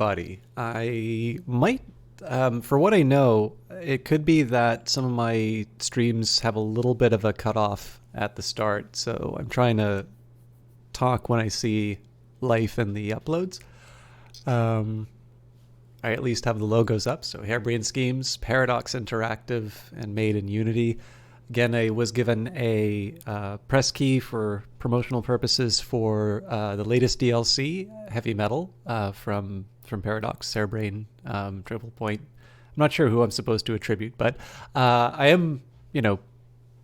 buddy. I might, for what I know, it could be that some of my streams have a little bit of a cutoff at the start, so I'm trying to talk when I see life in the uploads. Um, I at least have the logos up, so Harebrained Schemes, Paradox Interactive, and Made in Unity. Again, I was given a press key for promotional purposes for the latest DLC, Heavy Metal, from Paradox, Harebrained, Triple Point. I'm not sure who I'm supposed to attribute, but I am,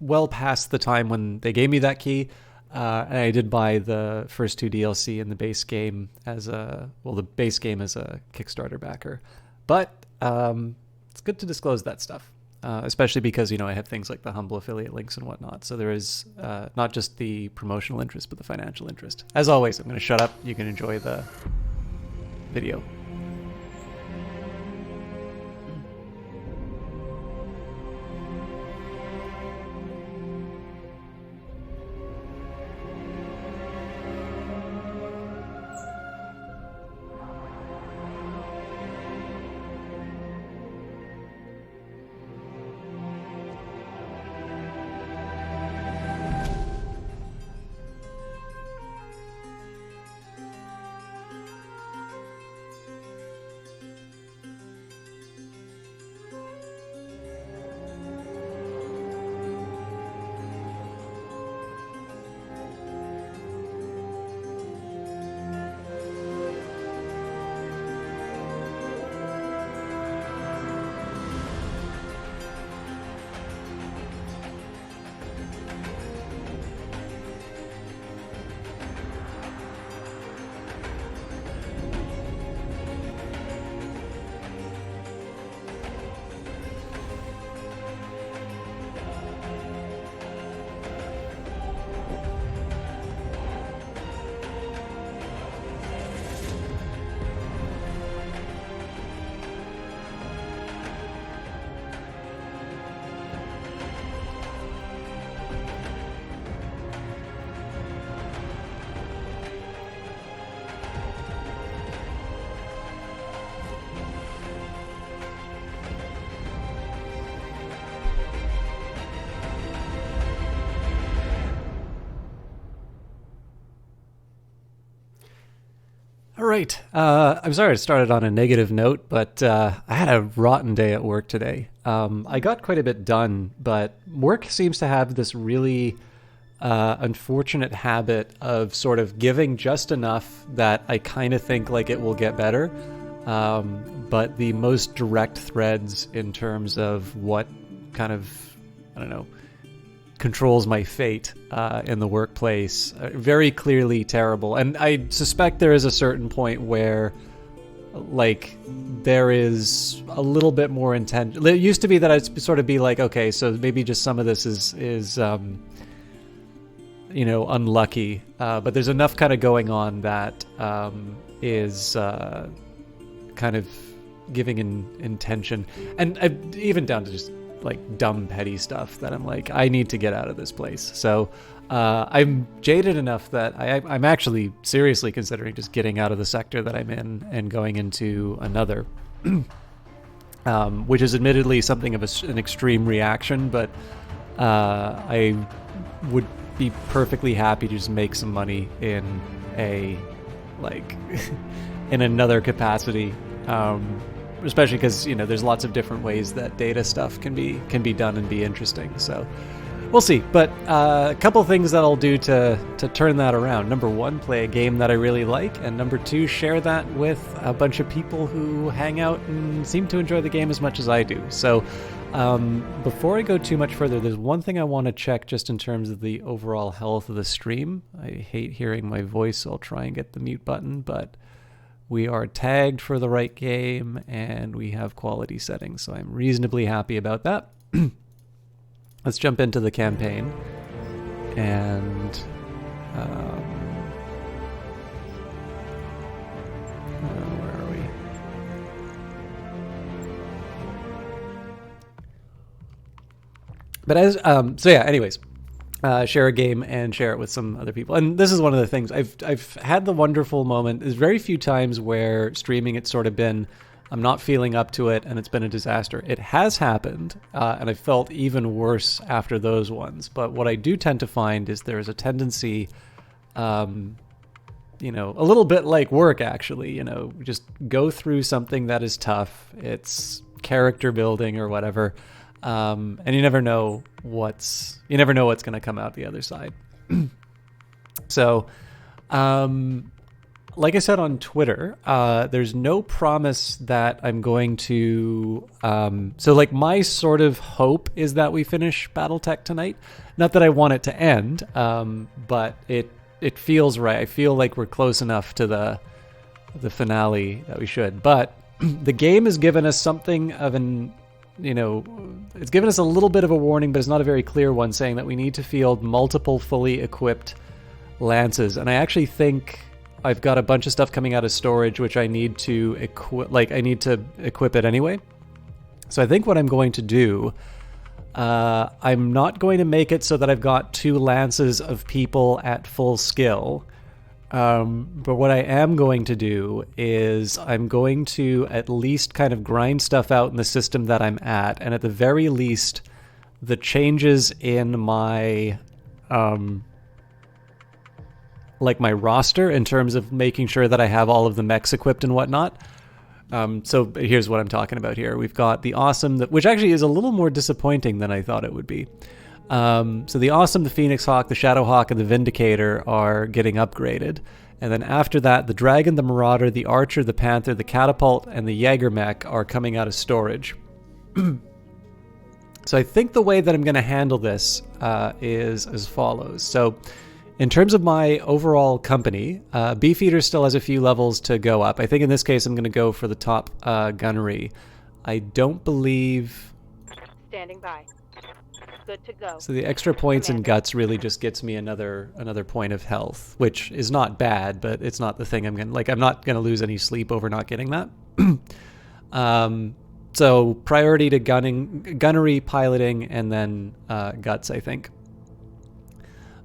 well past the time when they gave me that key. And I did buy the first two DLC in the base game the base game as a Kickstarter backer. But it's good to disclose that stuff. Especially because, I have things like the humble affiliate links and whatnot. So there is not just the promotional interest, but the financial interest. As always, I'm going to shut up. You can enjoy the video. All right. I'm sorry I started on a negative note, but I had a rotten day at work today. I got quite a bit done, but work seems to have this really unfortunate habit of sort of giving just enough that I kind of think like it will get better. But the most direct threads in terms of what kind of, I don't know, controls my fate in the workplace very clearly terrible. And I suspect there is a certain point where like there is a little bit more intent. It used to be that I'd sort of be like, okay, so maybe just some of this is unlucky, but there's enough kind of going on that is kind of giving intention, and even down to just like dumb petty stuff that I'm like, I need to get out of this place. So I'm jaded enough that I'm actually seriously considering just getting out of the sector that I'm in and going into another, which is admittedly something of an extreme reaction, but I would be perfectly happy to just make some money in in another capacity. Especially because there's lots of different ways that data stuff can be done and be interesting. So we'll see. But a couple things that I'll do to turn that around. Number one, play a game that I really like, and number two, share that with a bunch of people who hang out and seem to enjoy the game as much as I do. So before I go too much further, there's one thing I want to check just in terms of the overall health of the stream. I hate hearing my voice, so I'll try and get the mute button, but we are tagged for the right game, and we have quality settings, so I'm reasonably happy about that. Let's jump into the campaign, and where are we? But anyways, share a game and share it with some other people. And this is one of the things I've had the wonderful moment. There's very few times where streaming it's sort of been I'm not feeling up to it and it's been a disaster. It has happened, and I felt even worse after those ones. But what I do tend to find is there's a tendency, you know, a little bit like work actually, you know, just go through something that is tough. It's character building or whatever. And you never know what's going to come out the other side. So, like I said on Twitter, there's no promise that I'm going to. So, like, my sort of hope is that we finish Battletech tonight. Not that I want it to end, but it feels right. I feel like we're close enough to the finale that we should. But the game has given us something of an. You know, it's given us a little bit of a warning, but it's not a very clear one, saying that we need to field multiple fully equipped lances. And I actually think I've got a bunch of stuff coming out of storage, which I need to equip. Like, I need to equip it anyway. So I think what I'm going to do, I'm not going to make it so that I've got 2 lances of people at full skill. But what I am going to do is I'm going to at least kind of grind stuff out in the system that I'm at, and at the very least, the changes in my like my roster in terms of making sure that I have all of the mechs equipped and whatnot. So here's what I'm talking about here. We've got the Awesome, which actually is a little more disappointing than I thought it would be. So the Awesome, the Phoenix Hawk, the Shadow Hawk, and the Vindicator are getting upgraded. And then after that, the Dragon, the Marauder, the Archer, the Panther, the Catapult, and the Jaeger mech are coming out of storage. So I think the way that I'm going to handle this is as follows. So in terms of my overall company, Beefeater still has a few levels to go up. I think in this case I'm going to go for the top gunnery. I don't believe... Standing by. Good to go. So the extra points and guts really just gets me another point of health, which is not bad, but it's not the thing I'm gonna like. I'm not gonna lose any sleep over not getting that. So priority to gunnery, piloting, and then guts, I think.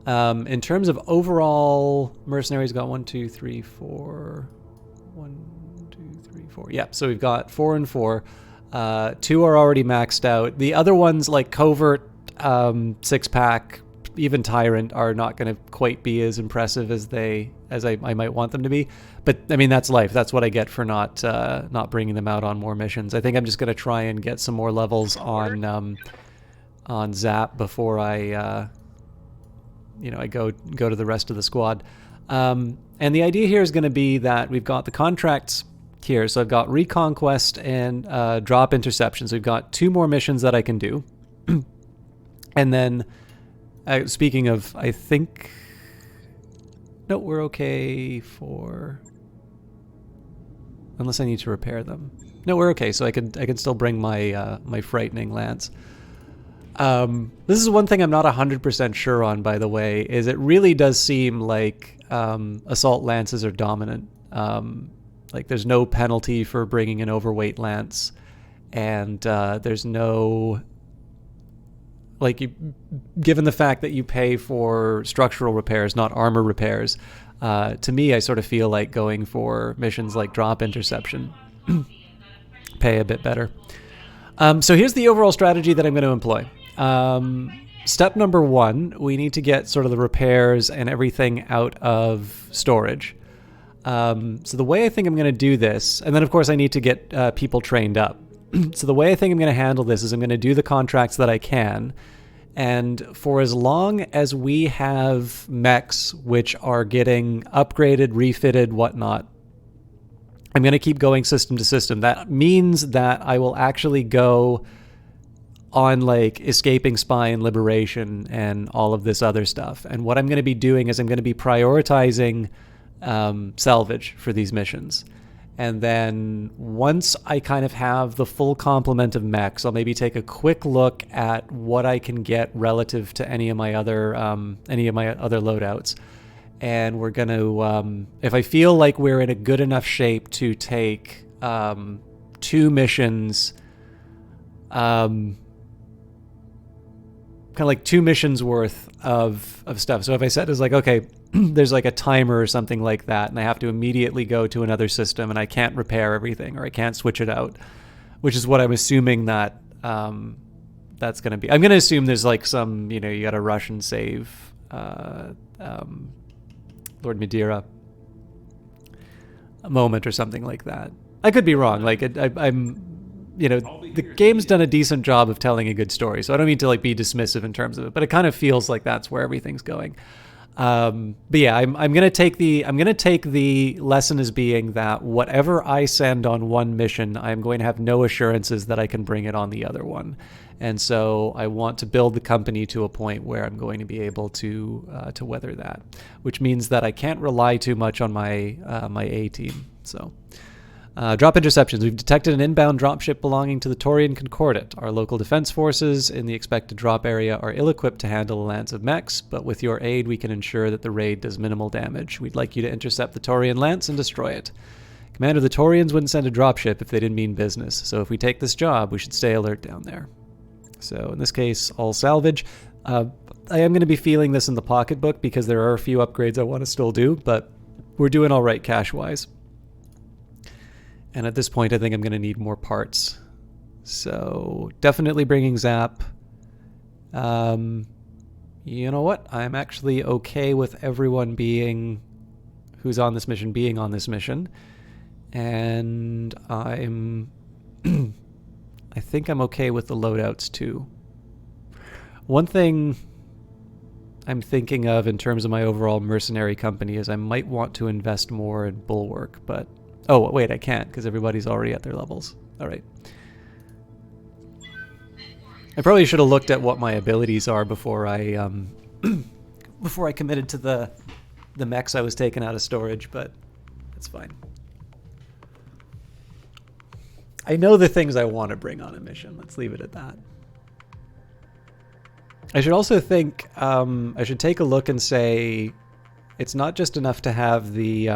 In terms of overall mercenaries, got 1, 2, 3, 4. 1, 2, 3, 4. Yeah, so we've got 4 and 4. 2 are already maxed out. The other ones like Covert, 6-pack, even Tyrant are not going to quite be as impressive as I might want them to be. But I mean, that's life. That's what I get for not bringing them out on more missions. I think I'm just going to try and get some more levels on Zap before I I go to the rest of the squad. And the idea here is going to be that we've got the contracts here. So I've got Reconquest and Drop Interception. So we've got 2 more missions that I can do. And then, speaking of, I think... No, we're okay for... Unless I need to repair them. No, we're okay, so I can still bring my my Frightening Lance. This is one thing I'm not 100% sure on, by the way, is it really does seem like Assault Lances are dominant. Like, there's no penalty for bringing an overweight lance, and there's no... Like, given the fact that you pay for structural repairs, not armor repairs, to me, I sort of feel like going for missions like Drop Interception pay a bit better. So here's the overall strategy that I'm going to employ. Step number 1, we need to get sort of the repairs and everything out of storage. So the way I think I'm going to do this, and then of course I need to get people trained up. So the way I think I'm going to handle this is I'm going to do the contracts that I can, and for as long as we have mechs which are getting upgraded, refitted, whatnot, I'm going to keep going system to system. That means that I will actually go on like Escaping Spy and Liberation and all of this other stuff. And what I'm going to be doing is I'm going to be prioritizing salvage for these missions. And then once I kind of have the full complement of mechs, I'll maybe take a quick look at what I can get relative to any of my other loadouts. And we're going to, if I feel like we're in a good enough shape to take 2 missions, kind kind of like 2 missions worth of stuff. So if I set as like, okay, there's like a timer or something like that, and I have to immediately go to another system, and I can't repair everything, or I can't switch it out, which is what I'm assuming that that's going to be. I'm going to assume there's like some, you know, you got to rush and save Lord Madeira a moment or something like that. I could be wrong. Like I'm, you know, the game's done a decent job of telling a good story, so I don't mean to like be dismissive in terms of it, but it kind of feels like that's where everything's going. But yeah, I'm gonna take the lesson as being that whatever I send on one mission, I'm going to have no assurances that I can bring it on the other one, and so I want to build the company to a point where I'm going to be able to weather that, which means that I can't rely too much on my my A team. So. Drop interceptions. We've detected an inbound dropship belonging to the Taurian Concordat. Our local defense forces in the expected drop area are ill-equipped to handle a lance of mechs, but with your aid we can ensure that the raid does minimal damage. We'd like you to intercept the Taurian lance and destroy it. Commander, the Taurians wouldn't send a dropship if they didn't mean business, so if we take this job, we should stay alert down there. So in this case, all salvage. I am going to be feeling this in the pocketbook because there are a few upgrades I want to still do, but we're doing all right cash-wise. And at this point, I think I'm going to need more parts. So definitely bringing Zap. You know what? I'm actually okay with everyone who's on this mission being on this mission. And I think I'm okay with the loadouts too. One thing I'm thinking of in terms of my overall mercenary company is I might want to invest more in Bulwark, but... Oh, wait, I can't because everybody's already at their levels. All right. I probably should have looked at what my abilities are before I before I committed to the mechs I was taking out of storage, but it's fine. I know the things I want to bring on a mission. Let's leave it at that. I should also think I should take a look and say it's not just enough to have the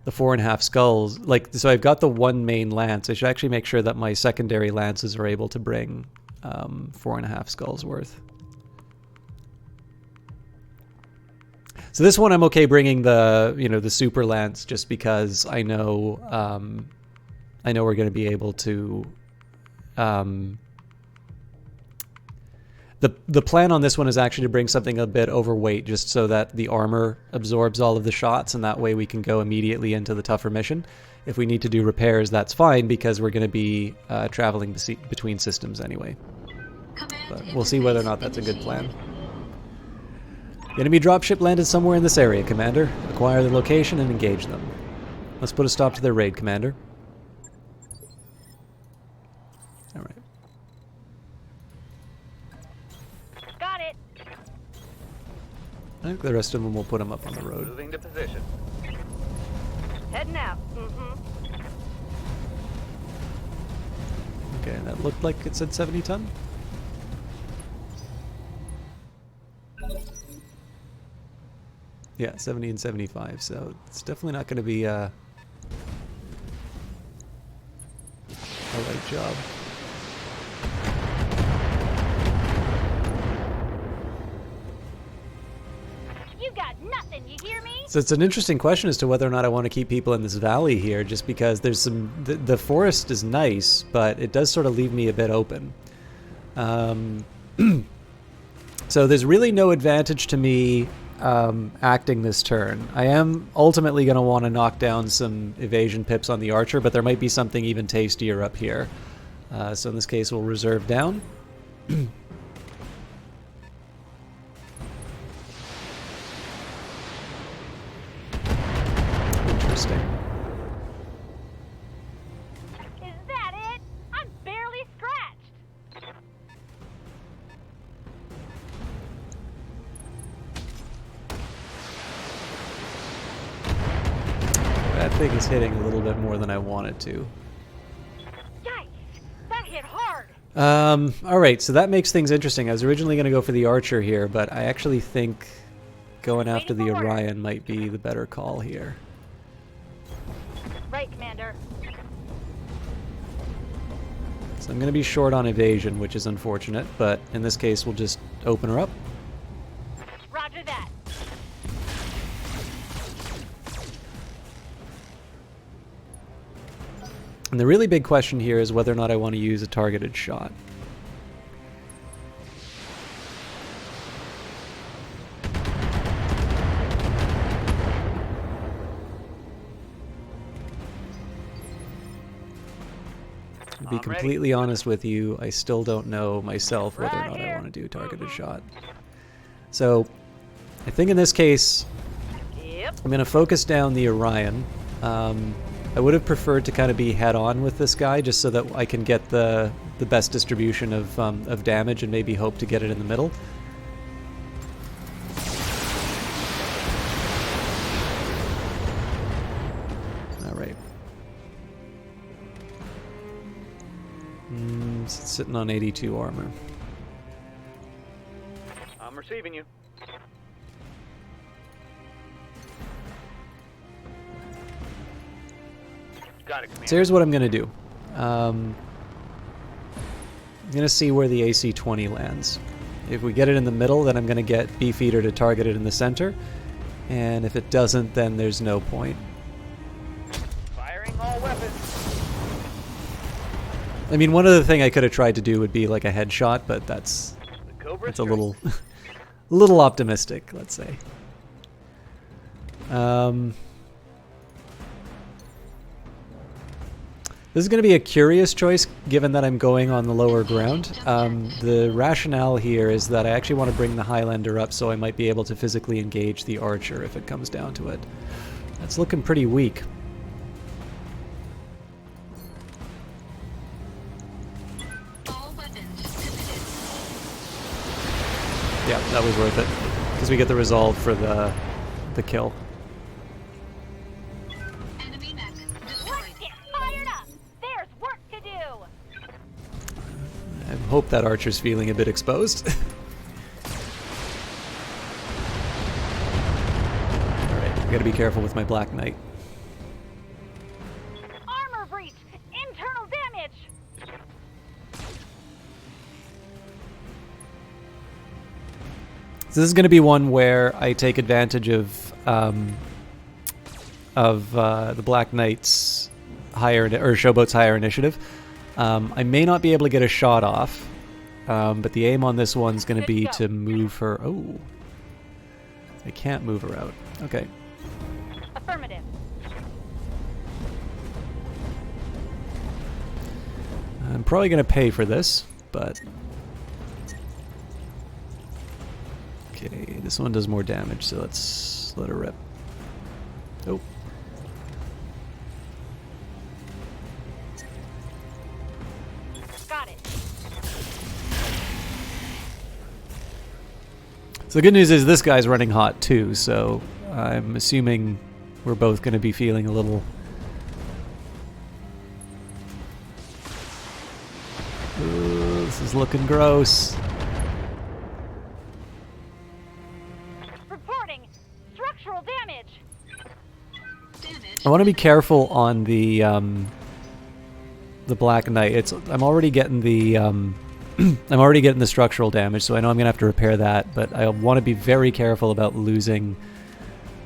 4.5 skulls. Like, so I've got the one main lance. I should actually make sure that my secondary lances are able to bring 4.5 skulls worth. So this one I'm okay bringing the, you know, the super lance just because I know we're going to be able to The plan on this one is actually to bring something a bit overweight just so that the armor absorbs all of the shots, and that way we can go immediately into the tougher mission. If we need to do repairs, that's fine because we're going to be traveling between systems anyway. But we'll see whether or not that's a good plan. The enemy dropship landed somewhere in this area, Commander. Acquire the location and engage them. Let's put a stop to their raid, Commander. Alright. Got it. I think the rest of them will put them up on the road. Moving to position. Heading out. Okay, that looked like it said 70 ton. Yeah, 70 and 75, so it's definitely not going to be a light job. You got nothing, you hear me? So it's an interesting question as to whether or not I want to keep people in this valley here, just because there's some... The forest is nice, but it does sort of leave me a bit open. So there's really no advantage to me acting this turn. I am ultimately going to want to knock down some evasion pips on the archer, but there might be something even tastier up here. So in this case, we'll reserve down. Interesting. Is that it? I'm barely scratched. That thing is hitting a little bit more than I want it to. Yikes! That hit hard. Alright, so that makes things interesting. I was originally going to go for the archer here, but I actually think going after the Aurigan might be the better call here. Right, Commander. So I'm going to be short on evasion, which is unfortunate, but in this case we'll just open her up. Roger that. And the really big question here is whether or not I want to use a targeted shot. To be completely honest with you, I still don't know myself whether or not I want to do a targeted shot. So, I think in this case, Yep. I'm going to focus down the Aurigan. I would have preferred to kind of be head-on with this guy, just so that I can get the best distribution of damage and maybe hope to get it in the middle. Alright. It's sitting on 82 armor. I'm receiving you. Got it, Commander. So here's what I'm going to do. I'm going to see where the AC-20 lands. If we get it in the middle, then I'm going to get Beefeater to target it in the center. And if it doesn't, then there's no point. Firing all weapons. I mean, one other thing I could have tried to do would be like a headshot, but that's The Cobra a little, a little optimistic, let's say. This is going to be a curious choice, given that I'm going on the lower ground. The rationale here is that I actually want to bring the Highlander up so I might be able to physically engage the Archer if it comes down to it. That's looking pretty weak. Yeah, that was worth it, because we get the resolve for the kill. Let's get fired up. There's work to do. I hope that Archer's feeling a bit exposed. Alright, I gotta be careful with my Black Knight. Armor breach. Internal damage. So this is going to be one where I take advantage of the Black Knight's Showboat's higher initiative. I may not be able to get a shot off, but the aim on this one's going to be to move her. Oh, I can't move her out. Okay. Affirmative. I'm probably going to pay for this, but okay, this one does more damage, so let's let her rip. Oh. Got it. So the good news is this guy's running hot too, so I'm assuming we're both going to be feeling a little... Ooh, this is looking gross. Reporting structural damage. I want to be careful on the Black Knight. I'm already getting the I'm already getting the structural damage, so I know I'm gonna have to repair that. But I want to be very careful about losing.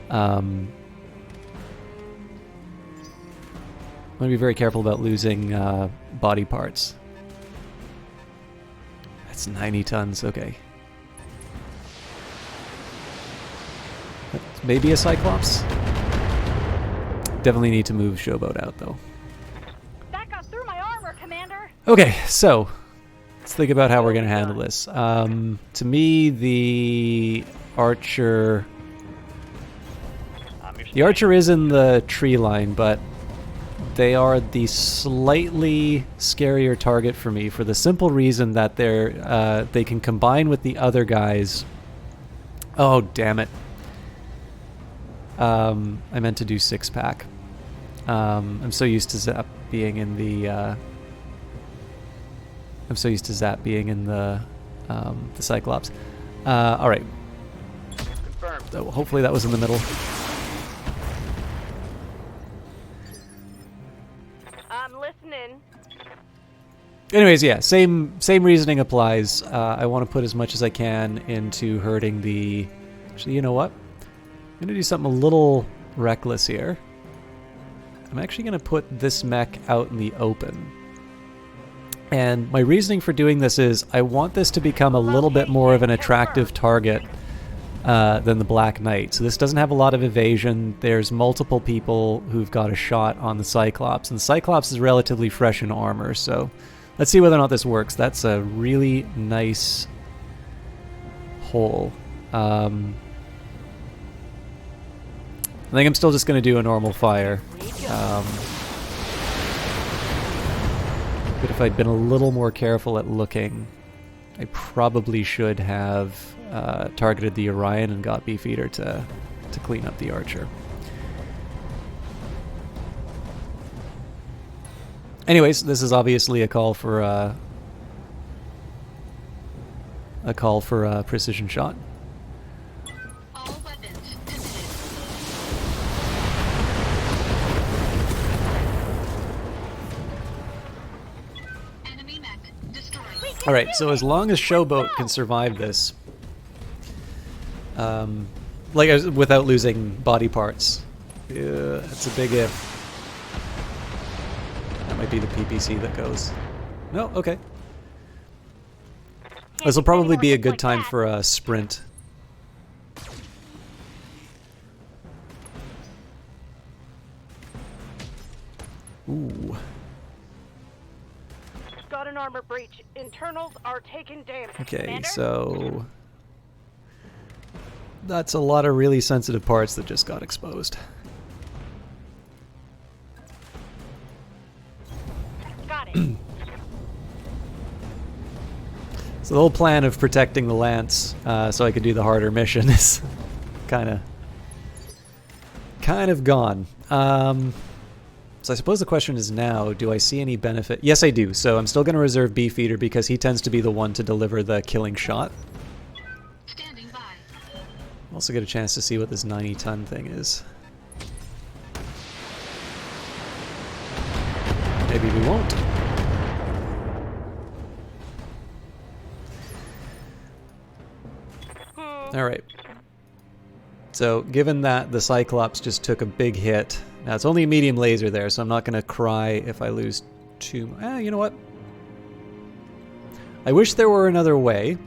I want to be very careful about losing body parts. That's 90 tons. Okay. That's maybe a Cyclops. Definitely need to move Showboat out, though. That got through my armor, Commander. Okay, so let's think about how we're going to handle this. To me, the Archer... The Archer is in the tree line, but they are the slightly scarier target for me for the simple reason that they can combine with the other guys. Oh, damn it. I meant to do 6-pack. I'm so used to Zap being in the. I'm so used to Zap being in the Cyclops. All right. Confirmed. So hopefully that was in the middle. I'm listening. Anyways, yeah, same reasoning applies. I want to put as much as I can into hurting the... Actually, you know what? I'm going to do something a little reckless here. I'm actually going to put this mech out in the open. And my reasoning for doing this is I want this to become a little bit more of an attractive target than the Black Knight. So this doesn't have a lot of evasion. There's multiple people who've got a shot on the Cyclops. And the Cyclops is relatively fresh in armor, so... Let's see whether or not this works. That's a really nice hole. I think I'm still just going to do a normal fire. But if I'd been a little more careful at looking, I probably should have targeted the Aurigan and got Beefeater to clean up the Archer. Anyways, this is obviously a call for precision shot. All weapons committed. Enemy mech destroyed. All right, so as long as Showboat can survive this, without losing body parts, that's a big if. Might be the PPC that goes. No, okay. This will probably be a good time for a sprint. Ooh. Got an armor breach. Internals are taking damage. Okay, Commander? so that's a lot of really sensitive parts that just got exposed. Got it. So the whole plan of protecting the Lance so I could do the harder mission is kind of gone. So I suppose the question is now, do I see any benefit? Yes, I do. So I'm still going to reserve Beefeater because he tends to be the one to deliver the killing shot. Standing by. Also get a chance to see what this 90-ton thing is. Maybe we won't. Alright. So, given that the Cyclops just took a big hit, now it's only a medium laser there, so I'm not going to cry if I lose too much. You know what? I wish there were another way.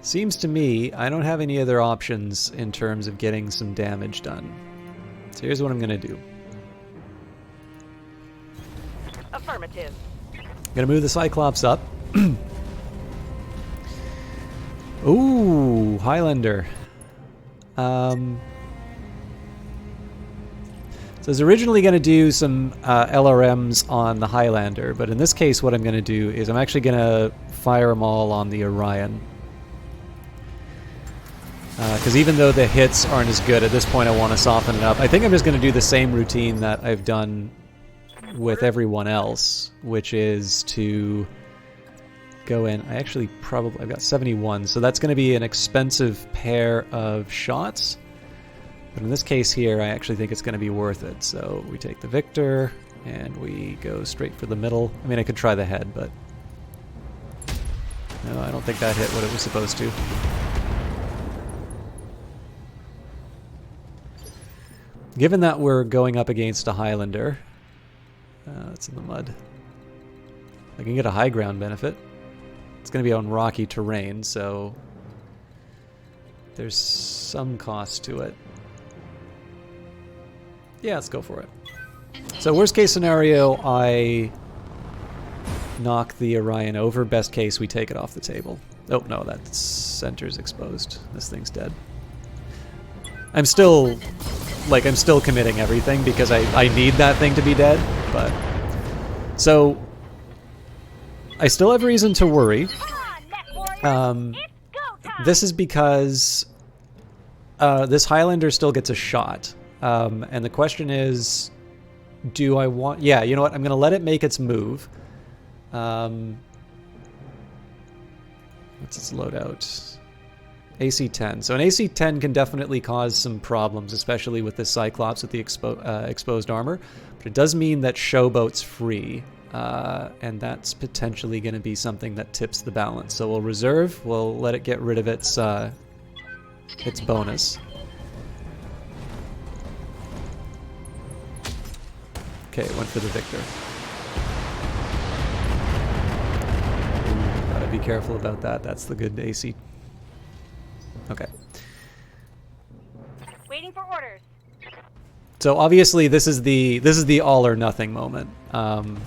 Seems to me I don't have any other options in terms of getting some damage done. So here's what I'm going to do. Affirmative. I'm going to move the Cyclops up. Ooh, Highlander. So I was originally going to do some LRMs on the Highlander, but in this case what I'm going to do is I'm actually going to fire them all on the Aurigan. Because even though the hits aren't as good, at this point I want to soften it up. I think I'm just going to do the same routine that I've done with everyone else, which is to go in. I've got 71, so that's going to be an expensive pair of shots. But in this case here, I actually think it's going to be worth it. So we take the Victor, and we go straight for the middle. I mean, I could try the head, but no, I don't think that hit what it was supposed to. Given that we're going up against a Highlander, it's in the mud. I can get a high ground benefit. It's going to be on rocky terrain, so there's some cost to it. Yeah, let's go for it. So worst case scenario, I knock the Aurigan over. Best case, we take it off the table. Oh, no, that center's exposed. This thing's dead. I'm still committing everything because I need that thing to be dead, but... So, I still have reason to worry. This is because this Highlander still gets a shot. And the question is, do I want... Yeah, you know what? I'm going to let it make its move. What's its loadout? AC-10. So an AC-10 can definitely cause some problems, especially with the Cyclops with the exposed armor. But it does mean that Showboat's free, and that's potentially going to be something that tips the balance. So we'll reserve. We'll let it get rid of its bonus. Okay, went for the Victor. Ooh, gotta be careful about that. That's the good AC. Okay. Waiting for orders. So obviously this is the all or nothing moment. I'm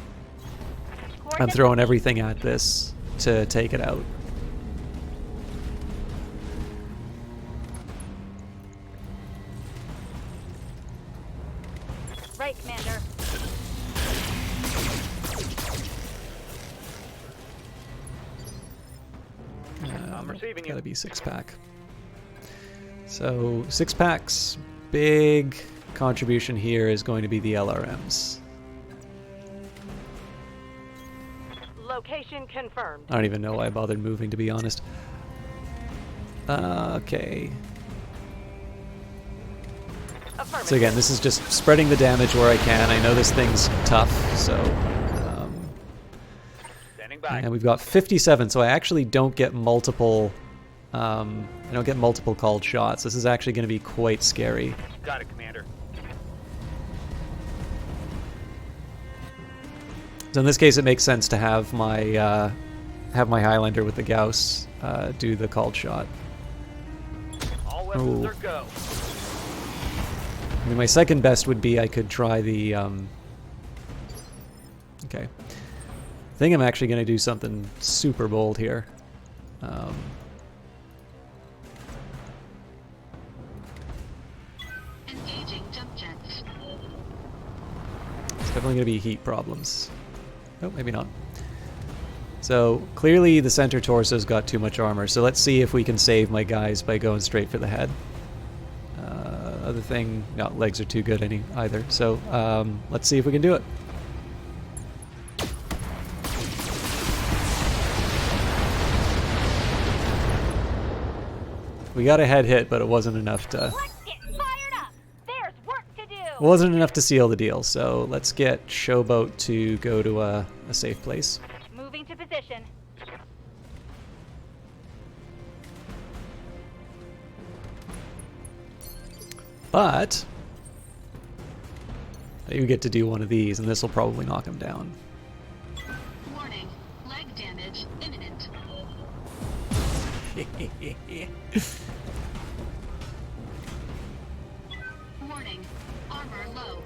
throwing everything at this to take it out. Right, Commander. I'm receiving you. Gotta be 6-pack. So 6-packs, big contribution here is going to be the LRMs. Location confirmed. I don't even know why I bothered moving, to be honest. Okay. Affirmative. So again, this is just spreading the damage where I can. I know this thing's tough, so... Standing by. and we've got 57, so I actually don't get multiple... I don't get multiple called shots. This is actually going to be quite scary. Got it, Commander. So in this case, it makes sense to have my Highlander with the Gauss do the called shot. All weapons Ooh. are go. I mean, my second best would be I could try the... Okay. I think I'm actually going to do something super bold here. Engaging jump jets. It's definitely going to be heat problems. Oh, maybe not. So, clearly the center torso's got too much armor, so let's see if we can save my guys by going straight for the head. Other thing, no, legs are too good either, so let's see if we can do it. We got a head hit, but it wasn't enough to... Let's get fired up. There's work to do. wasn't enough to seal the deal, so let's get Showboat to go to a safe place. Moving to position. But you get to do one of these, and this will probably knock him down. Warning. Leg damage imminent. Warning. Armor low.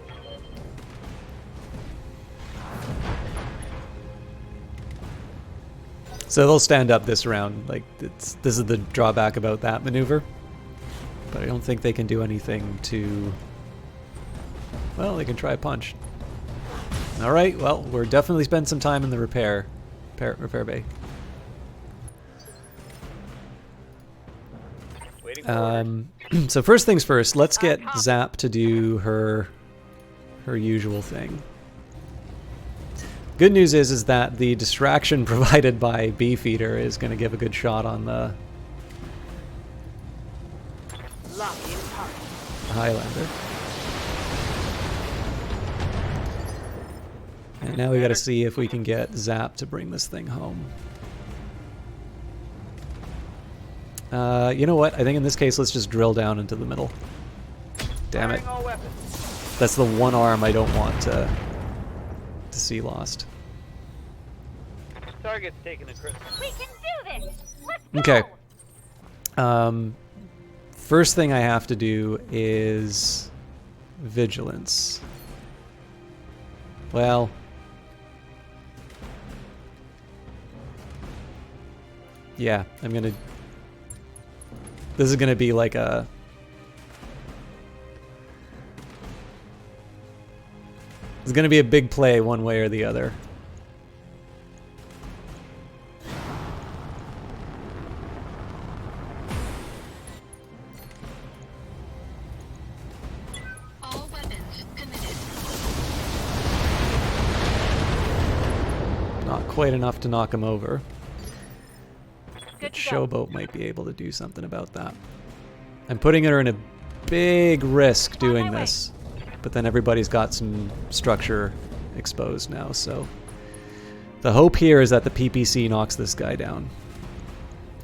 So they'll stand up this round. Like this is the drawback about that maneuver. But I don't think they can do anything to... Well, they can try a punch. All right. Well, we're definitely spend some time in the repair bay. Waiting for orders. So first things first, let's get Zap to do her usual thing. Good news is that the distraction provided by Beefeater is going to give a good shot on the Lock in target. Highlander. And now we got to see if we can get Zap to bring this thing home. You know what? I think in this case, let's just drill down into the middle. Damn it. Firing all weapons. That's the one arm I don't want to see lost. Target's taking a crit. We can do this. Let's go. Okay. First thing I have to do is vigilance. Well, yeah, I'm gonna... This is gonna be like a... It's gonna be a big play one way or the other. All weapons committed. Not quite enough to knock him over. Good to showboat might be able to do something about that. I'm putting her in a big risk doing this, but then everybody's got some structure exposed now, so the hope here is that the PPC knocks this guy down.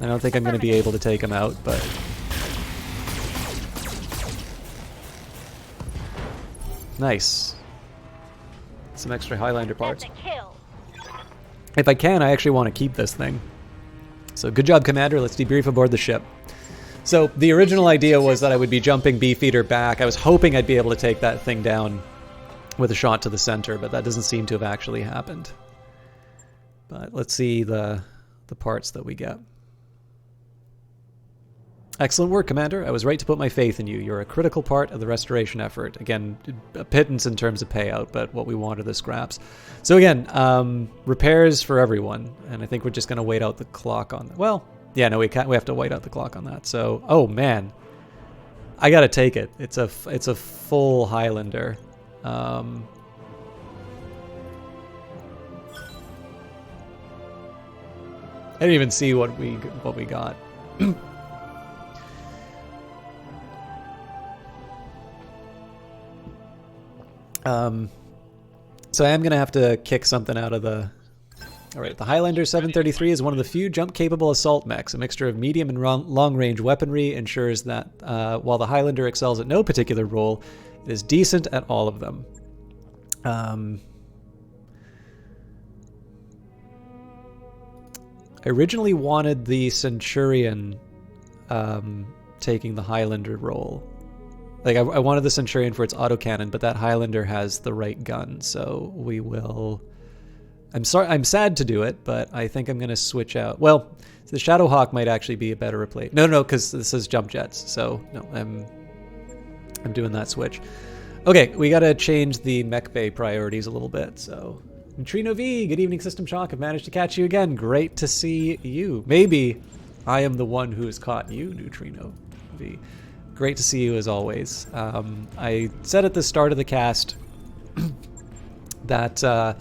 I don't think I'm going to be able to take him out, but nice. Some extra Highlander parts. That's a kill. If I can, I actually want to keep this thing. So good job, Commander. Let's debrief aboard the ship. So the original idea was that I would be jumping Beefeater back. I was hoping I'd be able to take that thing down with a shot to the center, but that doesn't seem to have actually happened. But let's see the parts that we get. Excellent work, Commander. I was right to put my faith in you. You're a critical part of the restoration effort. Again, a pittance in terms of payout, but what we want are the scraps. So again, repairs for everyone, and I think we're just going to wait out the clock on that. Well, yeah, no, we can't. We have to wait out the clock on that. So, oh man, I got to take it. It's a full Highlander. I didn't even see what we got. So I am going to have to kick something out of the... Alright, the Highlander 733 is one of the few jump-capable assault mechs. A mixture of medium and long-range weaponry ensures that while the Highlander excels at no particular role, it is decent at all of them. I originally wanted the Centurion taking the Highlander role. Like, I wanted the Centurion for its autocannon, but that Highlander has the right gun, so we will... I'm sad to do it, but I think I'm going to switch out... Well, the Shadowhawk might actually be a better replace. No, because this is jump jets, so no, I'm doing that switch. Okay, we got to change the mech bay priorities a little bit, so... Neutrino V, good evening, System Shock. I've managed to catch you again. Great to see you. Maybe I am the one who has caught you, Neutrino V. Great to see you as always. I said at the start of the cast that I'm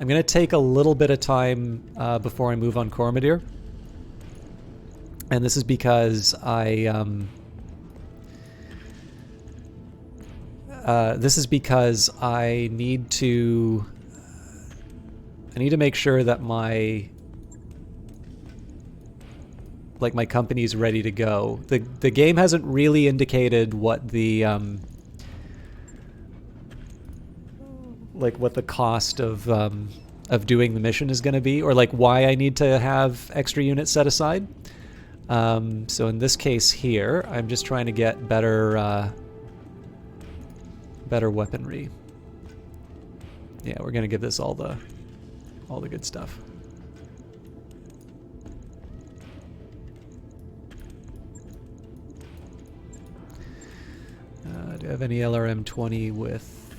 going to take a little bit of time before I move on Cormadir. And this is because I need to make sure that my company's ready to go. The game hasn't really indicated what the what the cost of doing the mission is going to be, or like why I need to have extra units set aside. So in this case here, I'm just trying to get better weaponry. Yeah, we're going to give this all the good stuff. Do I have any LRM-20 with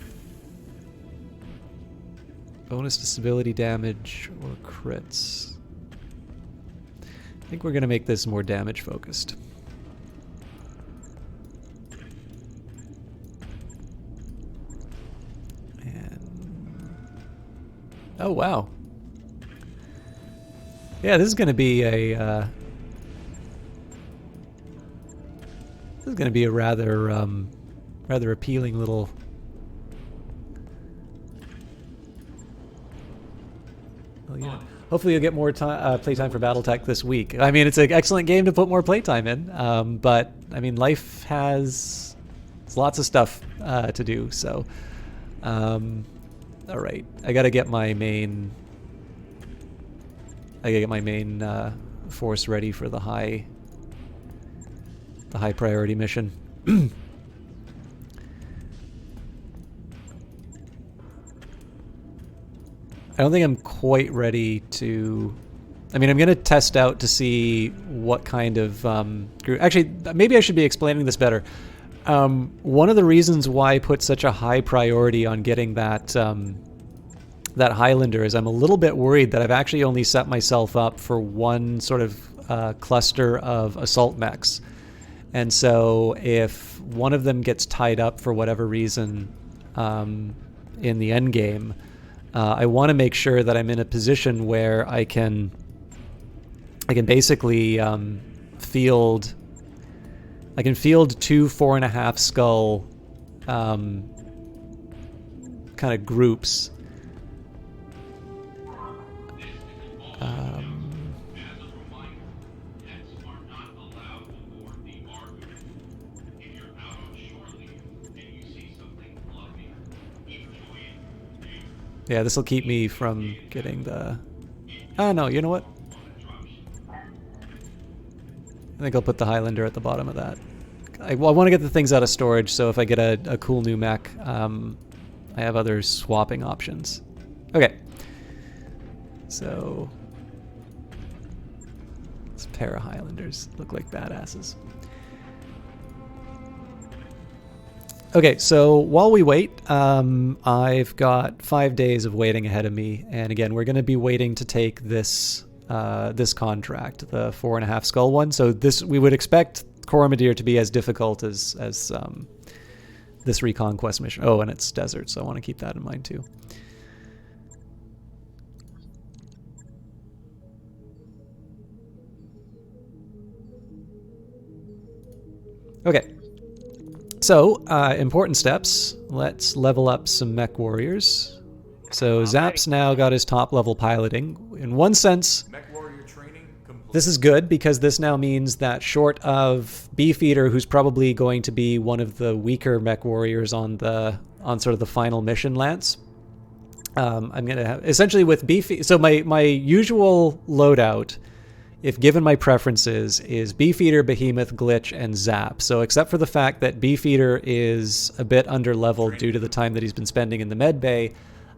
bonus to stability damage or crits? I think we're going to make this more damage focused. And oh wow. Yeah, this is going to be a rather appealing little... Well, yeah. Hopefully you'll get more playtime for Battletech this week. I mean, it's an excellent game to put more playtime in, but I mean, life has lots of stuff to do. So, all right, I gotta get my main. Force ready for the high priority mission. I don't think I'm quite ready to... I mean, I'm going to test out to see what kind of group... Actually, maybe I should be explaining this better. One of the reasons why I put such a high priority on getting that Highlander is I'm a little bit worried that I've actually only set myself up for one sort of cluster of assault mechs. And so if one of them gets tied up for whatever reason in the end game, I want to make sure that I'm in a position where I can I can basically field. I can field 2 4.5 skull kind of groups. Yeah, this will keep me from getting the... Oh, no, you know what? I think I'll put the Highlander at the bottom of that. I want to get the things out of storage, so if I get a cool new mech, I have other swapping options. Okay. So... this pair of Highlanders look like badasses. Okay, so while we wait, I've got 5 days of waiting ahead of me, and again, we're going to be waiting to take this this contract, the 4.5 skull one. So this, we would expect Coromandere to be as difficult as this reconquest mission. Oh, and it's desert, so I want to keep that in mind too. Okay. So, important steps. Let's level up some mech warriors. So Zap's now got his top level piloting. In one sense, Mech warrior training complete. this is good because this now means that short of Beefeater, who's probably going to be one of the weaker mech warriors on sort of the final mission, Lance. I'm gonna have essentially with Beefeater. So my usual loadout, if given my preferences, is Beefeater, Behemoth, Glitch, and Zap. So except for the fact that Beefeater is a bit under-leveled due to the time that he's been spending in the med bay,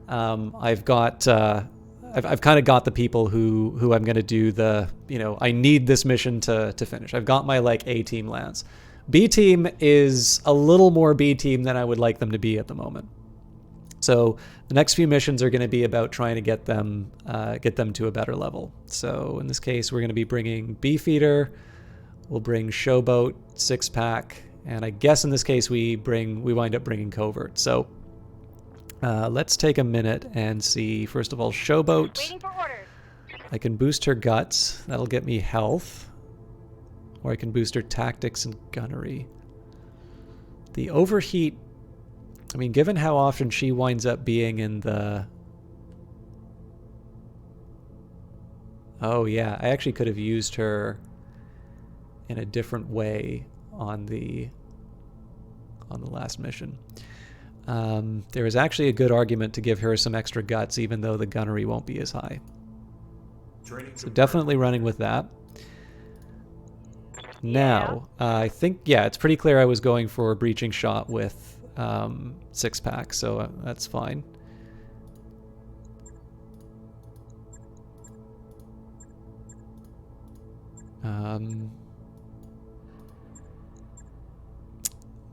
I've kind of got the people who I'm going to do the, I need this mission to finish. I've got my, like, A-team Lance. B-team is a little more B-team than I would like them to be at the moment. So the next few missions are going to be about trying to get them to a better level. So in this case, we're going to be bringing Beefeater. We'll bring Showboat, 6-pack, and I guess in this case we wind up bringing Covert. So let's take a minute and see. First of all, Showboat. Waiting for orders. I can boost her guts. That'll get me health, or I can boost her tactics and gunnery. The overheat. I mean, given how often she winds up being in the... Oh, yeah. I actually could have used her in a different way on the last mission. There is actually a good argument to give her some extra guts, even though the gunnery won't be as high. So definitely running with that. Now, I think, yeah, it's pretty clear I was going for a breaching shot with 6-pack, so that's fine.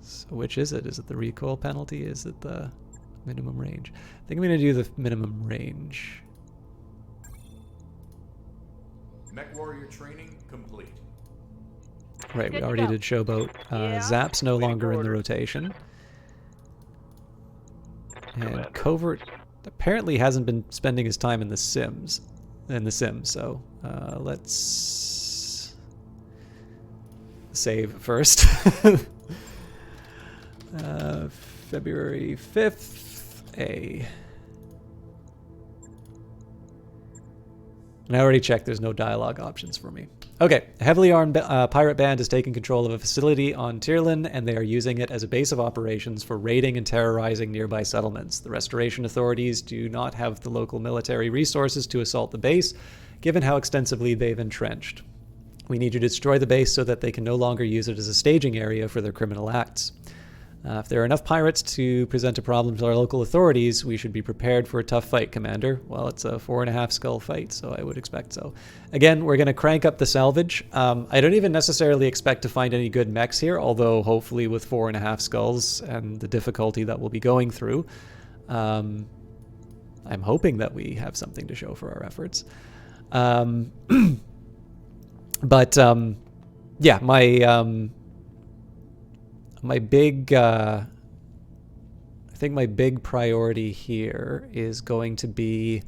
So which is it? Is it the recoil penalty? Is it the minimum range? I think I'm going to do the minimum range. Mech warrior training complete. Right, we Good to already go. did Showboat. Yeah. Zap's no Waiting longer for in the orders. rotation. And Commander. Covert apparently hasn't been spending his time in the Sims. So let's save first. February 5th, A. And I already checked, there's no dialogue options for me. Okay, a heavily armed pirate band has taken control of a facility on Tyrlin, and they are using it as a base of operations for raiding and terrorizing nearby settlements. The Restoration authorities do not have the local military resources to assault the base, given how extensively they've entrenched. We need you to destroy the base so that they can no longer use it as a staging area for their criminal acts. If there are enough pirates to present a problem to our local authorities, we should be prepared for a tough fight, Commander. Well, it's a 4.5 skull fight, so I would expect so. Again, we're going to crank up the salvage. I don't even necessarily expect to find any good mechs here, although hopefully with 4.5 skulls and the difficulty that we'll be going through, I'm hoping that we have something to show for our efforts. Yeah, my big, I think my big priority here is going to be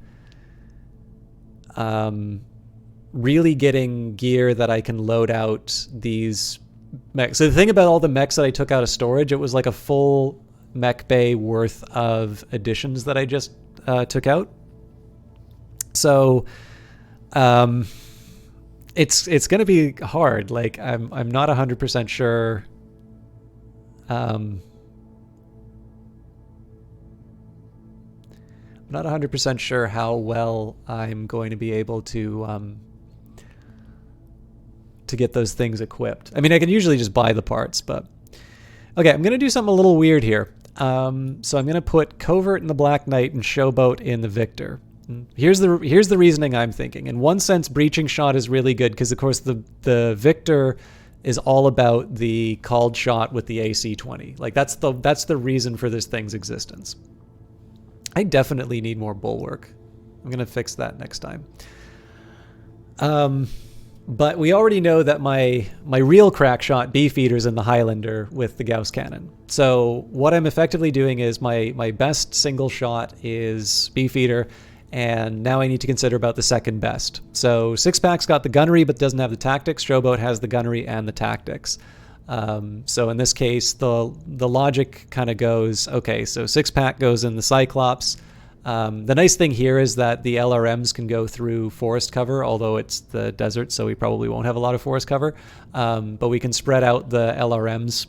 really getting gear that I can load out these mechs. So the thing about all the mechs that I took out of storage, it was like a full mech bay worth of additions that I just took out. So it's going to be hard. Like I'm not 100% sure. I'm not 100% sure how well I'm going to be able to get those things equipped. I mean, I can usually just buy the parts, but okay, I'm going to do something a little weird here. So I'm going to put Covert in the Black Knight and Showboat in the Victor. Here's the reasoning I'm thinking. In one sense, Breaching Shot is really good because, of course, the Victor is all about the called shot with the AC-20. Like that's the reason for this thing's existence. I definitely need more bulwark. I'm going to fix that next time. But we already know that my real crack shot Beefeater's in the Highlander with the Gauss cannon. So what I'm effectively doing is my best single shot is Beefeater, and now I need to consider about the second best. So Six Pack's got the gunnery but doesn't have the tactics. Showboat has the gunnery and the tactics. So in this case, the logic kind of goes, okay, so Six Pack goes in the Cyclops. The nice thing here is that the LRMs can go through forest cover, although it's the desert, so we probably won't have a lot of forest cover. But we can spread out the LRMs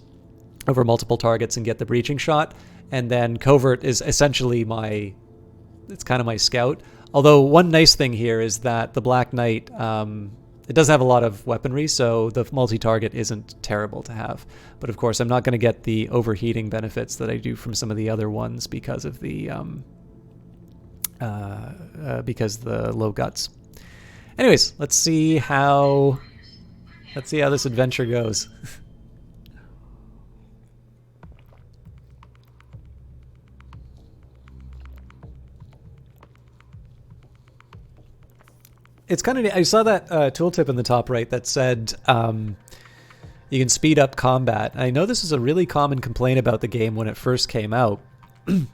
over multiple targets and get the breaching shot. And then Covert is essentially it's kind of my scout. Although one nice thing here is that the Black Knight, it does have a lot of weaponry, so the multi-target isn't terrible to have. But of course, I'm not going to get the overheating benefits that I do from some of the other ones because of the low guts. Anyways, let's see how this adventure goes. It's kind of, I saw that tooltip in the top right that said you can speed up combat. I know this is a really common complaint about the game when it first came out. I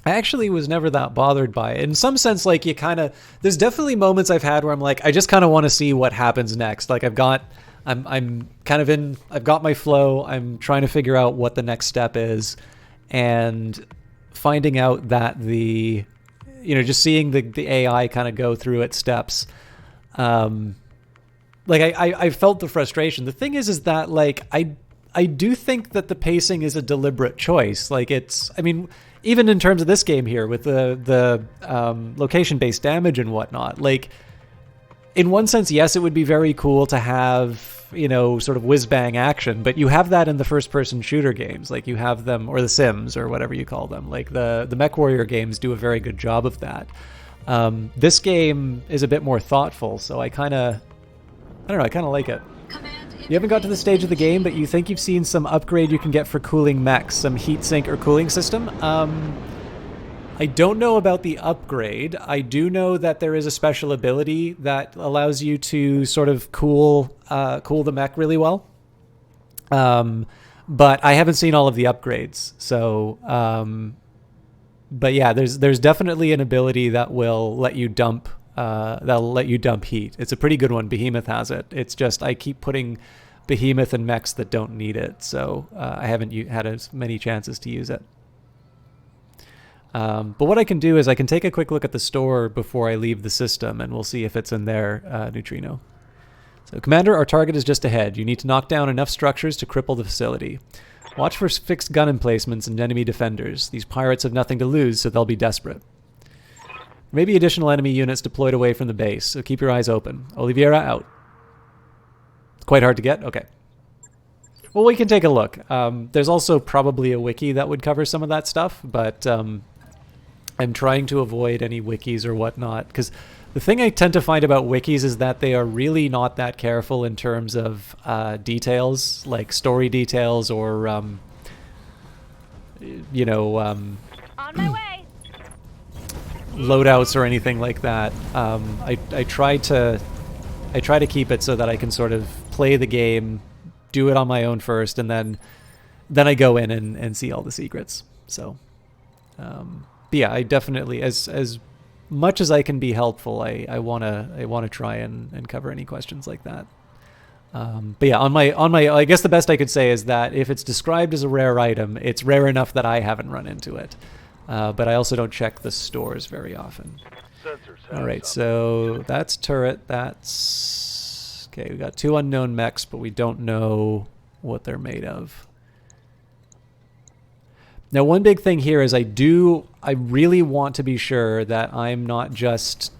actually was never that bothered by it. In some sense, like there's definitely moments I've had where I'm like, I just kind of want to see what happens next. Like I've got my flow. I'm trying to figure out what the next step is, and finding out that just seeing the AI kind of go through its steps. I felt the frustration. The thing is that like I do think that the pacing is a deliberate choice. Like even in terms of this game here with the location-based damage and whatnot, like in one sense, yes, it would be very cool to have, sort of whiz-bang action, but you have that in the first-person shooter games. Like you have them, or the Sims, or whatever you call them. Like the MechWarrior games do a very good job of that. This game is a bit more thoughtful, so I kind of like it. You haven't got to the stage of the game, but you think you've seen some upgrade you can get for cooling mechs, some heat sink or cooling system. I don't know about the upgrade. I do know that there is a special ability that allows you to sort of cool the mech really well. But I haven't seen all of the upgrades. So, but yeah, there's definitely an ability that will let you dump heat. It's a pretty good one. Behemoth has it. It's just I keep putting Behemoth in mechs that don't need it, so I haven't had as many chances to use it. But what I can do is I can take a quick look at the store before I leave the system, and we'll see if it's in there, Neutrino. So, Commander, our target is just ahead. You need to knock down enough structures to cripple the facility. Watch for fixed gun emplacements and enemy defenders. These pirates have nothing to lose, so they'll be desperate. Maybe additional enemy units deployed away from the base, so keep your eyes open. Oliveira out. It's quite hard to get? Okay. Well, we can take a look. There's also probably a wiki that would cover some of that stuff, but I'm trying to avoid any wikis or whatnot, because the thing I tend to find about wikis is that they are really not that careful in terms of details, like story details or, On my way. loadouts or anything like that. I try to keep it so that I can sort of play the game, do it on my own first, and then I go in and see all the secrets. So, but yeah, I definitely, as much as I can be helpful, I wanna try and cover any questions like that. But yeah, on my I guess the best I could say is that if it's described as a rare item, it's rare enough that I haven't run into it. But I also don't check the stores very often. All right, so that's turret. That's okay. We got 2 unknown mechs, but we don't know what they're made of. Now, one big thing here is I really want to be sure that I'm not just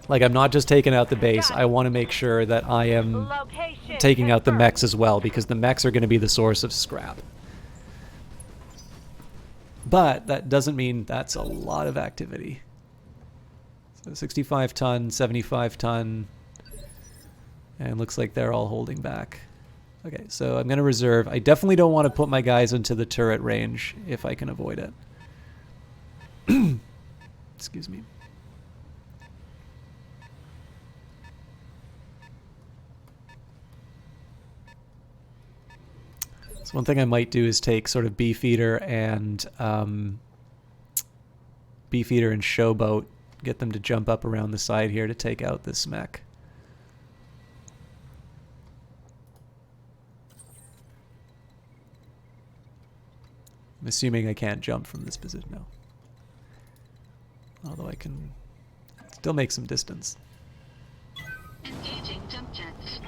taking out the base. I want to make sure that I am Location taking out the confirmed. mechs as well, because the mechs are going to be the source of scrap. But that doesn't mean that's a lot of activity. So 65 ton, 75 ton, and looks like they're all holding back. Okay, so I'm going to reserve. I definitely don't want to put my guys into the turret range if I can avoid it. Excuse me. So one thing I might do is take sort of Beefeater and Showboat, get them to jump up around the side here to take out this mech. I'm assuming I can't jump from this position now. Although I can still make some distance. Engaging jump jets.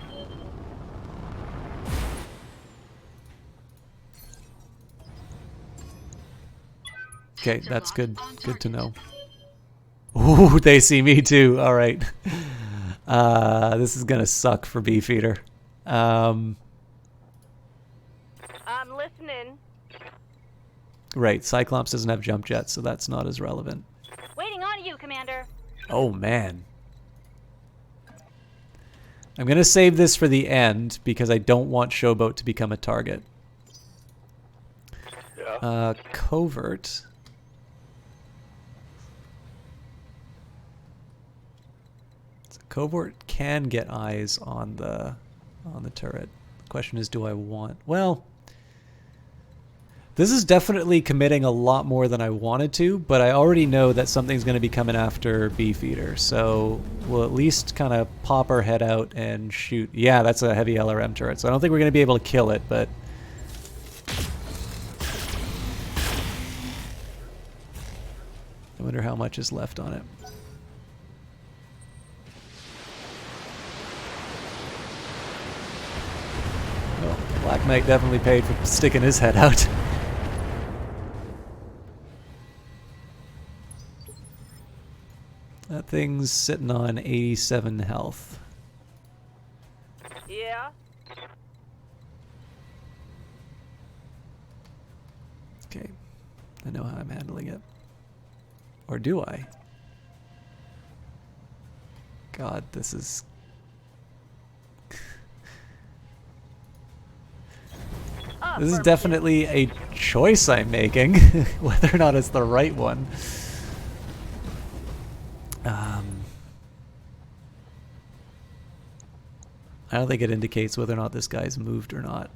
Okay, that's good. Good to know. Ooh, they see me too. All right. This is gonna suck for Beefeater. I'm listening. Right, Cyclops doesn't have jump jets, so that's not as relevant. Waiting on you, Commander. Oh man. I'm gonna save this for the end because I don't want Showboat to become a target. Covert. So Covert can get eyes on the turret. The question is, do I want? Well, this is definitely committing a lot more than I wanted to, but I already know that something's going to be coming after Beefeater, so we'll at least kind of pop our head out and shoot. Yeah, that's a heavy LRM turret, so I don't think we're going to be able to kill it, but I wonder how much is left on it. Well, Black Knight definitely paid for sticking his head out. That thing's sitting on 87 health. Yeah. Okay, I know how I'm handling it. Or do I? God, this is... This is definitely a choice I'm making, whether or not it's the right one. I don't think it indicates whether or not this guy's moved or not.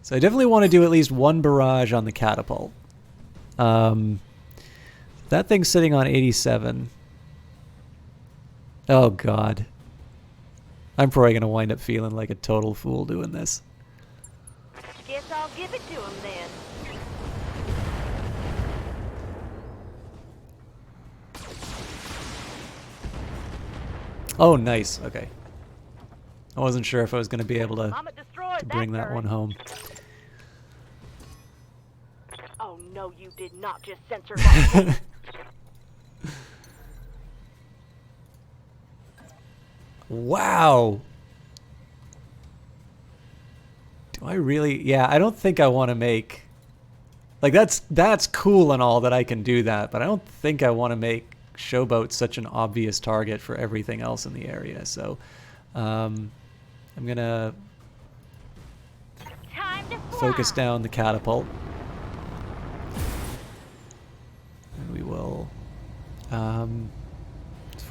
So I definitely want to do at least one barrage on the catapult. That thing's sitting on 87. Oh god. I'm probably going to wind up feeling like a total fool doing this. Guess I'll give it to him then. Oh, nice. Okay. I wasn't sure if I was going to be able to Mama destroyed bring that turret. one home. Oh no, you did not just censor that. Wow. Do I really? Yeah, I don't think I want to make... Like, that's cool and all that I can do that, but I don't think I want to make Showboat such an obvious target for everything else in the area. So, I'm going to Time to fly. focus down the catapult. And we will...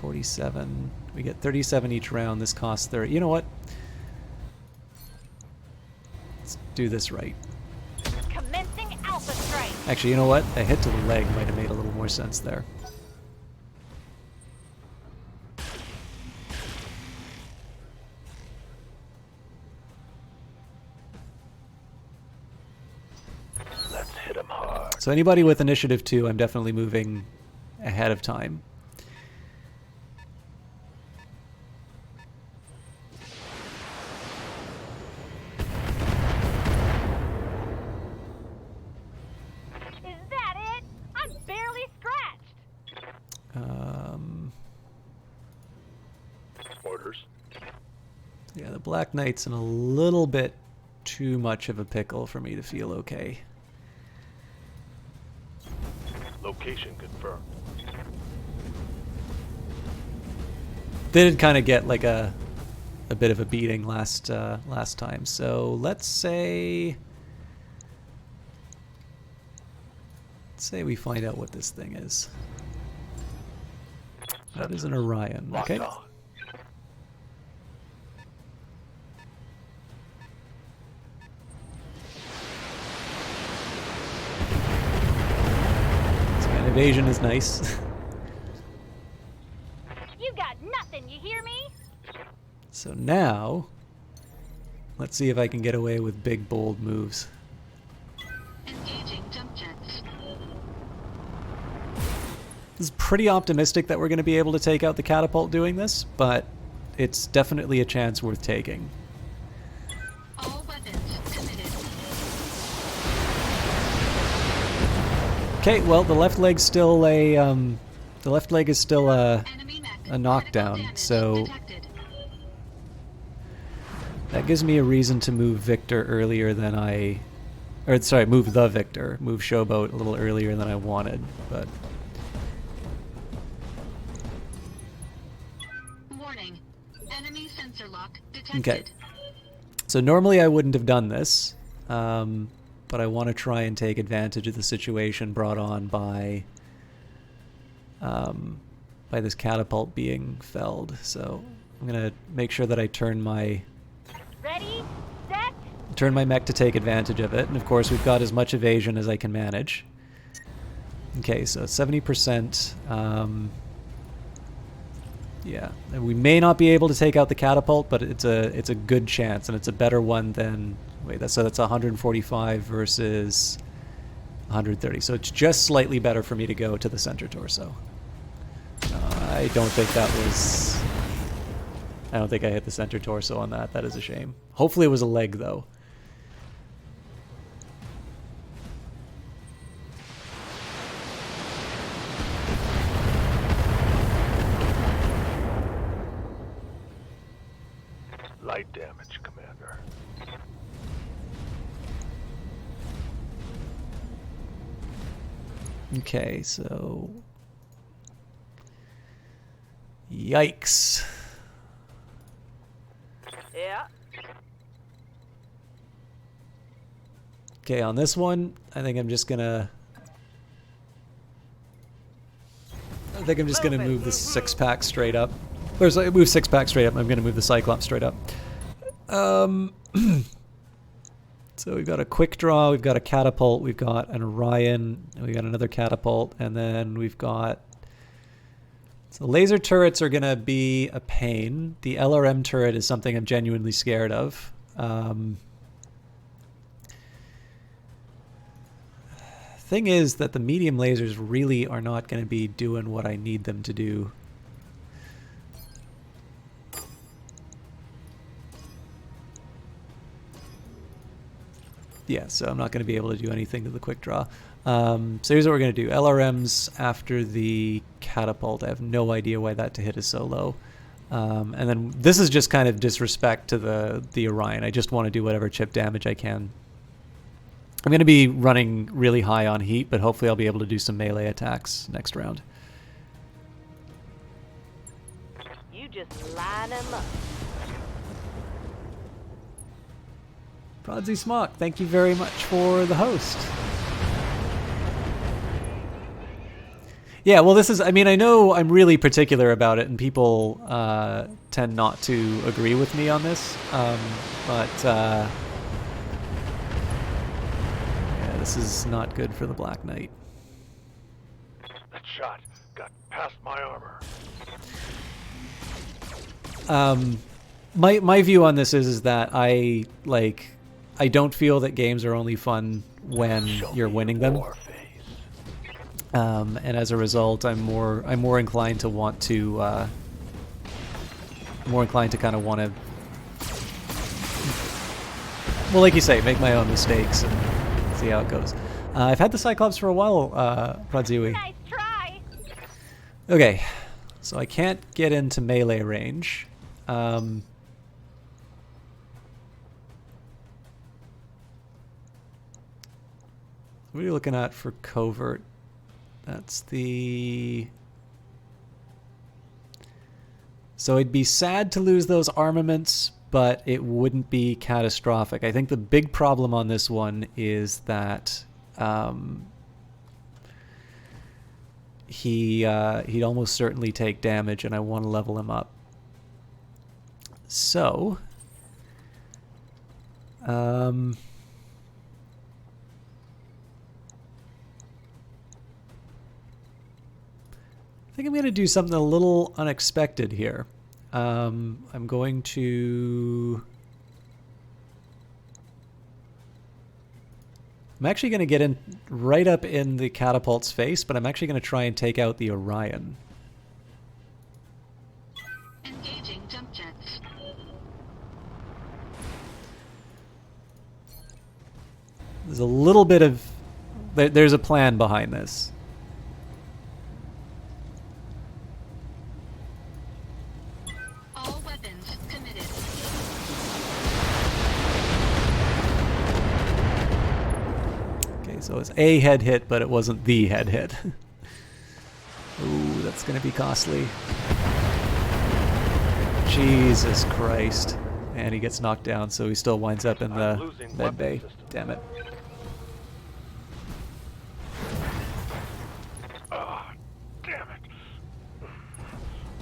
47. We get 37 each round. This costs 30. You know what? Let's do this right. Commencing Alpha Strike. Actually, you know what? A hit to the leg might have made a little more sense there. Let's hit him hard. So anybody with initiative 2, I'm definitely moving ahead of time. Is that it? I'm barely scratched. Orders. Yeah, the Black Knight's in a little bit too much of a pickle for me to feel okay. Location confirmed. They did kind of get like a bit of a beating last time. So let's say we find out what this thing is. That is an Aurigan. Locked Okay. on. So an evasion is nice. You got nothing, you hear me? So now, let's see if I can get away with big, bold moves. Engaging jump jets. This is pretty optimistic that we're going to be able to take out the catapult doing this, but it's definitely a chance worth taking. All weapons committed. Okay, well the left leg's still a Enemy mech. a knockdown, Critical damage so detected. that gives me a reason to move Victor earlier than move the Victor, move Showboat a little earlier than I wanted, but Warning. Enemy sensor lock detected. okay. So normally I wouldn't have done this, but I want to try and take advantage of the situation brought on by this catapult being felled. So I'm gonna make sure that I turn my Ready, set, mech to take advantage of it, and of course we've got as much evasion as I can manage. Okay, so 70%. Yeah, and we may not be able to take out the catapult, but it's a good chance, and it's a better one than that's 145 versus 130. So it's just slightly better for me to go to the center torso. I don't think I hit the center torso on that. That is a shame. Hopefully it was a leg though. Light damage, Commander. Okay, so yikes. Yeah. Okay, on this one, I think I'm just gonna move the 6-pack straight up. Or so move 6-pack straight up. I'm gonna move the Cyclops straight up. So we've got a quick draw, we've got a catapult, we've got an Aurigan, and we've got another catapult, and then we've got... So laser turrets are going to be a pain. The LRM turret is something I'm genuinely scared of. Thing is that the medium lasers really are not going to be doing what I need them to do. Yeah, so I'm not going to be able to do anything to the quick draw. So here's what we're going to do. LRMs after the catapult. I have no idea why that to hit is so low. And then this is just kind of disrespect to the Aurigan. I just want to do whatever chip damage I can. I'm going to be running really high on heat, but hopefully I'll be able to do some melee attacks next round. You just line them up. Prodsy Smock, thank you very much for the host. Yeah, well, this is, I mean, I know I'm really particular about it, and people tend not to agree with me on this, but yeah, this is not good for the Black Knight. That shot got past my armor. My view on this is that I don't feel that games are only fun when you're winning them. War phase. And as a result, I'm more inclined to want to kind of want to, well, like you say, make my own mistakes and see how it goes. I've had the Cyclops for a while, Pradziwi. Nice try. Okay, so I can't get into melee range. What are you looking at for covert? That's the... So it'd be sad to lose those armaments, but it wouldn't be catastrophic. I think the big problem on this one is that he'd almost certainly take damage, and I want to level him up. So... I think I'm going to do something a little unexpected here. I'm going to... I'm actually going to get in right up in the catapult's face, but I'm actually going to try and take out the Aurigan. Engaging jump jets. There's a little bit of... There's a plan behind this. All weapons committed. Okay, so it's a head hit, but it wasn't the head hit. Ooh, that's going to be costly. Jesus Christ. And he gets knocked down, so he still winds up in the losing med bay. weapon system. Damn it. Ah, damn it.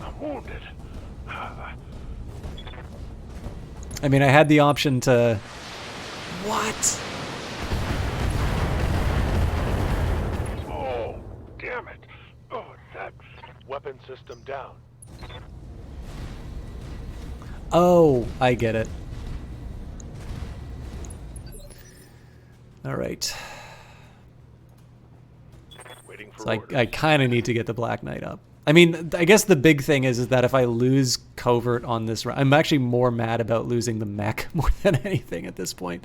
I'm wounded. I mean, I had the option to... What? Oh, damn it. Oh, that weapon system down. Oh, I get it. All right. Waiting for So orders. I kind of need to get the Black Knight up. I mean, I guess the big thing is that if I lose covert on this run, I'm actually more mad about losing the mech more than anything at this point.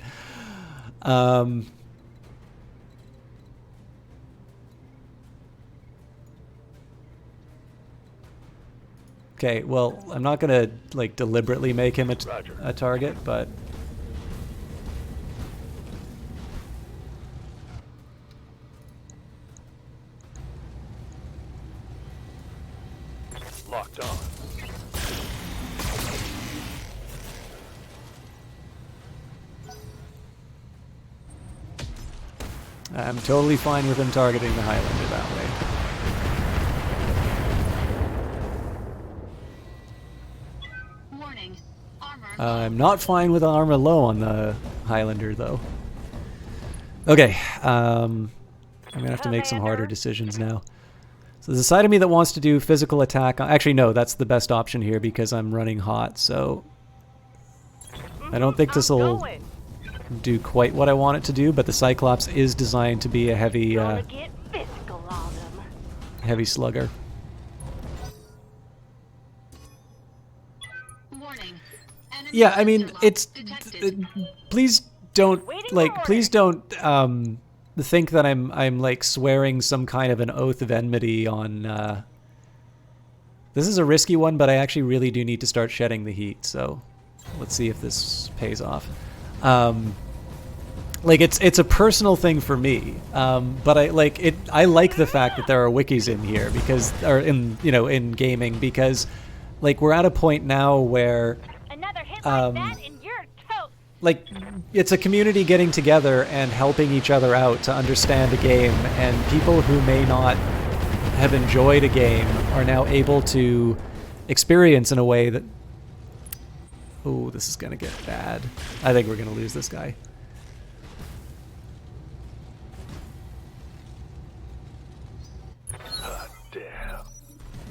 Okay, well, I'm not gonna like deliberately make him Roger. a target, but Locked on. I'm totally fine with him targeting the Highlander that way. Warning. Armor. I'm not fine with armor low on the Highlander, though. Okay, I'm gonna have to make some harder decisions now. So there's a side of me that wants to do physical attack. Actually, no, that's the best option here because I'm running hot, so... I don't think this will do quite what I want it to do, but the Cyclops is designed to be a heavy, Gonna get physical on them. heavy slugger. Warning. Enemy Yeah, I mean, sensor lock it's... detected. please don't, Waiting like, for please orders. don't, think that I'm like swearing some kind of an oath of enmity on, This is a risky one, but I actually really do need to start shedding the heat, so let's see if this pays off. Like, it's a personal thing for me, but I like the fact that there are wikis in here because, or in, you know, in gaming, because, like, we're at a point now where, Another hit like that and you're toast. like, it's a community getting together and helping each other out to understand a game, and people who may not have enjoyed a game are now able to experience in a way that... Oh, this is going to get bad. I think we're going to lose this guy. Damn.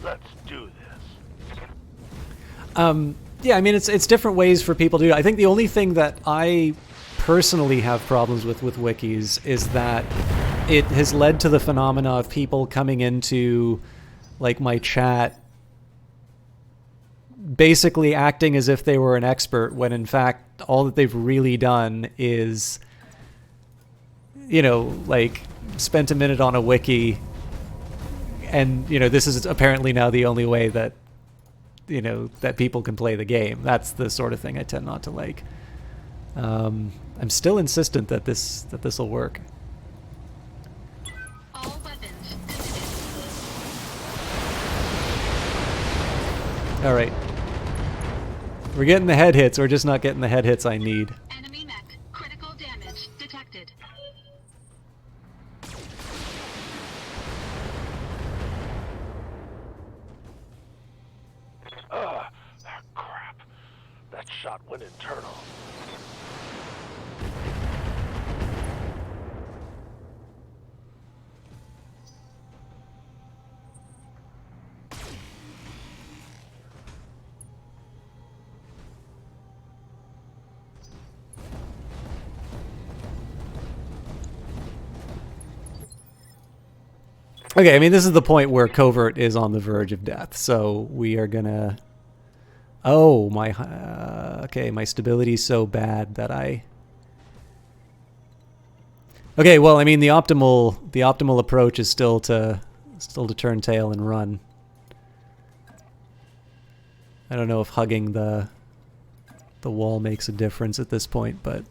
Let's do this. Yeah, I mean, it's different ways for people to do it. I think the only thing that I personally have problems with wikis is that it has led to the phenomena of people coming into, like, my chat basically acting as if they were an expert when in fact all that they've really done is, you know, like, spent a minute on a wiki, and, you know, this is apparently now the only way that, you know, that people can play the game. That's the sort of thing I tend not to like. I'm still insistent that this will work. All weapons. All right. We're getting the head hits. We're just not getting the head hits I need. Enemy mech. Critical damage detected. Crap. That shot went internal. Okay, I mean, this is the point where Covert is on the verge of death, so we are gonna... Oh, my... okay, my stability's so bad that I... Okay, well, I mean, the optimal approach is still to turn tail and run. I don't know if hugging the wall makes a difference at this point, but...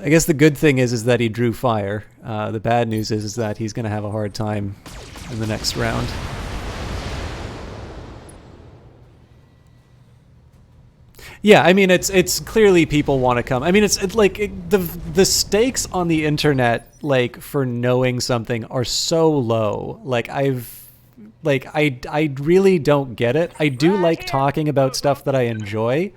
I guess the good thing is that he drew fire. The bad news is that he's going to have a hard time in the next round. Yeah, I mean, it's clearly people want to come. I mean, it's like the stakes on the internet, like, for knowing something are so low. Like, I really don't get it. I do like talking about stuff that I enjoy.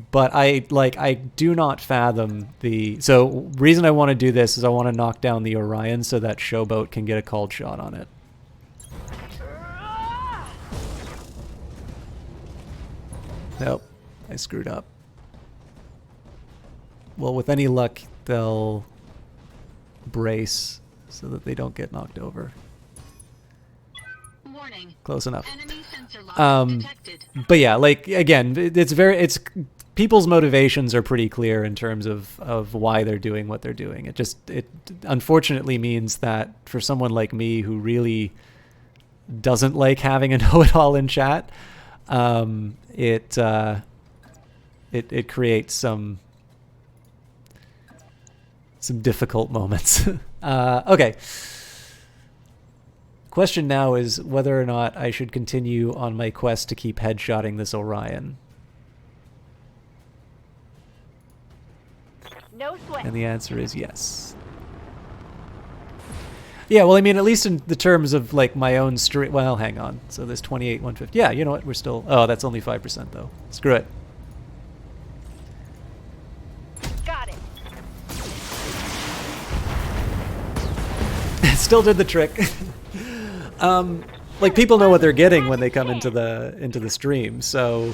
But I do not fathom the... So, reason I want to do this is I want to knock down the Aurigan so that Showboat can get a called shot on it. Nope, I screwed up. Well, with any luck, they'll brace so that they don't get knocked over. Warning. Close enough. Enemy sensor lock detected. But yeah, like, again, it's people's motivations are pretty clear in terms of why they're doing what they're doing. It unfortunately means that for someone like me who really doesn't like having a know-it-all in chat, it creates some difficult moments. Okay. Question now is whether or not I should continue on my quest to keep headshotting this Aurigan. No sweat. And the answer is yes. Yeah, well, I mean, at least in the terms of, like, my own stream... Well, hang on. So there's 28, 150. Yeah, you know what? We're still... Oh, that's only 5%, though. Screw it. Got it. Still did the trick. Like, people know what they're getting when they come into the stream, so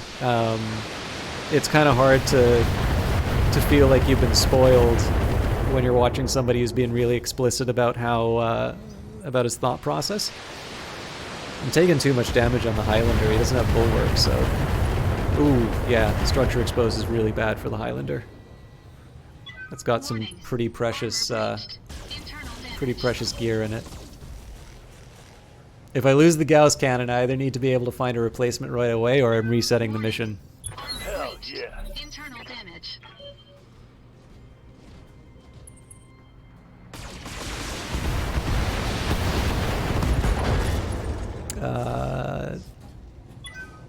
it's kind of hard to feel like you've been spoiled when you're watching somebody who's being really explicit about how about his thought process. I'm taking too much damage on the Highlander. He doesn't have bulwark, so... Ooh, yeah, structure exposed is really bad for the Highlander. It's got some pretty precious gear in it. If I lose the Gauss cannon, I either need to be able to find a replacement right away, or I'm resetting the mission. Hell yeah. Internal damage.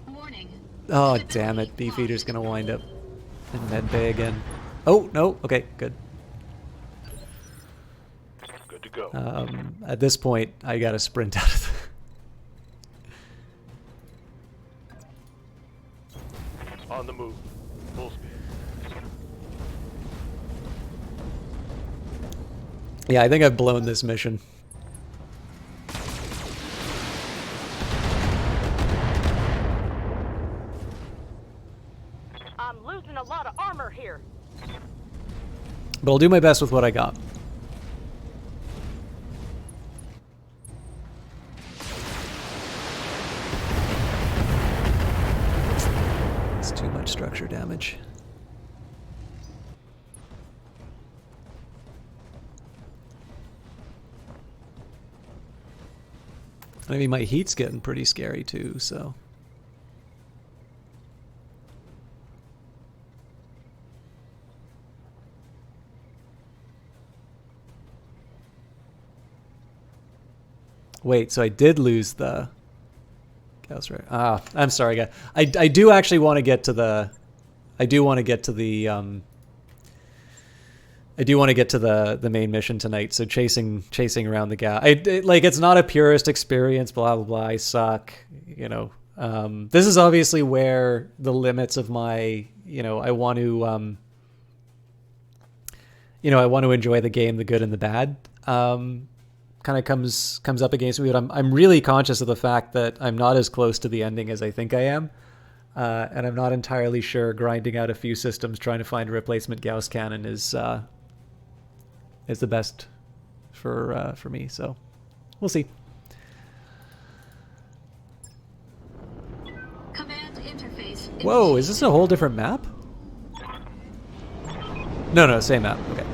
Warning. Oh, damn it. Beefeater's gonna wind up in medbay again. Oh, no. Okay, good. to go. At this point, I gotta sprint out of On the move. Full speed. Yeah, I think I've blown this mission. I'm losing a lot of armor here. But I'll do my best with what I got. It's too much structure damage. I mean, my heat's getting pretty scary too, so... Wait, so I did lose the... Ah, I'm sorry, guys. I do actually want to get to the... I do want to get to the... I do want to get to the main mission tonight, so chasing around the guy. Like, it's not a purist experience, blah, blah, blah, I suck, you know. This is obviously where the limits of my, you know, I want to... you know, I want to enjoy the game, the good and the bad. Kind of comes up against me, but I'm really conscious of the fact that I'm not as close to the ending as I think I am, and I'm not entirely sure grinding out a few systems trying to find a replacement Gauss cannon is the best for me. So we'll see. Command interface. Whoa, is this a whole different map? No, same map. Okay.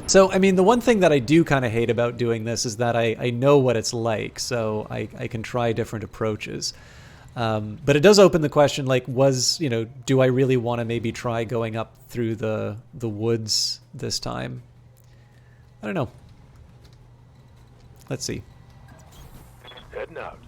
So, I mean, the one thing that I do kind of hate about doing this is that I know what it's like, so I can try different approaches. But it does open the question, like, you know, do I really want to maybe try going up through the woods this time? I don't know. Let's see. Heading out.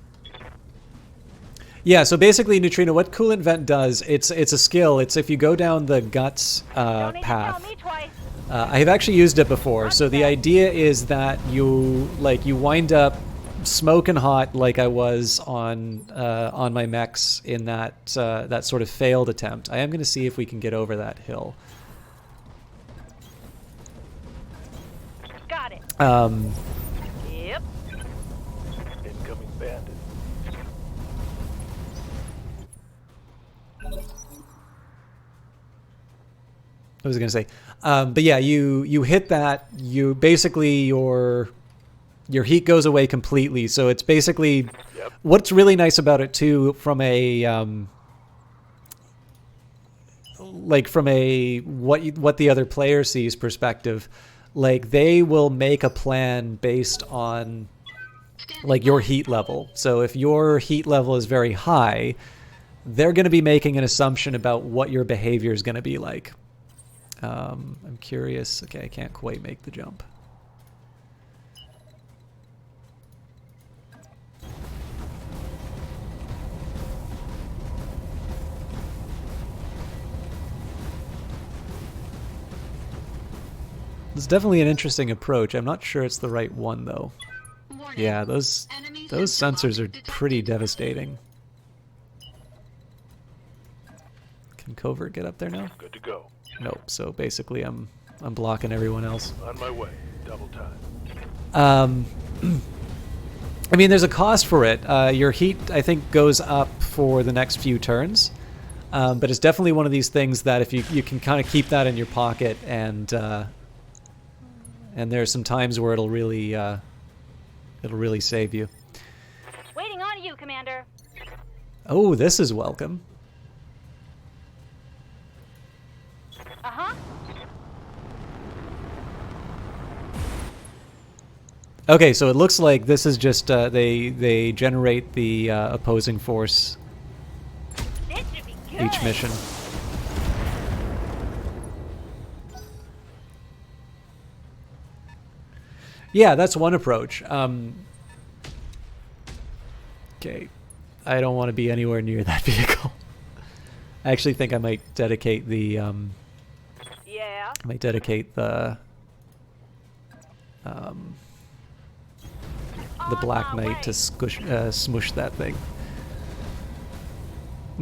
Yeah, so basically, Neutrino, what Coolant Vent does, it's a skill. It's if you go down the guts Don't need to tell path. me twice. I have actually used it before. So the idea is that you wind up smoking hot, like I was on my mechs in that that sort of failed attempt. I am going to see if we can get over that hill. Got it. Yep. Incoming bandit. I was going to say, but yeah, you hit that. You basically your heat goes away completely. So it's basically what's really nice about it too, from a what the other player sees perspective. Like, they will make a plan based on like your heat level. So if your heat level is very high, they're going to be making an assumption about what your behavior is going to be like. I'm curious. Okay, I can't quite make the jump. It's definitely an interesting approach. I'm not sure it's the right one, though. Warning. Yeah, those Enemy sensors sensor are lock pretty detected. devastating. Can Covert get up there now? Good to go. Nope. So basically, I'm blocking everyone else. On my way. Double time. I mean, there's a cost for it. Your heat, I think, goes up for the next few turns, but it's definitely one of these things that if you can kind of keep that in your pocket, and there's some times where it'll really save you. Waiting on you, Commander. Oh, this is welcome. Uh-huh. Okay, so it looks like this is just they generate the opposing force This should be good. each mission. Yeah, that's one approach. Okay, I don't want to be anywhere near that vehicle. I actually think I might dedicate the Yeah. I might dedicate the the Black Knight to smush that thing.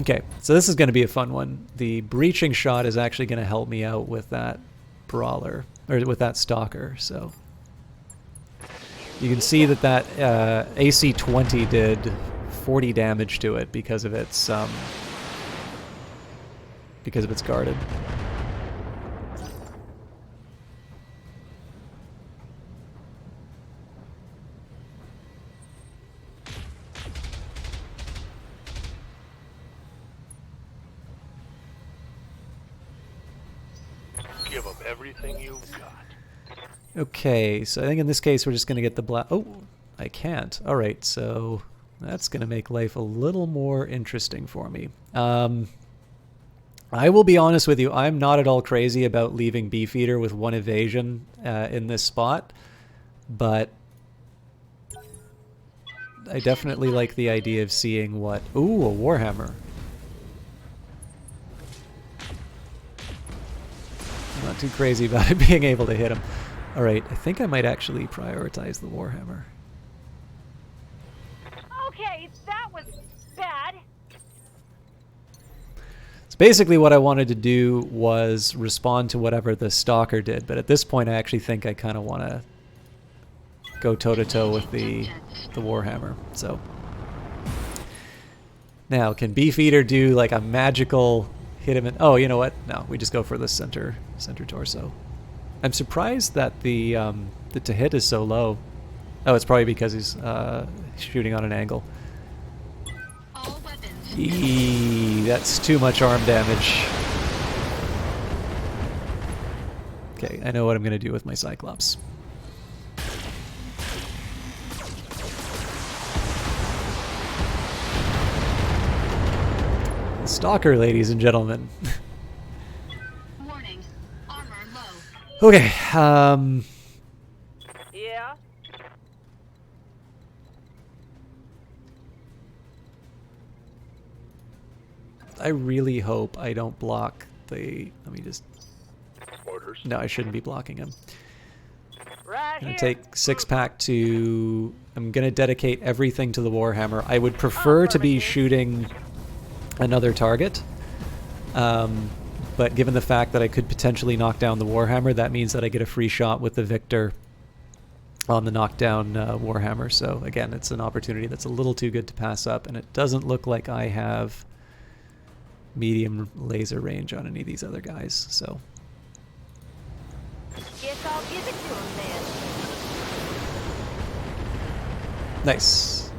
Okay, so this is going to be a fun one. The breaching shot is actually going to help me out with that brawler, or with that stalker. So you can see that AC 20 did 40 damage to it because of its guarded. Give them everything you've got. Okay, so I think in this case we're just going to get the black... Oh, I can't. Alright, so that's going to make life a little more interesting for me. I will be honest with you, I'm not at all crazy about leaving Beefeater with 1 evasion in this spot, but I definitely like the idea of seeing what... Ooh, a Warhammer. I'm not too crazy about it being able to hit him. Alright, I think I might actually prioritize the Warhammer. Okay, that was bad. So basically what I wanted to do was respond to whatever the Stalker did, but at this point I actually think I kind of want to go toe-to-toe with the Warhammer. So now, can Beefeater do like a magical hit him in... Oh, you know what? No, we just go for the center torso. I'm surprised that the to hit is so low. Oh, it's probably because he's shooting on an angle. All weapons. Eee, that's too much arm damage. Okay, I know what I'm going to do with my Cyclops. Stalker, ladies and gentlemen. Warning. Armor low. Okay, Yeah? I really hope I don't block the... Let me just... Orders. No, I shouldn't be blocking him. Right I'm going here. to take 6-pack to... I'm going to dedicate everything to the Warhammer. I would prefer to be shooting another target. But given the fact that I could potentially knock down the Warhammer, that means that I get a free shot with the Victor on the knockdown Warhammer. So again, it's an opportunity that's a little too good to pass up, and it doesn't look like I have medium laser range on any of these other guys. So Guess I'll give it to him then. nice.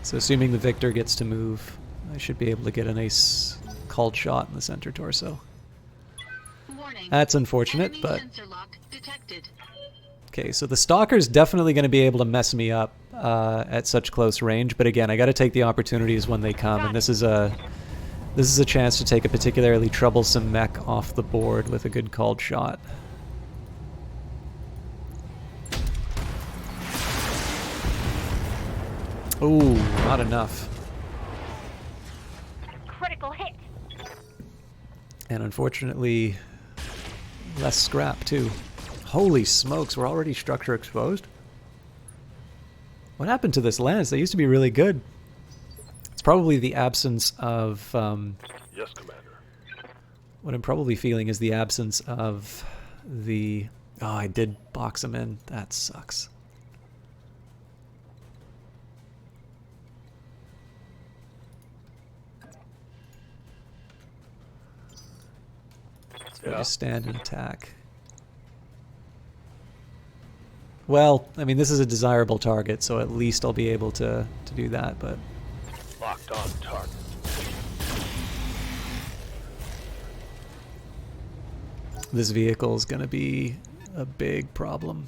So assuming the Victor gets to move, I should be able to get a nice called shot in the center torso. Warning. That's unfortunate, Enemy but... sensor lock detected. Okay, so the Stalker's definitely going to be able to mess me up at such close range, but again, I got to take the opportunities when they come, and this is a chance to take a particularly troublesome mech off the board with a good called shot. Ooh, not enough. Critical hit. And unfortunately, less scrap too. Holy smokes, we're already structure exposed? What happened to this lance? They used to be really good. It's probably the absence of... Yes, Commander. what I'm probably feeling is the absence of the... Oh, I did box him in. That sucks. So I just stand and attack. Well, I mean, this is a desirable target, so at least I'll be able to do that, but... Locked on target. This vehicle is going to be a big problem.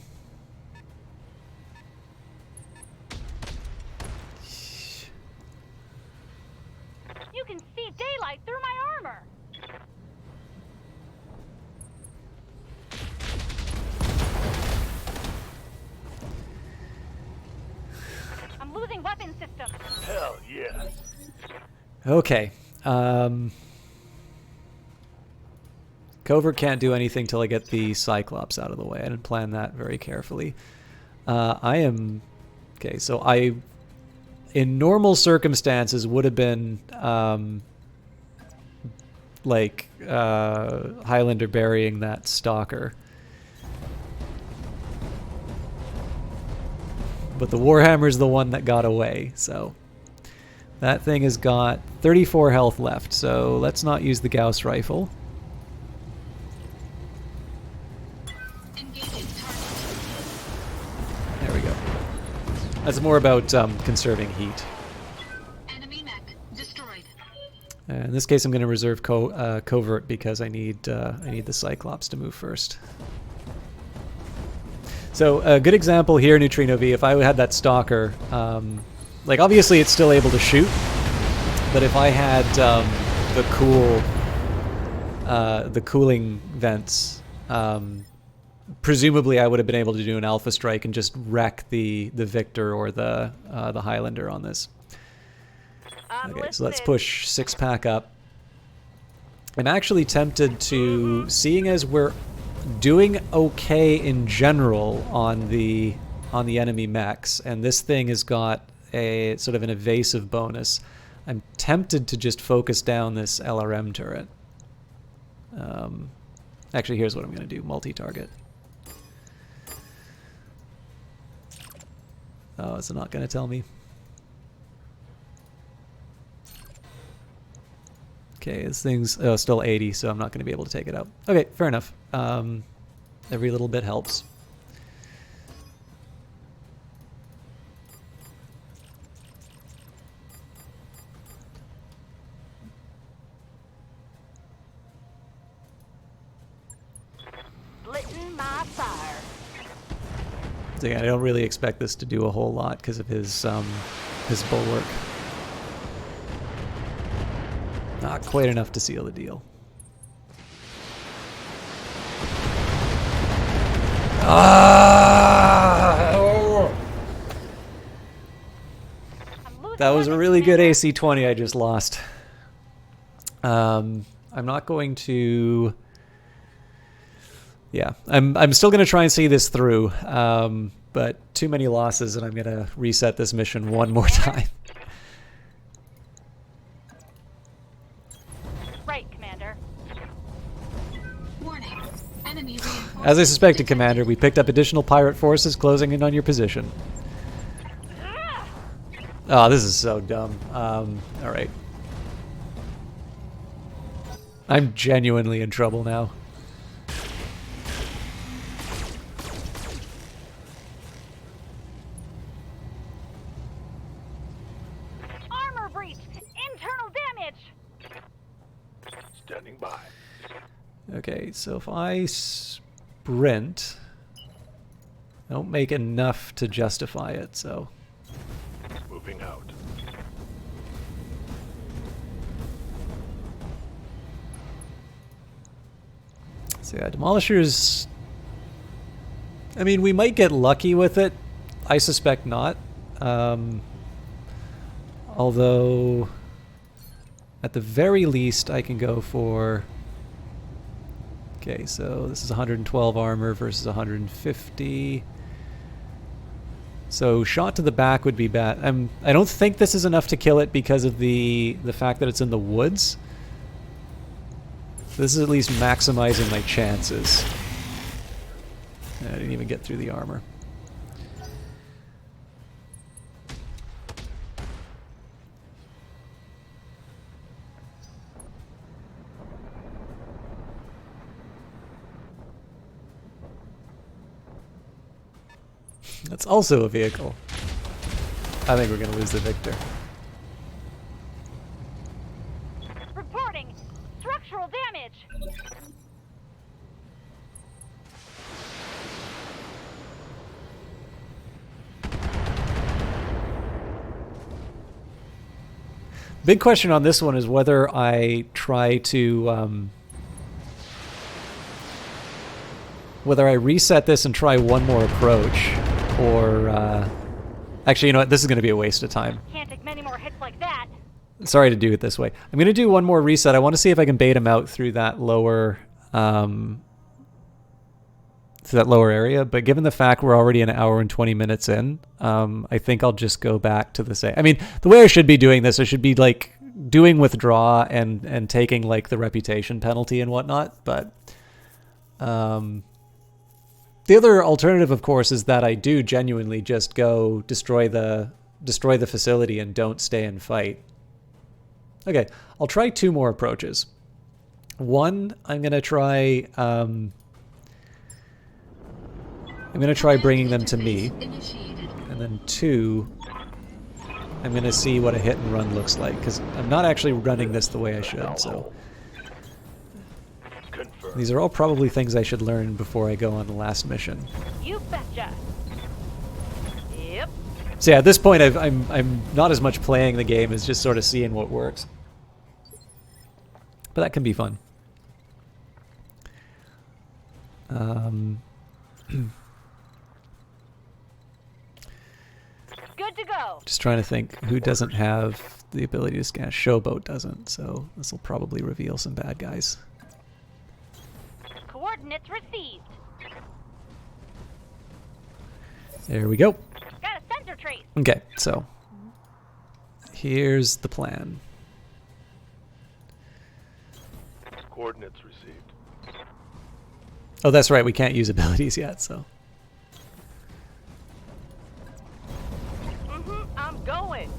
You can see daylight through my armor. I'm losing weapon systems. Hell yes. Okay. Covert can't do anything till I get the Cyclops out of the way. I didn't plan that very carefully. I am... Okay, so I, in normal circumstances, would have been, Highlander burying that stalker. But the Warhammer's the one that got away, so... That thing has got 34 health left, so let's not use the Gauss rifle. Engaging target. There we go. That's more about conserving heat. Enemy mech destroyed. In this case, I'm going to reserve covert because I need the Cyclops to move first. So a good example here, Neutrino V. If I had that stalker, like obviously it's still able to shoot, but if I had the cooling vents, presumably I would have been able to do an alpha strike and just wreck the Victor or the Highlander on this. Okay, so let's push 6-pack up. I'm actually tempted to, seeing as we're doing okay in general on the enemy mechs, and this thing has got a sort of an evasive bonus, I'm tempted to just focus down this LRM turret. Actually, here's what I'm going to do. Multi-target. Oh, is it not going to tell me? Okay, this thing's still 80, so I'm not going to be able to take it out. Okay, fair enough. Every little bit helps. Splitting my fire. So yeah, I don't really expect this to do a whole lot because of his bulwark. Not quite enough to seal the deal. That was a really good AC-20 I just lost. I'm not going to... Yeah, I'm still going to try and see this through, but too many losses and I'm going to reset this mission one more time. Right, Commander. Warning. Enemy reinforcements As I suspected, detected. Commander, we picked up additional pirate forces closing in on your position. Oh, this is so dumb. Alright. I'm genuinely in trouble now. Armor breach! Internal damage! Standing by. Okay, so if I sprint, I don't make enough to justify it, so... Moving out. So yeah, Demolishers... I mean, we might get lucky with it. I suspect not. Although, at the very least, I can go for... Okay, so this is 112 armor versus 150. So shot to the back would be bad. I don't think this is enough to kill it because of the fact that it's in the woods. This is at least maximizing my chances. I didn't even get through the armor. That's also a vehicle. I think we're going to lose the Victor. Reporting! Structural damage! Big question on this one is whether I try to... whether I reset this and try one more approach, or... actually, you know what? This is going to be a waste of time. Can't take many more hits like that. Sorry to do it this way. I'm going to do one more reset. I want to see if I can bait him out through that lower to that lower area, but given the fact we're already an hour and 20 minutes in, I think I'll just go back to the same. I mean, the way I should be doing this, I should be like doing withdraw and taking like the reputation penalty and whatnot. But the other alternative, of course, is that I do genuinely just go destroy the facility and don't stay and fight. Okay, I'll try two more approaches. One, I'm gonna try. I'm going to try bringing them to me, and then two, I'm going to see what a hit and run looks like, because I'm not actually running this the way I should, so these are all probably things I should learn before I go on the last mission. You betcha. Yep. So yeah, at this point I'm not as much playing the game as just sort of seeing what works. But that can be fun. Good to go. Just trying to think who doesn't have the ability to scan. Showboat doesn't, so this will probably reveal some bad guys. Coordinates received. There we go. Got a sensor trace. Okay, so here's the plan. Coordinates received. Oh, that's right, we can't use abilities yet, so. I'm going.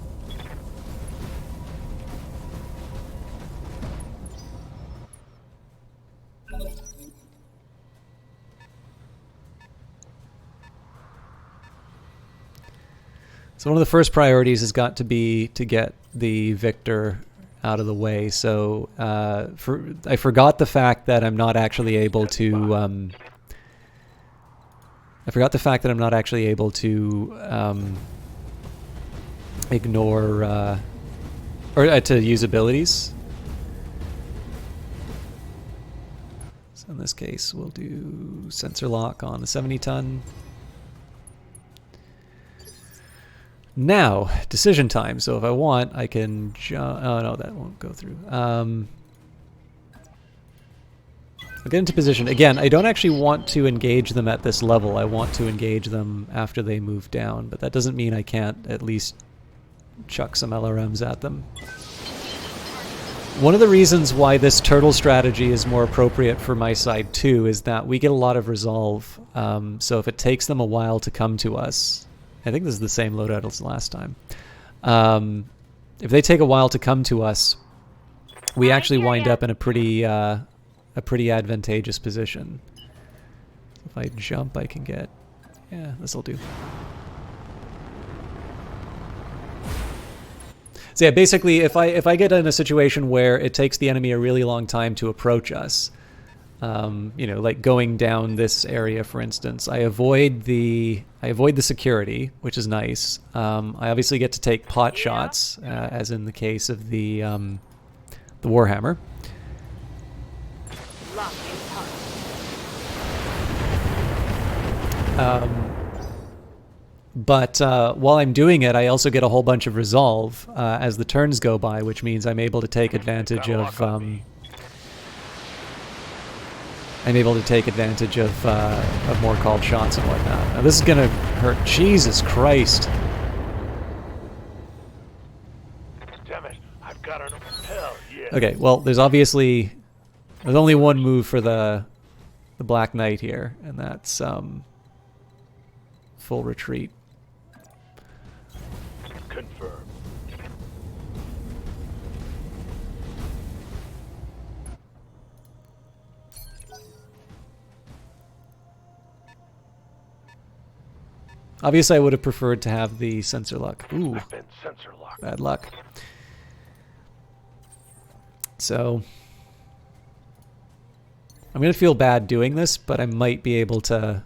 So one of the first priorities has got to be to get the victor out of the way. So I forgot the fact that I'm not actually able to. I forgot the fact that I'm not actually able to ignore or to use abilities. So in this case, we'll do sensor lock on the 70-ton. Now, decision time. So if I want, I can jump. Oh no, that won't go through. I'll get into position. Again, I don't actually want to engage them at this level. I want to engage them after they move down, but that doesn't mean I can't at least chuck some LRMs at them. One of the reasons why this turtle strategy is more appropriate for my side too is that we get a lot of resolve. So if it takes them a while to come to us, I think this is the same loadout as last time. If they take a while to come to us, we actually wind up in a pretty advantageous position. If I jump, I can get. Yeah, this'll do. So yeah, basically, if I get in a situation where it takes the enemy a really long time to approach us, you know, like going down this area, for instance, I avoid the security, which is nice. I obviously get to take pot shots, as in the case of the Warhammer. But while I'm doing it, I also get a whole bunch of resolve as the turns go by, which means I'm able to take advantage of more called shots and whatnot. Now this is gonna hurt. Jesus Christ! Damn it! I've got an hell yeah. Okay, well, there's only one move for the Black Knight here, and that's full retreat. Confirmed. Obviously, I would have preferred to have the sensor lock. Ooh, I've been sensor locked. bad luck. So I'm gonna feel bad doing this, but I might be able to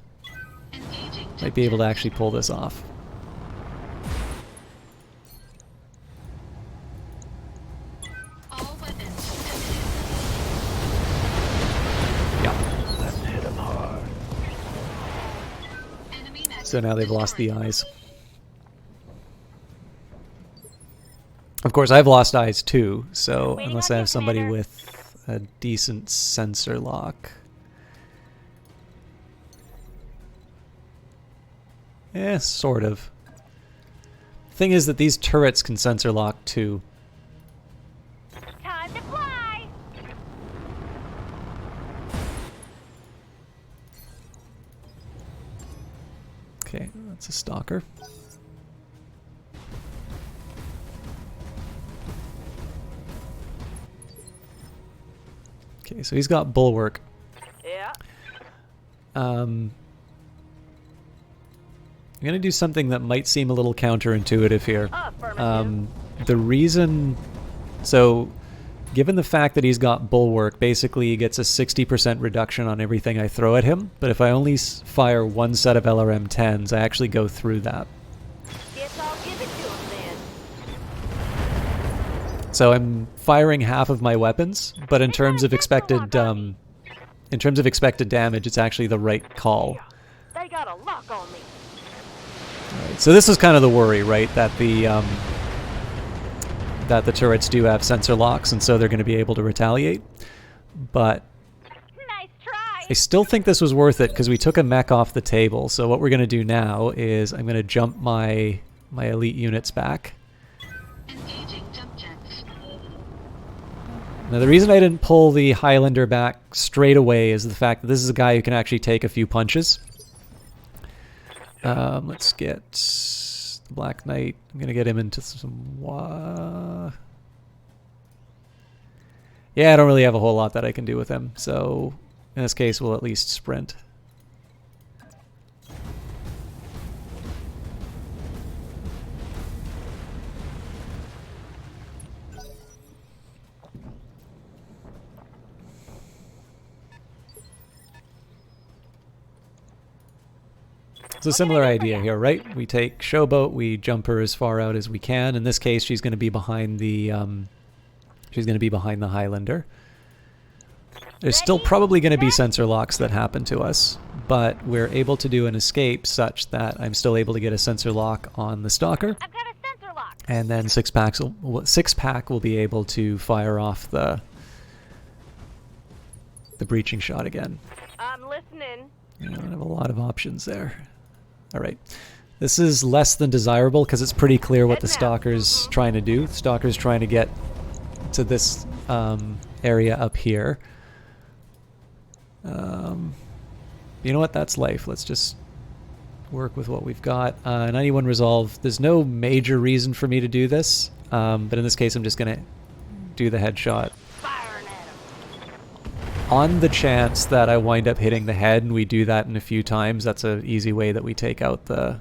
actually pull this off. All weapons. Yeah. Let's hit him hard. Enemy So now they've lost the eyes. Of course, I've lost eyes too, so unless I have somebody with a decent sensor lock. Sort of. Thing is that these turrets can sensor lock too. Time to fly! Okay, that's a stalker. Okay, so he's got bulwark. Yeah. I'm going to do something that might seem a little counterintuitive here. Affirmative. The reason... So, given the fact that he's got bulwark, basically he gets a 60% reduction on everything I throw at him. But if I only fire one set of LRM-10s, I actually go through that. Guess I'll give it to him then. So I'm firing half of my weapons, but in terms of expected damage, it's actually the right call. They got a lock on me. Right, so this is kind of the worry, right? That the turrets do have sensor locks, and so they're going to be able to retaliate. But Nice try! I still think this was worth it because we took a mech off the table. So what we're going to do now is I'm going to jump my elite units back. Engaging jump jets. Now the reason I didn't pull the Highlander back straight away is the fact that this is a guy who can actually take a few punches. Let's get the Black Knight. I'm going to get him into some... Yeah, I don't really have a whole lot that I can do with him. So in this case, we'll at least sprint. It's a similar idea here, right? We take Showboat, we jump her as far out as we can. In this case, she's going to be behind the Highlander. There's still probably going to be sensor locks that happen to us, but we're able to do an escape such that I'm still able to get a sensor lock on the Stalker, I've got a sensor lock! and then Six Pack will be able to fire off the breaching shot again. I'm listening. I don't have a lot of options there. All right. This is less than desirable because it's pretty clear what the Stalker's trying to do. The Stalker's trying to get to this area up here. You know what? That's life. Let's just work with what we've got. 91 resolve. There's no major reason for me to do this, but in this case I'm just going to do the headshot. Firing at him. On the chance that I wind up hitting the head, and we do that in a few times, that's an easy way that we take out the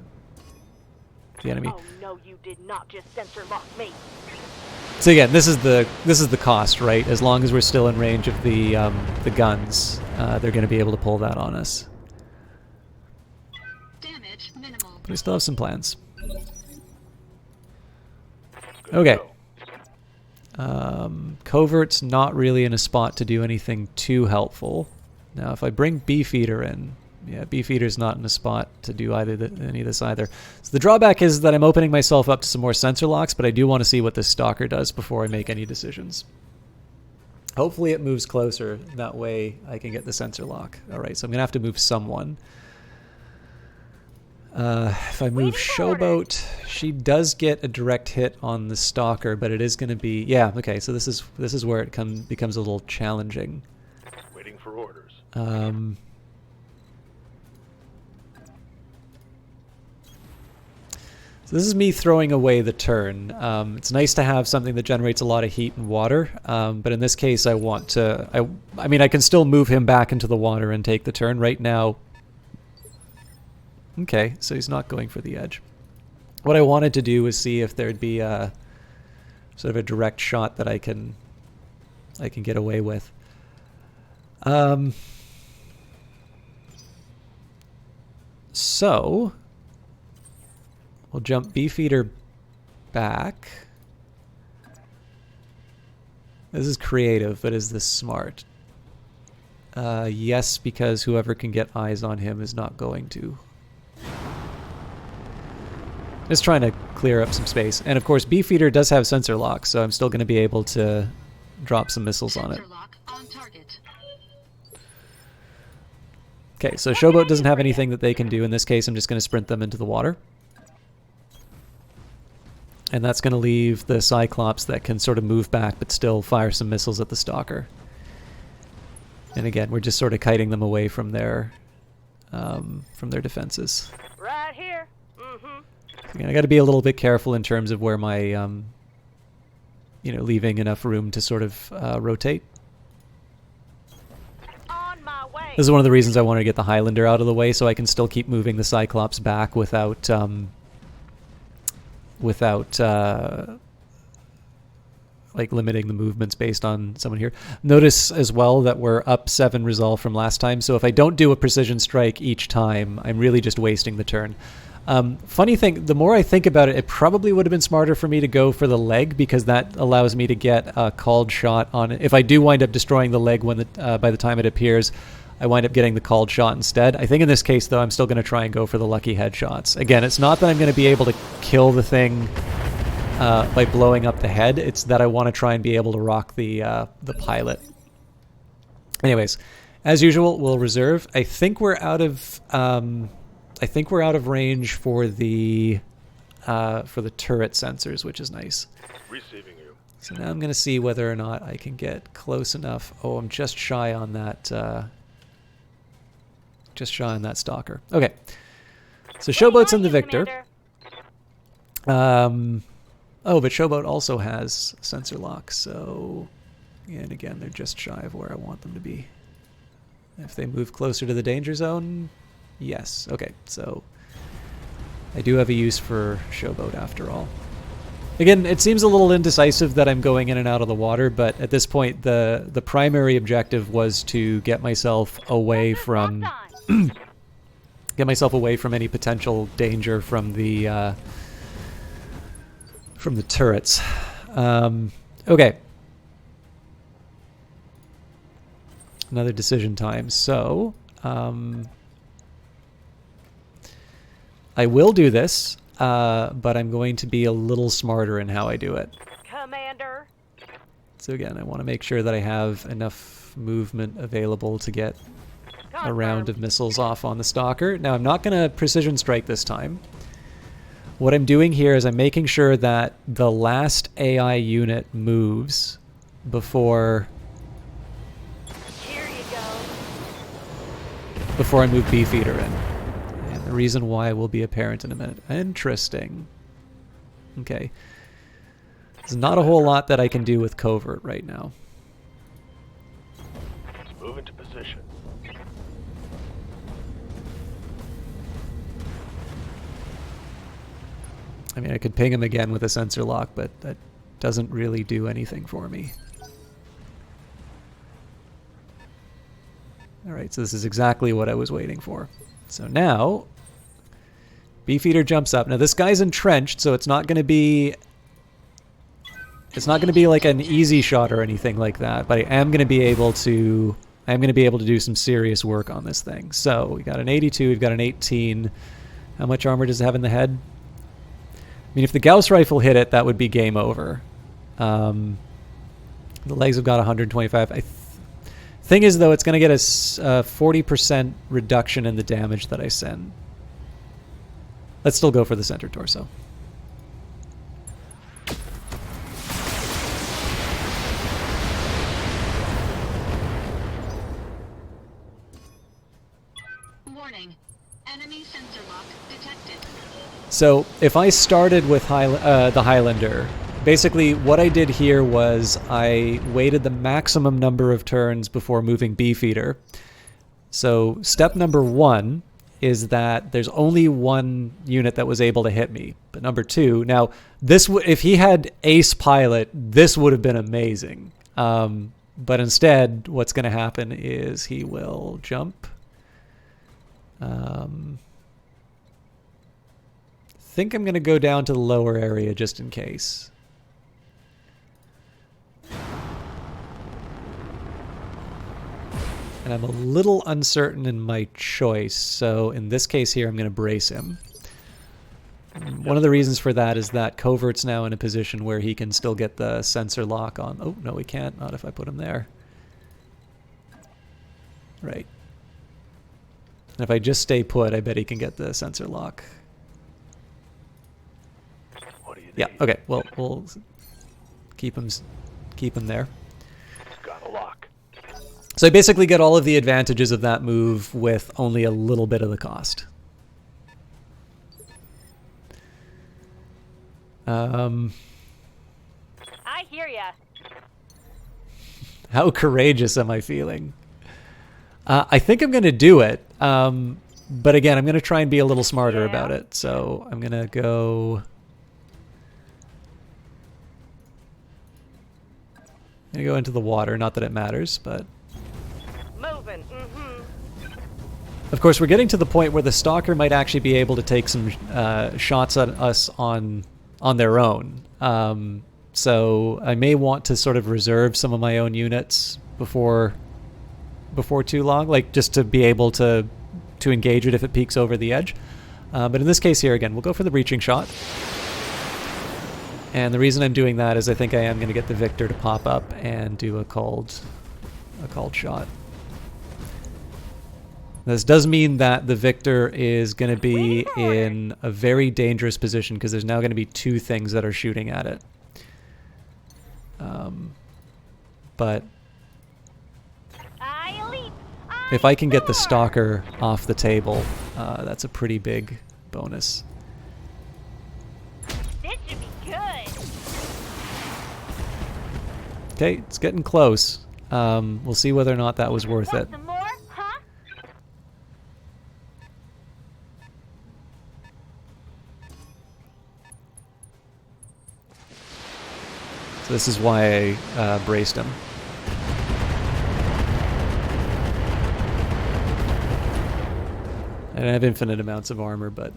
enemy. Oh no, you did not just sensor lock me. So again, this is the cost, right? As long as we're still in range of the guns, they're going to be able to pull that on us. Damage minimal. But we still have some plans. Okay. Covert's not really in a spot to do anything too helpful. Now, if I bring Beefeater in, yeah, Beefeater's not in a spot to do any of this either. So the drawback is that I'm opening myself up to some more sensor locks, but I do want to see what this Stalker does before I make any decisions. Hopefully it moves closer. That way I can get the sensor lock. All right, so I'm going to have to move someone. If I move Showboat, she does get a direct hit on the Stalker, but it is going to be... Yeah, okay, so this is where it becomes a little challenging. Waiting for orders. So this is me throwing away the turn. It's nice to have something that generates a lot of heat and water, but in this case I want to... I mean, I can still move him back into the water and take the turn. Right now... Okay, so he's not going for the edge. What I wanted to do was see if there'd be a sort of a direct shot that I can get away with. So we'll jump Beefeater back. This is creative, but is this smart? Yes, because whoever can get eyes on him is not going to. Just trying to clear up some space. And of course, Beefeater does have sensor lock, so I'm still going to be able to drop some missiles on it. Sensor lock on target. Okay, so Showboat doesn't have anything that they can do. In this case, I'm just going to sprint them into the water. And that's going to leave the Cyclops that can sort of move back but still fire some missiles at the Stalker. And again, we're just sort of kiting them away from their defenses. Right here. Mm-hmm. Again, I got to be a little bit careful in terms of where my, you know, leaving enough room to sort of rotate. On my way. This is one of the reasons I wanted to get the Highlander out of the way, so I can still keep moving the Cyclops back without like limiting the movements based on someone here. Notice as well that we're up 7 resolve from last time, so if I don't do a precision strike each time, I'm really just wasting the turn. Funny thing, the more I think about it, it probably would have been smarter for me to go for the leg, because that allows me to get a called shot on it. If I do wind up destroying the leg when by the time it appears, I wind up getting the called shot instead. I think in this case, though, I'm still going to try and go for the lucky headshots. Again, it's not that I'm going to be able to kill the thing by blowing up the head. It's that I want to try and be able to rock the pilot. Anyways, as usual, we'll reserve. I think we're out of range for the turret sensors, which is nice. Receiving you. So now I'm going to see whether or not I can get close enough. Oh, I'm just shy on that. Just shy on that Stalker. Okay. So Showboat's in the Victor. Oh, but Showboat also has sensor lock, so... And again, they're just shy of where I want them to be. If they move closer to the danger zone, yes. Okay, so... I do have a use for Showboat after all. Again, it seems a little indecisive that I'm going in and out of the water, but at this point, the primary objective was to get myself away from... get myself away from any potential danger from the turrets. Okay. Another decision time. So, I will do this, but I'm going to be a little smarter in how I do it. Commander. So again, I want to make sure that I have enough movement available to get a round of missiles off on the Stalker. Now, I'm not going to precision strike this time. What I'm doing here is I'm making sure that the last AI unit moves before Here you go. I move Beefeater in. And the reason why will be apparent in a minute. Interesting. Okay. There's not a whole lot that I can do with Covert right now. Move into position. I mean, I could ping him again with a sensor lock, but that doesn't really do anything for me. Alright, so this is exactly what I was waiting for. So now, Beefeater jumps up. Now this guy's entrenched, so it's not going to be... It's not going to be like an easy shot or anything like that, but I am going to be able to... do some serious work on this thing. So, we got an 82, we've got an 18. How much armor does it have in the head? I mean, if the Gauss rifle hit it, that would be game over. The legs have got 125. Thing is, though, it's going to get a 40% reduction in the damage that I send. Let's still go for the center torso. Warning. Enemy sensor lock detected. So if I started with the Highlander, basically what I did here was I waited the maximum number of turns before moving Beefeater. So step number 1 is that there's only one unit that was able to hit me. But number 2, now this if he had Ace Pilot, this would have been amazing. But instead, what's going to happen is he will jump. Think I'm going to go down to the lower area just in case. And I'm a little uncertain in my choice, so in this case here I'm going to brace him. And one of the reasons for that is that Covert's now in a position where he can still get the sensor lock on. Oh, no, he can't. Not if I put him there. Right. And if I just stay put, I bet he can get the sensor lock. What do you Yeah, need? okay. Well, we'll keep him there. It's got a lock. So I basically get all of the advantages of that move with only a little bit of the cost. I hear ya. How courageous am I feeling? I think I'm going to do it. But again, I'm going to try and be a little smarter about it. So I'm going to go... I'm going to go into the water. Not that it matters, but... Moving. Of course, we're getting to the point where the Stalker might actually be able to take some shots at us on their own. So I may want to sort of reserve some of my own units before too long, like just to be able to engage it if it peeks over the edge. But in this case here, again, we'll go for the breaching shot. And the reason I'm doing that is I think I am going to get the Victor to pop up and do a called shot. This does mean that the Victor is going to be in a very dangerous position because there's now going to be two things that are shooting at it. But if I can get the Stalker off the table, that's a pretty big bonus. This should be good. Okay, it's getting close. We'll see whether or not that was worth it. Want some more, huh? So this is why I braced him. I don't have infinite amounts of armor, but...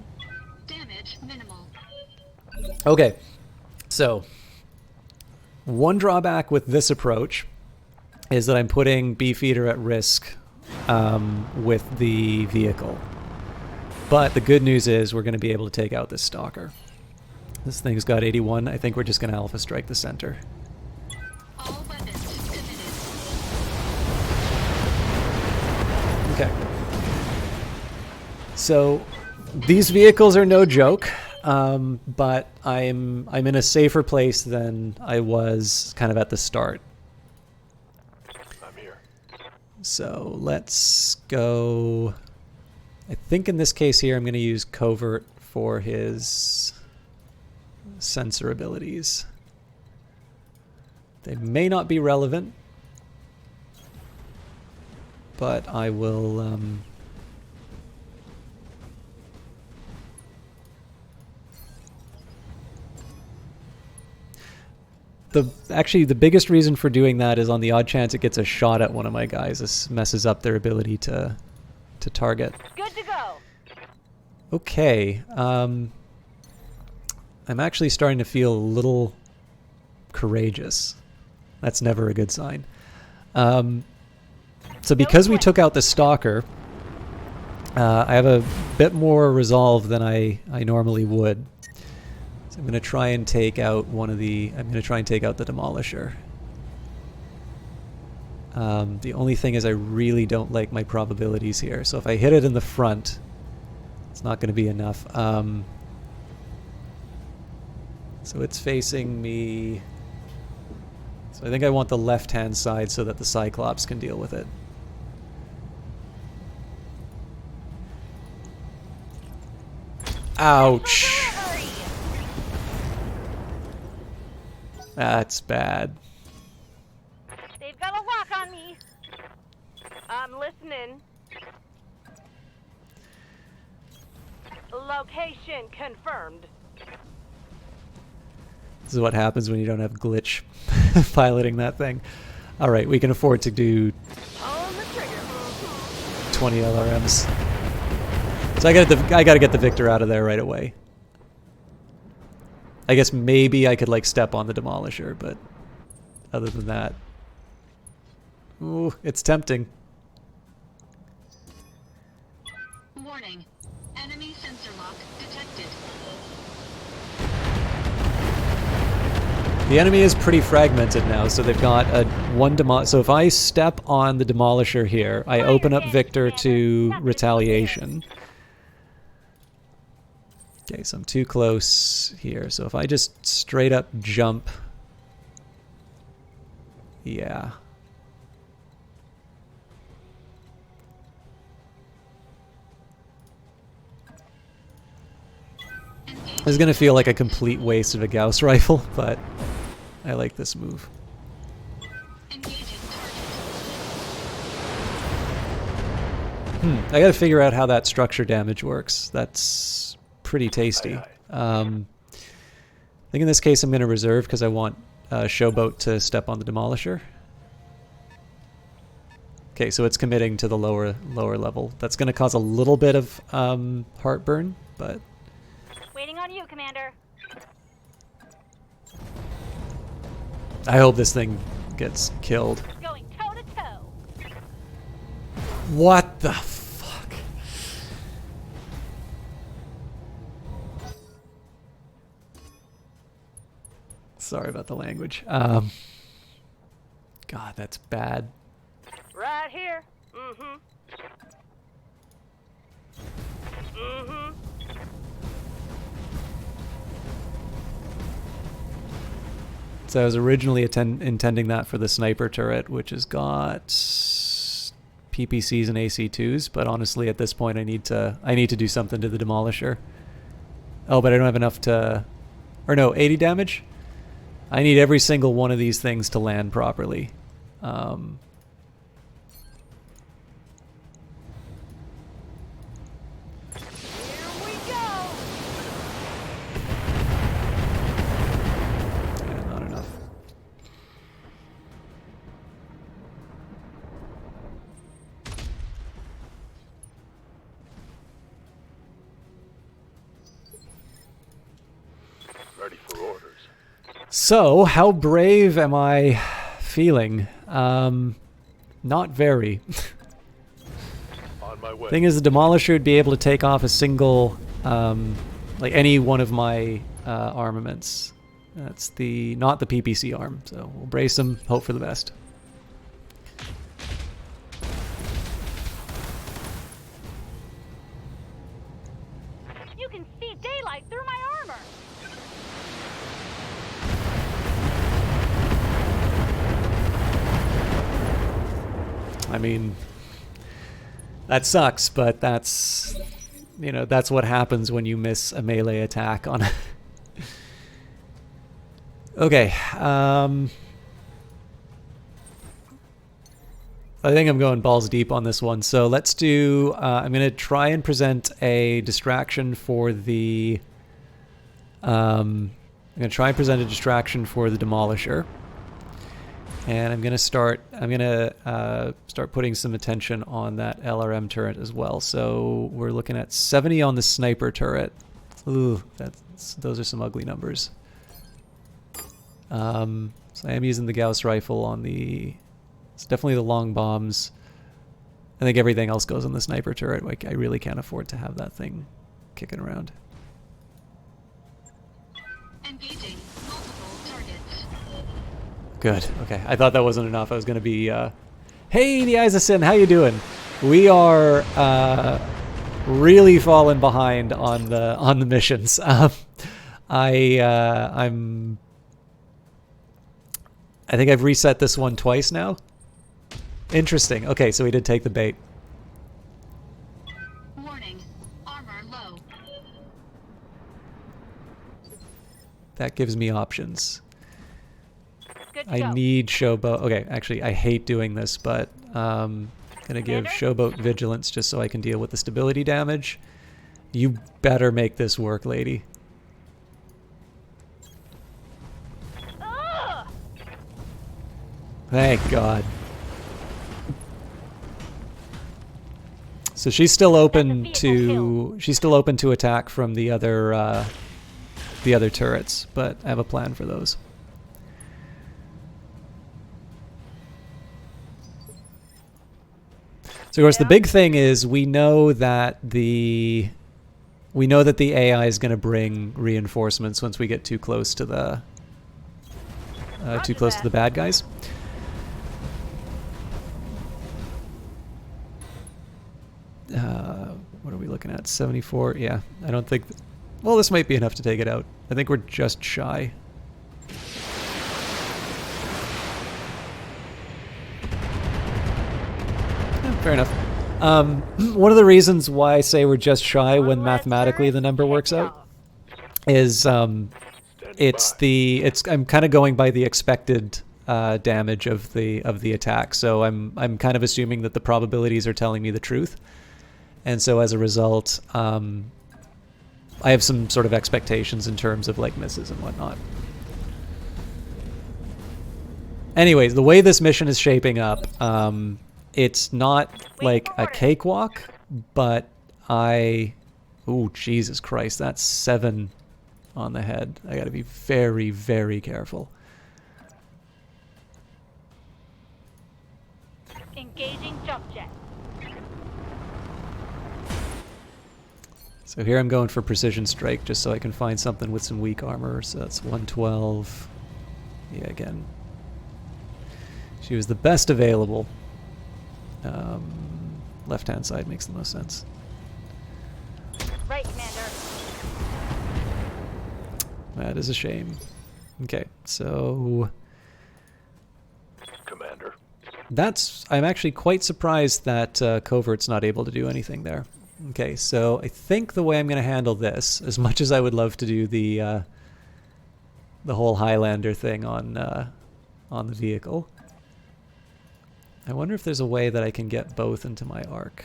Damage minimal. Okay, so one drawback with this approach is that I'm putting Beefeater at risk with the vehicle. But the good news is we're going to be able to take out this Stalker. This thing's got 81. I think we're just going to Alpha Strike the center. All weapons committed. Okay. So these vehicles are no joke, but I'm in a safer place than I was kind of at the start. I'm here. So let's go. I think in this case here I'm going to use Covert for his sensor abilities. They may not be relevant, but I will... Actually, the biggest reason for doing that is on the odd chance it gets a shot at one of my guys. This messes up their ability to target. Good to go. Okay. I'm actually starting to feel a little courageous. That's never a good sign. So because we took out the Stalker, I have a bit more resolve than I normally would. So I'm going to try and take out I'm going to try and take out the Demolisher. The only thing is I really don't like my probabilities here. So if I hit it in the front, it's not going to be enough. So it's facing me. So I think I want the left-hand side so that the Cyclops can deal with it. Ouch. That's bad. They've got a lock on me. I'm listening. Location confirmed. This is what happens when you don't have glitch piloting that thing. All right, we can afford to do On the trigger. 20 LRMs. So I got to get the Victor out of there right away. I guess maybe I could like step on the Demolisher, but other than that, ooh, it's tempting. Warning. Enemy sensor lock detected. The enemy is pretty fragmented now, so they've got a one demo. So if I step on the Demolisher here, I open up Victor to retaliation. Okay, so I'm too close here. So if I just straight up jump, yeah. This is gonna feel like a complete waste of a Gauss rifle, but I like this move. I gotta figure out how that structure damage works. That's pretty tasty. I think in this case I'm gonna reserve because I want Showboat to step on the Demolisher. Okay, so it's committing to the lower level. That's gonna cause a little bit of heartburn, but Waiting on you, Commander. I hope this thing gets killed. Going toe to toe. What the fuck? Sorry about the language. God, that's bad. Right here. Mm-hmm. Mm-hmm. So I was originally intending that for the sniper turret, which has got PPCs and AC2s, but honestly at this point I need to do something to the Demolisher. Oh, but I don't have enough to, or no, 80 damage? I need every single one of these things to land properly. Here we go. Yeah, not enough. Ready for orders. So, how brave am I feeling? Not very. On my way. Thing is, the Demolisher would be able to take off a single, like any one of my armaments. That's not the PPC arm, so we'll brace them, hope for the best. You can see daylight through my armor. I mean, that sucks, but that's, that's what happens when you miss a melee attack on a... Okay, I think I'm going balls deep on this one, so let's do, I'm going to try and present a distraction for the, I'm going to try and present a distraction for the Demolisher. And I'm going to start putting some attention on that LRM turret as well. So we're looking at 70 on the sniper turret. Ooh, those are some ugly numbers. So I am using the Gauss rifle on it's definitely the long bombs. I think everything else goes on the sniper turret. Like, I really can't afford to have that thing kicking around. Engaging multiple targets. Good. Okay. I thought that wasn't enough. I was going to be, hey, the Eyes of Sin, how you doing? We are really falling behind on the missions. I think I've reset this one twice now. Interesting. Okay, so we did take the bait. Warning. Armor low. That gives me options. Good to I go. need Showboat. Okay, actually, I hate doing this, but gonna give Commander? Showboat Vigilance just so I can deal with the stability damage. You better make this work, lady. Ugh! Thank God. So she's still open That's a vehicle to attack from the other turrets, but I have a plan for those. So of course the big thing is we know that the AI is going to bring reinforcements once we get too close to the too close to the bad guys. What are we looking at? 74? Yeah, I don't think... Well, this might be enough to take it out. I think we're just shy. Yeah, fair enough. One of the reasons why I say we're just shy when mathematically the number works out is I'm kind of going by the expected damage of the attack. So I'm kind of assuming that the probabilities are telling me the truth. And so as a result, I have some sort of expectations in terms of like misses and whatnot. Anyways, the way this mission is shaping up, it's not like a cakewalk, but oh, Jesus Christ, that's 7 on the head. I gotta be very, very careful. Engaging jump jet. So here I'm going for precision strike just so I can find something with some weak armor. So that's 112. Yeah, again. She was the best available. Left-hand side makes the most sense. Right, Commander. That is a shame. Okay, so... Commander. I'm actually quite surprised that Covert's not able to do anything there. Okay, so I think the way I'm going to handle this, as much as I would love to do the whole Highlander thing on the vehicle, I wonder if there's a way that I can get both into my arc.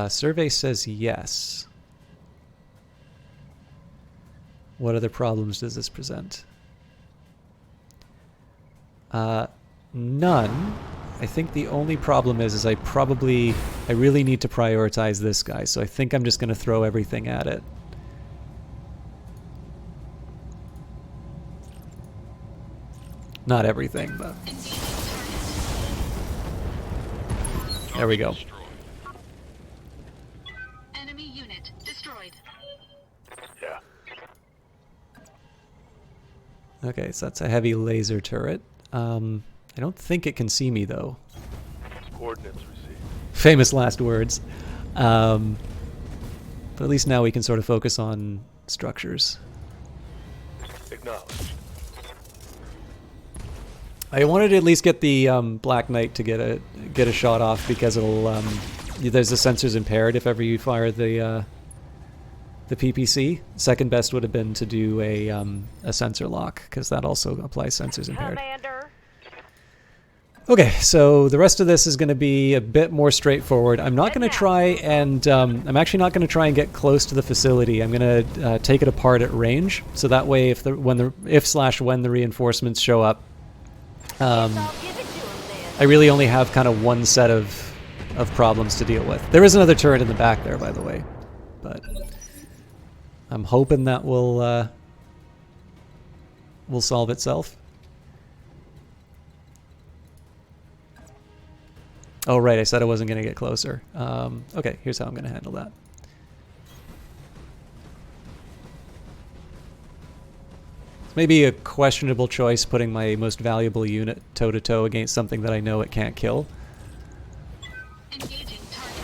Survey says yes. What other problems does this present? None. I think the only problem is I really need to prioritize this guy, so I think I'm just going to throw everything at it. Not everything, but... There we go. Enemy unit destroyed. Yeah. Okay, so that's a heavy laser turret. I don't think it can see me, though. Coordinates received. Famous last words. But at least now we can sort of focus on structures. Acknowledged. I wanted to at least get the Black Knight to get a shot off because it'll there's the sensors impaired if ever you fire the PPC. Second best would have been to do a sensor lock because that also applies sensors impaired. Commander. Okay, so the rest of this is going to be a bit more straightforward. I'm not going to try and I'm actually not going to try and get close to the facility. I'm going to take it apart at range, so that way when the reinforcements show up, I'll give it to him then. I really only have kind of one set of problems to deal with. There is another turret in the back there, by the way, but I'm hoping that will solve itself. Oh, right, I said I wasn't going to get closer. Okay, here's how I'm going to handle that. It's maybe a questionable choice putting my most valuable unit toe-to-toe against something that I know it can't kill. Engaging target.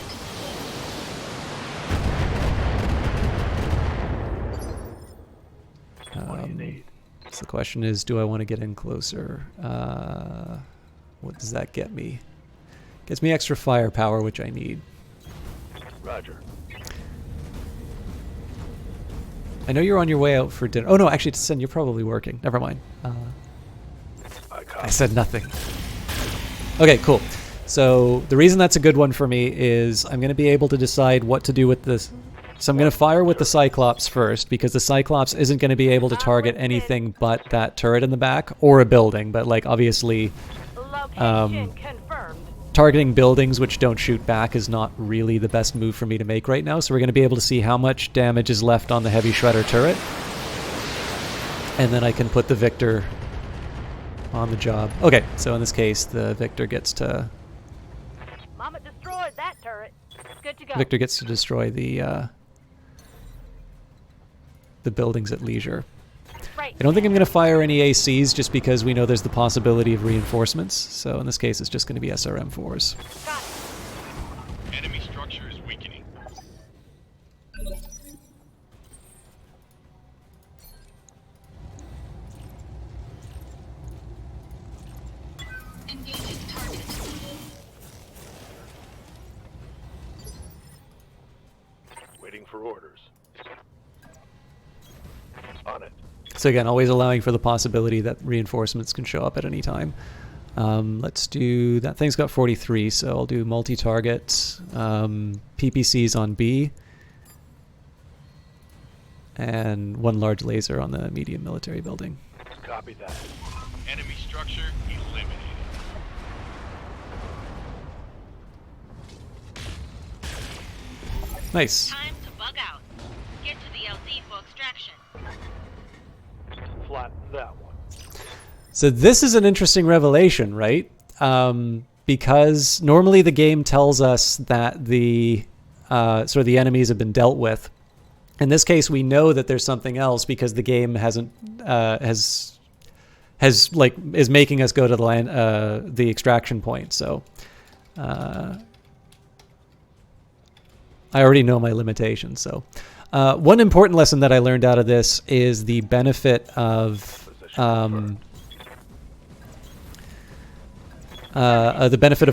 What do you need? So the question is, do I want to get in closer? What does that get me? Gets me extra firepower, which I need. Roger. I know you're on your way out for dinner. Oh no, actually, Sen, you're probably working. Never mind. I said nothing. Okay, cool. So the reason that's a good one for me is I'm going to be able to decide what to do with this. So I'm going to fire with the Cyclops first because the Cyclops isn't going to be able to target anything but that turret in the back or a building. But like obviously, Location confirmed. targeting buildings which don't shoot back is not really the best move for me to make right now. So we're going to be able to see how much damage is left on the heavy shredder turret. And then I can put the Victor on the job. Okay, so in this case, the Victor gets to... Mama destroyed that turret. Good to go. Victor gets to destroy the the buildings at leisure. Right. I don't think I'm going to fire any ACs just because we know there's the possibility of reinforcements. So in this case, it's just going to be SRM4s. Got it. Enemy structure is weakening. Engaging target. Waiting for orders. On it. So again, always allowing for the possibility that reinforcements can show up at any time. Let's do, that thing's got 43, so I'll do multi-target, PPCs on B, and one large laser on the medium military building. Copy that. Enemy structure eliminated. Nice. Time to bug out. Get to the LZ for extraction. Flatten that one. So this is an interesting revelation, right? Because normally the game tells us that the sort of the enemies have been dealt with. In this case, we know that there's something else because the game hasn't is making us go to the land the extraction point. So I already know my limitations. So one important lesson that I learned out of this is the benefit of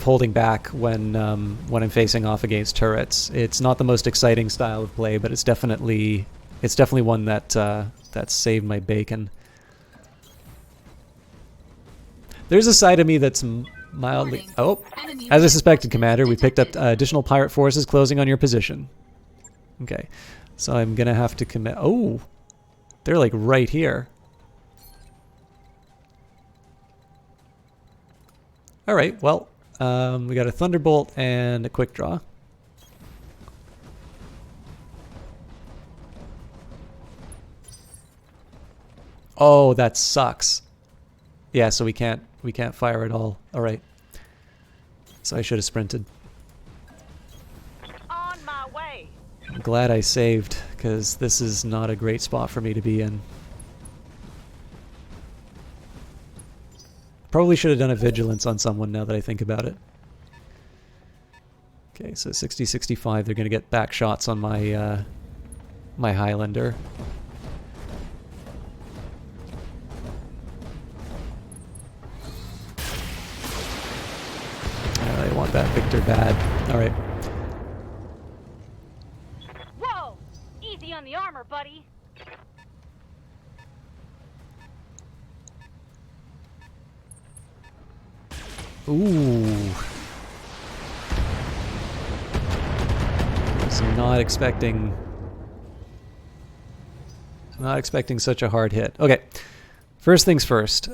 holding back when I'm facing off against turrets. It's not the most exciting style of play, but it's definitely one that that's saved my bacon. There's a side of me that's mildly... Oh, as I suspected, Commander, we picked up additional pirate forces closing on your position. Okay, so I'm gonna have to commit... Oh, they're like right here. All right, well, we got a Thunderbolt and a Quick Draw. Oh, that sucks. Yeah, so we can't fire at all. All right. So I should have sprinted. On my way. I'm glad I saved, because this is not a great spot for me to be in. Probably should have done a vigilance on someone now that I think about it. Okay, so 60-65, they're going to get back shots on my my Highlander. I want that Victor bad. All right. Whoa! Easy on the armor, buddy. Ooh. So not expecting such a hard hit. Okay. First things first.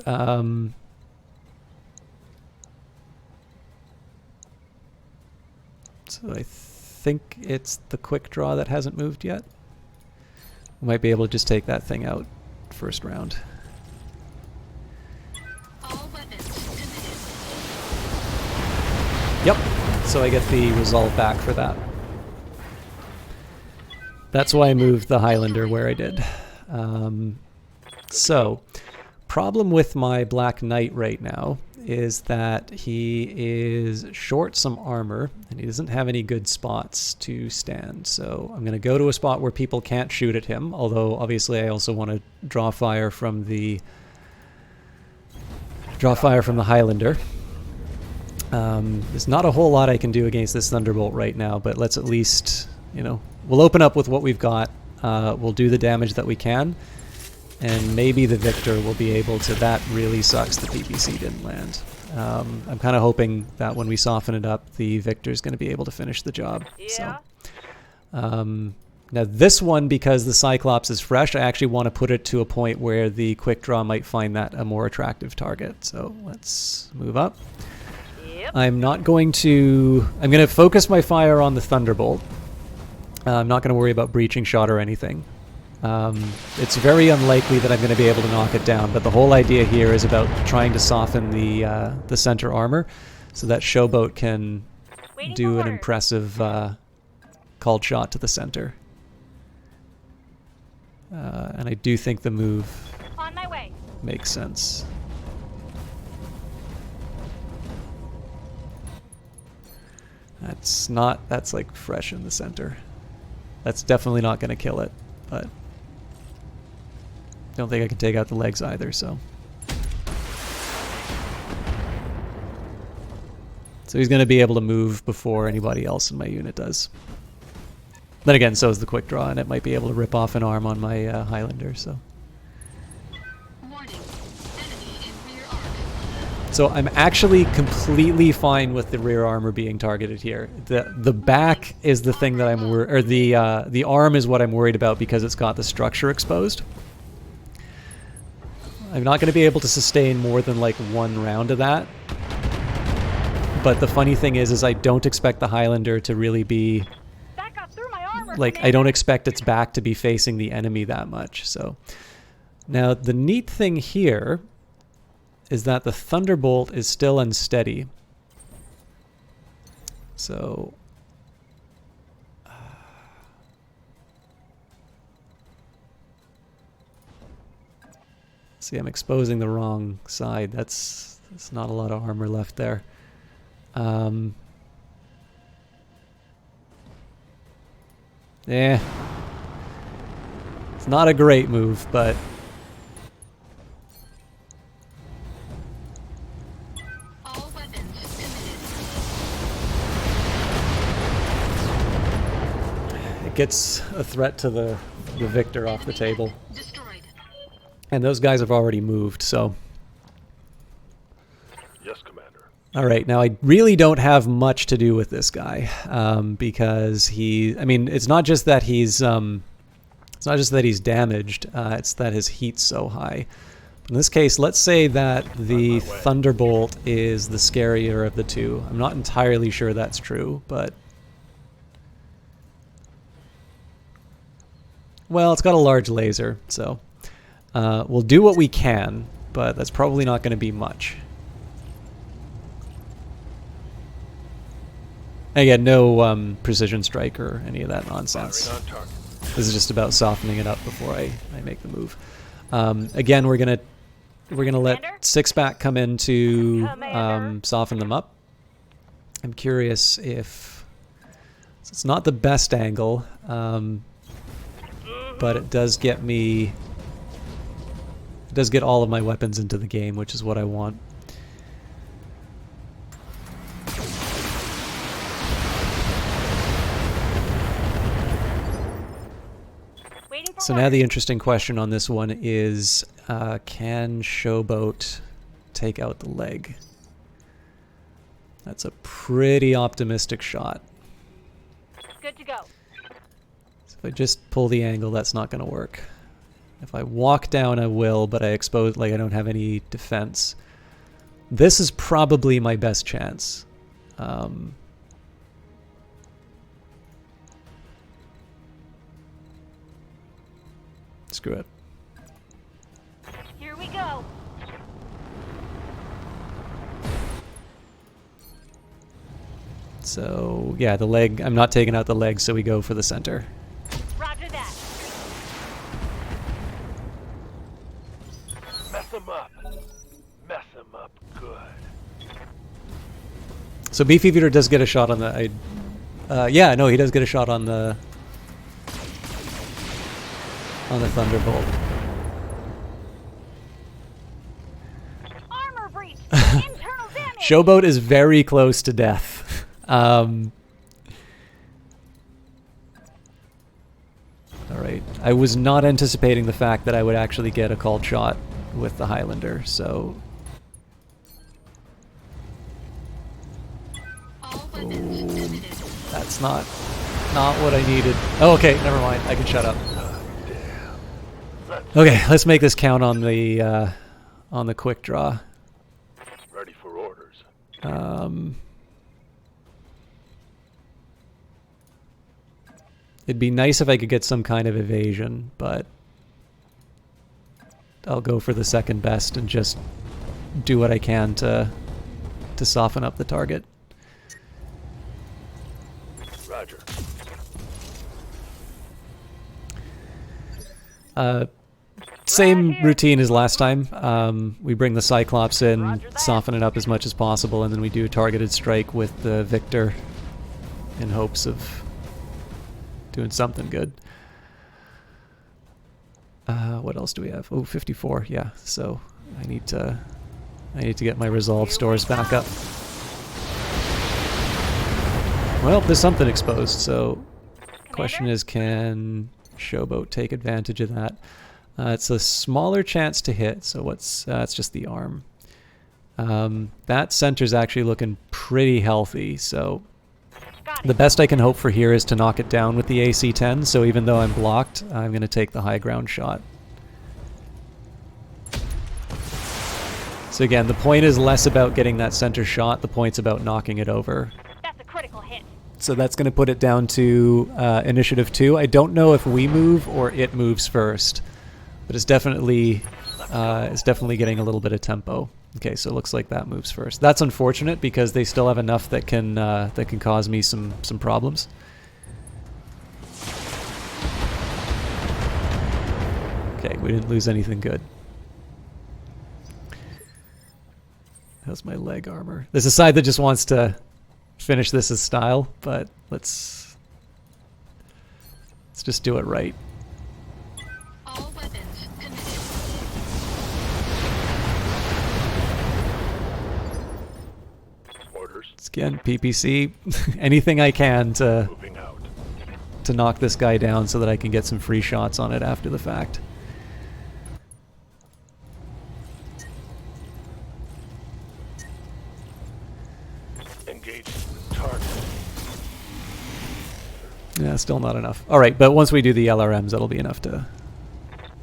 So I think it's the Quick Draw that hasn't moved yet. We might be able to just take that thing out first round. All weapons committed. Yep. So I get the resolve back for that. That's why I moved the Highlander where I did. So, problem with my Black Knight right now is that he is short some armor and he doesn't have any good spots to stand. So I'm going to go to a spot where people can't shoot at him, although obviously I also want to draw fire from the Highlander. There's not a whole lot I can do against this Thunderbolt right now, but let's at least, we'll open up with what we've got. We'll do the damage that we can, and maybe the Victor will be able to... That really sucks the PPC didn't land. I'm kind of hoping that when we soften it up, the Victor's going to be able to finish the job. Yeah. So, now this one, because the Cyclops is fresh, I actually want to put it to a point where the Quick Draw might find that a more attractive target. So let's move up. Yep. I'm going to focus my fire on the Thunderbolt. I'm not going to worry about breaching shot or anything. It's very unlikely that I'm going to be able to knock it down, but the whole idea here is about trying to soften the center armor so that Showboat can do an impressive called shot to the center. And I do think the move On my way. makes sense. That's like fresh in the center. That's definitely not going to kill it, but don't think I can take out the legs either, so. So he's going to be able to move before anybody else in my unit does. Then again, so is the quick draw, and it might be able to rip off an arm on my Highlander, so. Warning. Enemy in rear arc. So I'm actually completely fine with the rear armor being targeted here. The back is the thing that I'm worried, or the arm is what I'm worried about because it's got the structure exposed. I'm not going to be able to sustain more than like one round of that. But the funny thing is I don't expect the Highlander to really be Back up through my armor. like, I don't expect its back to be facing the enemy that much. So now the neat thing here is that the Thunderbolt is still unsteady. So see, I'm exposing the wrong side. That's not a lot of armor left there. Yeah. It's not a great move, but All weapons committed. it gets a threat to the victor off the table. Destroyed. And those guys have already moved, so. Yes, Commander. All right, now I really don't have much to do with this guy because I mean, it's not just that he's damaged. It's that his heat's so high. In this case, let's say that the Thunderbolt is the scarier of the two. I'm not entirely sure that's true, but well, it's got a large laser, so we'll do what we can, but that's probably not going to be much. Again, no precision strike or any of that nonsense. Firing on target. This is just about softening it up before I make the move. Again, we're gonna let Commander? Sixpack come in to Commander? soften them up. I'm curious if it's not the best angle, but it does get me. It does get all of my weapons into the game, which is what I want. Waiting for So now orders. the interesting question on this one is, can Showboat take out the leg? That's a pretty optimistic shot. Good to go. So if I just pull the angle, that's not going to work. If I walk down, I will, but I expose, like I don't have any defense. This is probably my best chance. Screw it. Here we go. So yeah, the leg, I'm not taking out the leg, so we go for the center. Roger that. Mess him up. Mess him up good. So Beefeater does get a shot on the. Yeah, no, he does get a shot on the Thunderbolt. Armor breach. Internal damage. Showboat is very close to death. All right, I was not anticipating the fact that I would actually get a called shot with the Highlander, so. All weapons committed. That's not what I needed. Oh, okay, never mind. I can shut up. Okay, let's make this count on the quick draw. Ready for orders. It'd be nice if I could get some kind of evasion, but I'll go for the second best and just do what I can to soften up the target. Roger. Same routine as last time. We bring the Cyclops in, soften it up as much as possible, and then we do a targeted strike with the Victor in hopes of doing something good. What else do we have? Oh, 54. Yeah. So I need to get my resolve stores back up. Well, there's something exposed. So, question is, can Showboat take advantage of that? It's a smaller chance to hit. So what's? It's just the arm. That center's actually looking pretty healthy. So the best I can hope for here is to knock it down with the AC-10. So even though I'm blocked, I'm going to take the high ground shot. So again, the point is less about getting that center shot. The point's about knocking it over. That's a critical hit. So that's going to put it down to initiative 2. I don't know if we move or it moves first, but it's definitely getting a little bit of tempo. Okay, so it looks like that moves first. That's unfortunate because they still have enough that can cause me some problems. Okay, we didn't lose anything good. How's my leg armor? There's a side that just wants to finish this as style, but let's just do it right. All weapons committed. Orders. Again, PPC, anything I can to Moving out. knock this guy down so that I can get some free shots on it after the fact. Engage target. Yeah, still not enough. All right, but once we do the LRMs, that'll be enough to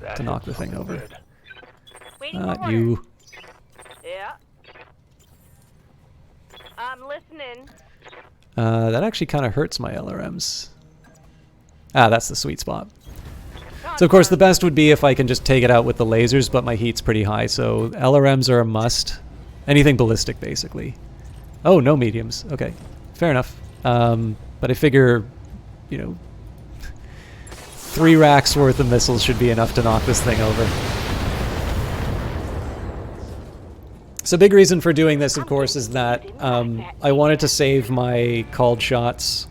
That knock the hits thing over. good. Waiting for Not orders. you. Yeah. I'm listening. That actually kind of hurts my LRMs. Ah, that's the sweet spot. So of course the best would be if I can just take it out with the lasers, but my heat's pretty high, so LRMs are a must. Anything ballistic, basically. Oh, no mediums. Okay, fair enough. But I figure, you know, 3 racks worth of missiles should be enough to knock this thing over. So big reason for doing this, of course, is that I wanted to save my called shots.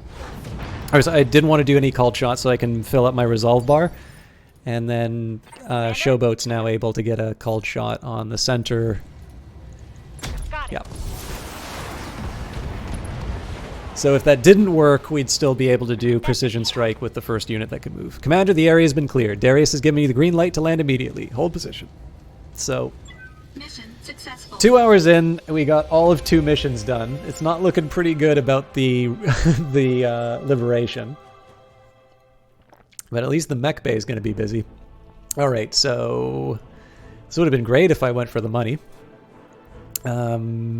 I didn't want to do any called shots so I can fill up my resolve bar. And then Showboat's now able to get a called shot on the center. Got it. Yeah. So if that didn't work, we'd still be able to do precision strike with the first unit that could move. Commander, the area has been cleared. Darius has given you the green light to land immediately. Hold position. So Mission successful. 2 hours in, we got all of 2 missions done. It's not looking pretty good about the liberation. But at least the mech bay is going to be busy. All right, so this would have been great if I went for the money.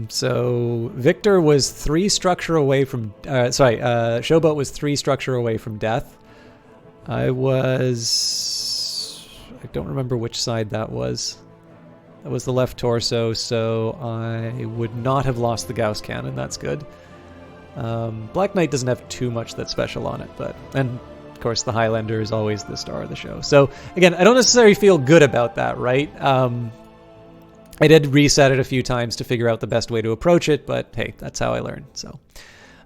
So Victor was 3 structure away from... Showboat was 3 structure away from death. I don't remember which side that was. That was the left torso, so I would not have lost the Gauss cannon. That's good. Black Knight doesn't have too much that's special on it, but... And, of course, the Highlander is always the star of the show. So, again, I don't necessarily feel good about that, right? I did reset it a few times to figure out the best way to approach it, but hey, that's how I learned. So,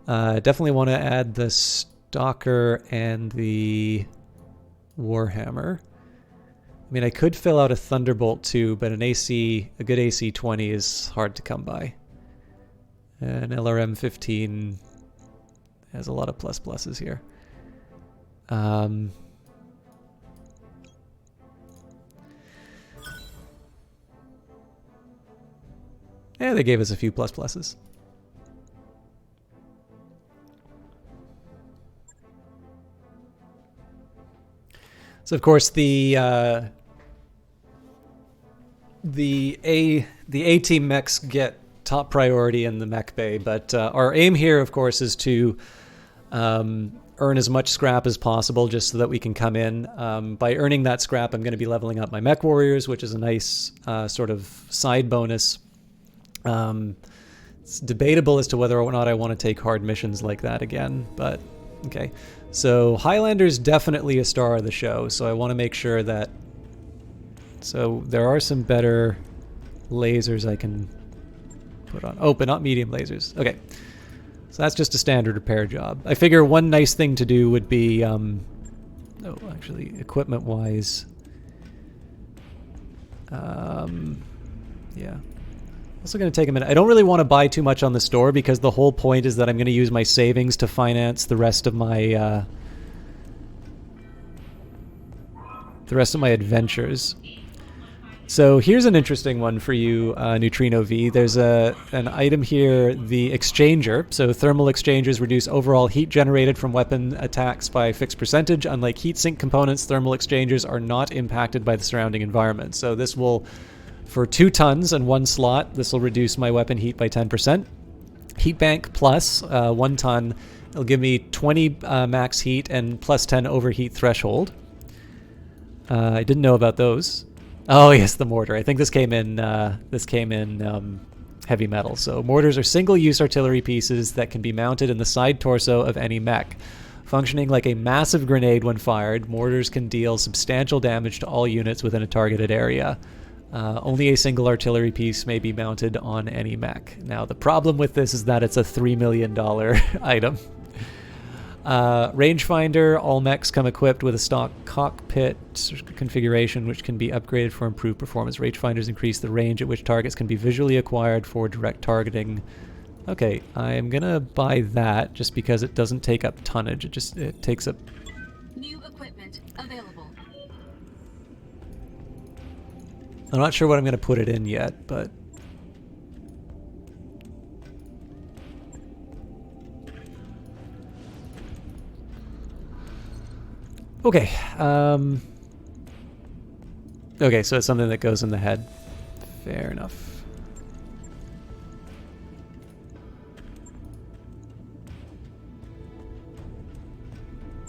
definitely want to add the Stalker and the Warhammer. I mean, I could fill out a Thunderbolt too, but a good AC-20 is hard to come by. An LRM-15 has a lot of pluses here. Yeah, they gave us a few pluses. So of course the A team mechs get top priority in the mech bay, but our aim here, of course, is to earn as much scrap as possible just so that we can come in. By earning that scrap, I'm going to be leveling up my mech warriors, which is a nice sort of side bonus. It's debatable as to whether or not I want to take hard missions like that again, but okay. So Highlander's definitely a star of the show, so I want to make sure that So there are some better lasers I can put on. Oh, but not medium lasers. Okay. So that's just a standard repair job. I figure one nice thing to do would be, oh, actually, equipment-wise, yeah. Also going to take a minute. I don't really want to buy too much on the store because the whole point is that I'm going to use my savings to finance the rest of my adventures. So here's an interesting one for you, Neutrino V. There's an item here, the exchanger. So thermal exchangers reduce overall heat generated from weapon attacks by a fixed percentage. Unlike heat sink components, thermal exchangers are not impacted by the surrounding environment. So this will, for 2 tons and 1 slot, this will reduce my weapon heat by 10%. Heat bank plus 1 ton. It'll give me 20 max heat and plus 10 overheat threshold. I didn't know about those. Oh yes, the mortar. I think this came in heavy metal. So mortars are single-use artillery pieces that can be mounted in the side torso of any mech. Functioning like a massive grenade when fired, mortars can deal substantial damage to all units within a targeted area. Only a single artillery piece may be mounted on any mech. Now the problem with this is that it's a $3 million item. Rangefinder, all mechs come equipped with a stock cockpit configuration which can be upgraded for improved performance. Rangefinders increase the range at which targets can be visually acquired for direct targeting. Okay, I'm gonna buy that just because it doesn't take up tonnage. It takes up... New equipment available. I'm not sure what I'm gonna put it in yet, but... Okay, okay, so it's something that goes in the head. Fair enough.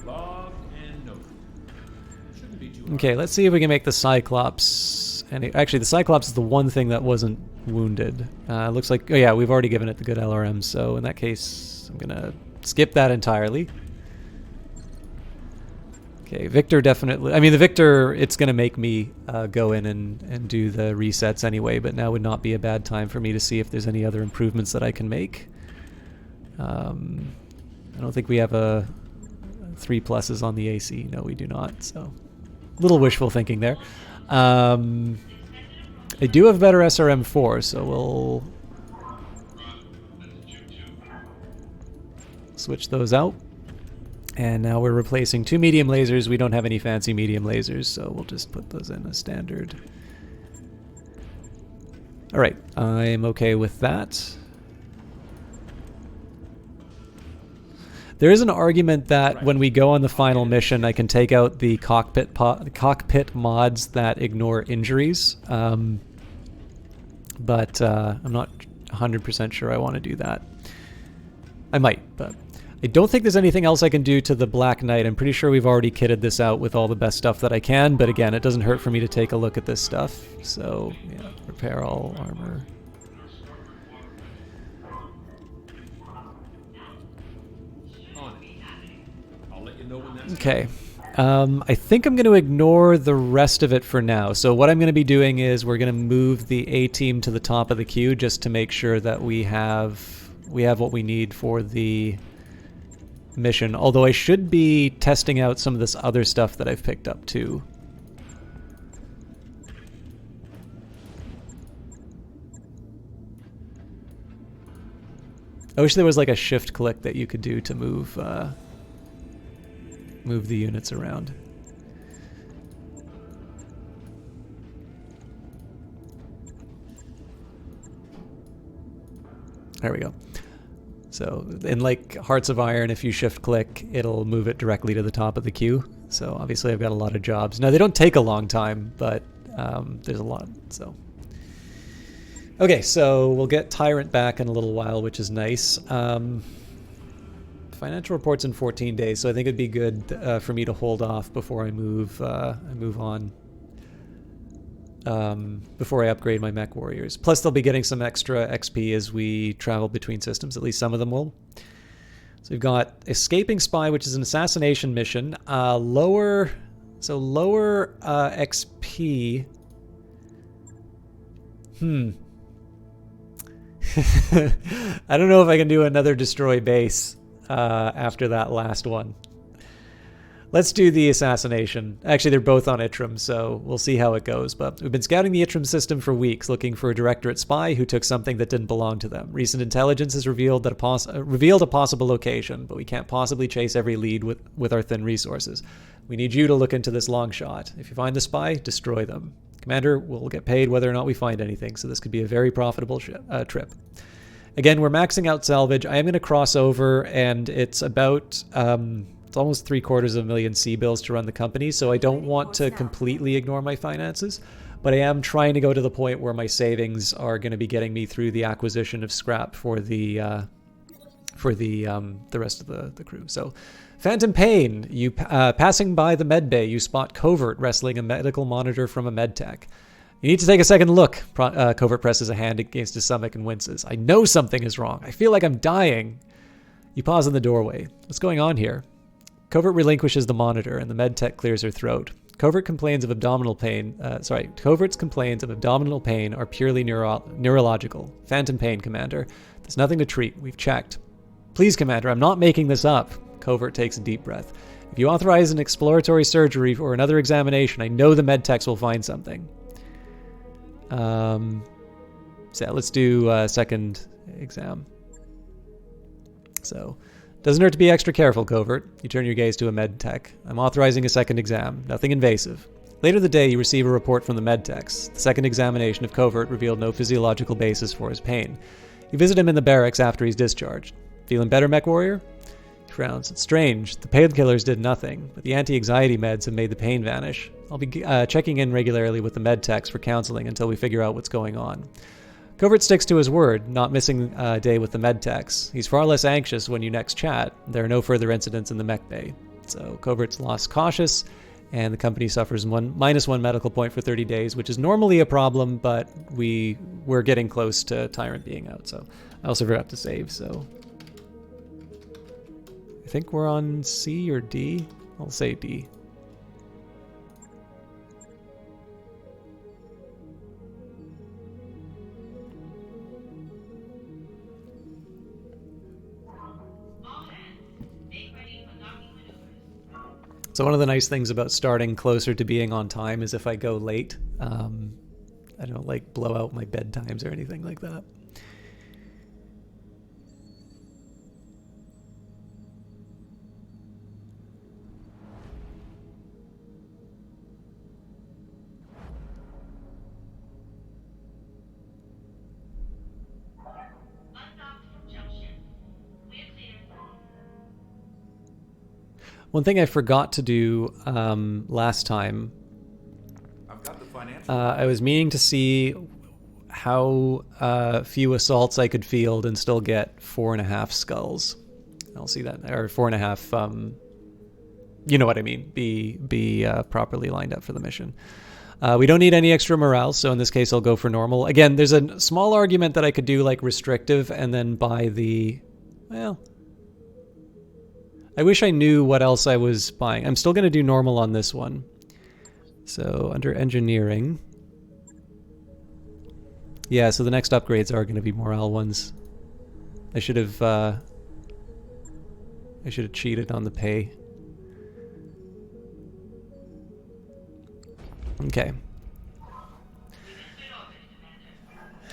Log and note. Shouldn't be too Okay, let's see if we can make the Cyclops... Actually, the Cyclops is the one thing that wasn't wounded. Looks like... Oh yeah, we've already given it the good LRM, so in that case, I'm gonna skip that entirely. Okay, Victor definitely... I mean, the Victor, it's going to make me go in and do the resets anyway, but now would not be a bad time for me to see if there's any other improvements that I can make. I don't think we have 3 pluses on the AC. No, we do not, so... Little wishful thinking there. I do have better SRM4, so we'll... switch those out. And now we're replacing 2 medium lasers. We don't have any fancy medium lasers, so we'll just put those in as standard. Alright, I'm okay with that. There is an argument that when we go on the final mission, I can take out the cockpit mods that ignore injuries. But I'm not 100% sure I want to do that. I might, but... I don't think there's anything else I can do to the Black Knight. I'm pretty sure we've already kitted this out with all the best stuff that I can, but again, it doesn't hurt for me to take a look at this stuff. So, yeah, repair all armor. I'll let you know when that's Okay. I think I'm going to ignore the rest of it for now. So what I'm going to be doing is we're going to move the A-team to the top of the queue just to make sure that we have what we need for the mission, although I should be testing out some of this other stuff that I've picked up too. I wish there was like a shift click that you could do to move the units around. There we go. So in like Hearts of Iron, if you shift click, it'll move it directly to the top of the queue. So obviously I've got a lot of jobs. Now they don't take a long time, but there's a lot, so. Okay, so we'll get Tyrant back in a little while, which is nice. Financial reports in 14 days, so I think it'd be good for me to hold off before I move on. Before I upgrade my mech warriors. Plus they'll be getting some extra XP as we travel between systems, at least some of them will. So we've got Escaping Spy, which is an assassination mission. Lower XP I don't know if I can do another destroy base after that last one. Let's do the assassination. Actually, they're both on Itram, so we'll see how it goes. But we've been scouting the Itram system for weeks, looking for a Directorate spy who took something that didn't belong to them. Recent intelligence has revealed a possible location, but we can't possibly chase every lead with our thin resources. We need you to look into this long shot. If you find the spy, destroy them. Commander, we'll get paid whether or not we find anything, so this could be a very profitable trip. Again, we're maxing out salvage. I am going to cross over, and it's about... it's almost 750,000 C-bills to run the company, so I don't want to completely ignore my finances, but I am trying to go to the point where my savings are going to be getting me through the acquisition of scrap for the rest of the crew. So, Phantom Pain, you passing by the med bay, you spot Covert wrestling a medical monitor from a med tech. You need to take a second look. Covert presses a hand against his stomach and winces. I know something is wrong. I feel like I'm dying. You pause in the doorway. What's going on here? Covert relinquishes the monitor, and the med tech clears her throat. Covert's complaints of abdominal pain are purely neurological. Phantom pain, Commander. There's nothing to treat. We've checked. Please, Commander, I'm not making this up. Covert takes a deep breath. If you authorize an exploratory surgery or another examination, I know the med techs will find something. So yeah, let's do second exam. So... Doesn't hurt to be extra careful, Covert. You turn your gaze to a med tech. I'm authorizing a second exam. Nothing invasive. Later the day, you receive a report from the med techs. The second examination of Covert revealed no physiological basis for his pain. You visit him in the barracks after he's discharged. Feeling better, Mech Warrior? He frowns. It's strange. The painkillers did nothing, but the anti-anxiety meds have made the pain vanish. I'll be checking in regularly with the med techs for counseling until we figure out what's going on. Covert sticks to his word, not missing a day with the med techs. He's far less anxious when you next chat. There are no further incidents in the mech bay. So Covert's lost cautious, and the company suffers -1 medical point for 30 days, which is normally a problem, but we're getting close to Tyrant being out. So I also forgot to save, so... I think we're on C or D? I'll say D. So one of the nice things about starting closer to being on time is if I go late, I don't like blow out my bedtimes or anything like that. One thing I forgot to do last time, I was meaning to see how few assaults I could field and still get 4.5 skulls. I'll see that, or 4.5. You know what I mean? Be properly lined up for the mission. We don't need any extra morale, so in this case I'll go for normal. Again, there's a small argument that I could do like restrictive and then buy the, well, I wish I knew what else I was buying. I'm still going to do normal on this one. So under engineering. Yeah, so the next upgrades are going to be morale ones. I should have cheated on the pay. Okay.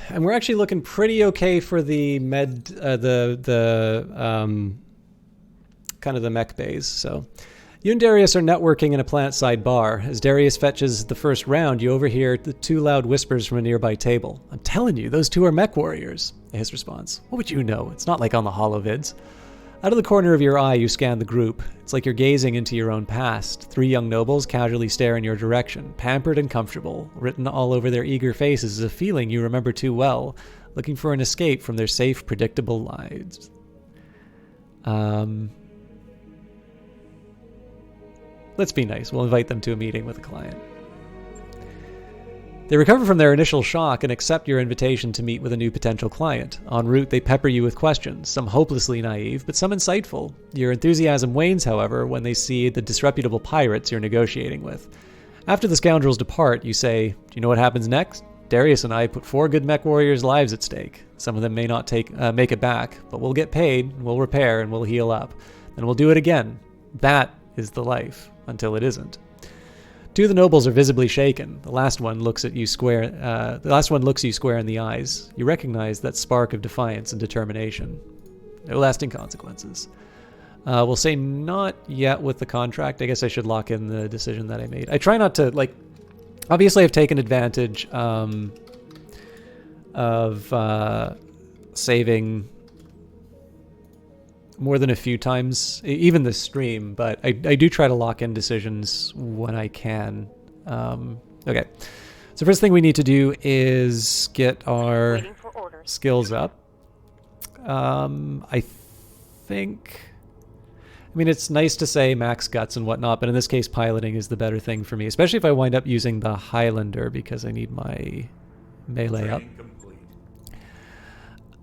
And we're actually looking pretty okay for the med, kind of the mech bays. So you and Darius are networking in a plant-side bar. As Darius fetches the first round, you overhear the 2 loud whispers from a nearby table. I'm telling you, those 2 are mech warriors. His response. What would you know? It's not like on the holovids. Out of the corner of your eye, you scan the group. It's like you're gazing into your own past. 3 young nobles casually stare in your direction, pampered and comfortable. Written all over their eager faces is a feeling you remember too well, looking for an escape from their safe, predictable lives. Let's be nice. We'll invite them to a meeting with a client. They recover from their initial shock and accept your invitation to meet with a new potential client. En route, they pepper you with questions, some hopelessly naive, but some insightful. Your enthusiasm wanes, however, when they see the disreputable pirates you're negotiating with. After the scoundrels depart, you say, "Do you know what happens next?" Darius and I put 4 good mech warriors' lives at stake. Some of them may not make it back, but we'll get paid, we'll repair, and we'll heal up. Then we'll do it again. That is the life, until it isn't. 2 of the nobles are visibly shaken. The last one looks you square in the eyes. You recognize that spark of defiance and determination. No lasting consequences. We'll say not yet with the contract. I guess I should lock in the decision that I made. I try not to, like... Obviously, I've taken advantage of saving more than a few times, even this stream, but I do try to lock in decisions when I can. Okay, so first thing we need to do is get our Waiting for orders. skills up. I think... I mean, it's nice to say max guts and whatnot, but in this case, piloting is the better thing for me, especially if I wind up using the Highlander because I need my melee up. Training complete.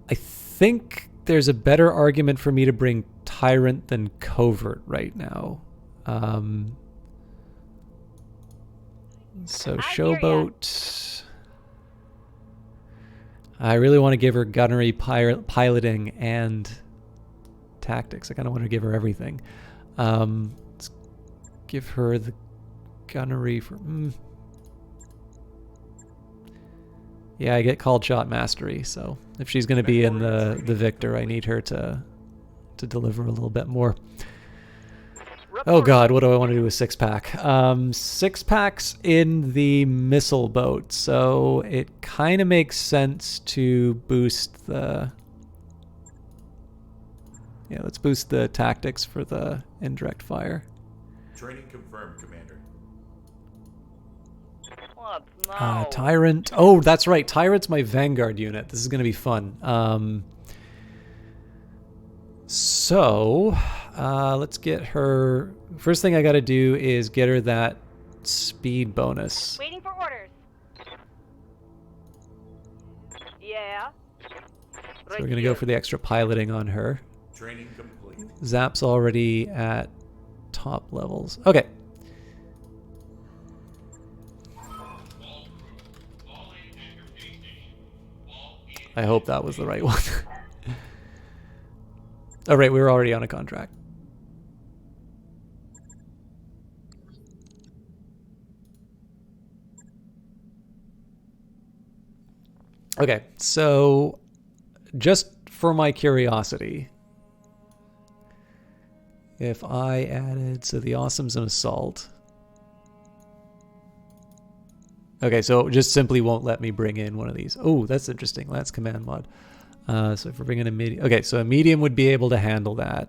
I think there's a better argument for me to bring Tyrant than Covert right now. So hear ya. Showboat. I really want to give her gunnery, piloting, and tactics. I kind of want to give her everything. Let's give her the gunnery for... Yeah, I get called shot mastery, so if she's going to be in the Victor, I need her to deliver a little bit more. Oh god, what do I want to do with 6-pack? 6-packs in the missile boat, so it kind of makes sense to boost the... Yeah, let's boost the tactics for the indirect fire. Training confirmed, Commander. What? No. Tyrant. Oh, that's right. Tyrant's my Vanguard unit. This is going to be fun. So, let's get her... First thing I got to do is get her that speed bonus. Waiting for orders. Yeah. So we're going to go for the extra piloting on her. Training complete. Zap's already at top levels. Okay. I hope that was the right one. Oh, right, we were already on a contract. Okay, so just for my curiosity, if I added, so the Awesome's an assault. Okay, so it just simply won't let me bring in one of these. Oh, that's interesting. That's command mod. So if we're bringing a medium, okay, so a medium would be able to handle that.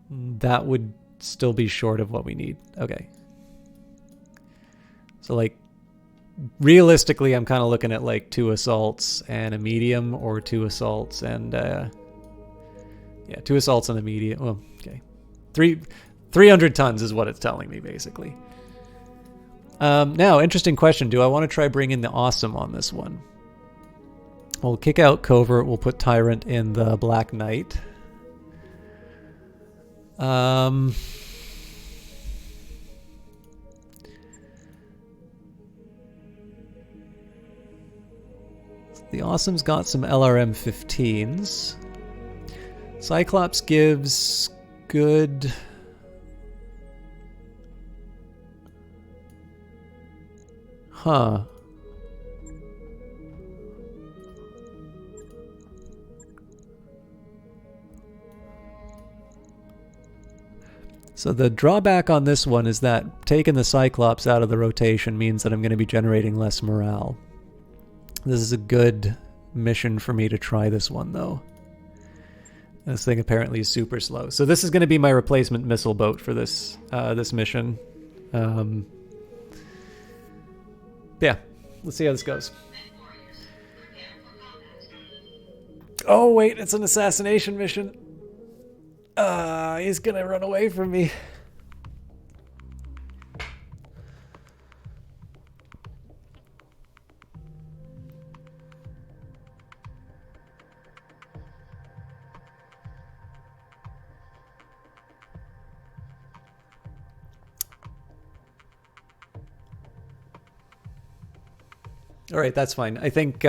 That would still be short of what we need. Okay. So like, realistically, I'm kind of looking at like 2 assaults and a medium, or 2 assaults and yeah, 2 assaults and a medium. Well, okay, 300 tons is what it's telling me basically. Now, interesting question. Do I want to try bringing the Awesome on this one? We'll kick out Covert. We'll put Tyrant in the Black Knight. The Awesome's got some LRM 15s. Cyclops gives good... Huh. So the drawback on this one is that taking the Cyclops out of the rotation means that I'm going to be generating less morale. This is a good mission for me to try this one, though. This thing apparently is super slow. So this is going to be my replacement missile boat for this this mission. Yeah, let's see how this goes. Oh, wait, it's an assassination mission. He's going to run away from me. All right, that's fine. I think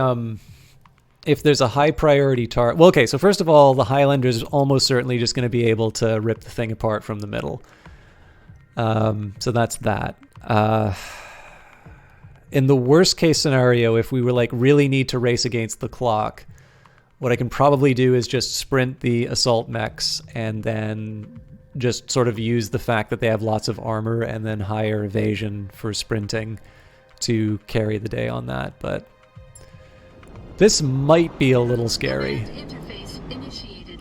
if there's a high priority target... Well, okay, so first of all, the Highlander's almost certainly just going to be able to rip the thing apart from the middle. So that's that. In the worst case scenario, if we were like really need to race against the clock, what I can probably do is just sprint the assault mechs and then just sort of use the fact that they have lots of armor and then higher evasion for sprinting to carry the day on that. But this might be a little scary. Interface initiated.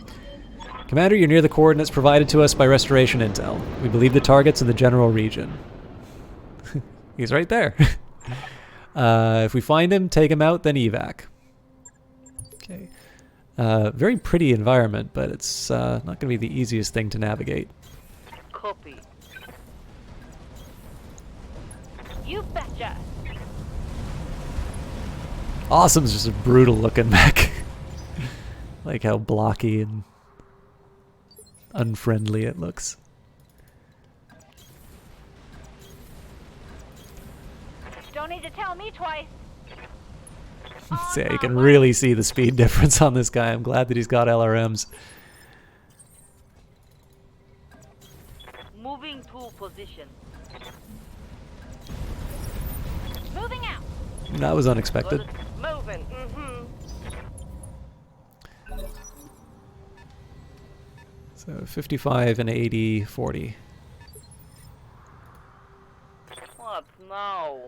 Commander, you're near the coordinates provided to us by Restoration Intel. We believe the target's in the general region. He's right there. If we find him, take him out, then evac. Okay. Very pretty environment, but it's not going to be the easiest thing to navigate. Copy. You betcha. Awesome's just a brutal looking mech. Like how blocky and unfriendly it looks. Don't need to tell me twice. So yeah, you can really see the speed difference on this guy. I'm glad that he's got LRMs. Moving to position. Moving out. That was unexpected. Moving. So 55 and 80, 40. What now?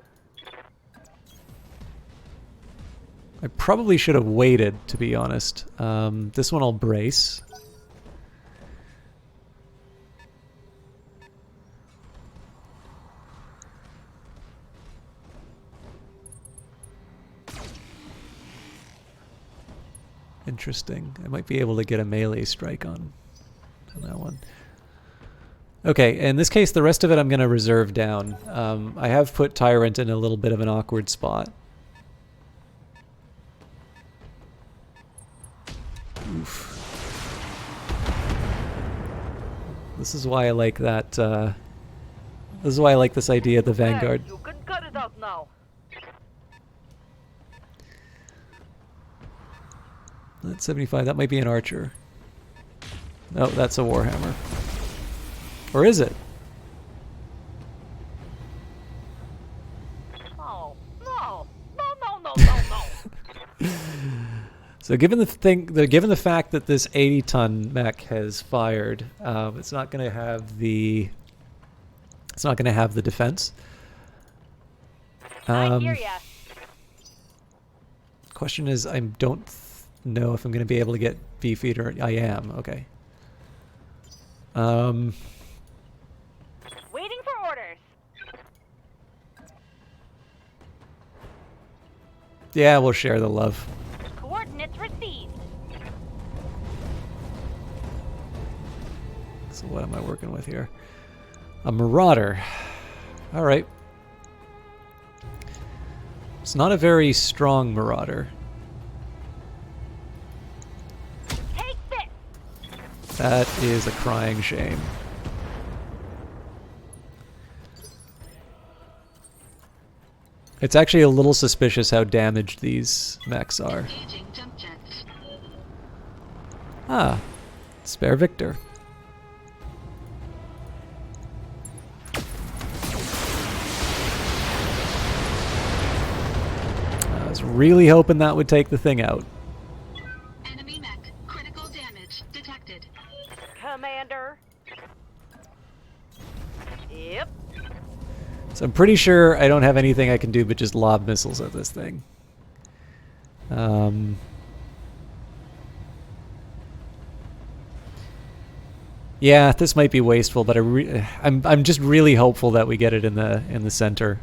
I probably should have waited, to be honest. This one I'll brace. Interesting. I might be able to get a melee strike on that one. Okay, in this case, the rest of it I'm going to reserve down. I have put Tyrant in a little bit of an awkward spot. Oof. This is why I like that. This is why I like this idea of the Vanguard. You can cut it out now. That's 75. That might be an archer. No, that's a Warhammer. Or is it? No, no, no, no, no, no, no. So given the fact that this 80-ton mech has fired, it's not going to have the defense. I hear ya. Question is, I don't know if I'm going to be able to get Beefeater. I am. Okay. Waiting for orders. Yeah, we'll share the love. Coordinates received. So what am I working with here? A Marauder. All right. It's not a very strong Marauder. Take this. That is a crying shame. It's actually a little suspicious how damaged these mechs are. Engaging jump jets. Ah, spare Victor. I was really hoping that would take the thing out. Enemy mech. Critical damage detected. Commander. Yep. So I'm pretty sure I don't have anything I can do but just lob missiles at this thing. Yeah, this might be wasteful, but I'm just really hopeful that we get it in the center.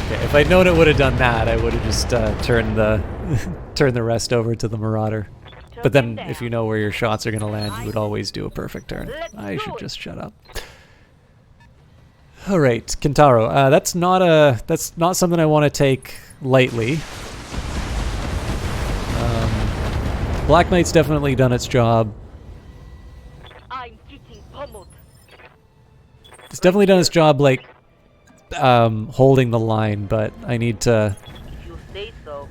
Okay, if I'd known it would have done that, I would have just turned the rest over to the Marauder. But then, if you know where your shots are going to land, you would always do a perfect turn. I should just shut up. All right, Kintaro. That's not something I want to take lightly. Black Knight's definitely done its job. I'm getting pummeled. It's definitely done its job, like, holding the line, but I need to... You say so.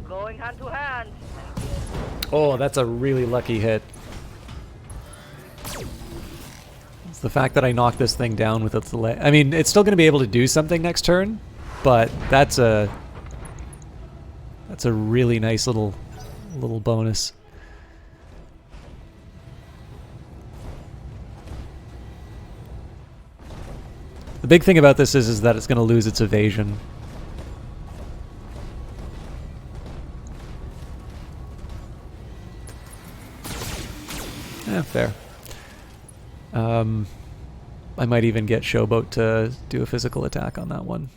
Going hand to hand. Oh, that's a really lucky hit. It's the fact that I knocked this thing down with its leg. I mean, it's still going to be able to do something next turn, but that's a really nice little bonus. The big thing about this is that it's going to lose its evasion. Yeah, fair. I might even get Showboat to do a physical attack on that one.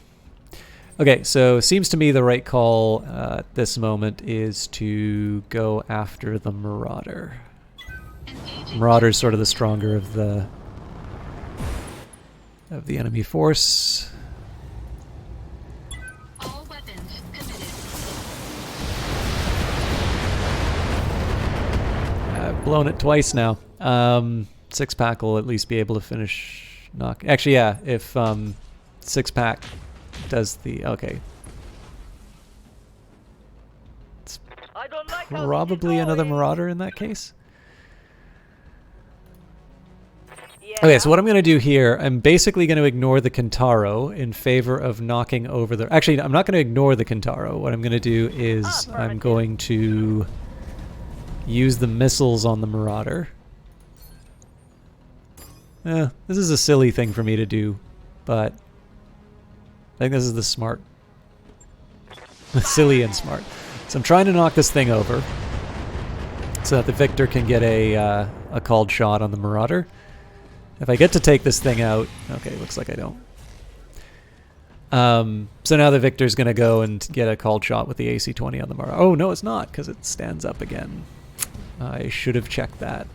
Okay, so seems to me the right call at this moment is to go after the Marauder. Marauder's sort of the stronger of the enemy force. All weapons committed. I've blown it twice now. 6-pack will at least be able to finish knock. Actually, yeah, if 6-pack does the... Okay. It's I don't like how probably this is another going. Marauder in that case. Yeah. Okay, so what I'm going to do here, I'm basically going to ignore the Kintaro in favor of knocking over the... Actually, I'm not going to ignore the Kintaro. What I'm going to do is I'm going to use the missiles on the Marauder. This is a silly thing for me to do, but I think this is the smart. Silly and smart. So I'm trying to knock this thing over so that the Victor can get a called shot on the Marauder. If I get to take this thing out... Okay, looks like I don't. So now the Victor's going to go and get a called shot with the AC-20 on the Marauder. Oh, no, it's not, because it stands up again. I should have checked that.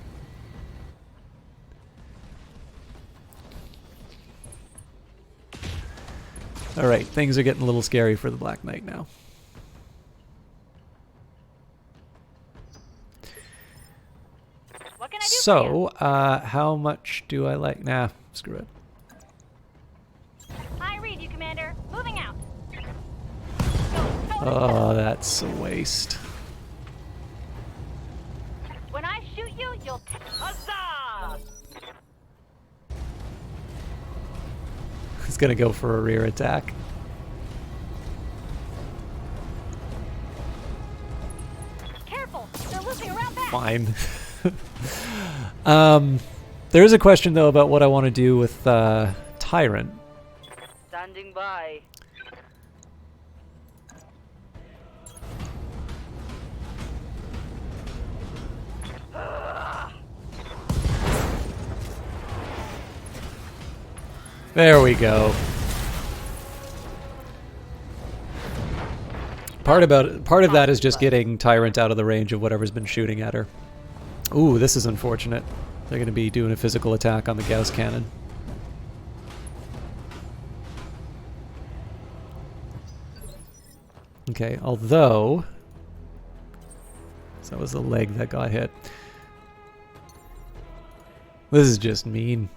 Alright, things are getting a little scary for the Black Knight now. What can I do for you? So, how much do I like... Nah, screw it. I read you, Commander. Moving out. Oh, that's a waste. When I shoot you, you'll... Huzzah! He's gonna go for a rear attack. Careful. They're looping around back. Fine. There is a question, though, about what I want to do with Tyrant. Standing by. There we go. Part of that is just getting Tyrant out of the range of whatever's been shooting at her. Ooh, this is unfortunate. They're going to be doing a physical attack on the Gauss cannon. Okay, although... So that was the leg that got hit. This is just mean.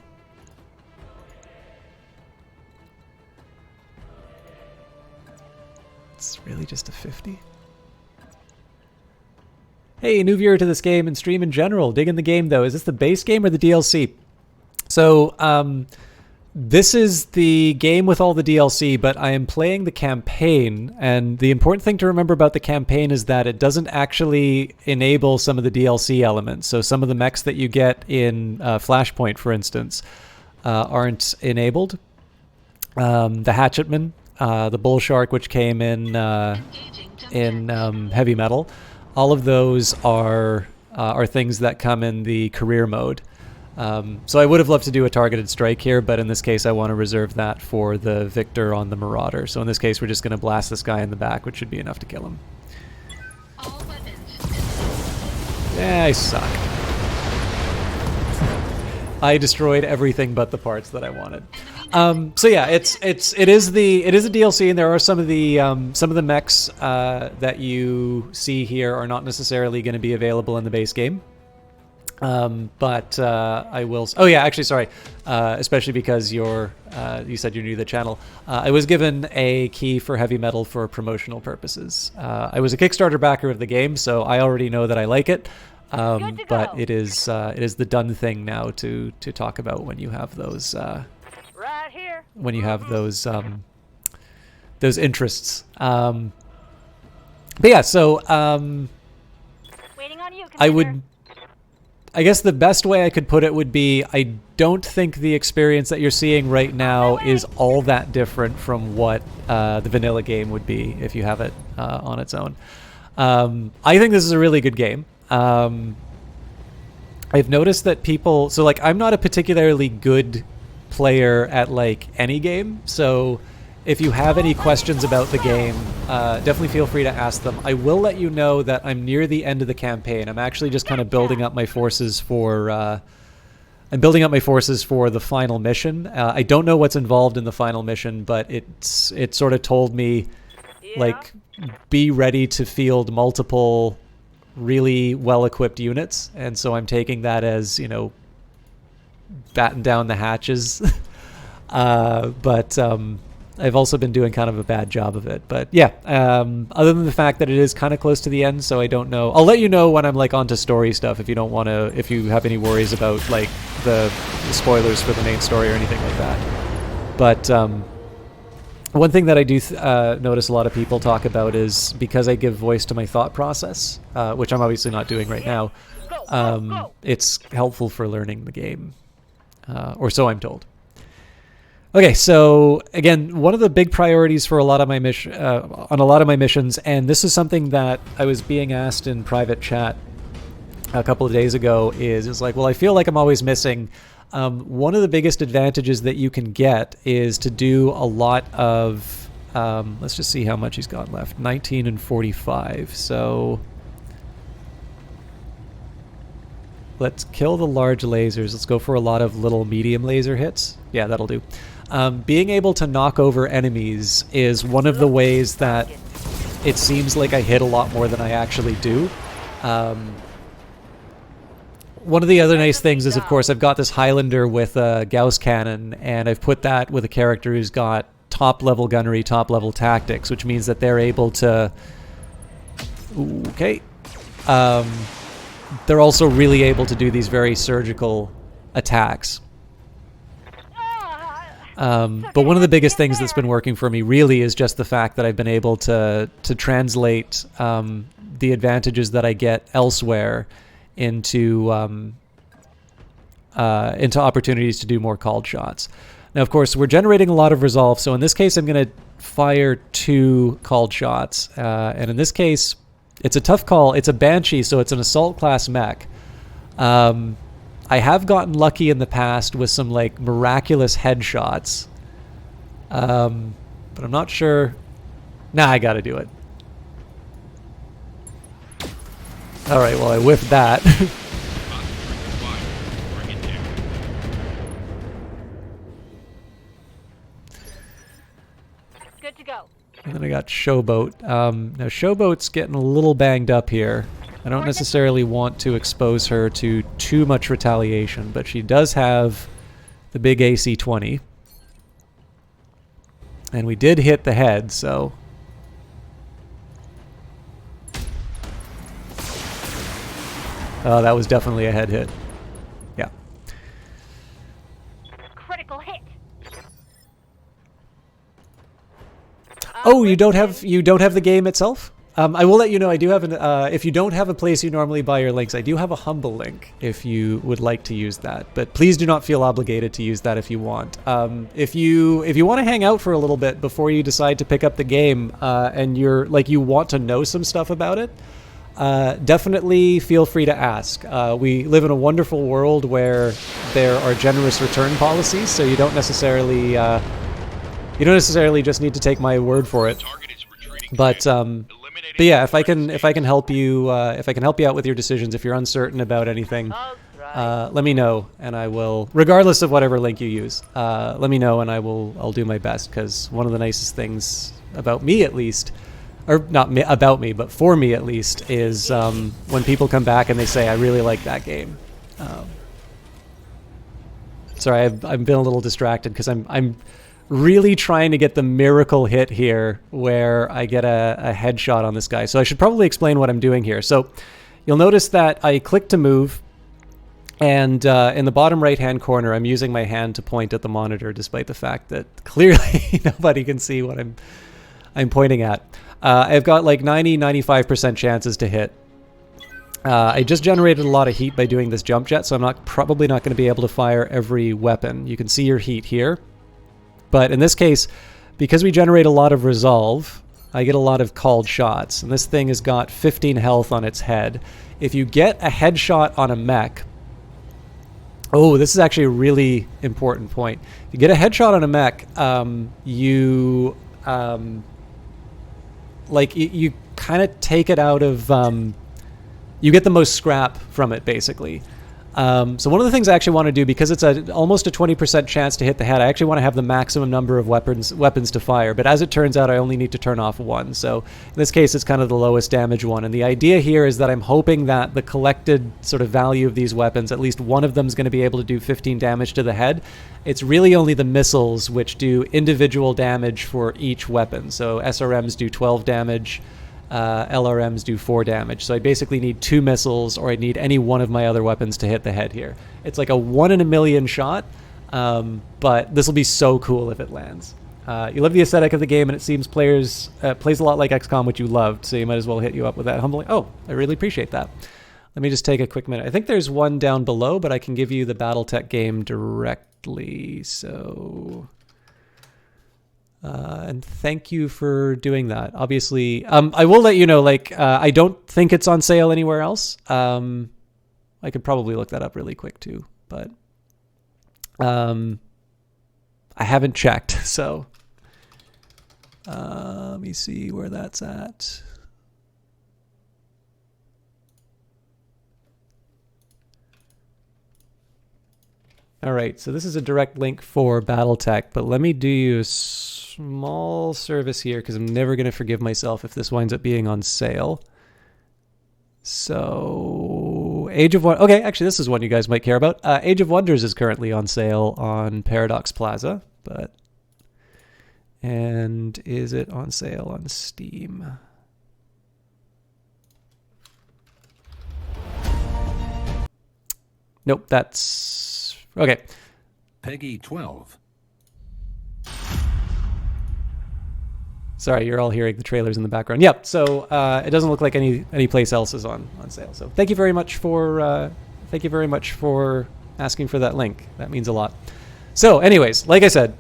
It's really just a 50? Hey, new viewer to this game and stream in general. Digging the game, though. Is this the base game or the DLC? So, this is the game with all the DLC, but I am playing the campaign, and the important thing to remember about the campaign is that it doesn't actually enable some of the DLC elements. So some of the mechs that you get in Flashpoint, for instance, aren't enabled. The Hatchetman, the Bull Shark, which came in Heavy Metal, all of those are things that come in the career mode. So I would have loved to do a targeted strike here, but in this case I want to reserve that for the Victor on the Marauder. So in this case we're just going to blast this guy in the back, which should be enough to kill him. All weapons. Yeah, I suck. I destroyed everything but the parts that I wanted. So yeah, it is a DLC, and there are some of the mechs that you see here are not necessarily going to be available in the base game. But I will. Oh yeah, actually, sorry. Especially because you said you're new to the channel. I was given a key for heavy metal for promotional purposes. I was a Kickstarter backer of the game, so I already know that I like it. But it is the done thing now to talk about when you have those Right here. when you have those interests. But yeah, so Waiting on you, I Commander. would. I guess the best way I could put it would be I don't think the experience that you're seeing right now is all that different from what the vanilla game would be if you have it on its own. I think this is a really good game. I've noticed that people... So, like, I'm not a particularly good player at, like, any game. So, if you have any questions about the game, definitely feel free to ask them. I will let you know that I'm near the end of the campaign. I'm actually just kind of building up my forces for... I'm building up my forces for the final mission. I don't know what's involved in the final mission, but it sort of told me, like, be ready to field multiple really well-equipped units, and so I'm taking that as, you know, batten down the hatches. But I've also been doing kind of a bad job of it. But yeah, other than the fact that it is kind of close to the end, so I don't know. I'll let you know when I'm like onto story stuff if you don't want to, if you have any worries about like the spoilers for the main story or anything like that. But one thing that I do notice a lot of people talk about is because I give voice to my thought process, which I'm obviously not doing right now, it's helpful for learning the game, or so I'm told. Okay, so again, one of the big priorities for a lot of my on a lot of my missions, and this is something that I was being asked in private chat a couple of days ago, is like, well, I feel like I'm always missing. One of the biggest advantages that you can get is to do a lot of, let's just see how much he's got left, 19 and 45. So let's kill the large lasers. Let's go for a lot of little medium laser hits. Yeah, that'll do. Being able to knock over enemies is one of the ways that it seems like I hit a lot more than I actually do. One of the other nice things is, of course, I've got this Highlander with a Gauss cannon, and I've put that with a character who's got top-level gunnery, top-level tactics, which means that they're able to... Okay. They're also really able to do these very surgical attacks. But one of the biggest things that's been working for me really is just the fact that I've been able to translate the advantages that I get elsewhere into opportunities to do more called shots. Now, of course, we're generating a lot of resolve, so in this case I'm going to fire 2 called shots, and in this case it's a tough call. It's a Banshee, so it's an assault class mech. I have gotten lucky in the past with some like miraculous headshots, but I'm not sure. Nah, I gotta do it. Alright, well, I whiffed that. Good to go. And then I got Showboat. Now, Showboat's getting a little banged up here. I don't necessarily want to expose her to too much retaliation, but she does have the big AC-20. And we did hit the head, so... Oh, that was definitely a head hit. Yeah. Critical hit. Oh, you don't have the game itself? I will let you know I do have an if you don't have a place you normally buy your links, I do have a Humble link if you would like to use that. But please do not feel obligated to use that if you want. If you want to hang out for a little bit before you decide to pick up the game, and you want to know some stuff about it, definitely feel free to ask. We live in a wonderful world where there are generous return policies, so you don't necessarily just need to take my word for it. But yeah, if I can help you out with your decisions, if you're uncertain about anything, let me know, and I will, regardless of whatever link you use, let me know, and I'll do my best. Because one of the nicest things about me, at least, or not about me, but for me at least, is when people come back and they say, I really like that game. Sorry, I've been a little distracted because I'm really trying to get the miracle hit here where I get a headshot on this guy. So I should probably explain what I'm doing here. So you'll notice that I click to move, and in the bottom right-hand corner, I'm using my hand to point at the monitor, despite the fact that clearly nobody can see what I'm pointing at. I've got like 95% chances to hit. I just generated a lot of heat by doing this jump jet, so I'm probably not going to be able to fire every weapon. You can see your heat here. But in this case, because we generate a lot of resolve, I get a lot of called shots. And this thing has got 15 health on its head. If you get a headshot on a mech... Oh, this is actually a really important point. If you get a headshot on a mech, you kind of take it out of... you get the most scrap from it, basically. So one of the things I actually want to do, because it's almost a 20% chance to hit the head, I actually want to have the maximum number of weapons to fire. But as it turns out, I only need to turn off one. So in this case, it's kind of the lowest damage one. And the idea here is that I'm hoping that the collected sort of value of these weapons, at least one of them is going to be able to do 15 damage to the head. It's really only the missiles which do individual damage for each weapon. So SRMs do 12 damage. LRMs do 4 damage. So I basically need 2 missiles, or I need any one of my other weapons to hit the head here. It's like a 1 in a million shot, but this will be so cool if it lands. You love the aesthetic of the game, and it seems plays a lot like XCOM, which you loved, so you might as well hit you up with that humbling. Oh, I really appreciate that. Let me just take a quick minute. I think there's one down below, but I can give you the Battletech game directly, so... and thank you for doing that. Obviously, I will let you know, like, I don't think it's on sale anywhere else. I could probably look that up really quick too, but I haven't checked, so let me see where that's at. All right, so this is a direct link for Battletech, but let me do you a small service here because I'm never going to forgive myself if this winds up being on sale. So, Age of Wonders. Okay, actually, this is one you guys might care about. Age of Wonders is currently on sale on Paradox Plaza, and is it on sale on Steam? Nope, that's okay. Peggy 12. Sorry, you're all hearing the trailers in the background. Yep. So it doesn't look like any place else is on sale. So thank you very much for asking for that link. That means a lot. So, anyways, like I said,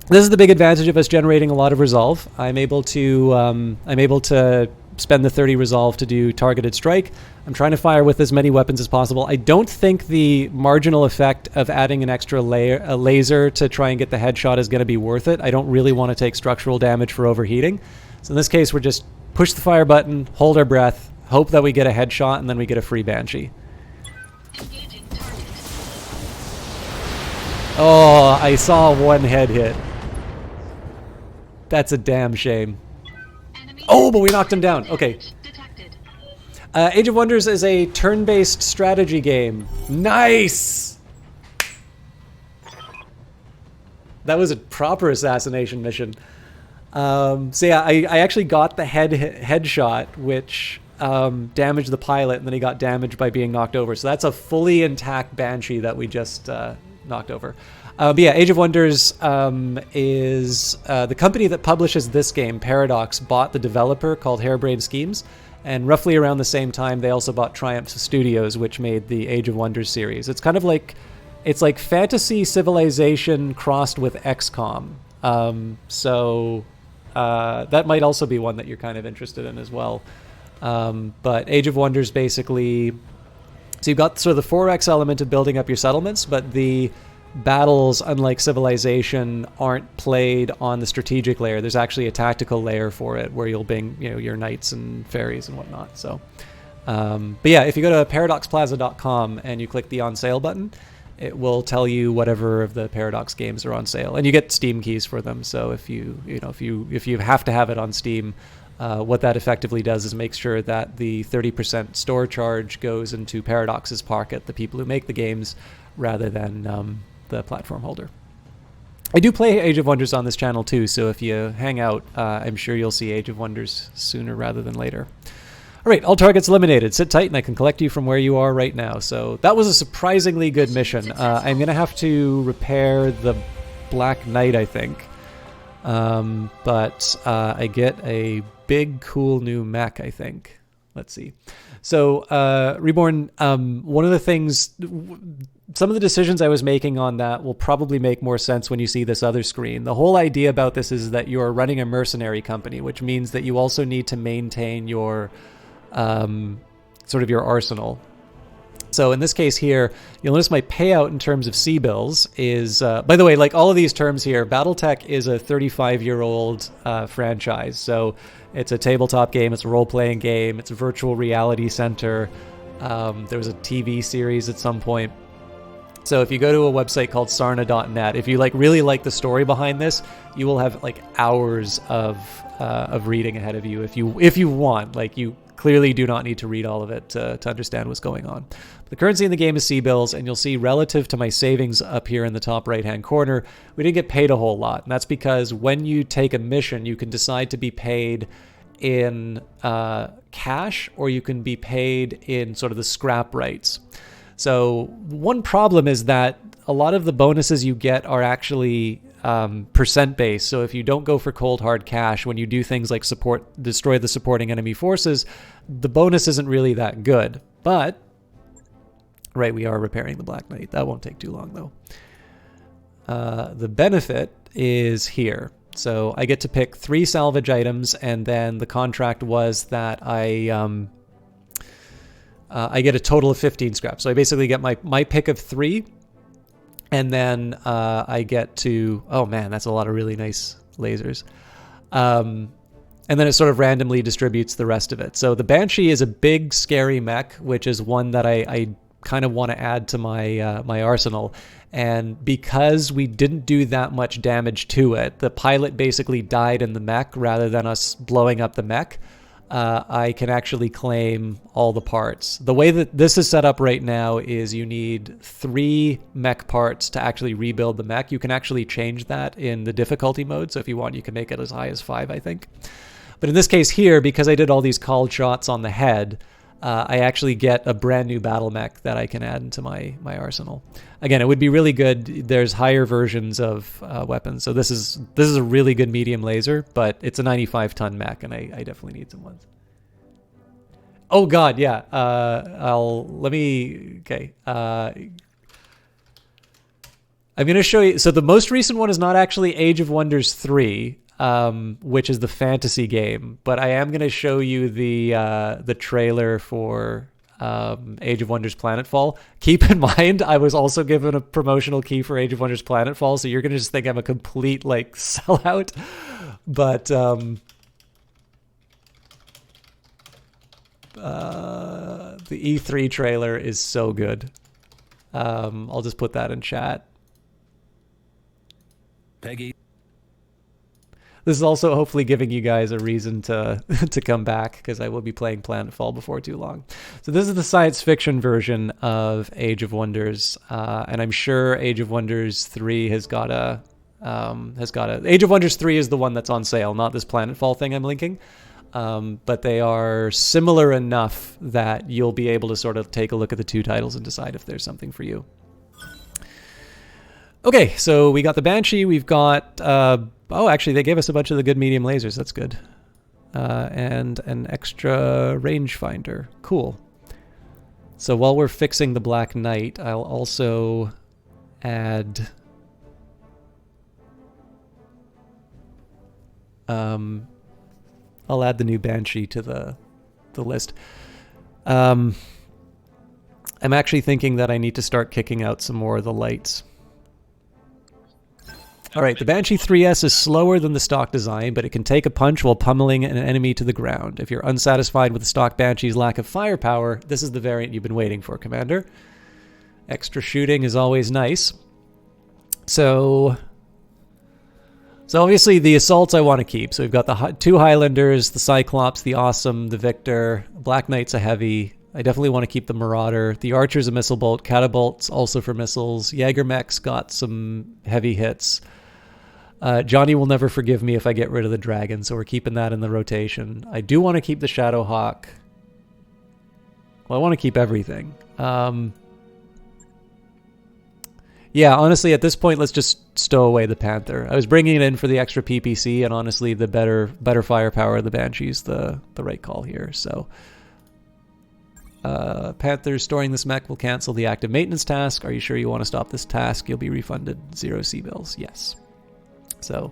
this is the big advantage of us generating a lot of resolve. I'm able to spend the 30 resolve to do targeted strike. I'm trying to fire with as many weapons as possible. I don't think the marginal effect of adding an extra laser to try and get the headshot is going to be worth it. I don't really want to take structural damage for overheating. So in this case, we're just push the fire button, hold our breath, hope that we get a headshot, and then we get a free Banshee. Engaging target. Oh, I saw one head hit. That's a damn shame. Enemy Oh, but we knocked him down. Okay. detected. Age of Wonders is a turn-based strategy game. Nice! That was a proper assassination mission. So yeah, I actually got the headshot, which damaged the pilot, and then he got damaged by being knocked over. So that's a fully intact Banshee that we just knocked over. But yeah, Age of Wonders is the company that publishes this game, Paradox, bought the developer called Harebrained Schemes. And roughly around the same time, they also bought Triumph Studios, which made the Age of Wonders series. It's kind of like, it's like fantasy civilization crossed with XCOM. So that might also be one that you're kind of interested in as well. But Age of Wonders basically, so you've got sort of the 4X element of building up your settlements, but the battles, unlike Civilization, aren't played on the strategic layer. There's actually a tactical layer for it where you'll bring, your knights and fairies and whatnot. So, but yeah, if you go to paradoxplaza.com and you click the on sale button, it will tell you whatever of the Paradox games are on sale, and you get Steam keys for them. So if you have to have it on Steam, What that effectively does is make sure that the 30% store charge goes into Paradox's pocket, the people who make the games, rather than the platform holder. I do play Age of Wonders on this channel too, so if you hang out, I'm sure you'll see Age of Wonders sooner rather than later. All right, all targets eliminated. Sit tight and I can collect you from where you are right now. So that was a surprisingly good mission. I'm going to have to repair the Black Knight, I think. But I get a big, cool new mech, I think. Let's see. So, Reborn, one of the things, some of the decisions I was making on that will probably make more sense when you see this other screen. The whole idea about this is that you're running a mercenary company, which means that you also need to maintain your, sort of your arsenal. So in this case here, you'll notice my payout in terms of C-bills is, by the way, like all of these terms here, Battletech is a 35-year-old franchise. So it's a tabletop game, it's a role-playing game, it's a virtual reality center. There was a TV series at some point. So if you go to a website called sarna.net, if you really like the story behind this, you will have like hours of reading ahead of you if you want. Like you clearly do not need to read all of it to understand what's going on. The currency in the game is C-bills, and you'll see relative to my savings up here in the top right-hand corner, we didn't get paid a whole lot. And that's because when you take a mission, you can decide to be paid in cash, or you can be paid in sort of the scrap rights. So one problem is that a lot of the bonuses you get are actually percent based. So if you don't go for cold hard cash, when you do things like destroy the supporting enemy forces, the bonus isn't really that good. But right, we are repairing the Black Knight. That won't take too long though. The benefit is here. So I get to pick 3 salvage items, and then the contract was that I get a total of 15 scraps. So I basically get my pick of 3. And then I get to, oh man, that's a lot of really nice lasers. And then it sort of randomly distributes the rest of it. So the Banshee is a big, scary mech, which is one that I kind of want to add to my my arsenal. And because we didn't do that much damage to it, the pilot basically died in the mech rather than us blowing up the mech. I can actually claim all the parts. The way that this is set up right now is you need 3 mech parts to actually rebuild the mech. You can actually change that in the difficulty mode, so if you want, you can make it as high as 5, I think. But in this case here, because I did all these called shots on the head, I actually get a brand new battle mech that I can add into my arsenal. Again, it would be really good. There's higher versions of weapons. So this is a really good medium laser, but it's a 95-ton mech, and I definitely need some ones. Oh God, yeah. Okay. I'm going to show you. So the most recent one is not actually Age of Wonders 3. Which is the fantasy game, but I am going to show you the trailer for Age of Wonders Planetfall. Keep in mind, I was also given a promotional key for Age of Wonders Planetfall, so you're going to just think I'm a complete sellout. But the E3 trailer is so good. I'll just put that in chat. Peggy. This is also hopefully giving you guys a reason to to come back, because I will be playing Planetfall before too long. So this is the science fiction version of Age of Wonders, and I'm sure Age of Wonders 3 has got a Age of Wonders 3 is the one that's on sale, not this Planetfall thing I'm linking. But they are similar enough that you'll be able to sort of take a look at the 2 titles and decide if there's something for you. Okay, so we got the Banshee, we've got, oh, actually, they gave us a bunch of the good medium lasers, that's good. And an extra rangefinder, cool. So while we're fixing the Black Knight, I'll also add... I'll add the new Banshee to the list. I'm actually thinking that I need to start kicking out some more of the lights. Alright, the Banshee 3S is slower than the stock design, but it can take a punch while pummeling an enemy to the ground. If you're unsatisfied with the stock Banshee's lack of firepower, this is the variant you've been waiting for, Commander. Extra shooting is always nice. So, So obviously the assaults I want to keep. So we've got the two Highlanders, the Cyclops, the Awesome, the Victor. Black Knight's a heavy. I definitely want to keep the Marauder. The Archer's a missile bolt. Catapult's also for missiles. Jaegermech's got some heavy hits. Johnny will never forgive me if I get rid of the Dragon, so we're keeping that in the rotation. I do want to keep the Shadowhawk. Well, I want to keep everything. Yeah, honestly, at this point, let's just stow away the Panther. I was bringing it in for the extra PPC, and honestly, the better firepower of the Banshee's the right call here. So, Panther storing this mech will cancel the active maintenance task. Are you sure you want to stop this task? You'll be refunded 0 C-bills. Yes. So,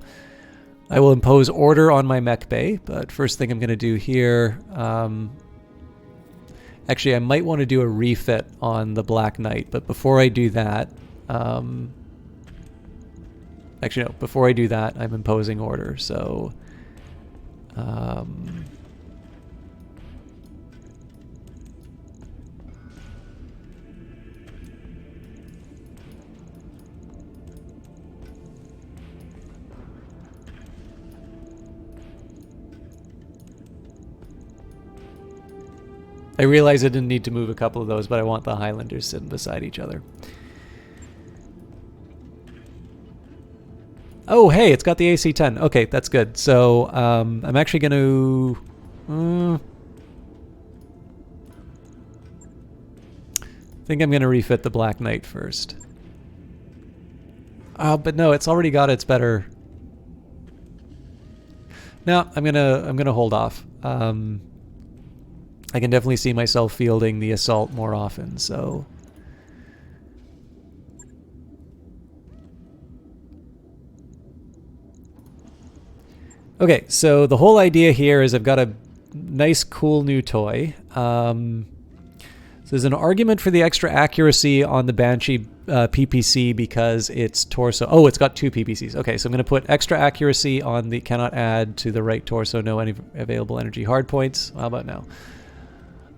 I will impose order on my mech bay, but first thing I'm going to do here... actually, I might want to do a refit on the Black Knight, but before I do that... actually, no. Before I do that, I'm imposing order. So, I realize I didn't need to move a couple of those, but I want the Highlanders sitting beside each other. Oh, hey, it's got the AC-10. Okay, that's good. So, I'm actually going to... I think I'm going to refit the Black Knight first. Oh, but no, it's already got its better... No, I'm gonna hold off. I can definitely see myself fielding the assault more often, so... Okay, so the whole idea here is I've got a nice, cool new toy. So there's an argument for the extra accuracy on the Banshee PPC because it's torso. Oh, it's got 2 PPCs. Okay, so I'm going to put extra accuracy on the cannot add to the right torso, no any available energy hard points. How about now?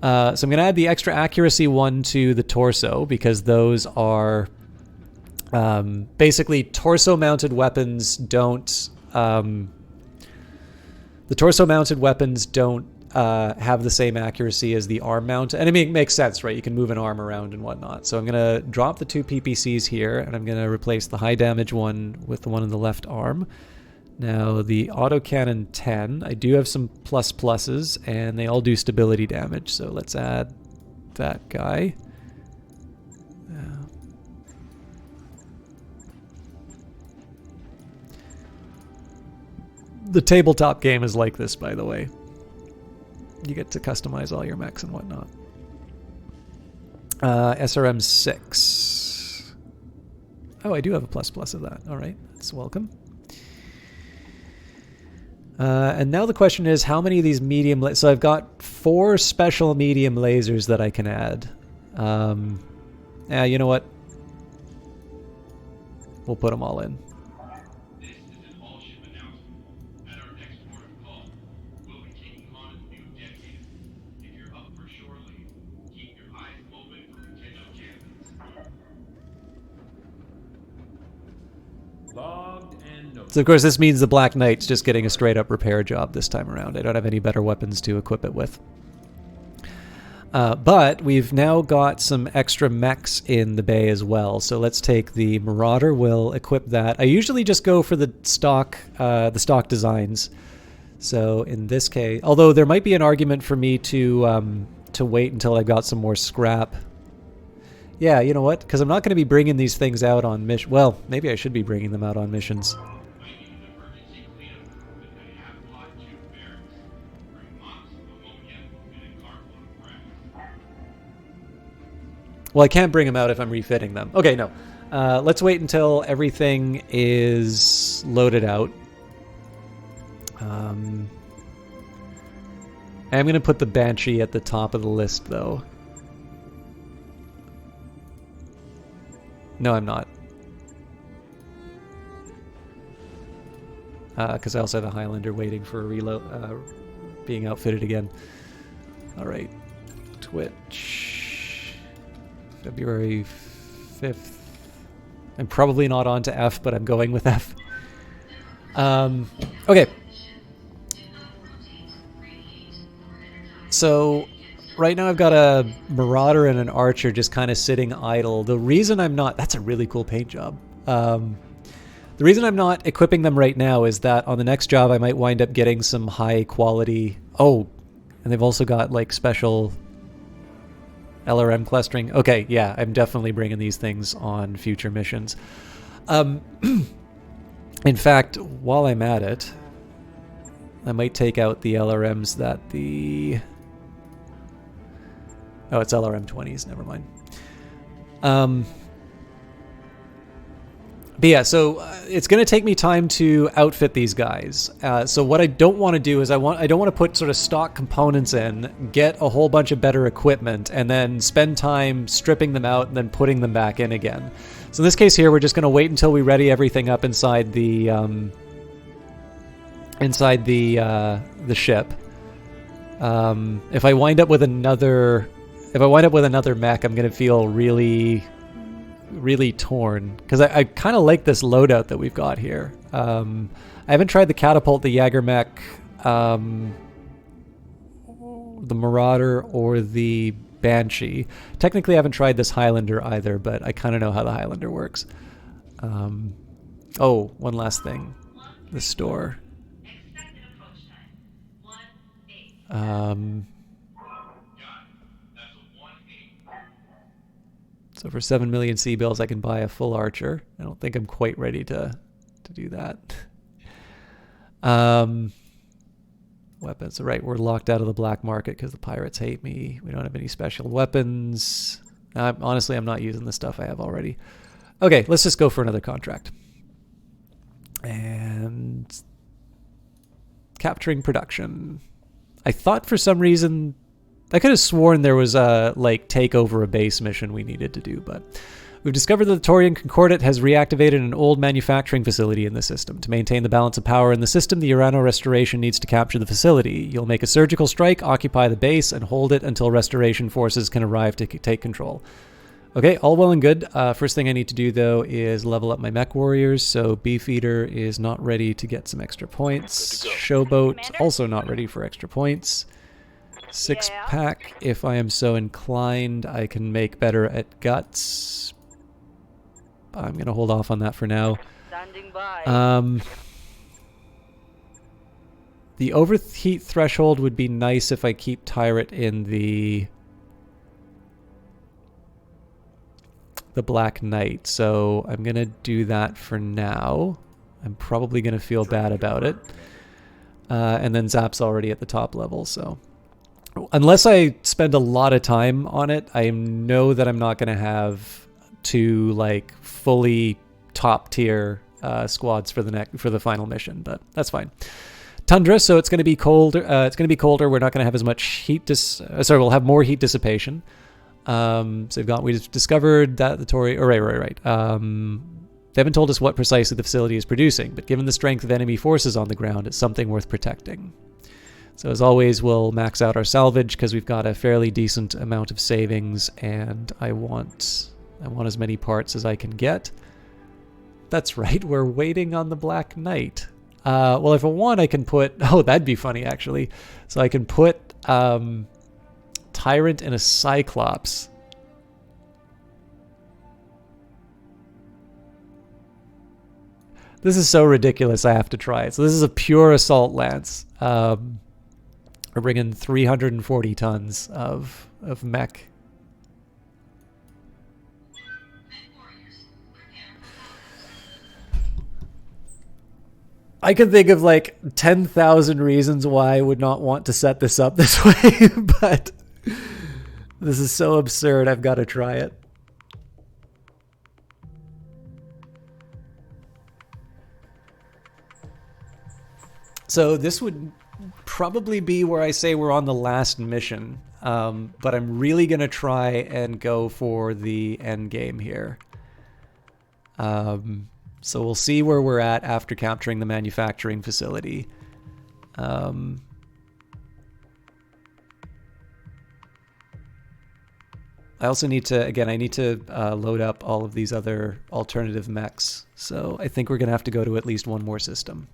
So I'm going to add the extra accuracy one to the torso because those are basically torso-mounted weapons don't... the torso-mounted weapons don't have the same accuracy as the arm-mounted. And I mean, it makes sense, right? You can move an arm around and whatnot. So I'm going to drop the 2 PPCs here, and I'm going to replace the high-damage one with the one in the left arm. Now, the autocannon 10, I do have some pluses, and they all do stability damage. So let's add that guy. The tabletop game is like this, by the way. You get to customize all your mechs and whatnot. SRM 6. Oh, I do have a plus of that. All right, that's welcome. And now the question is, how many of these medium... So I've got 4 special medium lasers that I can add. Yeah, you know what? We'll put them all in. So of course this means the Black Knight's just getting a straight up repair job this time around. I don't have any better weapons to equip it with. But we've now got some extra mechs in the bay as well. So let's take the Marauder, we'll equip that. I usually just go for the stock designs. So in this case, although there might be an argument for me to wait until I've got some more scrap. Yeah, you know what? Because I'm not going to be bringing these things out on mission. Well, maybe I should be bringing them out on missions. Well, I can't bring them out if I'm refitting them. Okay, no. Let's wait until everything is loaded out. I'm going to put the Banshee at the top of the list, though. No, I'm not. Because I also have a Highlander waiting for a reload, being outfitted again. All right, Twitch, February 5th. I'm probably not on to F, but I'm going with F. Okay. So right now I've got a Marauder and an Archer just kind of sitting idle. The reason I'm not... That's a really cool paint job. The reason I'm not equipping them right now is that on the next job I might wind up getting some high quality... Oh, and they've also got like special LRM clustering. Okay, yeah, I'm definitely bringing these things on future missions. In fact, while I'm at it, I might take out the LRMs that the... Oh, it's LRM 20s, never mind. But yeah, so it's going to take me time to outfit these guys. So what I don't want to do is I don't want to put sort of stock components in, get a whole bunch of better equipment, and then spend time stripping them out and then putting them back in again. So in this case here, we're just going to wait until we ready everything up inside the ship. If I wind up with another mech, I'm going to feel really torn, because I kind of like this loadout that we've got here. I haven't tried the catapult, the Jaeger mech, the Marauder, or the Banshee. Technically I haven't tried this Highlander either, but I kind of know how the Highlander works. Oh, one last thing. The store. So for 7 million C-bills, I can buy a full Archer. I don't think I'm quite ready to do that. Weapons. Right, we're locked out of the black market because the pirates hate me. We don't have any special weapons. Honestly, I'm not using the stuff I have already. Okay, let's just go for another contract. And capturing production. I thought for some reason... I could have sworn there was a, like, take over a base mission we needed to do, but... We've discovered that the Taurian Concordat has reactivated an old manufacturing facility in the system. To maintain the balance of power in the system, the Urano Restoration needs to capture the facility. You'll make a surgical strike, occupy the base, and hold it until Restoration forces can arrive to take control. Okay, all well and good. First thing I need to do, though, is level up my mech warriors. So Beefeater is not ready to get some extra points. Showboat, also not ready for extra points. Six-pack, if I am so inclined, I can make better at guts. I'm going to hold off on that for now. Standing by. The overheat threshold would be nice if I keep Tyrant in the Black Knight, so I'm going to do that for now. I'm probably going to feel bad about it. And then Zap's already at the top level, so... Unless I spend a lot of time on it, I know that I'm not going to have two, like, fully top-tier squads for the final mission, but that's fine. Tundra, so it's going to be colder. We're not going to have as much heat. We'll have more heat dissipation. So we've discovered that the Tory. Oh, right. They haven't told us what precisely the facility is producing, but given the strength of enemy forces on the ground, it's something worth protecting. So as always, we'll max out our salvage because we've got a fairly decent amount of savings, and I want as many parts as I can get. That's right, we're waiting on the Black Knight. Well, if I want, I can put... Oh, that'd be funny, actually. So I can put Tyrant in a Cyclops. This is so ridiculous, I have to try it. So this is a pure Assault Lance. We're bringing 340 tons of mech. I can think of like 10,000 reasons why I would not want to set this up this way, but this is so absurd, I've got to try it. So this would probably be where I say we're on the last mission, but I'm really going to try and go for the end game here. So we'll see where we're at after capturing the manufacturing facility. I also need to, again, I need to load up all of these other alternative mechs. So I think we're going to have to go to at least one more system.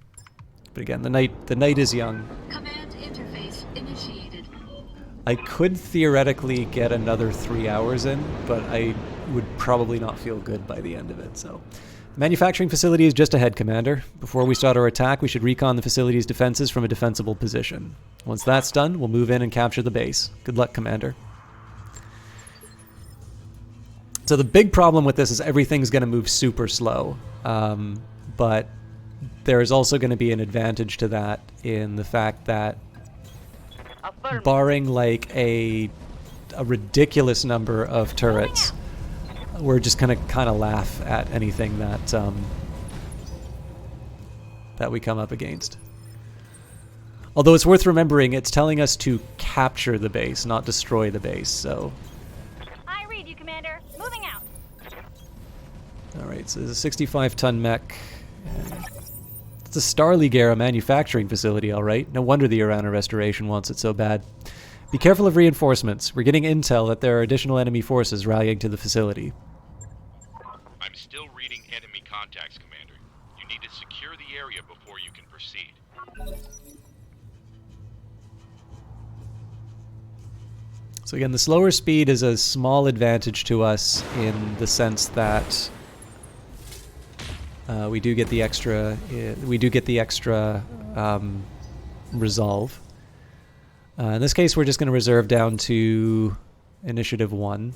But again, the night is young. Command interface initiated. I could theoretically get another 3 hours in, but I would probably not feel good by the end of it, so... Manufacturing facility is just ahead, Commander. Before we start our attack, we should recon the facility's defenses from a defensible position. Once that's done, we'll move in and capture the base. Good luck, Commander. So the big problem with this is everything's going to move super slow, but there is also going to be an advantage to that in the fact that barring like a ridiculous number of turrets, we're just gonna kind of laugh at anything that that we come up against. Although it's worth remembering, it's telling us to capture the base, not destroy the base. So. I read you, Commander. Moving out. All right. So there's a 65-ton mech. It's a Star League era manufacturing facility, all right. No wonder the Urana Restoration wants it so bad. Be careful of reinforcements. We're getting intel that there are additional enemy forces rallying to the facility. I'm still reading enemy contacts, Commander. You need to secure the area before you can proceed. So again, the slower speed is a small advantage to us in the sense that we do get the extra. Resolve. In this case, we're just going to reserve down to Initiative 1.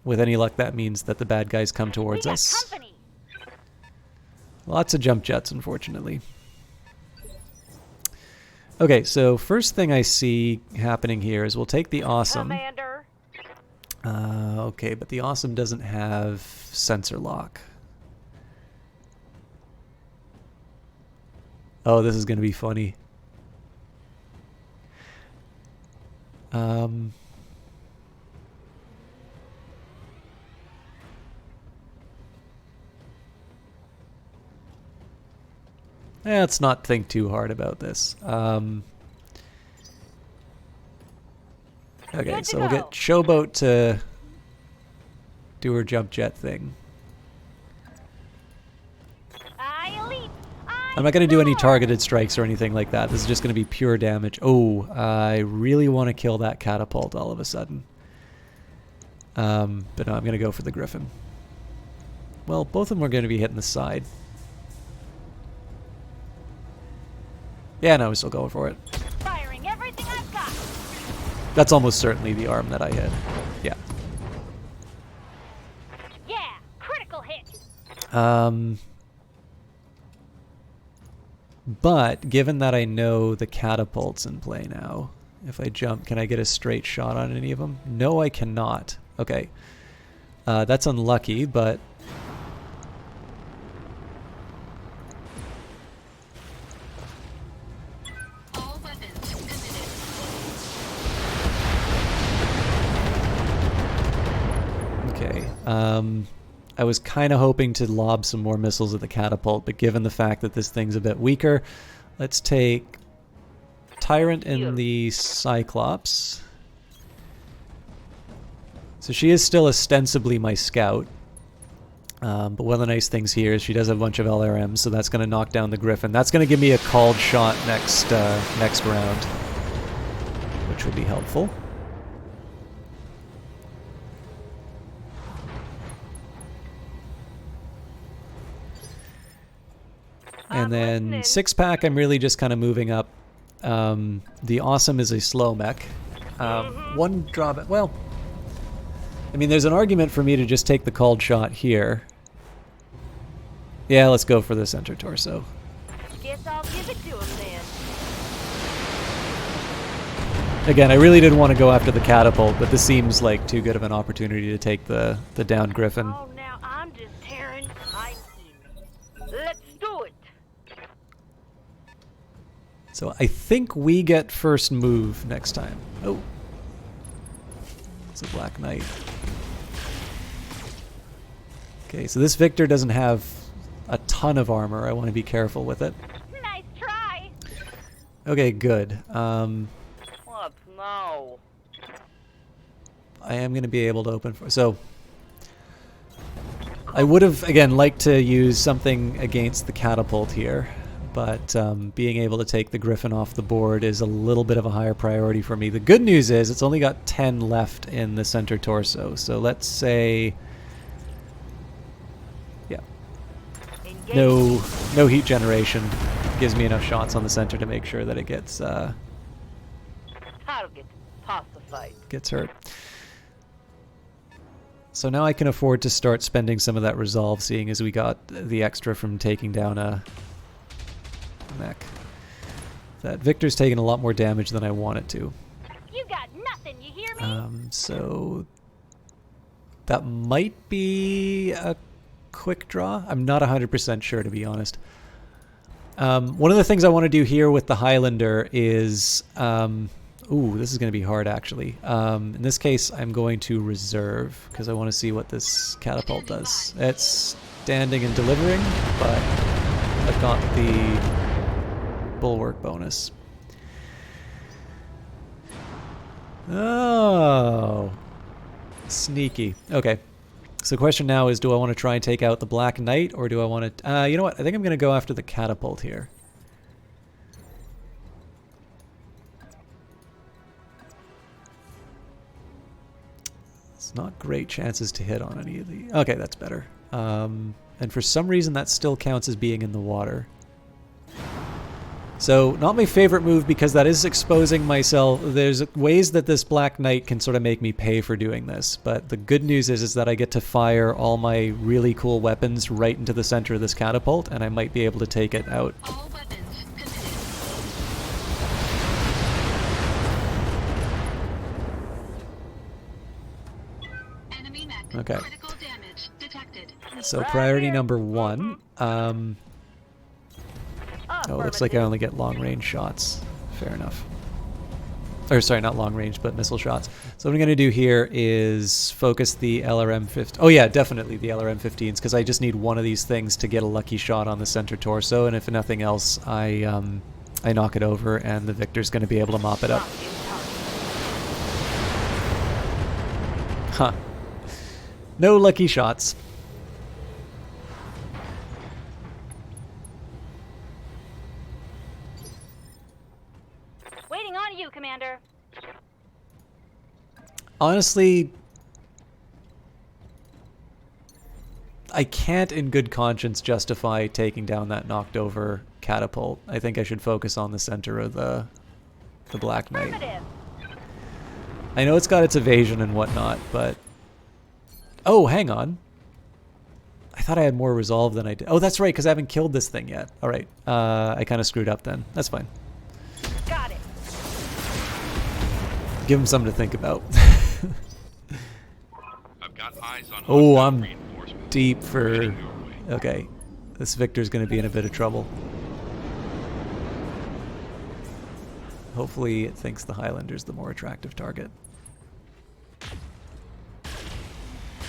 With any luck, that means that the bad guys come towards us. Company. Lots of jump jets, unfortunately. Okay, so first thing I see happening here is we'll take the Awesome. Commander. Okay, but the Awesome doesn't have sensor lock. Oh, this is going to be funny. Let's not think too hard about this. Okay, so we'll get Showboat to do her jump jet thing. I'm not going to do any targeted strikes or anything like that. This is just going to be pure damage. Oh, I really want to kill that catapult all of a sudden. But no, I'm going to go for the Griffin. Well, both of them are going to be hitting the side. Yeah, no, we're still going for it. Firing everything I've got. That's almost certainly the arm that I hit. Yeah. Yeah, critical hit. But given that I know the catapult's in play now, if I jump, can I get a straight shot on any of them? No, I cannot. Okay. That's unlucky, but... All weapons committed. Okay. I was kind of hoping to lob some more missiles at the catapult, but given the fact that this thing's a bit weaker, let's take Tyrant in the Cyclops. So she is still ostensibly my scout. But one of the nice things here is she does have a bunch of LRMs, so that's going to knock down the Griffin. That's going to give me a called shot next round, which will be helpful. And then 6-pack, I'm really just kind of moving up. The Awesome is a slow mech. One drawback, well, I mean, there's an argument for me to just take the called shot here. Yeah, let's go for the center torso. Guess I'll give it to him then. Again, I really didn't want to go after the catapult, but this seems like too good of an opportunity to take the down Griffin. Oh, now I'm just tearing. I'm in. Let's do it. So I think we get first move next time. Oh. It's a Black Knight. Okay, so this Victor doesn't have a ton of armor. I want to be careful with it. Nice try. Okay, good. What? No. I am going to be able to open for... So, I would have, again, liked to use something against the catapult here, but being able to take the Griffin off the board is a little bit of a higher priority for me. The good news is it's only got 10 left in the center torso, so let's say, yeah, no heat generation gives me enough shots on the center to make sure that it gets Target pacified. gets hurt. So now I can afford to start spending some of that resolve, seeing as we got the extra from taking down a mech. That Victor's taken a lot more damage than I want it to. You got nothing, you hear me? So that might be a quick draw. I'm not 100% sure, to be honest. One of the things I want to do here with the Highlander is... ooh, this is going to be hard, actually. In this case, I'm going to reserve, because I want to see what this catapult does. It's standing and delivering, but I've got the bulwark bonus. Oh, sneaky. Okay, so the question now is, do I want to try and take out the Black Knight, or do I want to... you know what? I think I'm going to go after the catapult here. It's not great chances to hit on any of the... Okay, that's better. And for some reason that still counts as being in the water. So, not my favorite move because that is exposing myself. There's ways that this Black Knight can sort of make me pay for doing this, but the good news is that I get to fire all my really cool weapons right into the center of this catapult, and I might be able to take it out. All weapons committed. Enemy mech. Okay. Critical damage detected. So priority number 1. Oh, looks like I only get long-range shots. Fair enough. Or sorry, not long-range, but missile shots. So what I'm going to do here is focus the LRM-15. Oh yeah, definitely the LRM-15s, because I just need one of these things to get a lucky shot on the center torso, and if nothing else, I knock it over, and the Victor's going to be able to mop it up. Huh. No lucky shots. Waiting on you, Commander. Honestly, I can't in good conscience justify taking down that knocked over catapult. I think I should focus on the center of the Black Knight. Affirmative. I know it's got its evasion and whatnot, but... Oh, hang on. I thought I had more resolve than I did. Oh, that's right, because I haven't killed this thing yet. Alright, I kind of screwed up then. That's fine. Got it. Give him something to think about. I've got eyes on Oh, hostile I'm reinforcements. deep for... Heading your way. Okay, this Victor's going to be in a bit of trouble. Hopefully it thinks the Highlander's the more attractive target.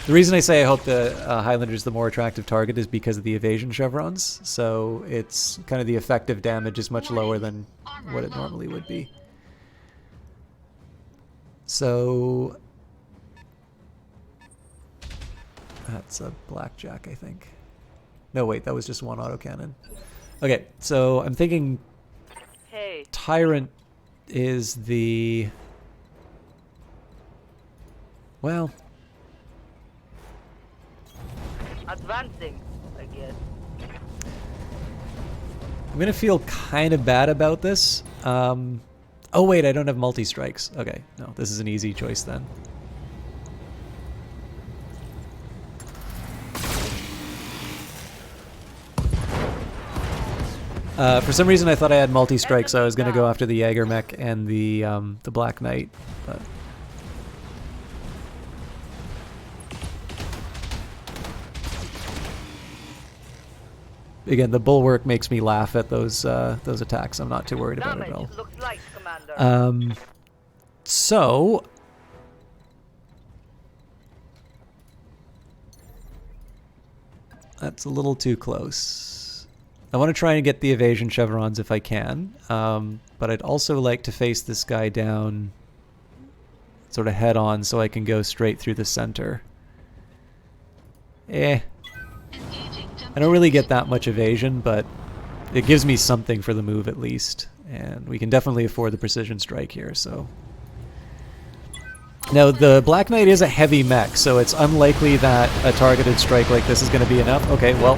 The reason I say I hope the Highlander's the more attractive target is because of the evasion chevrons, so it's kind of the effective damage is much lower than what it normally would be. So... That's a blackjack, I think. No, wait, that was just one autocannon. Okay, so I'm thinking Hey, Tyrant is the... Well... advancing, I guess. I'm gonna feel kind of bad about this. Oh wait, I don't have multi-strikes. Okay, no, this is an easy choice then. For some reason I thought I had multi-strikes, so I was gonna go after the Jaeger mech and the Black Knight, but... Again, the bulwark makes me laugh at those attacks. I'm not too worried about it at all. Damage looks light, Commander. So that's a little too close. I want to try and get the evasion chevrons if I can, but I'd also like to face this guy down sort of head on so I can go straight through the center. I don't really get that much evasion, but it gives me something for the move at least, and we can definitely afford the precision strike here. So now the Black Knight is a heavy mech, so it's unlikely that a targeted strike like this is going to be enough. Okay, well,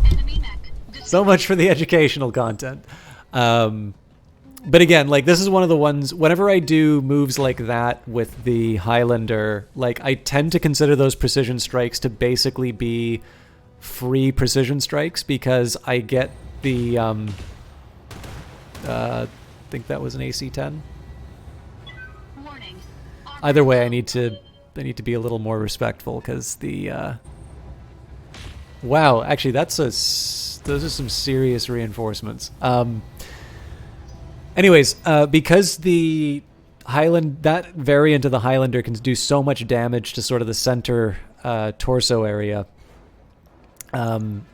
Enemy mech. so much for the educational content. But again, like, this is one of the ones, whenever I do moves like that with the Highlander, like, I tend to consider those precision strikes to basically be free precision strikes, because I get the, I think that was an AC-10. Warning. Either way, I need to be a little more respectful, because the, wow, actually, those are some serious reinforcements. Anyways, because the that variant of the Highlander can do so much damage to sort of the center torso area, I'm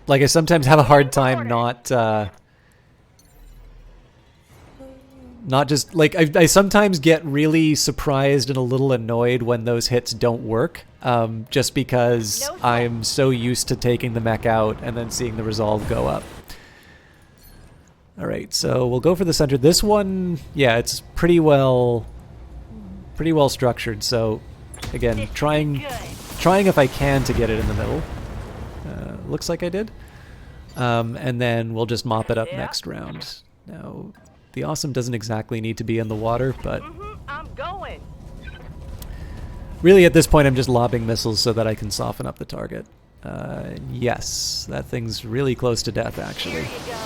like, I sometimes have a hard time not just like, I sometimes get really surprised and a little annoyed when those hits don't work, just because I'm so used to taking the mech out and then seeing the resolve go up. All right, so we'll go for the center. This one, yeah, it's pretty well structured. So again, trying if I can to get it in the middle. Looks like I did. And then we'll just mop it up next round. Now, the Awesome doesn't exactly need to be in the water, but I'm going. really at this point I'm just lobbing missiles so that I can soften up the target. Yes, that thing's really close to death, actually. Here you go.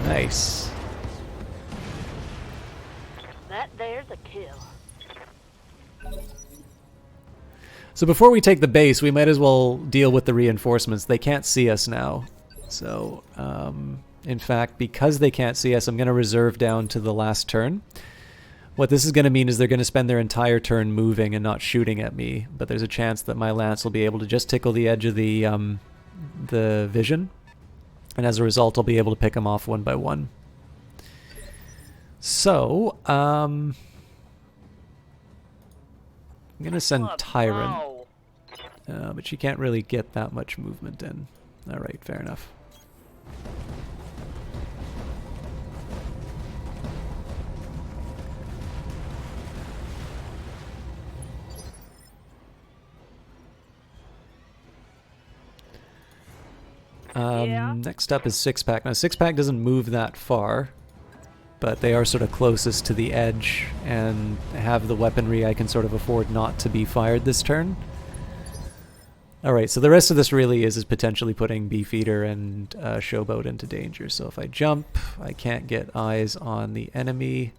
Nice. That there's a kill. So before we take the base, we might as well deal with the reinforcements. They can't see us now. So, in fact, because they can't see us, I'm going to reserve down to the last turn. What this is going to mean is they're going to spend their entire turn moving and not shooting at me, but there's a chance that my lance will be able to just tickle the edge of the vision, and as a result, I'll be able to pick them off one by one. So, I'm going to send Tyrant, but she can't really get that much movement in. All right, fair enough. Next up is Six Pack. Now, Six Pack doesn't move that far, but they are sort of closest to the edge and have the weaponry I can sort of afford not to be fired this turn. Alright, so the rest of this really is potentially putting Beefeater and Showboat into danger. So if I jump, I can't get eyes on the enemy,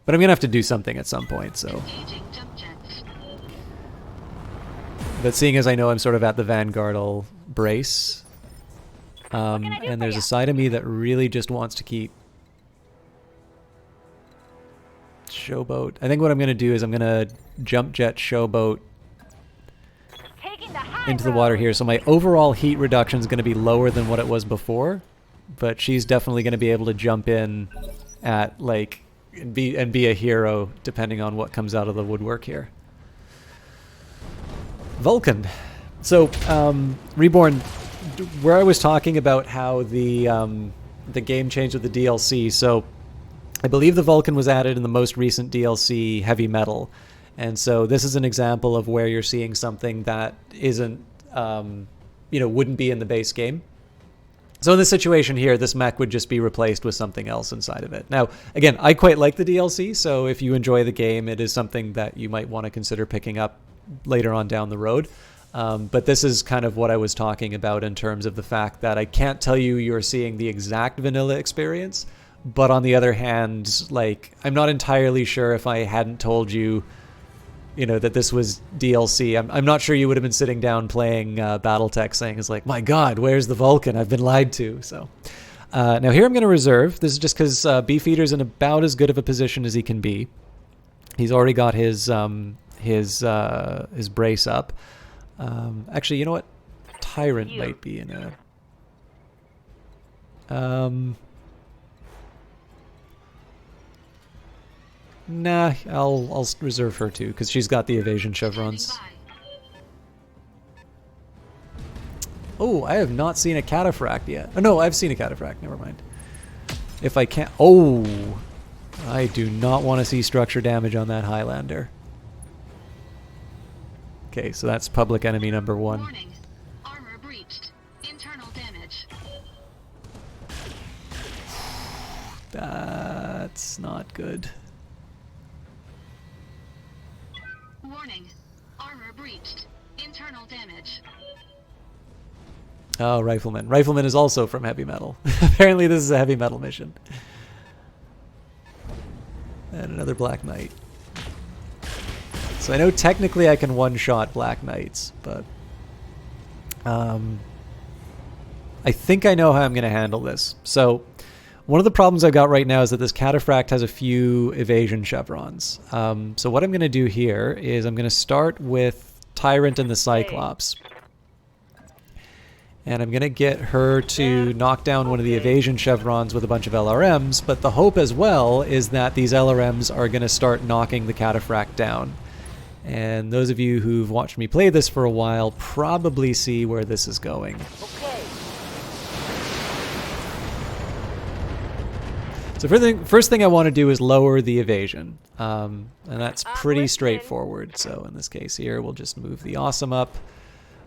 but I'm going to have to do something at some point, so... But seeing as I know I'm sort of at the vanguard, I'll brace. And there's a side of me that really just wants to keep Showboat. I think what I'm going to do is I'm going to jump jet Showboat into the water here. So my overall heat reduction is going to be lower than what it was before, but she's definitely going to be able to jump in at, like, and be a hero depending on what comes out of the woodwork here. Vulcan. So, Reborn, where I was talking about how the game changed with the DLC, so I believe the Vulcan was added in the most recent DLC, Heavy Metal, and so this is an example of where you're seeing something that isn't, wouldn't be in the base game. So in this situation here, this mech would just be replaced with something else inside of it. Now, again, I quite like the DLC, so if you enjoy the game, it is something that you might want to consider picking up later on down the road. But this is kind of what I was talking about in terms of the fact that I can't tell you you're seeing the exact vanilla experience, but on the other hand, like, I'm not entirely sure if I hadn't told you, that this was DLC. I'm not sure you would have been sitting down playing Battletech saying, it's like, my God, where's the Vulcan? I've been lied to. So now here I'm going to reserve. This is just because Beefeater's in about as good of a position as he can be. He's already got his brace up. Actually, you know what? Tyrant might be in a... Nah, I'll reserve her too, because she's got the evasion chevrons. Standing Oh, I have not seen a cataphract yet. Oh, no, I've seen a cataphract. Never mind. If I can't... Oh! I do not want to see structure damage on that Highlander. Okay, so that's public enemy number by. 1. Warning. Armor breached. Internal damage. That's not good. Warning. Armor breached. Internal damage. Oh, Rifleman. Rifleman is also from Heavy Metal. Apparently this is a Heavy Metal mission. And another Black Knight. So I know technically I can one-shot Black Knights, but... I think I know how I'm going to handle this. So, one of the problems I've got right now is that this cataphract has a few evasion chevrons. So what I'm going to do here is I'm going to start with Tyrant and the Cyclops. And I'm going to get her to knock down one of the evasion chevrons with a bunch of LRMs, but the hope as well is that these LRMs are going to start knocking the cataphract down. And those of you who've watched me play this for a while probably see where this is going. Okay. So first thing I want to do is lower the evasion. And that's pretty straightforward. So in this case here, we'll just move the awesome up.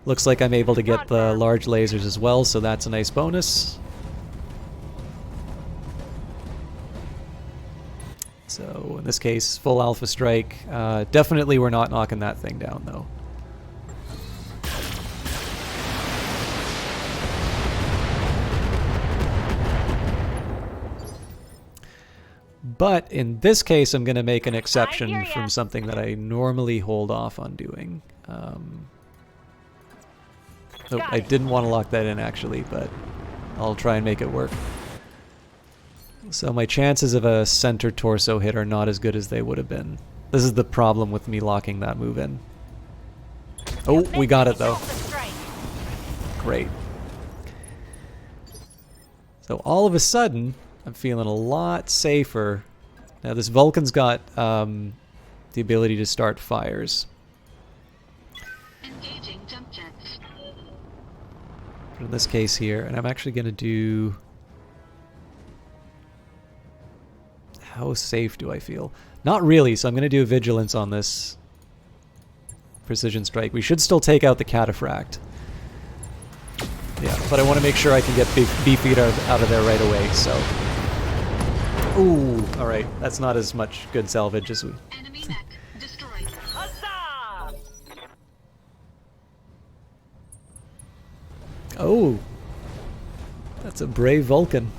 Looks like I'm able to get the large lasers as well, so that's a nice bonus. So in this case, full alpha strike. Definitely we're not knocking that thing down though. But in this case, I'm going to make an exception from something that I normally hold off on doing. Oh, I didn't want to lock that in actually, but I'll try and make it work. So my chances of a center torso hit are not as good as they would have been. This is the problem with me locking that move in. Oh, we got it though. Great. So all of a sudden, I'm feeling a lot safer. Now this Vulcan's got the ability to start fires. Engaging jump jets. In this case here, and I'm actually going to do... How safe do I feel? Not really, so I'm going to do a vigilance on this precision strike. We should still take out the cataphract. Yeah, but I want to make sure I can get beefeater out of there right away, so... Ooh, alright, that's not as much good salvage as we... Enemy mech destroyed. Huzzah! Oh! That's a brave Vulcan.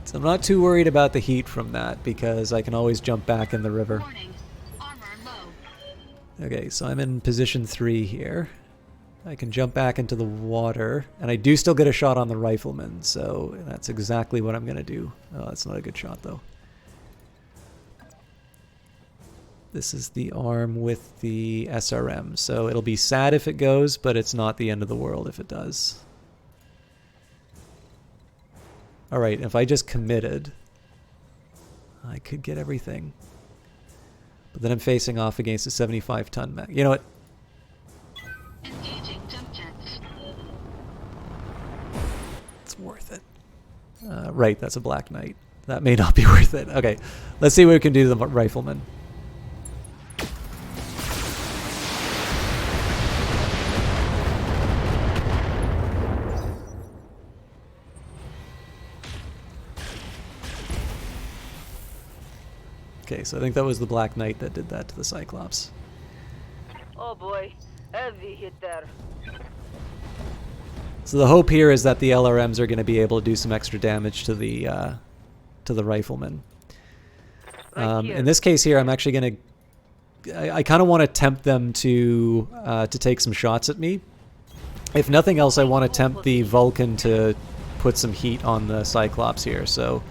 So I'm not too worried about the heat from that because I can always jump back in the river. Warning. Armor low. Okay, so I'm in position 3 here. I can jump back into the water, and I do still get a shot on the rifleman, so that's exactly what I'm going to do. Oh, that's not a good shot, though. This is the arm with the SRM, so it'll be sad if it goes, but it's not the end of the world if it does. Alright, if I just committed, I could get everything. But then I'm facing off against a 75-ton mech. You know what? Engaging jump jets. It's worth it. Right, that's a Black Knight. That may not be worth it. Okay, let's see what we can do to the rifleman. Okay, so I think that was the Black Knight that did that to the Cyclops. Oh boy, heavy hit there. So the hope here is that the LRMs are going to be able to do some extra damage to the rifleman. In this case here, I'm actually going to... I kind of want to tempt them to take some shots at me. If nothing else, I want to tempt the Vulcan to put some heat on the Cyclops here. So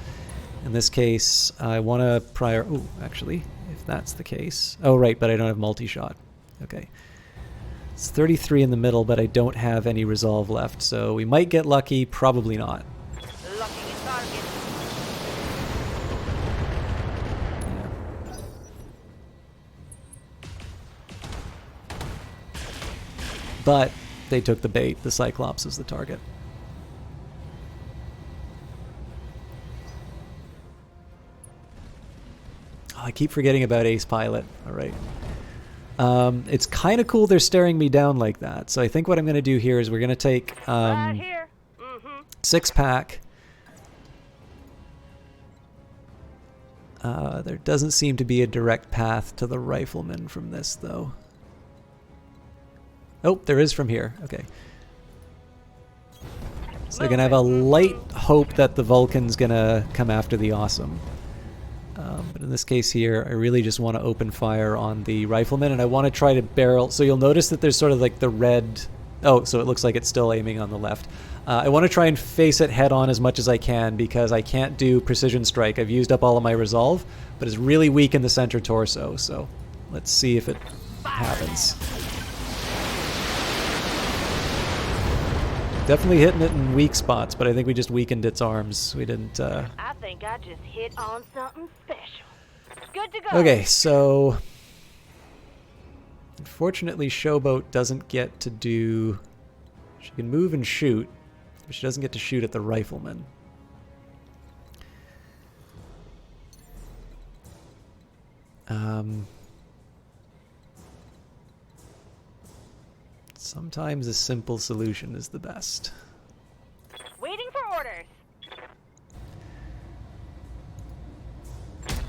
in this case, I want to Oh, actually, if that's the case... Oh, right, but I don't have multi-shot. Okay. It's 33 in the middle, but I don't have any resolve left, so we might get lucky, probably not. Locking in target. Yeah. But they took the bait. The Cyclops is the target. Oh, I keep forgetting about Ace Pilot. All right. It's kind of cool they're staring me down like that. So I think what I'm going to do here is we're going to take Right here. Mm-hmm. 6-pack. There doesn't seem to be a direct path to the rifleman from this, though. Oh, there is from here. Okay. So they're going to have a light hope that the Vulcan's going to come after the Awesome. But in this case here, I really just want to open fire on the rifleman, and I want to try to barrel. So you'll notice that there's sort of like the red... Oh, so it looks like it's still aiming on the left. I want to try and face it head on as much as I can because I can't do precision strike. I've used up all of my resolve, but it's really weak in the center torso. So let's see if it happens. Definitely hitting it in weak spots, but I think we just weakened its arms. We didn't... I think I just hit on something special. Good to go. Okay, so... Unfortunately, Showboat doesn't get to do... She can move and shoot, but she doesn't get to shoot at the rifleman. Sometimes a simple solution is the best. Waiting for orders.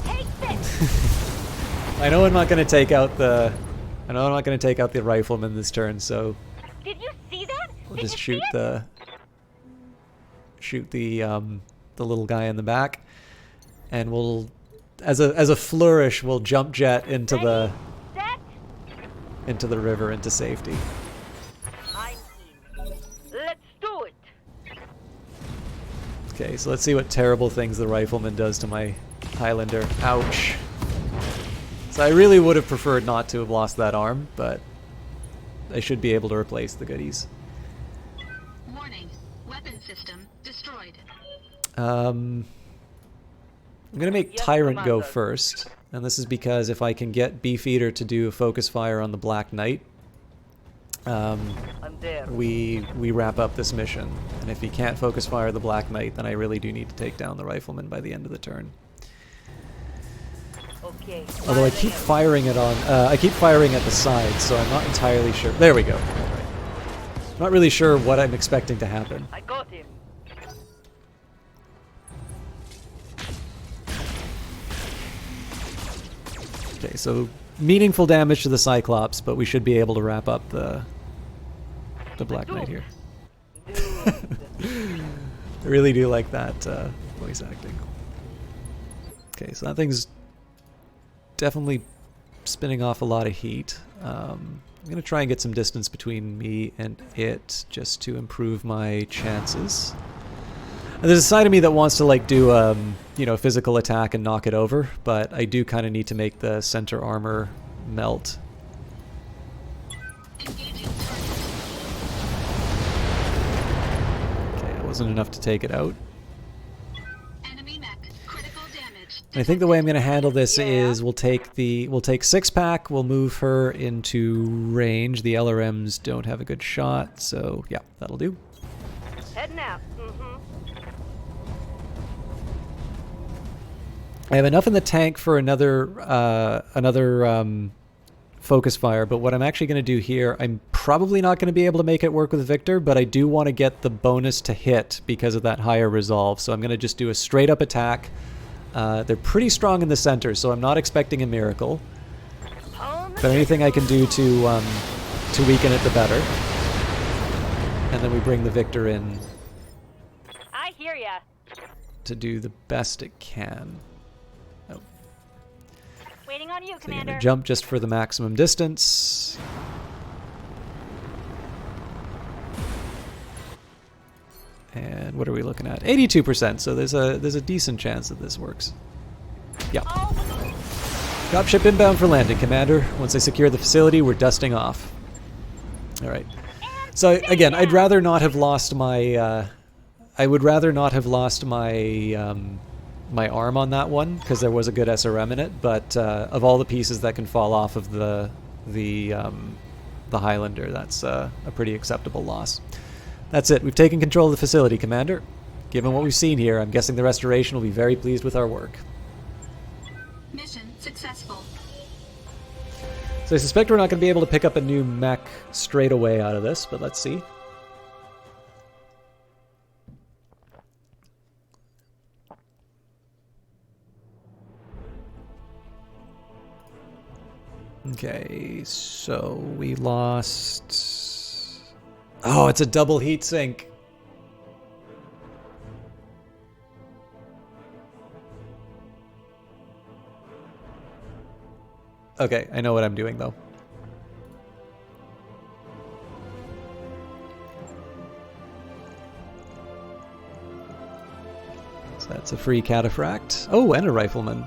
Take this. I know I'm not going to take out the... I know I'm not going to take out the rifleman this turn, so Did you see that? we'll Did just you shoot see it? the little guy in the back, and we'll as a flourish we'll jump jet into the Set. river into safety. I'm in. Let's do it. Okay, so let's see what terrible things the rifleman does to my Highlander. Ouch. So I really would have preferred not to have lost that arm, but I should be able to replace the goodies. Warning. Weapon system destroyed. I'm going to make Yes, Tyrant go Commander. first, and this is because if I can get Beefeater to do a focus fire on the Black Knight, I'm there. we wrap up this mission. And if he can't focus fire the Black Knight, then I really do need to take down the rifleman by the end of the turn. Okay. Although I keep firing it on, I keep firing at the side, so I'm not entirely sure. There we go. All right. I'm not really sure what I'm expecting to happen. I got him. Okay, so meaningful damage to the Cyclops, but we should be able to wrap up the Black Knight here. Dude. I really do like that voice acting. Okay, so that thing's definitely spinning off a lot of heat. I'm going to try and get some distance between me and it just to improve my chances. And there's a side of me that wants to like do you know, physical attack and knock it over, but I do kind of need to make the center armor melt. Engaging target. Okay, it wasn't enough to take it out. Enemy mech. Critical damage. And I think the way I'm going to handle this Yeah. is we'll take 6-pack, we'll move her into range. The LRMs don't have a good shot, so yeah, that'll do. Heading out. Mm-hmm. I have enough in the tank for another focus fire, but what I'm actually going to do here, I'm probably not going to be able to make it work with Victor, but I do want to get the bonus to hit because of that higher resolve. So I'm going to just do a straight up attack. They're pretty strong in the center, so I'm not expecting a miracle. But anything I can do to weaken it, the better. And then we bring the Victor in I hear ya. to do the best it can. Oh. Waiting on you, So I'm Commander. gonna jump just for the maximum distance. And what are we looking at? 82%. So there's a decent chance that this works. Yeah. Oh, Dropship inbound for landing, Commander. Once I secure the facility, we're dusting off. All right. So again, I'd rather not have lost my. I would rather not have lost my my arm on that one because there was a good SRM in it. But of all the pieces that can fall off of the Highlander, that's a pretty acceptable loss. That's it. We've taken control of the facility, Commander. Given what we've seen here, I'm guessing the Restoration will be very pleased with our work. Mission successful. So I suspect we're not going to be able to pick up a new mech straight away out of this, but let's see. Okay, so we lost... Oh, it's a double heat sink. Okay, I know what I'm doing, though. So that's a free cataphract. Oh, and a rifleman.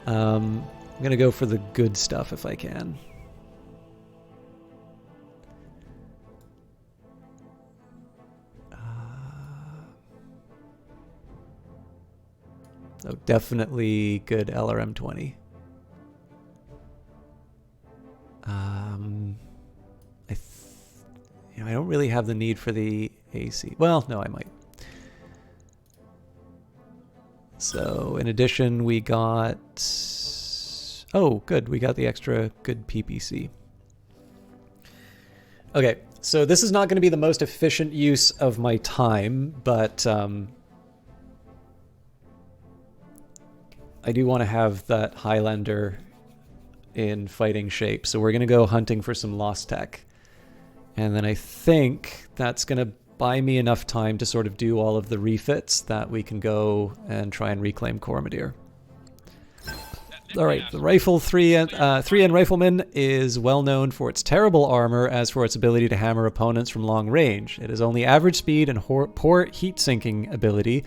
I'm gonna go for the good stuff if I can. Oh, definitely good LRM-20. I don't really have the need for the AC. Well, no, I might. So, in addition, we got... Oh, good. We got the extra good PPC. Okay, so this is not going to be the most efficient use of my time, but I do want to have that Highlander in fighting shape. So we're going to go hunting for some lost tech. And then I think that's going to buy me enough time to sort of do all of the refits that we can go and try and reclaim Cormadir. All right, the rifle 3N Rifleman is well known for its terrible armor as for its ability to hammer opponents from long range. It has only average speed and poor heat sinking ability,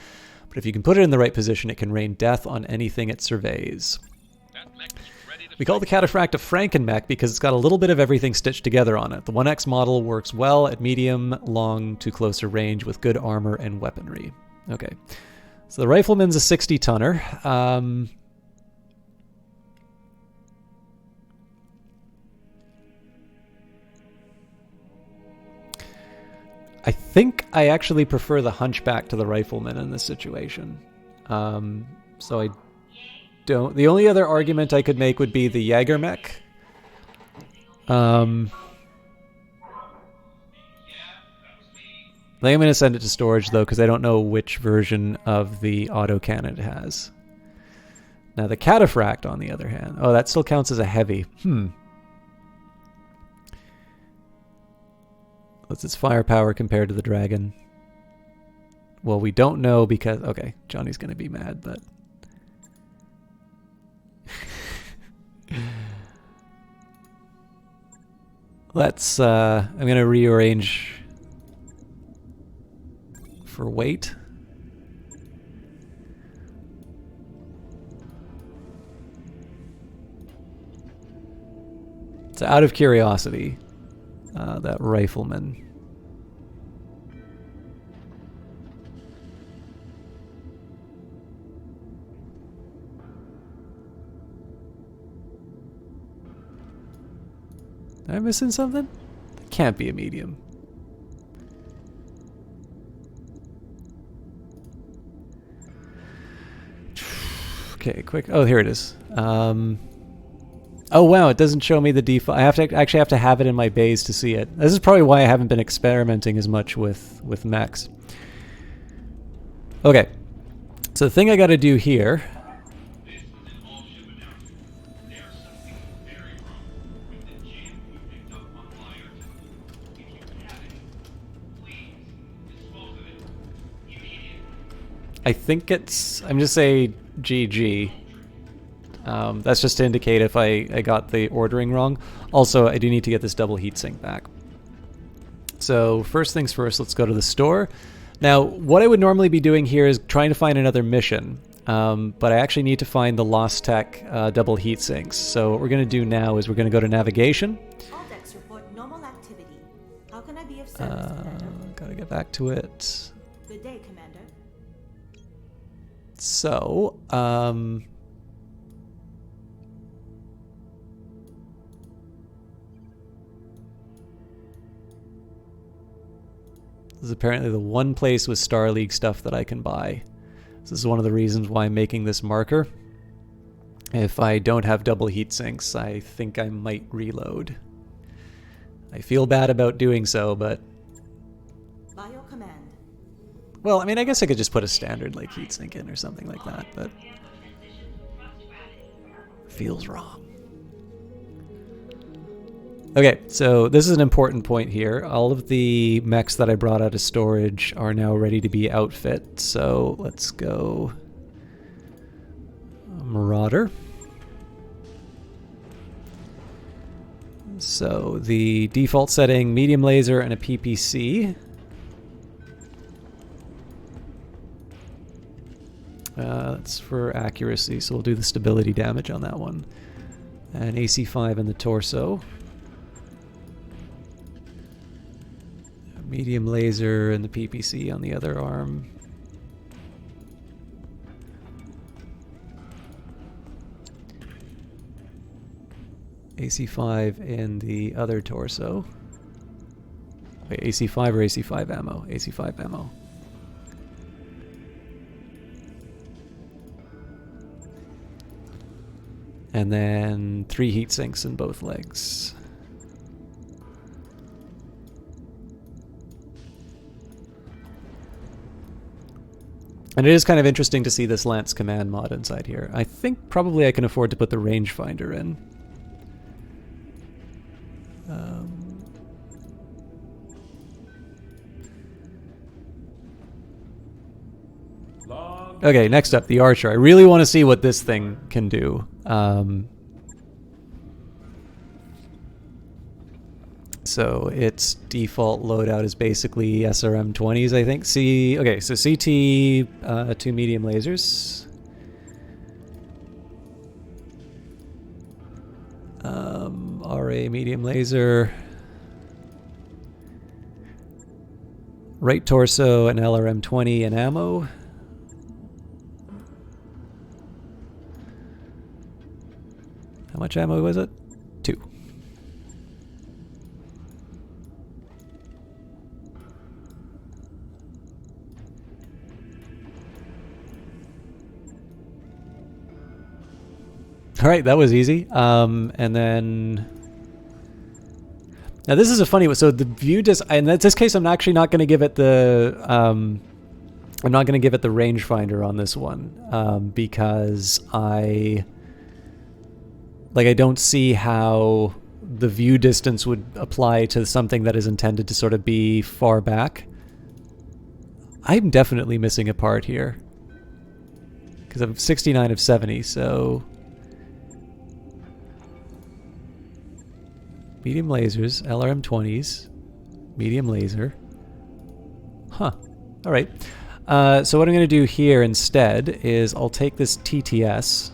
but if you can put it in the right position, it can rain death on anything it surveys. We call the Cataphract a Frankenmech because it's got a little bit of everything stitched together on it. The 1X model works well at medium, long to closer range with good armor and weaponry. Okay, so the Rifleman's a 60-tonner. I think I actually prefer the Hunchback to the Rifleman in this situation. So I don't... The only other argument I could make would be the Jägermech. I think I'm going to send it to storage, though, because I don't know which version of the autocannon it has. Now, the Cataphract, on the other hand... Oh, that still counts as a heavy. What's its firepower compared to the Dragon? Well, we don't know because... Okay, Johnny's going to be mad, but... Let's... I'm going to rearrange for weight. So out of curiosity, that Rifleman... Am I missing something? That can't be a medium. Okay, quick. Oh, here it is. Oh wow, it doesn't show me the default. I have to actually have to have it in my bays to see it. This is probably why I haven't been experimenting as much with mechs. Okay, so the thing I got to do here. I think it's... I'm just say GG. That's just to indicate if I got the ordering wrong. Also, I do need to get this double heatsink back. So first things first, let's go to the store. Now, what I would normally be doing here is trying to find another mission. But I actually need to find the Lost Tech double heatsinks. So what we're going to do now is we're going to go to Navigation. activity. How can I be of service, Commander? Gotta get back to it. Good day, Commander. So, this is apparently the one place with Star League stuff that I can buy. This is one of the reasons why I'm making this marker. If I don't have double heat sinks, I think I might reload. I feel bad about doing so, but... By your command. Well, I mean, I guess I could just put a standard like heatsink in or something like that, but... feels wrong. Okay, so this is an important point here. All of the mechs that I brought out of storage are now ready to be outfit, so let's go... Marauder. So the default setting, medium laser and a PPC. That's for accuracy, so we'll do the stability damage on that one. And AC5 in the torso. Medium laser and the PPC on the other arm. AC5 in the other torso. Wait, AC5 or AC5 ammo? AC5 ammo. And then 3 heat sinks in both legs. And it is kind of interesting to see this Lance Command mod inside here. I think probably I can afford to put the rangefinder in. Okay, next up, the Archer. I really want to see what this thing can do. So its default loadout is basically SRM-20s, I think. Okay, so CT, 2 medium lasers. RA medium laser. Right torso, an LRM-20 and ammo. How much ammo was it? 2. All right, that was easy. And then now this is a funny one. So the view in this case, I'm actually not going to give it the I'm not going to give it the rangefinder on this one because I don't see how the view distance would apply to something that is intended to sort of be far back. I'm definitely missing a part here because I'm 69 of 70, so medium lasers, LRM-20s, medium laser. Huh. All right. So what I'm going to do here instead is I'll take this TTS.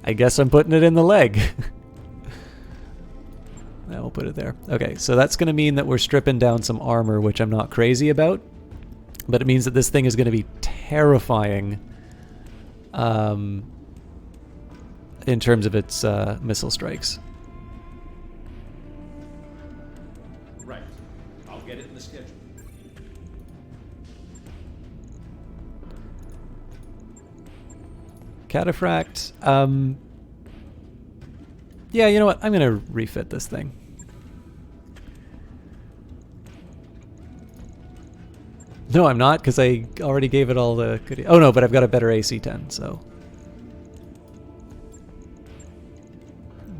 I guess I'm putting it in the leg. Now we'll put it there. Okay, so that's going to mean that we're stripping down some armor, which I'm not crazy about. But it means that this thing is going to be terrifying in terms of its missile strikes. Right. I'll get it in the schedule. Cataphract. Yeah, you know what? I'm going to refit this thing. No, I'm not, because I already gave it all the goodies. Oh no, but I've got a better AC-10, so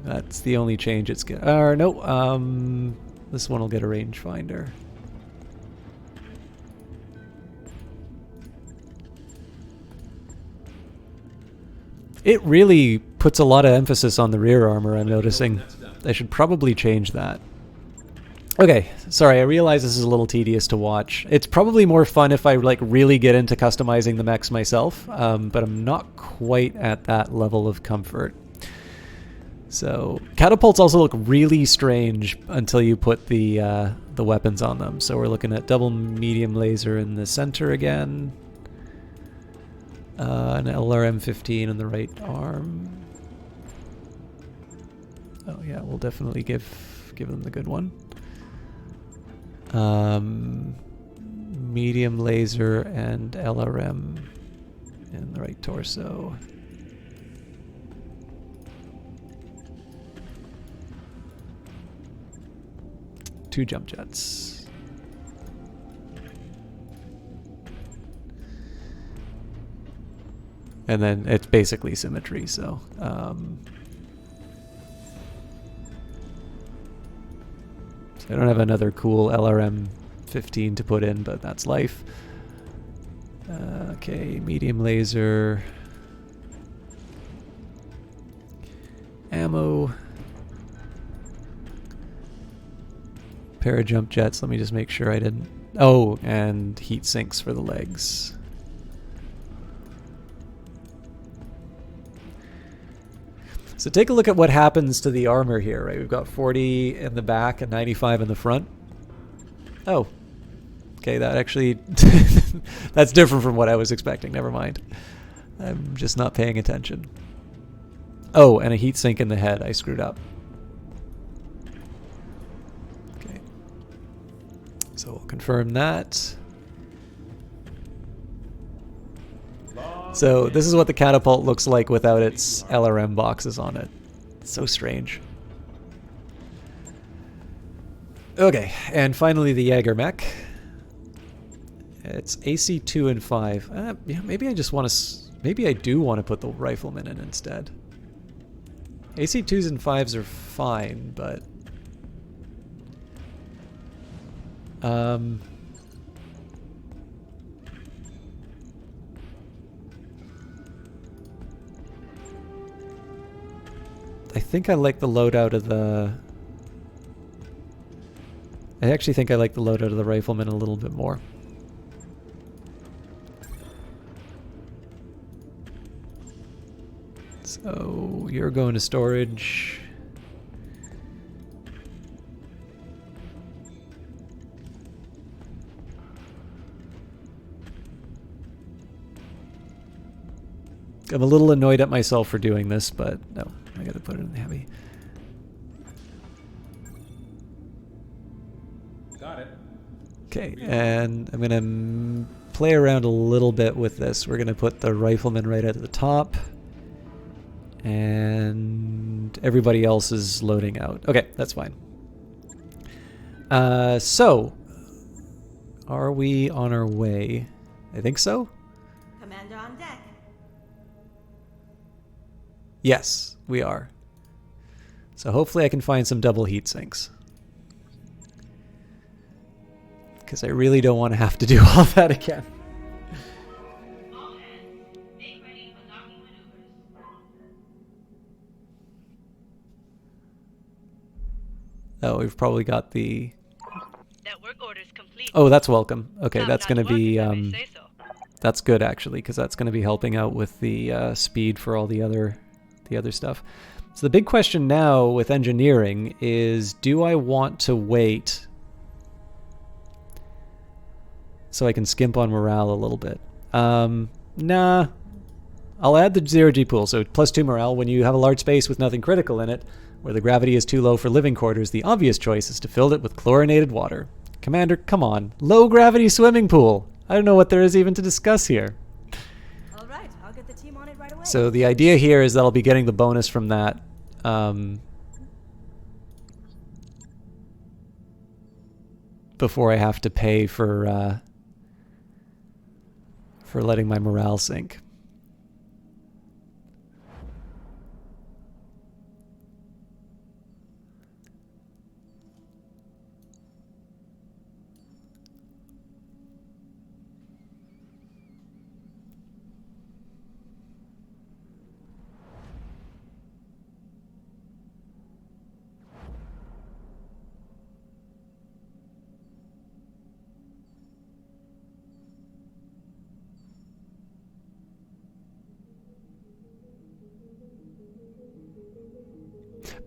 that's the only change it's get. No, this one will get a rangefinder. It really puts a lot of emphasis on the rear armor, I'm noticing. I should probably change that. Okay, sorry, I realize this is a little tedious to watch. It's probably more fun if I like really get into customizing the mechs myself, but I'm not quite at that level of comfort. So catapults also look really strange until you put the weapons on them. So we're looking at double medium laser in the center again, an LRM-15 in the right arm. Oh yeah, we'll definitely give them the good one. Medium laser and LRM in the right torso. Two jump jets. And then it's basically symmetry, so I don't have another cool LRM-15 to put in, but that's life. Okay, medium laser. Ammo. Pair of jump jets. Let me just make sure I didn't... Oh, and heat sinks for the legs. So take a look at what happens to the armor here, right? We've got 40 in the back and 95 in the front. Oh. Okay, that actually... that's different from what I was expecting. Never mind. I'm just not paying attention. Oh, and a heat sink in the head. I screwed up. Okay. So we'll confirm that. So this is what the catapult looks like without its LRM boxes on it. It's so strange. Okay, and finally the Jaeger mech. It's AC 2 and 5. Yeah, maybe I just want to... Maybe I do want to put the rifleman in instead. AC 2s and 5s are fine, but... I think I like the loadout of the... I actually think I like the loadout of the rifleman a little bit more. So you're going to storage. I'm a little annoyed at myself for doing this, but no, I gotta put it in heavy. Got it. Okay, and I'm gonna play around a little bit with this. We're gonna put the rifleman right at the top, and everybody else is loading out. Okay, that's fine. So, are we on our way? I think so. Commander on deck. Yes, we are. So hopefully I can find some double heat sinks. Because I really don't want to have to do all that again. Oh, we've probably got the... Network orders complete. Oh, that's welcome. Okay, that's Top-notch going to be... work, if I may say so. That's good, actually, because that's going to be helping out with the speed for all the other stuff. So the big question now with engineering is, do I want to wait so I can skimp on morale a little bit? Nah. I'll add the 0G pool, so +2 morale. When you have a large space with nothing critical in it, where the gravity is too low for living quarters, the obvious choice is to fill it with chlorinated water. Commander, come on. Low gravity swimming pool. I don't know what there is even to discuss here. All right, I'll get the team on it right away. So the idea here is that I'll be getting the bonus from that before I have to pay for letting my morale sink.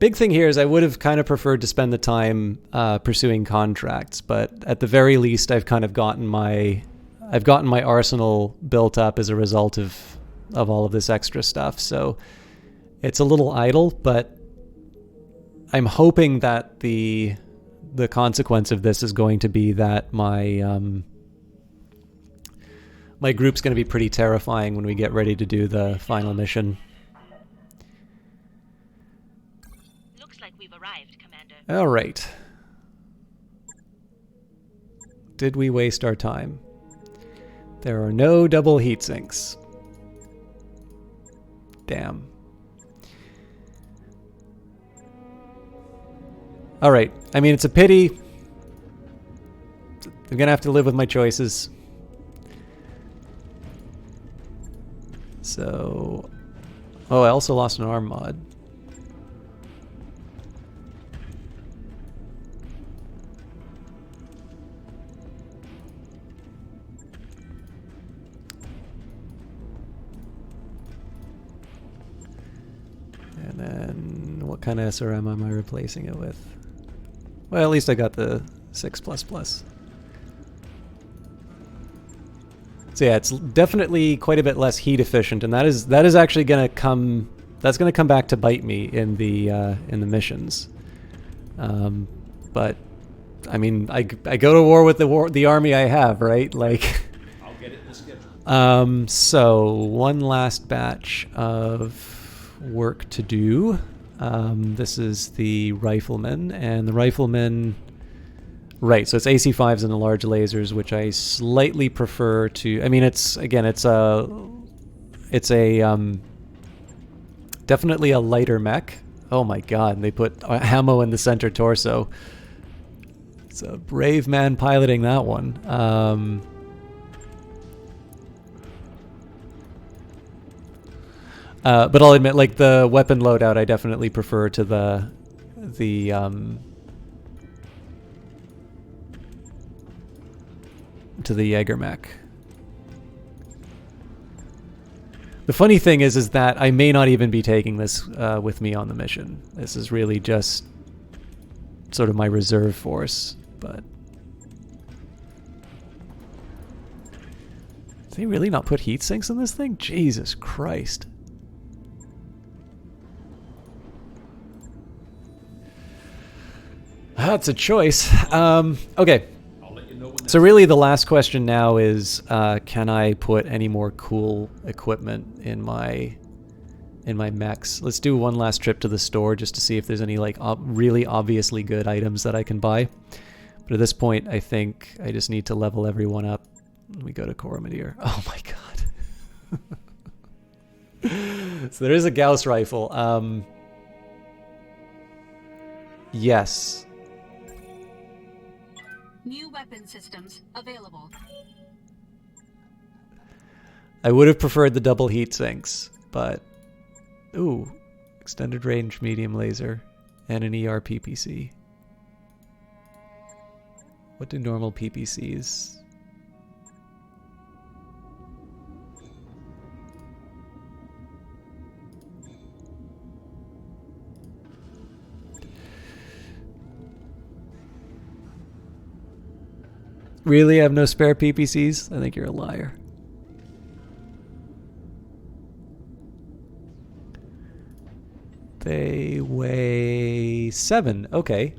big thing here is I would have kind of preferred to spend the time pursuing contracts, but at the very least, I've kind of gotten my arsenal built up as a result of all of this extra stuff. So it's a little idle, but I'm hoping that the consequence of this is going to be that my my group's going to be pretty terrifying when we get ready to do the final mission. Looks like we've arrived, Commander. All right. Did we waste our time? There are no double heat sinks. Damn. All right. I mean, it's a pity. I'm gonna have to live with my choices. So, oh, I also lost an arm mod. And then, what kind of SRM am I replacing it with? Well, at least I got the 6++. So yeah, it's definitely quite a bit less heat efficient, and that is actually going to come. That's going to come back to bite me in the missions. But I mean, I go to war with the army I have, right? Like. I'll get it in the schedule. So one last batch of work to do. This is the rifleman, and the rifleman. Right, so it's AC5s and the large lasers, which I slightly prefer to. I mean, it's a definitely a lighter mech. Oh my god, they put ammo in the center torso. It's a brave man piloting that one. But I'll admit, like the weapon loadout, I definitely prefer to the Jaeger mech. The funny thing is that I may not even be taking this with me on the mission. This is really just sort of my reserve force, but... Did they really not put heat sinks in this thing? Jesus Christ. That's a choice. Okay. So really the last question now is, can I put any more cool equipment in my mechs? Let's do one last trip to the store just to see if there's any like really obviously good items that I can buy. But at this point, I think I just need to level everyone up. We go to Coromir. Oh my god. So there is a Gauss rifle. Yes. New weapon systems available. I would have preferred the double heat sinks, but... Ooh. Extended range medium laser and an ER PPC. What do normal PPCs... Really? I have no spare PPCs? I think you're a liar. They weigh 7. Okay.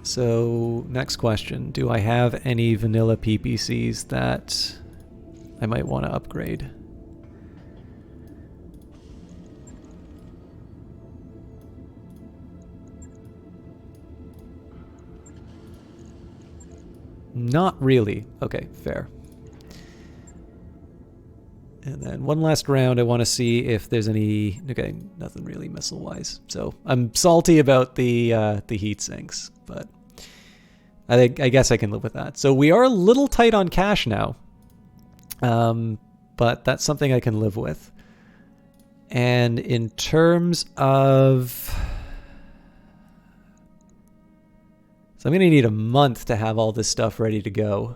So, next question. Do I have any vanilla PPCs that I might want to upgrade? Not really. Okay, fair. And then one last round, I want to see if there's any... Okay, nothing really missile-wise. So I'm salty about the heat sinks, but I guess I can live with that. So we are a little tight on cash now, but that's something I can live with. And in terms of... So I'm going to need a month to have all this stuff ready to go.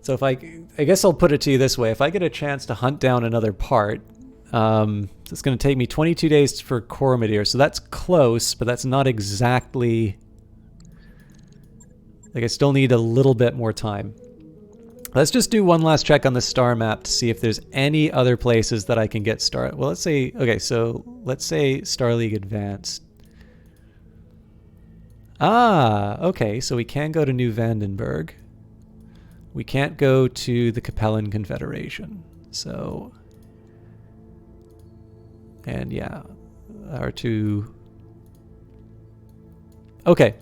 So if I guess I'll put it to you this way. If I get a chance to hunt down another part, it's going to take me 22 days for Cormadir. So that's close, but that's not exactly... Like, I still need a little bit more time. Let's just do one last check on the star map to see if there's any other places that I can get star... Well, let's say... Okay, so let's say Star League Advanced. Ah, okay, so we can go to New Vandenberg. We can't go to the Capellan Confederation. So... And yeah, our two... Okay.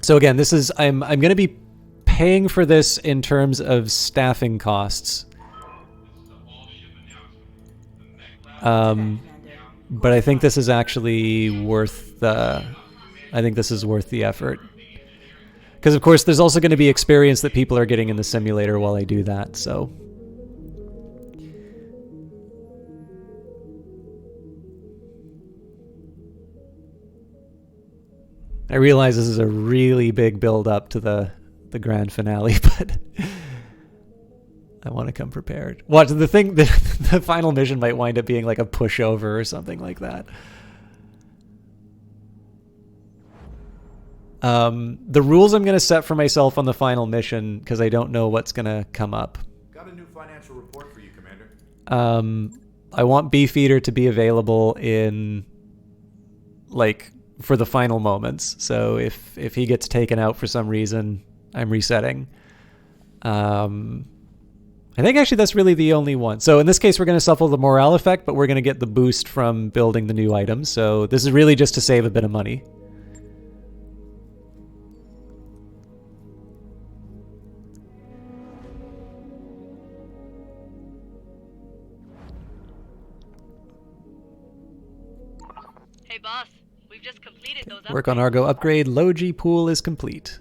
So again, this is... I'm going to be paying for this in terms of staffing costs. But I think this is actually worth the... I think this is worth the effort. Because of course there's also going to be experience that people are getting in the simulator while I do that, so... I realize this is a really big build up to the grand finale, but I want to come prepared. Watch, the final mission might wind up being like a pushover or something like that. The rules I'm going to set for myself on the final mission, because I don't know what's going to come up. Got a new financial report for you, Commander. I want Beefeater to be available in, like, for the final moments. So if he gets taken out for some reason, I'm resetting. I think actually that's really the only one. So in this case, we're going to suffer the morale effect, but we're going to get the boost from building the new items. So this is really just to save a bit of money. Hey boss, we've just completed those Work on Argo upgrade. Logi pool is complete.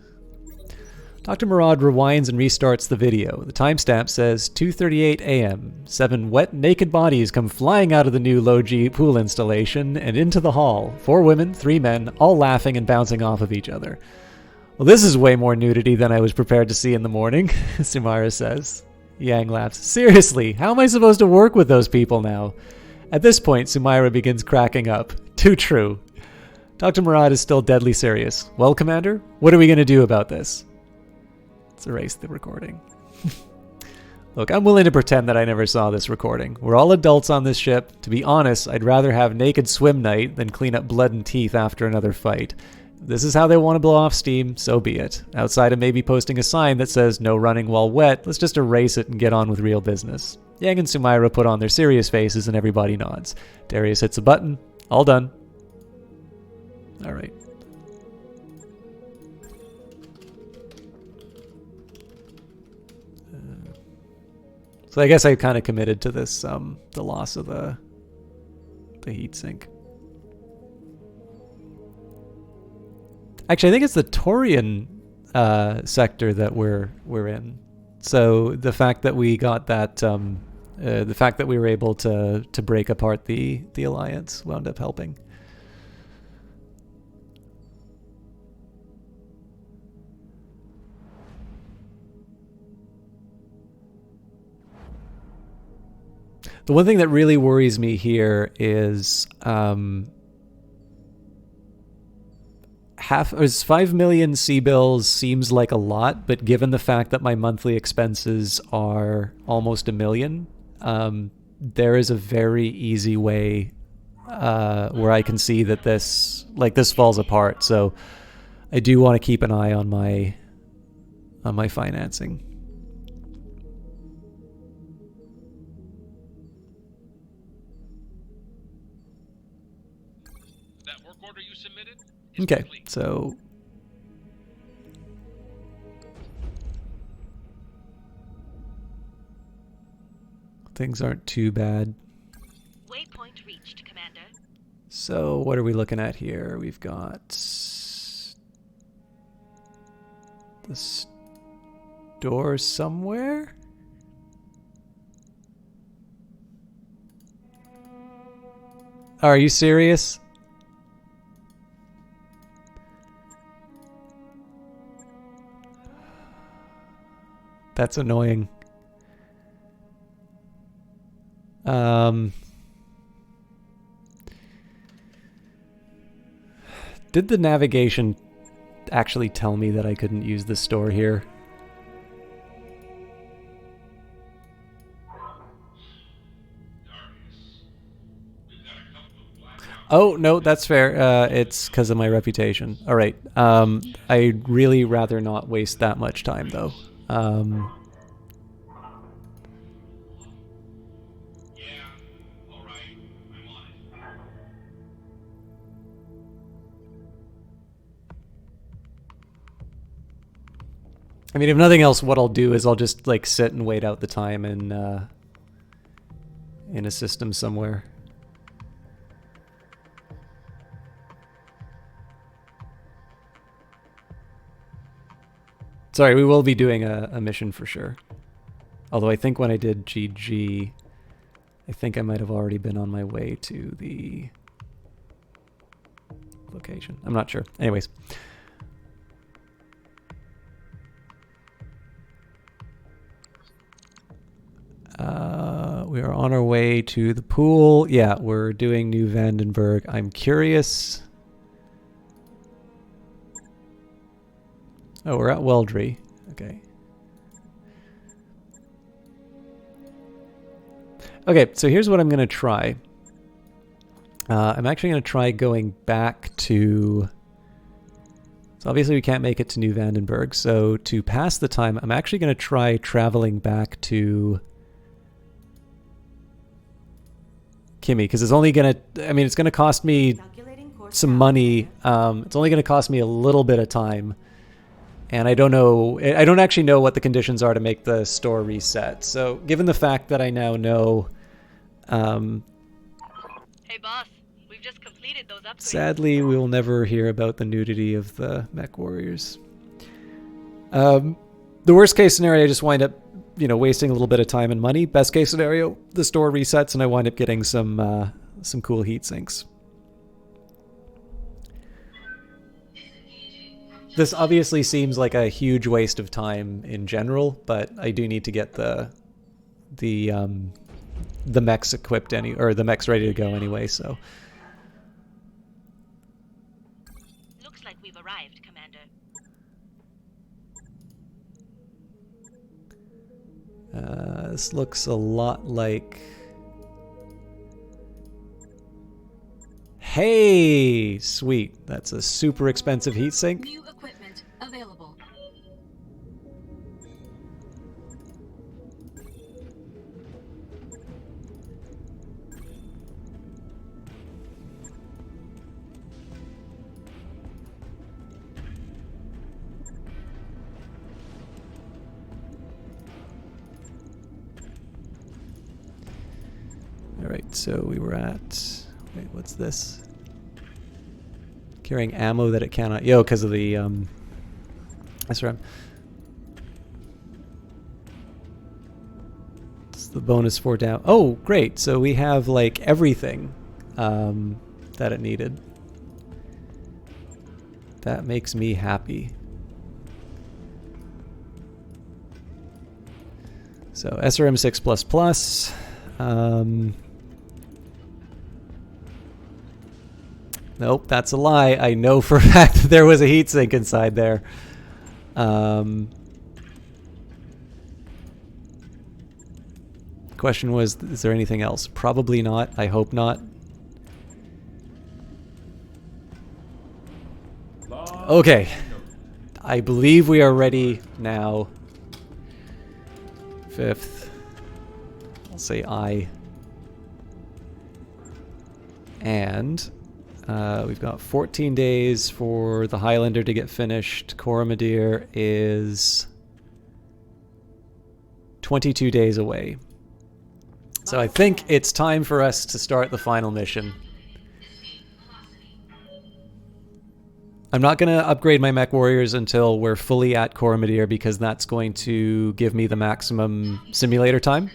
Dr. Murad rewinds and restarts the video. The timestamp says 2:38 a.m. 7 wet, naked bodies come flying out of the new Logi pool installation and into the hall. 4 women, 3 men, all laughing and bouncing off of each other. Well, this is way more nudity than I was prepared to see in the morning, Sumaira says. Yang laughs. Seriously, how am I supposed to work with those people now? At this point, Sumaira begins cracking up. Too true. Dr. Murad is still deadly serious. Well, Commander, what are we going to do about this? Let's erase the recording. Look, I'm willing to pretend that I never saw this recording. We're all adults on this ship. To be honest, I'd rather have naked swim night than clean up blood and teeth after another fight. If this is how they want to blow off steam, so be it. Outside of maybe posting a sign that says no running while wet, let's just erase it and get on with real business. Yang and Sumaira put on their serious faces and everybody nods. Darius hits a button. All done. Alright. So I guess I kind of committed to this, the loss of the heatsink. Actually, I think it's the Taurian sector that we're in. So the fact that we got that, the fact that we were able to break apart the alliance wound up helping. The one thing that really worries me here is 5 million C-bills seems like a lot, but given the fact that my monthly expenses are almost $1 million, there is a very easy way where I can see that this falls apart. So I do want to keep an eye on my financing. Okay, so things aren't too bad. Waypoint reached, Commander. So what are we looking at here? We've got the store somewhere. Are you serious? That's annoying. Did the navigation actually tell me that I couldn't use the store here? Oh, no, that's fair. It's because of my reputation. All right. I'd really rather not waste that much time, though. I mean, if nothing else, what I'll do is I'll just like sit and wait out the time in a system somewhere. Sorry, we will be doing a mission for sure. Although I think when I did GG, I think I might have already been on my way to the location. I'm not sure. Anyways. We are on our way to the pool. Yeah, we're doing New Vandenberg. I'm curious. Oh, we're at Weldry. Okay. Okay, so here's what I'm going to try. I'm actually going to try going back to... So obviously we can't make it to New Vandenberg. So to pass the time, I'm actually going to try traveling back to... Kimmy, because it's only going to... I mean, it's going to cost me some money. It's only going to cost me a little bit of time. And I don't know... I don't actually know what the conditions are to make the store reset. So given the fact that I now know... Hey boss, we've just completed those upgrades. Sadly, we will never hear about the nudity of the mech warriors. The worst case scenario, I just wind up, you know, wasting a little bit of time and money. Best case scenario, the store resets and I wind up getting some cool heat sinks. This obviously seems like a huge waste of time in general, but I do need to get the mechs equipped or the mechs ready to go anyway, so. Looks like we've arrived, Commander. This looks a lot like... Hey! Sweet. That's a super expensive heatsink. New equipment available. Alright, so we were at... Wait, what's this? Carrying ammo that it cannot... Yo, because of the... SRM. It's the bonus for down... Oh, great! So we have, like, everything that it needed. That makes me happy. So, SRM 6++. Nope, that's a lie. I know for a fact that there was a heatsink inside there. Question was, is there anything else? Probably not. I hope not. Okay. I believe we are ready now. 5th. I'll say I. And... we've got 14 days for the Highlander to get finished. Coromadir is 22 days away. So I think it's time for us to start the final mission. I'm not going to upgrade my mech warriors until we're fully at Coromadir because that's going to give me the maximum simulator time.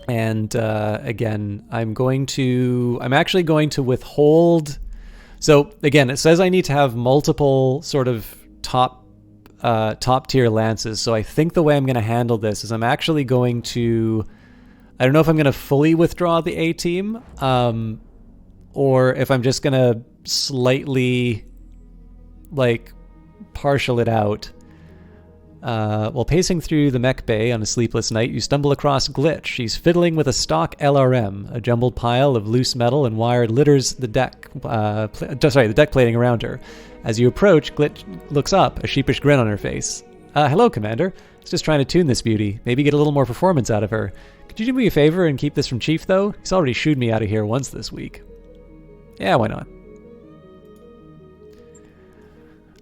And again, I'm actually going to withhold. So again, it says I need to have multiple sort of top top tier lances. So I think the way I'm going to handle this is I'm actually going to, I don't know if I'm going to fully withdraw the A team, or if I'm just going to slightly like partial it out. While pacing through the mech bay on a sleepless night, you stumble across Glitch. She's fiddling with a stock LRM. A jumbled pile of loose metal and wire litters the deck. The deck plating around her. As you approach, Glitch looks up, a sheepish grin on her face. Hello, Commander. I was just trying to tune this beauty. Maybe get a little more performance out of her. Could you do me a favor and keep this from Chief, though? He's already shooed me out of here once this week. Yeah, why not?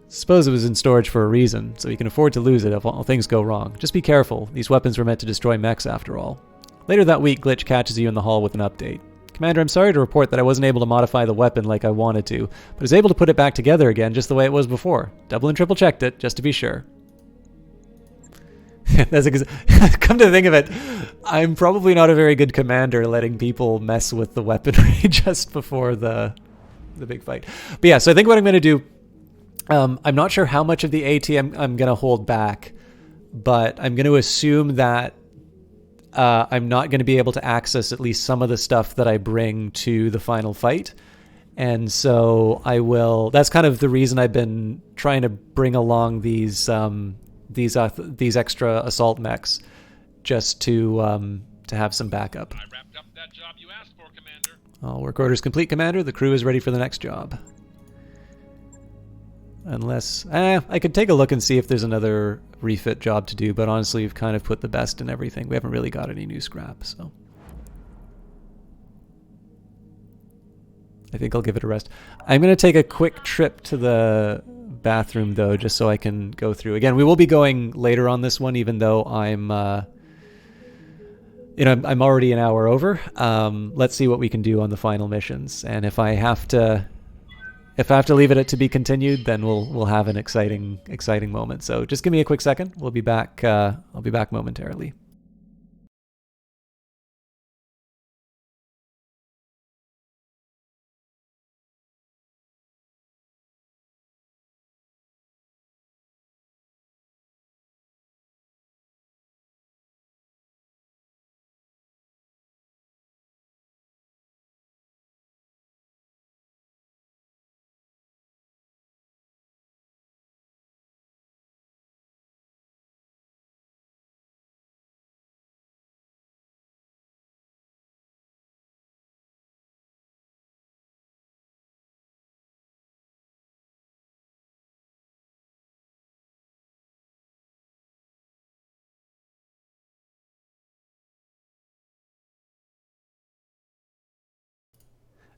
Suppose it was in storage for a reason, so you can afford to lose it if all things go wrong. Just be careful. These weapons were meant to destroy mechs after all. Later that week, Glitch catches you in the hall with an update. Commander, I'm sorry to report that I wasn't able to modify the weapon like I wanted to, but was able to put it back together again just the way it was before. Double and triple checked it, just to be sure. That's come to think of it, I'm probably not a very good commander letting people mess with the weaponry just before the big fight. But yeah, so I think what I'm going to do, I'm not sure how much of the AT I'm going to hold back, but I'm going to assume that I'm not going to be able to access at least some of the stuff that I bring to the final fight. And so I will, that's kind of the reason I've been trying to bring along these extra assault mechs, just to have some backup. I wrapped up that job you asked for, Commander. All work orders complete, Commander. The crew is ready for the next job. Unless, I could take a look and see if there's another refit job to do, but honestly, we've kind of put the best in everything. We haven't really got any new scrap, so. I think I'll give it a rest. I'm going to take a quick trip to the bathroom, though, just so I can go through. Again, we will be going later on this one, even though I'm already an hour over. Let's see what we can do on the final missions, and if I have to leave it to be continued, then we'll have an exciting moment. So just give me a quick second. We'll be back. I'll be back momentarily.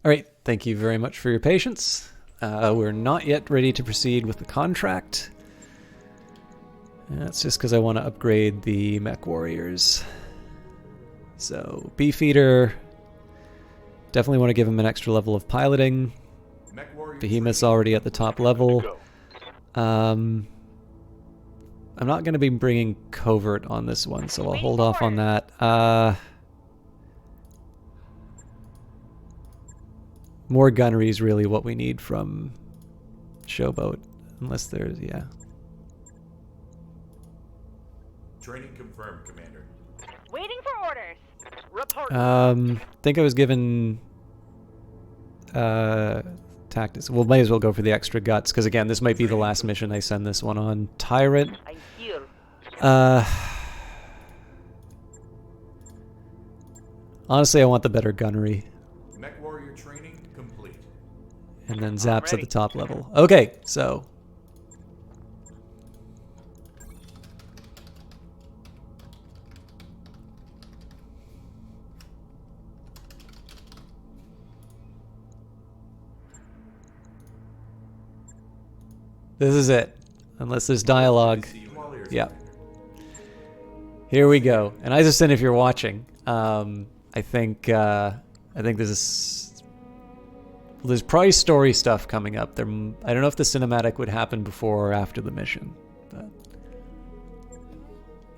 All right, thank you very much for your patience. We're not yet ready to proceed with the contract. That's just because I want to upgrade the mech warriors. So, Beefeater, definitely want to give him an extra level of piloting. Behemoth's already at the top level. I'm not going to be bringing Covert on this one, so I'll hold off on that. More gunnery is really what we need from Showboat, unless there's, yeah. Training confirmed, Commander. Waiting for orders. Report. I think I was given tactics. Well, might as well go for the extra guts, because again, this might be the last mission I send this one on. Tyrant. I'm here. Honestly, I want the better gunnery. Mech warrior training complete. And then Zaps at the top level. Okay, so. This is it. Unless there's dialogue. Yeah. Here we go. And Isaacson, if you're watching, I think this is... Well, there's probably story stuff coming up. I don't know if the cinematic would happen before or after the mission. But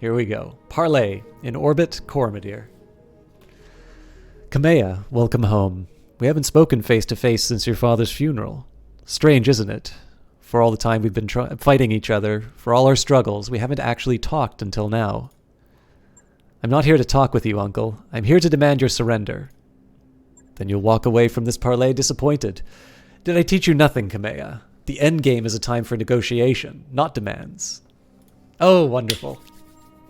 here we go. Parley. In orbit, Cormadir. Kamea, welcome home. We haven't spoken face to face since your father's funeral. Strange, isn't it? For all the time we've been fighting each other, for all our struggles, we haven't actually talked until now. I'm not here to talk with you, Uncle. I'm here to demand your surrender. Then you'll walk away from this parley disappointed. Did I teach you nothing, Kamea? The end game is a time for negotiation, not demands. Oh, wonderful.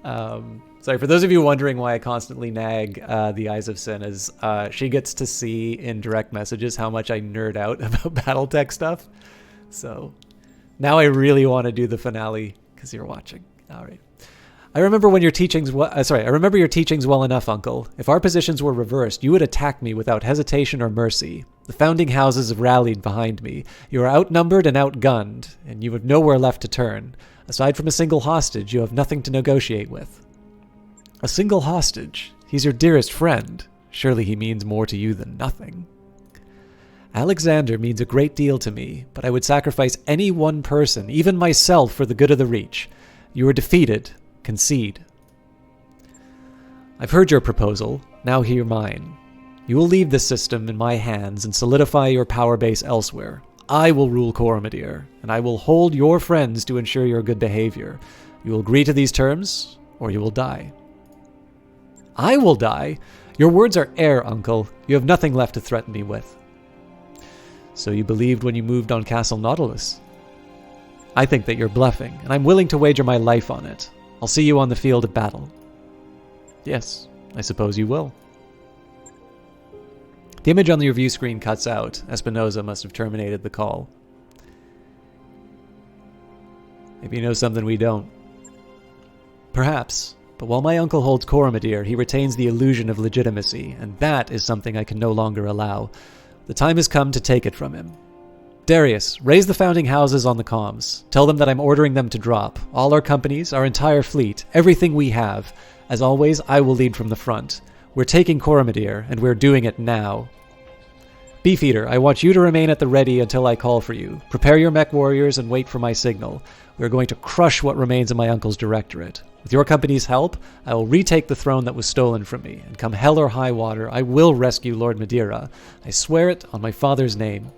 Sorry, for those of you wondering why I constantly nag the Eyes of Sin, is she gets to see in direct messages how much I nerd out about Battletech stuff. So now I really want to do the finale because you're watching. All right. I remember your teachings well enough, Uncle. If our positions were reversed, you would attack me without hesitation or mercy. The founding houses have rallied behind me. You are outnumbered and outgunned, and you have nowhere left to turn. Aside from a single hostage, you have nothing to negotiate with. A single hostage? He's your dearest friend. Surely he means more to you than nothing. Alexander means a great deal to me, but I would sacrifice any one person, even myself, for the good of the Reach. You are defeated. Concede. I've heard your proposal. Now hear mine. You will leave this system in my hands and solidify your power base elsewhere. I will rule Coromedir, and I will hold your friends to ensure your good behavior. You will agree to these terms, or you will die. I will die? Your words are air, Uncle. You have nothing left to threaten me with. So you believed when you moved on Castle Nautilus? I think that you're bluffing, and I'm willing to wager my life on it. I'll see you on the field of battle. Yes, I suppose you will. The image on the review screen cuts out. Espinosa must have terminated the call. Maybe you know something we don't. Perhaps, but while my uncle holds Coromedir, he retains the illusion of legitimacy, and that is something I can no longer allow. The time has come to take it from him. Darius, raise the founding houses on the comms. Tell them that I'm ordering them to drop. All our companies, our entire fleet, everything we have. As always, I will lead from the front. We're taking Coromedir, and we're doing it now. Beefeater, I want you to remain at the ready until I call for you. Prepare your mech warriors and wait for my signal. We're going to crush what remains of my uncle's directorate. With your company's help, I will retake the throne that was stolen from me, and come hell or high water, I will rescue Lord Madeira. I swear it on my father's name.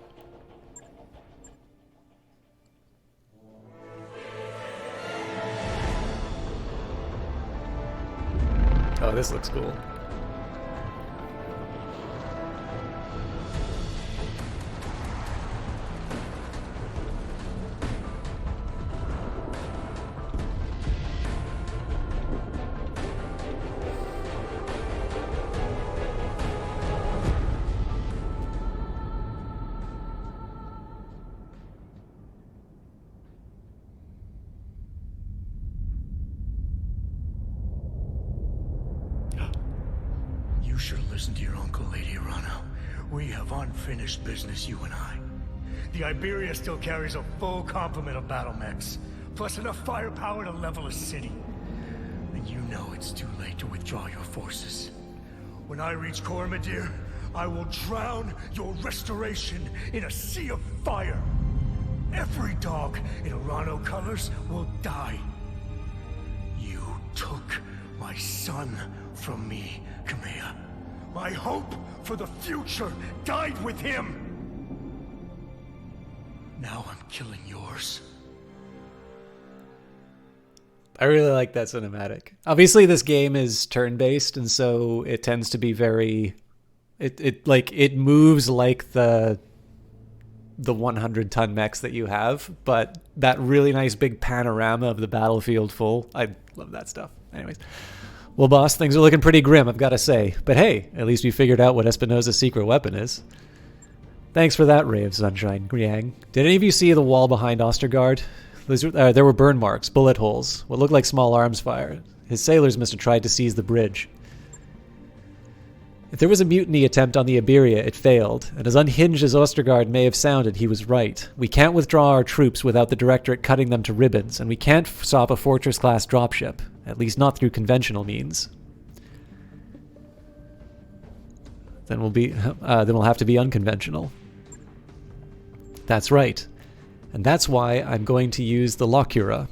Oh, this looks cool. You should have listened to your uncle, Lady Arano. We have unfinished business, you and I. The Iberia still carries a full complement of battle mechs, plus enough firepower to level a city. And you know it's too late to withdraw your forces. When I reach Coromedir, I will drown your restoration in a sea of fire. Every dog in Arano colors will die. You took my son from me, Kamea. My hope for the future died with him. Now I'm killing yours. I really like that cinematic. Obviously, this game is turn-based, and so it tends to be very... It moves like the 100-ton mechs that you have, but that really nice big panorama of the battlefield full, I love that stuff. Anyways. Well, boss, things are looking pretty grim, I've got to say. But hey, at least we figured out what Espinosa's secret weapon is. Thanks for that, Ray of Sunshine, Griang. Did any of you see the wall behind Ostergaard? There were burn marks, bullet holes, what looked like small arms fire. His sailors must have tried to seize the bridge. If there was a mutiny attempt on the Iberia, it failed, and as unhinged as Ostergaard may have sounded, he was right. We can't withdraw our troops without the Directorate cutting them to ribbons, and we can't stop a Fortress-class dropship, at least not through conventional means. Then we'll have to be unconventional. That's right. And that's why I'm going to use the Locura.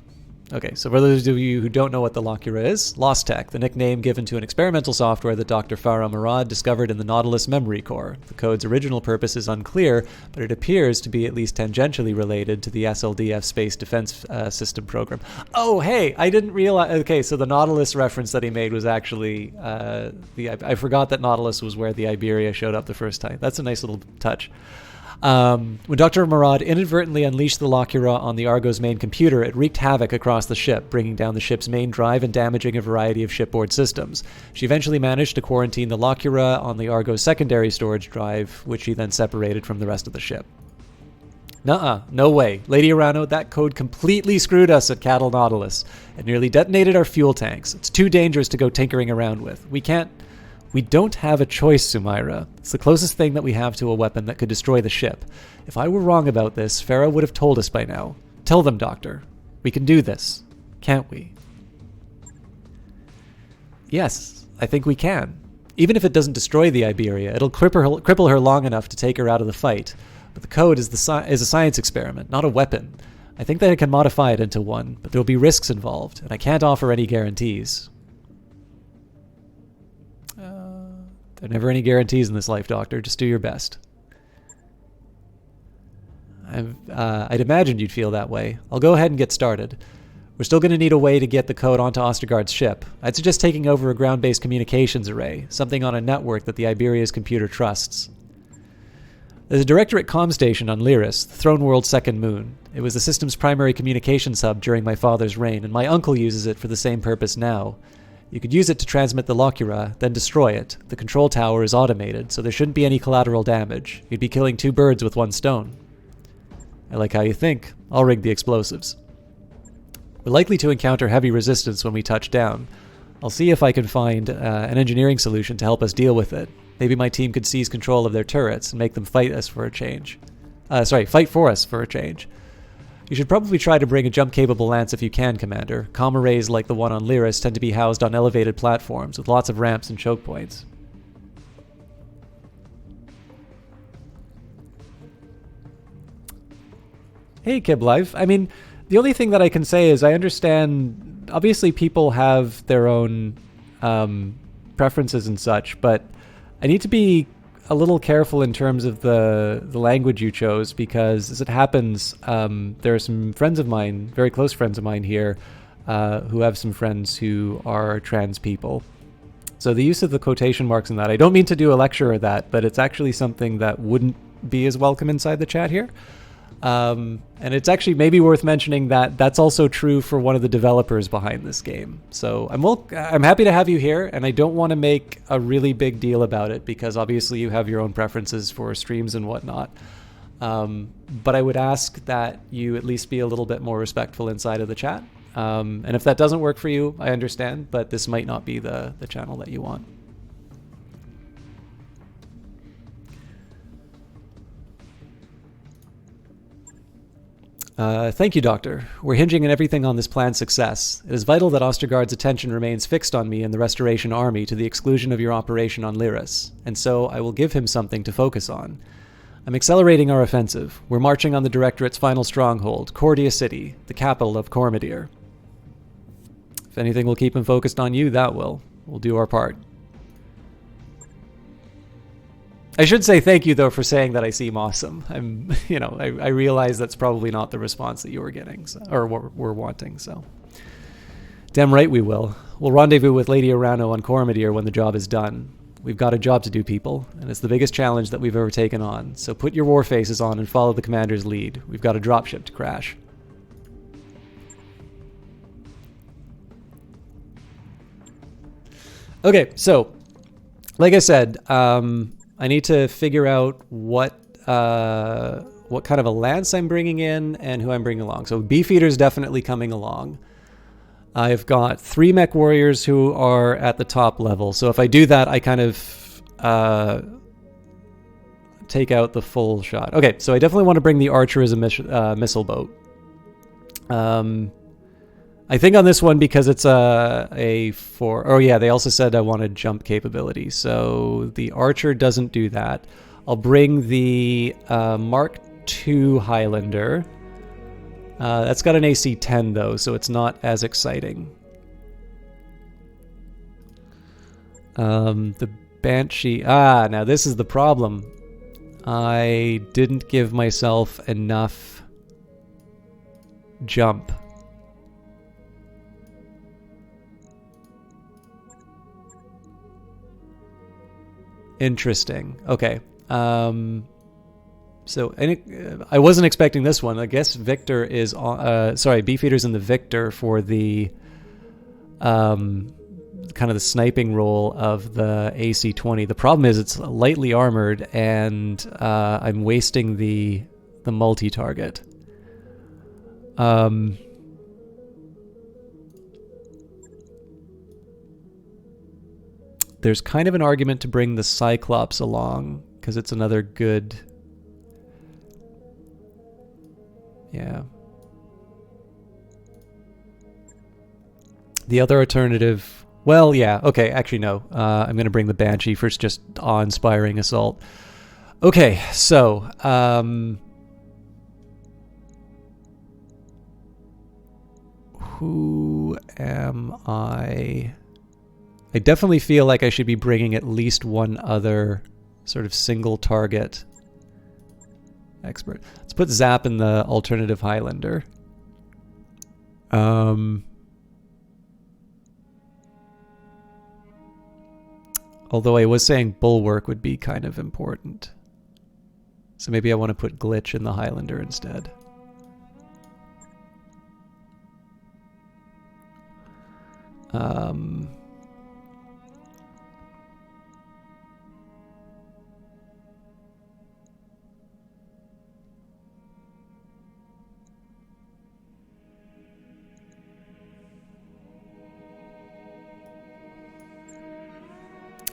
Okay, so for those of you who don't know what the Locura is, Lost Tech, the nickname given to an experimental software that Dr. Farah Murad discovered in the Nautilus memory core. The code's original purpose is unclear, but it appears to be at least tangentially related to the SLDF Space Defense System program. Oh, hey, I didn't realize... Okay, so the Nautilus reference that he made was actually... I forgot that Nautilus was where the Iberia showed up the first time. That's a nice little touch. When Dr. Murad inadvertently unleashed the Locura on the Argo's main computer, it wreaked havoc across the ship, bringing down the ship's main drive and damaging a variety of shipboard systems. She eventually managed to quarantine the Locura on the Argo's secondary storage drive, which she then separated from the rest of the ship. Nuh-uh, no way. Lady Arano, that code completely screwed us at Cattle Nautilus. It nearly detonated our fuel tanks. It's too dangerous to go tinkering around with. We don't have a choice, Sumaira. It's the closest thing that we have to a weapon that could destroy the ship. If I were wrong about this, Farah would have told us by now. Tell them, Doctor. We can do this. Can't we? Yes, I think we can. Even if it doesn't destroy the Iberia, it'll cripple her long enough to take her out of the fight. But the code is a science experiment, not a weapon. I think that I can modify it into one, but there will be risks involved, and I can't offer any guarantees. There are never any guarantees in this life, Doctor. Just do your best. I'd imagined you'd feel that way. I'll go ahead and get started. We're still going to need a way to get the code onto Ostergaard's ship. I'd suggest taking over a ground-based communications array, something on a network that the Iberia's computer trusts. There's a Directorate comm station on Lyris, the Throne World's second moon. It was the system's primary communications hub during my father's reign, and my uncle uses it for the same purpose now. You could use it to transmit the Locura, then destroy it. The control tower is automated, so there shouldn't be any collateral damage. You'd be killing two birds with one stone. I like how you think. I'll rig the explosives. We're likely to encounter heavy resistance when we touch down. I'll see if I can find an engineering solution to help us deal with it. Maybe my team could seize control of their turrets and make them fight us for a change. Fight for us for a change. You should probably try to bring a jump-capable lance if you can, Commander. Comm arrays like the one on Lyris tend to be housed on elevated platforms with lots of ramps and choke points. Hey, Kiblife. I mean, the only thing that I can say is I understand, obviously people have their own preferences and such, but I need to be a little careful in terms of the language you chose, because as it happens, there are some friends of mine, very close friends of mine here, who have some friends who are trans people. So the use of the quotation marks in that, I don't mean to do a lecture or that, but it's actually something that wouldn't be as welcome inside the chat here. And it's actually maybe worth mentioning that that's also true for one of the developers behind this game. So I'm happy to have you here, and I don't want to make a really big deal about it because obviously you have your own preferences for streams and whatnot. But I would ask that you at least be a little bit more respectful inside of the chat. And if that doesn't work for you, I understand, but this might not be the channel that you want. Thank you, Doctor. We're hinging everything on this plan's success. It is vital that Ostergaard's attention remains fixed on me and the Restoration Army to the exclusion of your operation on Lyris, and so I will give him something to focus on. I'm accelerating our offensive. We're marching on the Directorate's final stronghold, Cordia City, the capital of Cormidir. If anything will keep him focused on you, that will. We'll do our part. I should say thank you, though, for saying that I seem awesome. I realize that's probably not the response that you were getting, or were wanting, so. Damn right we will. We'll rendezvous with Lady Arano on Cormidir when the job is done. We've got a job to do, people, and it's the biggest challenge that we've ever taken on, so put your war faces on and follow the commander's lead. We've got a dropship to crash. Okay, so, like I said, I need to figure out what kind of a lance I'm bringing in and who I'm bringing along. So Beefeater's definitely coming along. I've got 3 mech warriors who are at the top level. So if I do that, I kind of take out the full shot. Okay, so I definitely want to bring the Archer as a missile boat. I think on this one, because it's a 4... Oh yeah, they also said I wanted jump capability. So the Archer doesn't do that. I'll bring the Mark II Highlander. That's got an AC 10 though, so it's not as exciting. The Banshee... now this is the problem. I didn't give myself enough jump. Interesting. Okay. So I wasn't expecting this one. I guess Victor is on... sorry, Beefeater's in the Victor for the... kind of the sniping role of the AC-20. The problem is it's lightly armored, and I'm wasting the multi-target. There's kind of an argument to bring the Cyclops along, because it's another good... Yeah. The other alternative... Well, yeah, okay, actually no. I'm going to bring the Banshee for just awe-inspiring assault. Okay, so... who am I? I definitely feel like I should be bringing at least one other sort of single target expert. Let's put Zap in the alternative Highlander. Although I was saying Bulwark would be kind of important. So maybe I want to put Glitch in the Highlander instead.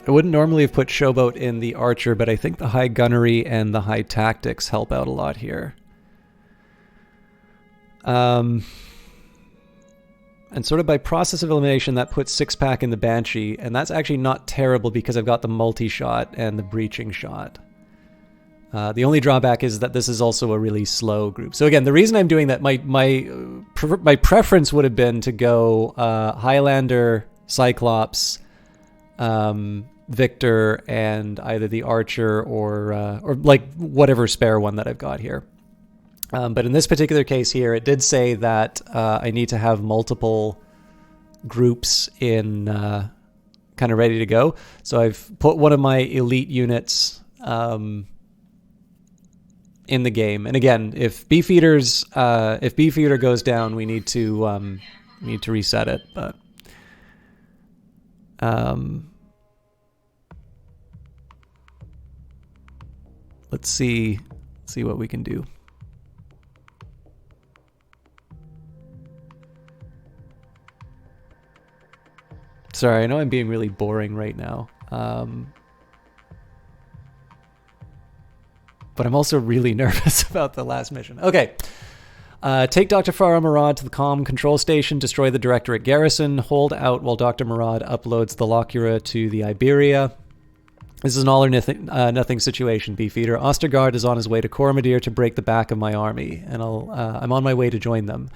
I wouldn't normally have put Showboat in the Archer, but I think the high gunnery and the high tactics help out a lot here. And sort of by process of elimination, that puts 6-pack in the Banshee, and that's actually not terrible because I've got the multi-shot and the breaching shot. The only drawback is that this is also a really slow group. So again, the reason I'm doing that, my preference would have been to go Highlander, Cyclops, Victor, and either the Archer or like whatever spare one that I've got here. But in this particular case here, it did say that I need to have multiple groups in kind of ready to go. So I've put one of my elite units in the game. And again, if Beefeater goes down, we need to reset it. But let's see what we can do. Sorry, I know I'm being really boring right now. But I'm also really nervous about the last mission. Okay. Take Dr. Farah Murad to the comm control station, destroy the Directorate Garrison, hold out while Dr. Murad uploads the Locura to the Iberia. This is an all or nothing situation, Beefeater. Ostergaard is on his way to Cormadir to break the back of my army, and I'm on my way to join them.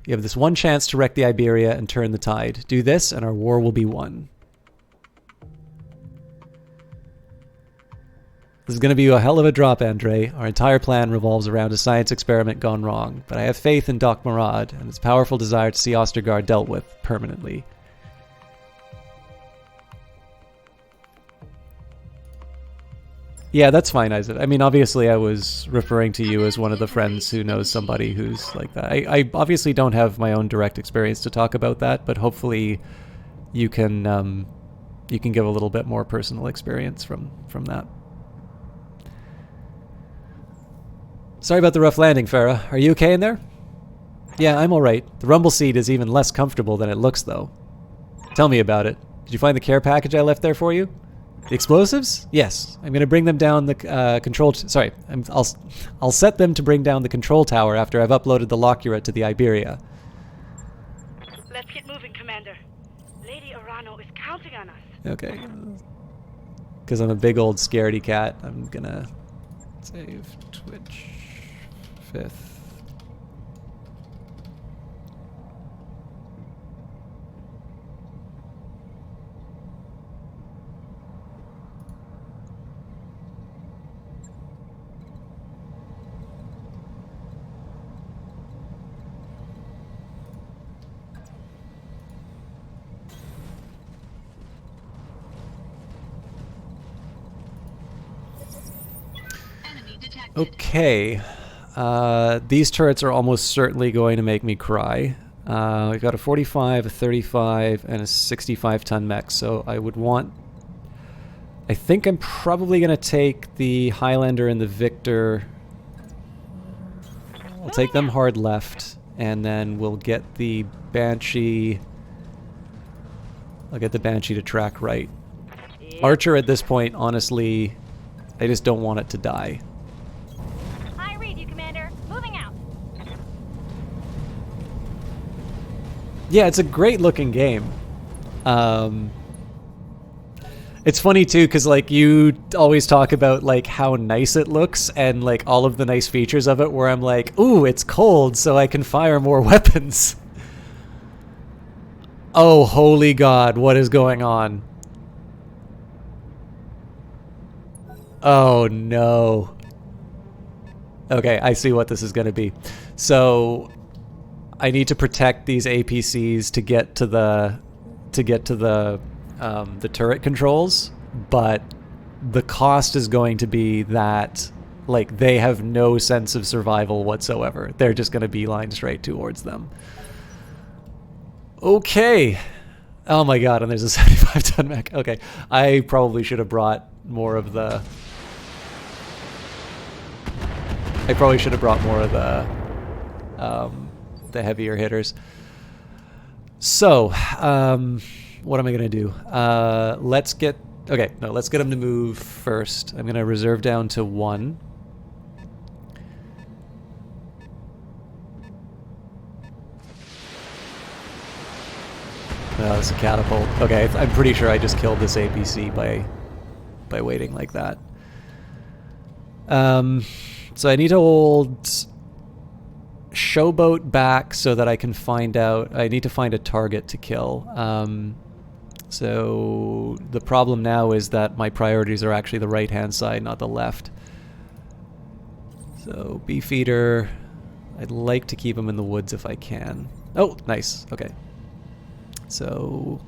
You have this one chance to wreck the Iberia and turn the tide. Do this, and our war will be won. This is going to be a hell of a drop, Andre. Our entire plan revolves around a science experiment gone wrong, but I have faith in Doc Murad and his powerful desire to see Ostergaard dealt with permanently. Yeah, that's fine, Isaac. I mean, obviously I was referring to you as one of the friends who knows somebody who's like that. I obviously don't have my own direct experience to talk about that, but hopefully you can give a little bit more personal experience from that. Sorry about the rough landing, Farah. Are you okay in there? Yeah, I'm alright. The rumble seat is even less comfortable than it looks, though. Tell me about it. Did you find the care package I left there for you? The explosives? Yes. I'm going to bring them down the control... Sorry. I'll set them to bring down the control tower after I've uploaded the Locura to the Iberia. Let's get moving, Commander. Lady Arano is counting on us. Okay. Because I'm a big old scaredy cat, I'm going to save Twitch 5th. Okay. These turrets are almost certainly going to make me cry. We've got a 45, a 35, and a 65-ton mech, so I would want... I think I'm probably going to take the Highlander and the Victor. We'll take them hard left, and then we'll get the Banshee... I'll get the Banshee to track right. Archer at this point, honestly, I just don't want it to die. I read you, Commander. Moving out. Yeah, it's a great looking game. It's funny too, because like you always talk about like how nice it looks and like all of the nice features of it, where I'm like, ooh, it's cold, so I can fire more weapons. Oh, holy God, what is going on? Oh no. Okay, I see what this is going to be. So I need to protect these APCs to get to the turret controls, but the cost is going to be that like they have no sense of survival whatsoever. They're just going to beeline straight towards them. Okay. Oh my God, and there's a 75-ton mech. Okay, I probably should have brought more of the... I probably should have brought more of the heavier hitters. So, what am I gonna do? Let's get... Okay, no, let's get them to move first. I'm gonna reserve down to 1. Oh, it's a catapult. Okay, I'm pretty sure I just killed this APC by waiting like that. So I need to hold Showboat back so that I can find out... I need to find a target to kill. So the problem now is that my priorities are actually the right-hand side, not the left. So Beefeater... I'd like to keep him in the woods if I can. Oh, nice. Okay. So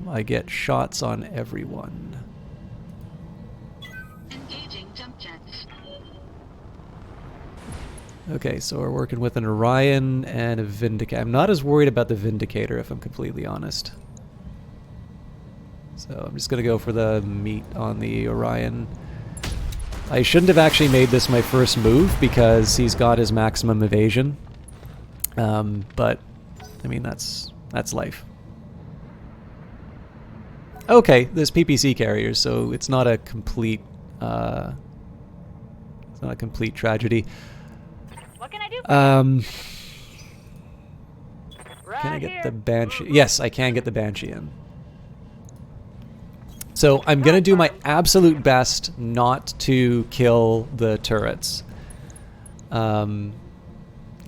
I get shots on everyone. Engaging jump jets. Okay, so we're working with an Orion and a Vindicator. I'm not as worried about the Vindicator, if I'm completely honest. So I'm just going to go for the meat on the Orion. I shouldn't have actually made this my first move because he's got his maximum evasion. But... I mean, that's life. Okay, there's PPC carriers, so it's not a complete tragedy. What can I do? Can I get the Banshee? Yes, I can get the Banshee in. So I'm gonna do my absolute best not to kill the turrets.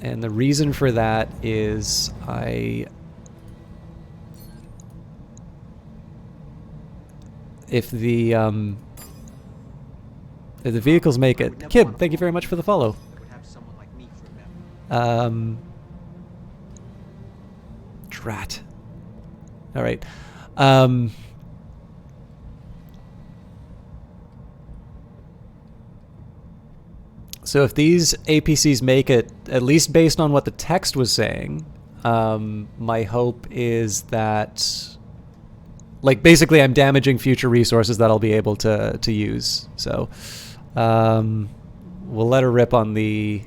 And the reason for that is if the vehicles make it... Kib, thank you very much for the follow. Drat. Alright. So if these APCs make it, at least based on what the text was saying, my hope is that, like, basically I'm damaging future resources that I'll be able to use. So we'll let her rip on the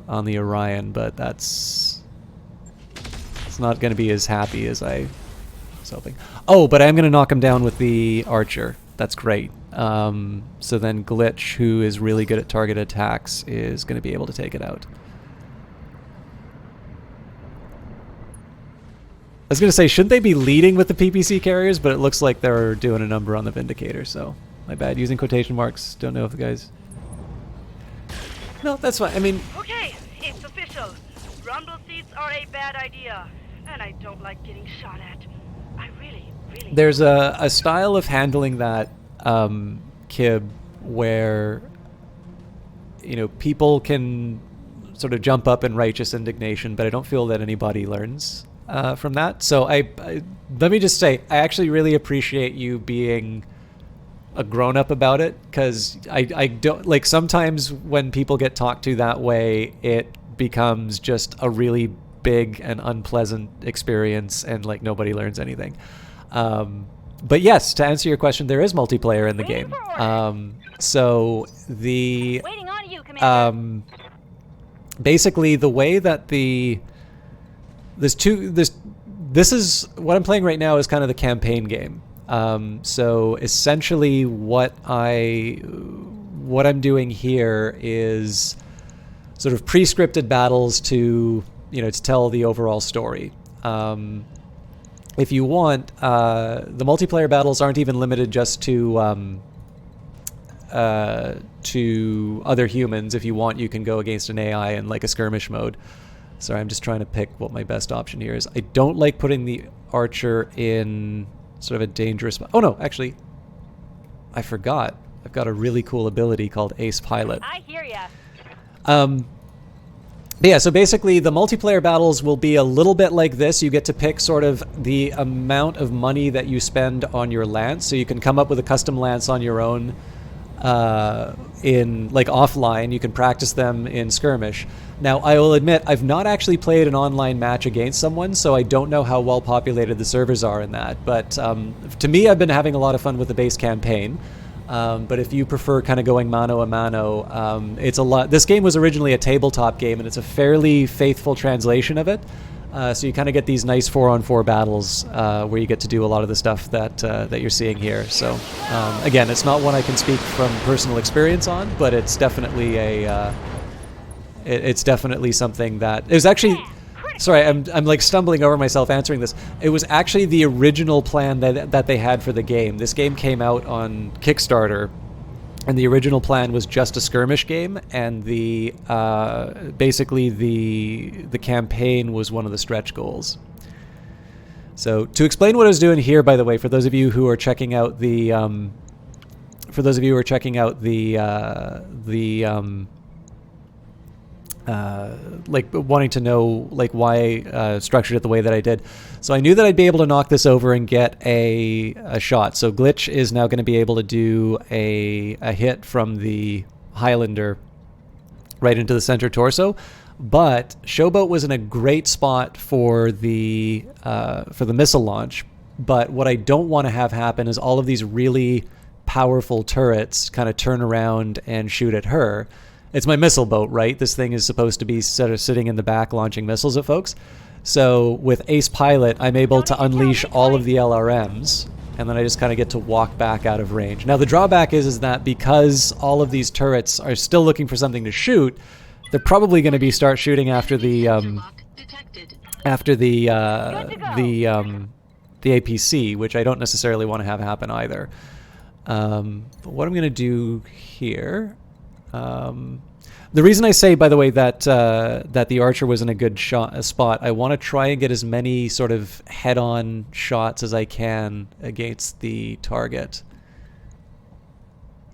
Orion, but it's not going to be as happy as I was hoping. Oh, but I'm going to knock him down with the Archer. That's great. So then Glitch, who is really good at target attacks, is going to be able to take it out. I was going to say, shouldn't they be leading with the PPC carriers? But it looks like they're doing a number on the Vindicator, so my bad. Using quotation marks. Don't know if the guys... No, that's fine. I mean... Okay, it's official. Rumble seats are a bad idea, and I don't like getting shot at. I really... There's a style of handling that, Kib, where, you know, people can sort of jump up in righteous indignation, but I don't feel that anybody learns from that. So I let me just say, I actually really appreciate you being a grown-up about it, because I don't like, sometimes when people get talked to that way, it becomes just a really big and unpleasant experience, and like nobody learns anything. But yes, to answer your question, there is multiplayer in the game. So the Waiting on you, Commander. basically the way that this is what I'm playing right now is kind of the campaign game. So essentially what I'm doing here is sort of pre-scripted battles to, you know, to tell the overall story. If you want, the multiplayer battles aren't even limited just to other humans. If you want, you can go against an AI in like a skirmish mode. Sorry, I'm just trying to pick what my best option here is. I don't like putting the archer in sort of a dangerous spot. Oh no, actually, I forgot. I've got a really cool ability called Ace Pilot. I hear ya. But yeah, so basically the multiplayer battles will be a little bit like this. You get to pick sort of the amount of money that you spend on your lance. So you can come up with a custom lance on your own in like offline. You can practice them in skirmish. Now, I will admit, I've not actually played an online match against someone, so I don't know how well populated the servers are in that. But to me, I've been having a lot of fun with the base campaign. But if you prefer kind of going mano a mano, it's a lot. This game was originally a tabletop game, and it's a fairly faithful translation of it. So you kind of get these nice 4-on-4 battles where you get to do a lot of the stuff that you're seeing here. So again, it's not one I can speak from personal experience on, but it's definitely it's definitely something that it was actually. Sorry, I'm like stumbling over myself answering this. It was actually the original plan that they had for the game. This game came out on Kickstarter, and the original plan was just a skirmish game, and the basically the campaign was one of the stretch goals. So to explain what I was doing here, by the way, for those of you who are checking out the like wanting to know like why I structured it the way that I did. So I knew that I'd be able to knock this over and get a shot. So Glitch is now going to be able to do a hit from the Highlander right into the center torso. But Showboat was in a great spot for the missile launch. But what I don't want to have happen is all of these really powerful turrets kind of turn around and shoot at her. It's my missile boat, right? This thing is supposed to be sort of sitting in the back launching missiles at folks. So with Ace Pilot, I'm able to unleash all of the LRMs, and then I just kind of get to walk back out of range. Now the drawback is that because all of these turrets are still looking for something to shoot, they're probably going to start shooting after the APC, which I don't necessarily want to have happen either. But what I'm going to do here. The reason I say, by the way, that the archer was in a good spot, I want to try and get as many sort of head-on shots as I can against the target.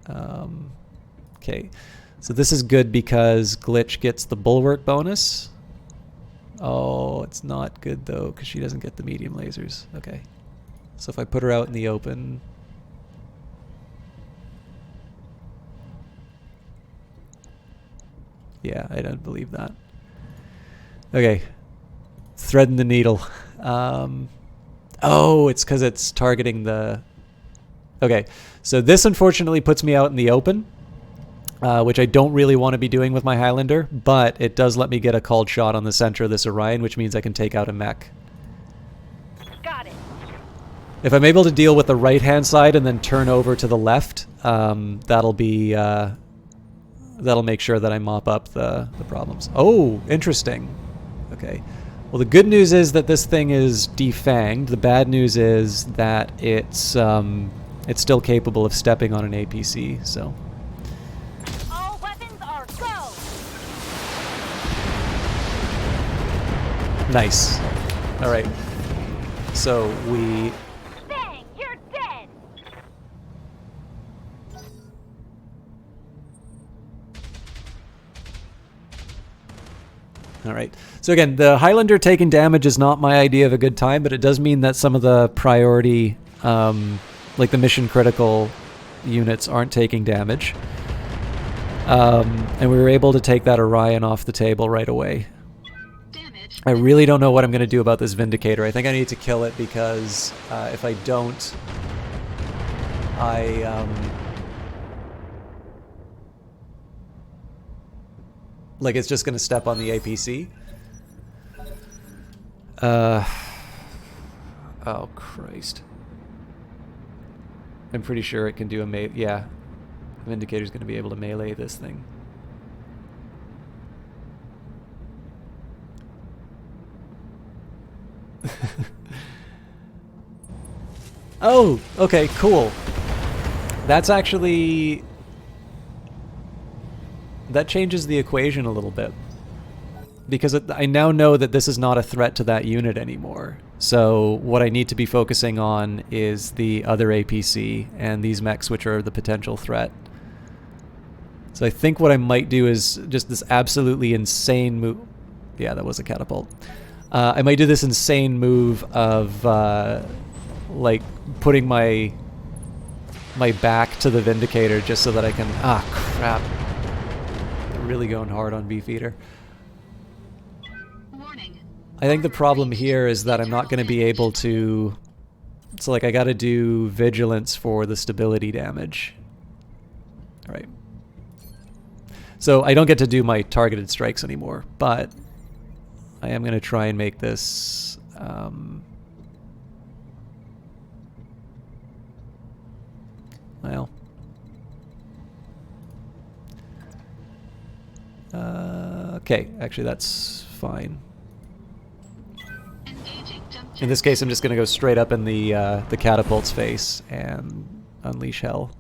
Okay, so this is good because Glitch gets the bulwark bonus. Oh, it's not good though because she doesn't get the medium lasers. Okay, so if I put her out in the open. Yeah, I don't believe that. Okay. Threading the needle. Oh, it's because it's targeting the... Okay, so this unfortunately puts me out in the open, which I don't really want to be doing with my Highlander, but it does let me get a called shot on the center of this Aurigan, which means I can take out a mech. Got it. If I'm able to deal with the right-hand side and then turn over to the left, that'll be... that'll make sure that I mop up the problems. Oh, interesting. Okay. Well, the good news is that this thing is defanged. The bad news is that it's still capable of stepping on an APC. So. All weapons are go. Nice. All right. So we. Bang! You're dead. All right. So again, the Highlander taking damage is not my idea of a good time, but it does mean that some of the priority, like the mission critical units aren't taking damage. And we were able to take that Aurigan off the table right away. I really don't know what I'm going to do about this Vindicator. I think I need to kill it because if I don't, like, it's just going to step on the APC. Oh, Christ. I'm pretty sure it can do a melee. Yeah. Vindicator's going to be able to melee this thing. Oh, okay, cool. That's actually... that changes the equation a little bit. Because I now know that this is not a threat to that unit anymore. So what I need to be focusing on is the other APC and these mechs, which are the potential threat. So I think what I might do is just this absolutely insane move. Yeah, that was a catapult. I might do this insane move of like putting my back to the Vindicator just so that I can... ah, crap. I'm really going hard on Beefeater. I think the problem here is that I'm not going to be able to... so, like, I got to do Vigilance for the stability damage. Alright. So I don't get to do my targeted strikes anymore, but I am going to try and make this... well... okay, actually that's fine. In this case, I'm just going to go straight up in the catapult's face and unleash hell.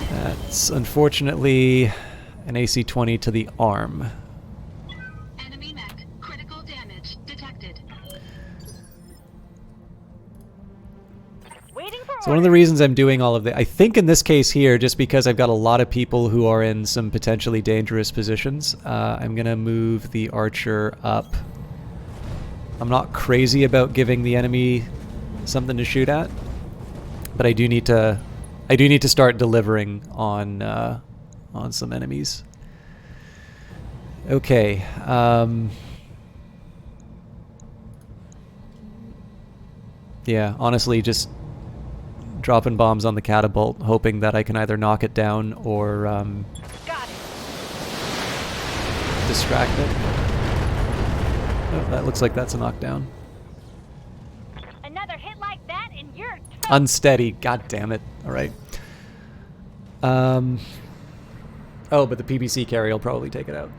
That's unfortunately an AC-20 to the arm. Enemy mech. Critical damage detected. So one of the reasons I'm doing all of this, I think in this case here, just because I've got a lot of people who are in some potentially dangerous positions, I'm going to move the archer up. I'm not crazy about giving the enemy something to shoot at, but I do need to start delivering on some enemies. Okay. Yeah, honestly, just dropping bombs on the catapult, hoping that I can either knock it down or distract it. Oh, that looks like that's a knockdown. Another hit like that and you're Unsteady. God damn it. All right. Oh, but the PBC carry will probably take it out.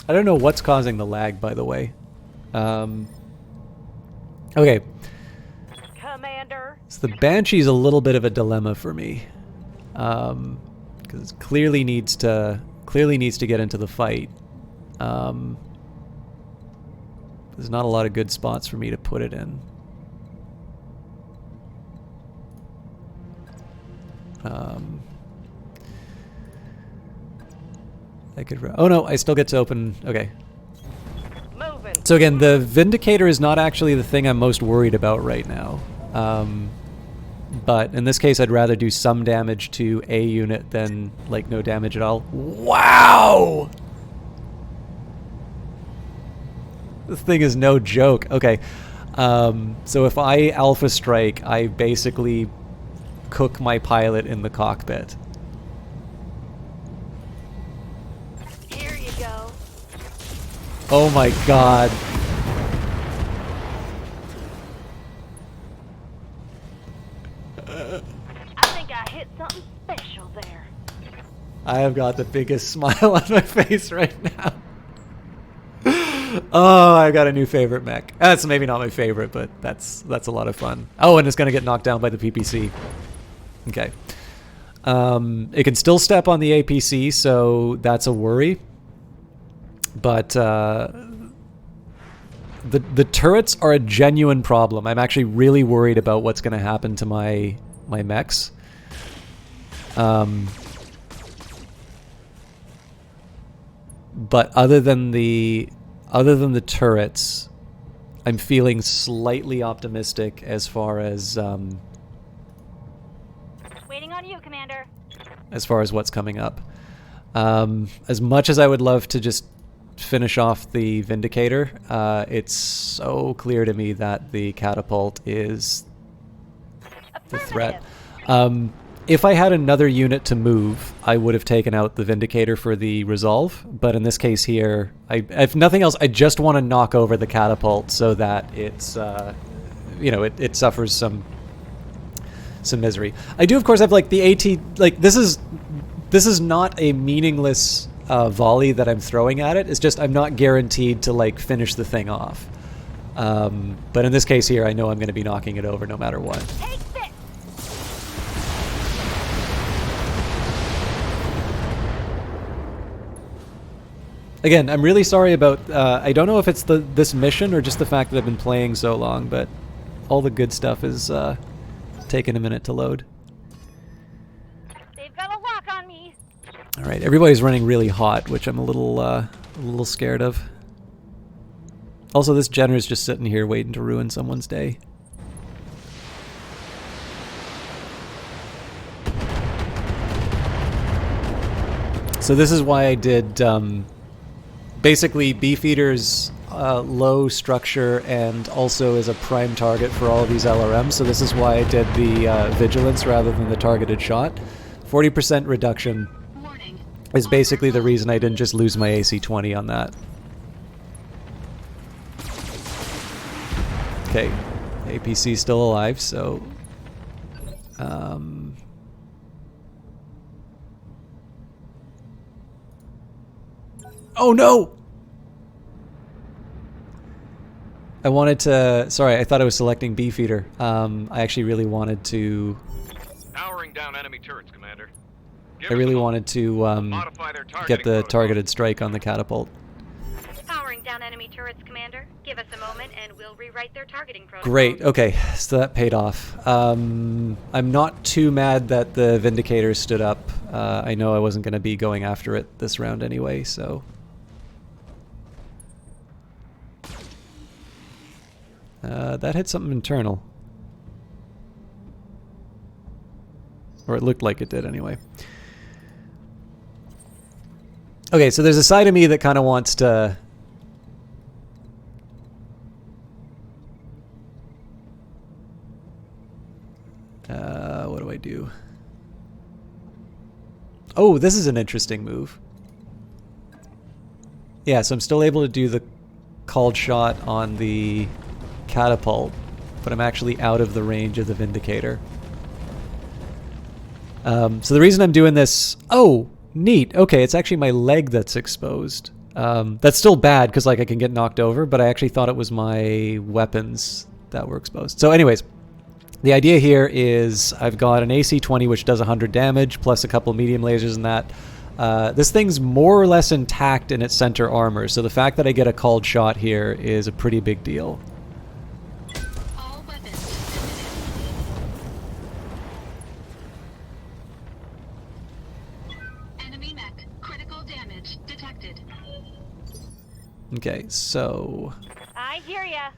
I don't know what's causing the lag, by the way. Okay. Commander. So the Banshee's a little bit of a dilemma for me. Because it clearly needs to get into the fight. There's not a lot of good spots for me to put it in. I could... oh no, I still get to open... okay. Moving. So again, the Vindicator is not actually the thing I'm most worried about right now. But in this case, I'd rather do some damage to a unit than, like, no damage at all. Wow! This thing is no joke. Okay. So if I Alpha Strike, I basically cook my pilot in the cockpit. Here you go. Oh my god. I think I hit something special there. I have got the biggest smile on my face right now. Oh, I got a new favorite mech. That's maybe not my favorite, but that's a lot of fun. Oh, and it's going to get knocked down by the PPC. Okay. It can still step on the APC, so that's a worry. But the turrets are a genuine problem. I'm actually really worried about what's going to happen to my mechs. but other than the turrets, I'm feeling slightly optimistic as far as Waiting on you, Commander. as far as what's coming up. As much as I would love to just finish off the Vindicator, it's so clear to me that the catapult is the threat. If I had another unit to move, I would have taken out the Vindicator for the resolve, but in this case here, if nothing else, I just want to knock over the catapult so that it's, you know, it suffers some misery. I do, of course, have like the AT, like this is not a meaningless volley that I'm throwing at it. It's just I'm not guaranteed to like finish the thing off. But in this case here, I know I'm going to be knocking it over no matter what. Take this. Again, I'm really sorry about, I don't know if it's this mission or just the fact that I've been playing so long, but all the good stuff is taking a minute to load. They've got a lock on me. All right, everybody's running really hot, which I'm a little scared of. Also, this Jenner's just sitting here waiting to ruin someone's day. So this is why I did basically Beefeater's low structure and also is a prime target for all of these LRMs. So this is why I did the vigilance rather than the targeted shot. 40% reduction is basically the reason I didn't just lose my AC-20 on that. Okay, APC's still alive, so... Oh no! I wanted to... Sorry, I thought I was selecting Beefeater. I actually really wanted to... Powering down enemy turrets, Commander. I really wanted to get the targeted strike on the catapult. Powering down enemy turrets, Commander. Give us a moment and we'll rewrite their targeting protocol. Great, okay, so that paid off. I'm not too mad that the Vindicator stood up. I know I wasn't going to be going after it this round anyway, so... that hit something internal. Or it looked like it did anyway. Okay, so there's a side of me that kind of wants to... what do I do? Oh, this is an interesting move. Yeah, so I'm still able to do the called shot on the catapult, but I'm actually out of the range of the Vindicator. So the reason I'm doing this... Oh, neat. Okay, it's actually my leg that's exposed. That's still bad because like I can get knocked over, but I actually thought it was my weapons that were exposed. So anyways, the idea here is I've got an AC-20 which does 100 damage plus a couple medium lasers and that. This thing's more or less intact in its center armor, so the fact that I get a called shot here is a pretty big deal. Okay, so... I hear ya.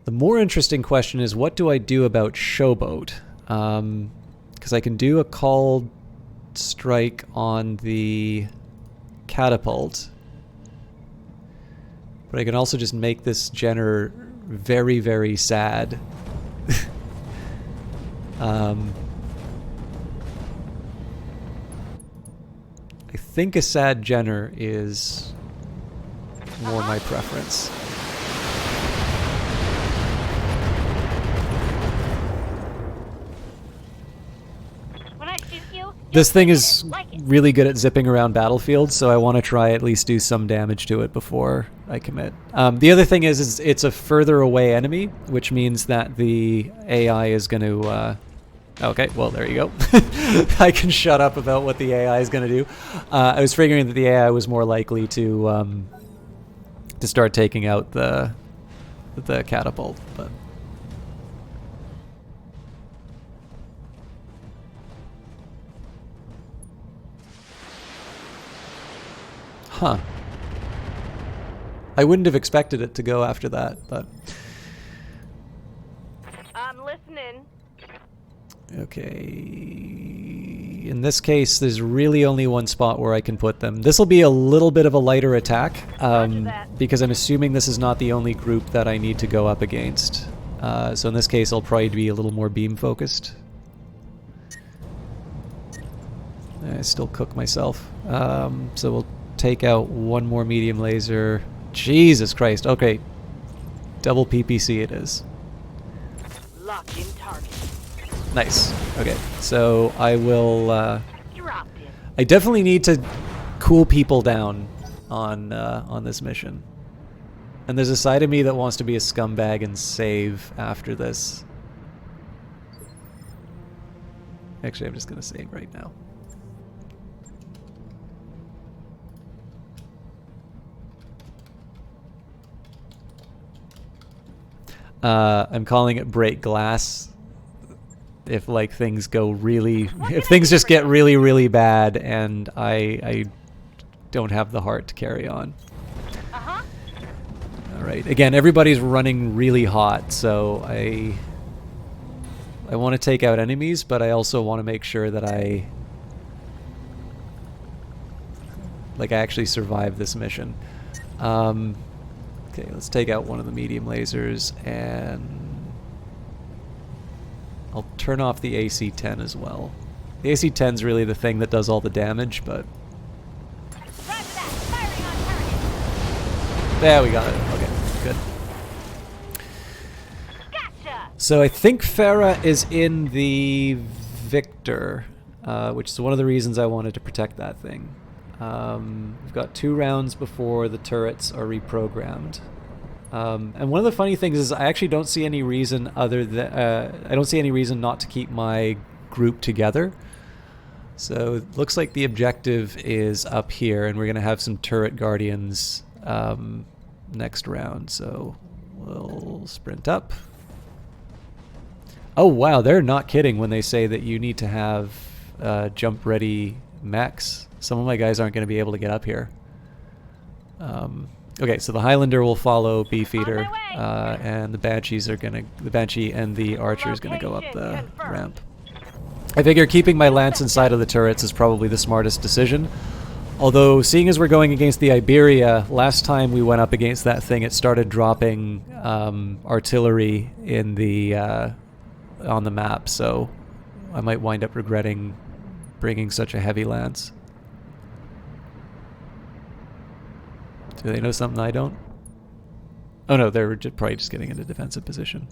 The more interesting question is, what do I do about Showboat? Because I can do a called strike on the catapult, but I can also just make this Jenner very, very sad. I think a sad Jenner is more my preference. When I shoot you, This thing is really good at zipping around battlefields, so I want to try at least do some damage to it before I commit. The other thing is it's a further away enemy, which means that the AI is going to... okay, well, there you go. I can shut up about what the AI is going to do. I was figuring that the AI was more likely to start taking out the catapult, but... Huh. I wouldn't have expected it to go after that, but... I'm listening. Okay. In this case, there's really only one spot where I can put them. This will be a little bit of a lighter attack, because I'm assuming this is not the only group that I need to go up against. So in this case, I'll probably be a little more beam focused. I still cook myself. So we'll take out one more medium laser. Jesus Christ. Okay. Double PPC it is. Lock in target. Nice. Okay. So I will... Dropped it. I definitely need to cool people down on this mission. And there's a side of me that wants to be a scumbag and save after this. Actually, I'm just going to save right now. I'm calling it break glass. If like things go really, if things just get really, really bad, and I don't have the heart to carry on. All right. Again, everybody's running really hot, so I want to take out enemies, but I also want to make sure that I actually survive this mission. Okay, let's take out one of the medium lasers, and I'll turn off the AC-10 as well. The AC-10's really the thing that does all the damage, but... There, we got it. Okay, good. Gotcha. So I think Farah is in the Victor, which is one of the reasons I wanted to protect that thing. We've got 2 rounds before the turrets are reprogrammed. And one of the funny things is I actually don't see any reason other than I don't see any reason not to keep my group together. So it looks like the objective is up here, and we're going to have some turret guardians next round. So we'll sprint up. Oh wow, they're not kidding when they say that you need to have jump ready mechs. Some of my guys aren't going to be able to get up here. Okay, so the Highlander will follow Beefeater, and the Banshees are gonna, the Banshee and the Archer is gonna go up the ramp. I figure keeping my lance inside of the turrets is probably the smartest decision. Although, seeing as we're going against the Iberia, last time we went up against that thing, it started dropping artillery in the on the map, so I might wind up regretting bringing such a heavy lance. Do they know something I don't? Oh no, they're probably just getting into defensive position.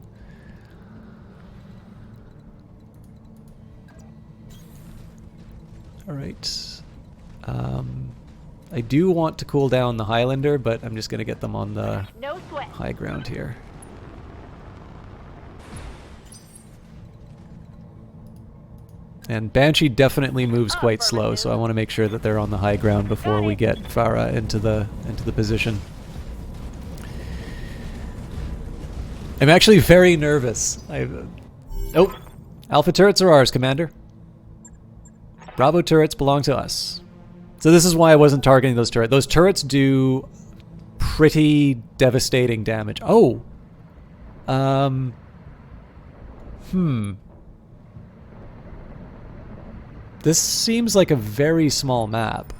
Alright. I do want to cool down the Highlander, but I'm just going to get them on the high ground here. And Banshee definitely moves quite slow, so I want to make sure that they're on the high ground before we get Farah into the position. I'm actually very nervous. Oh, Alpha turrets are ours, Commander. Bravo turrets belong to us. So this is why I wasn't targeting those turrets. Those turrets do pretty devastating damage. Oh. This seems like a very small map.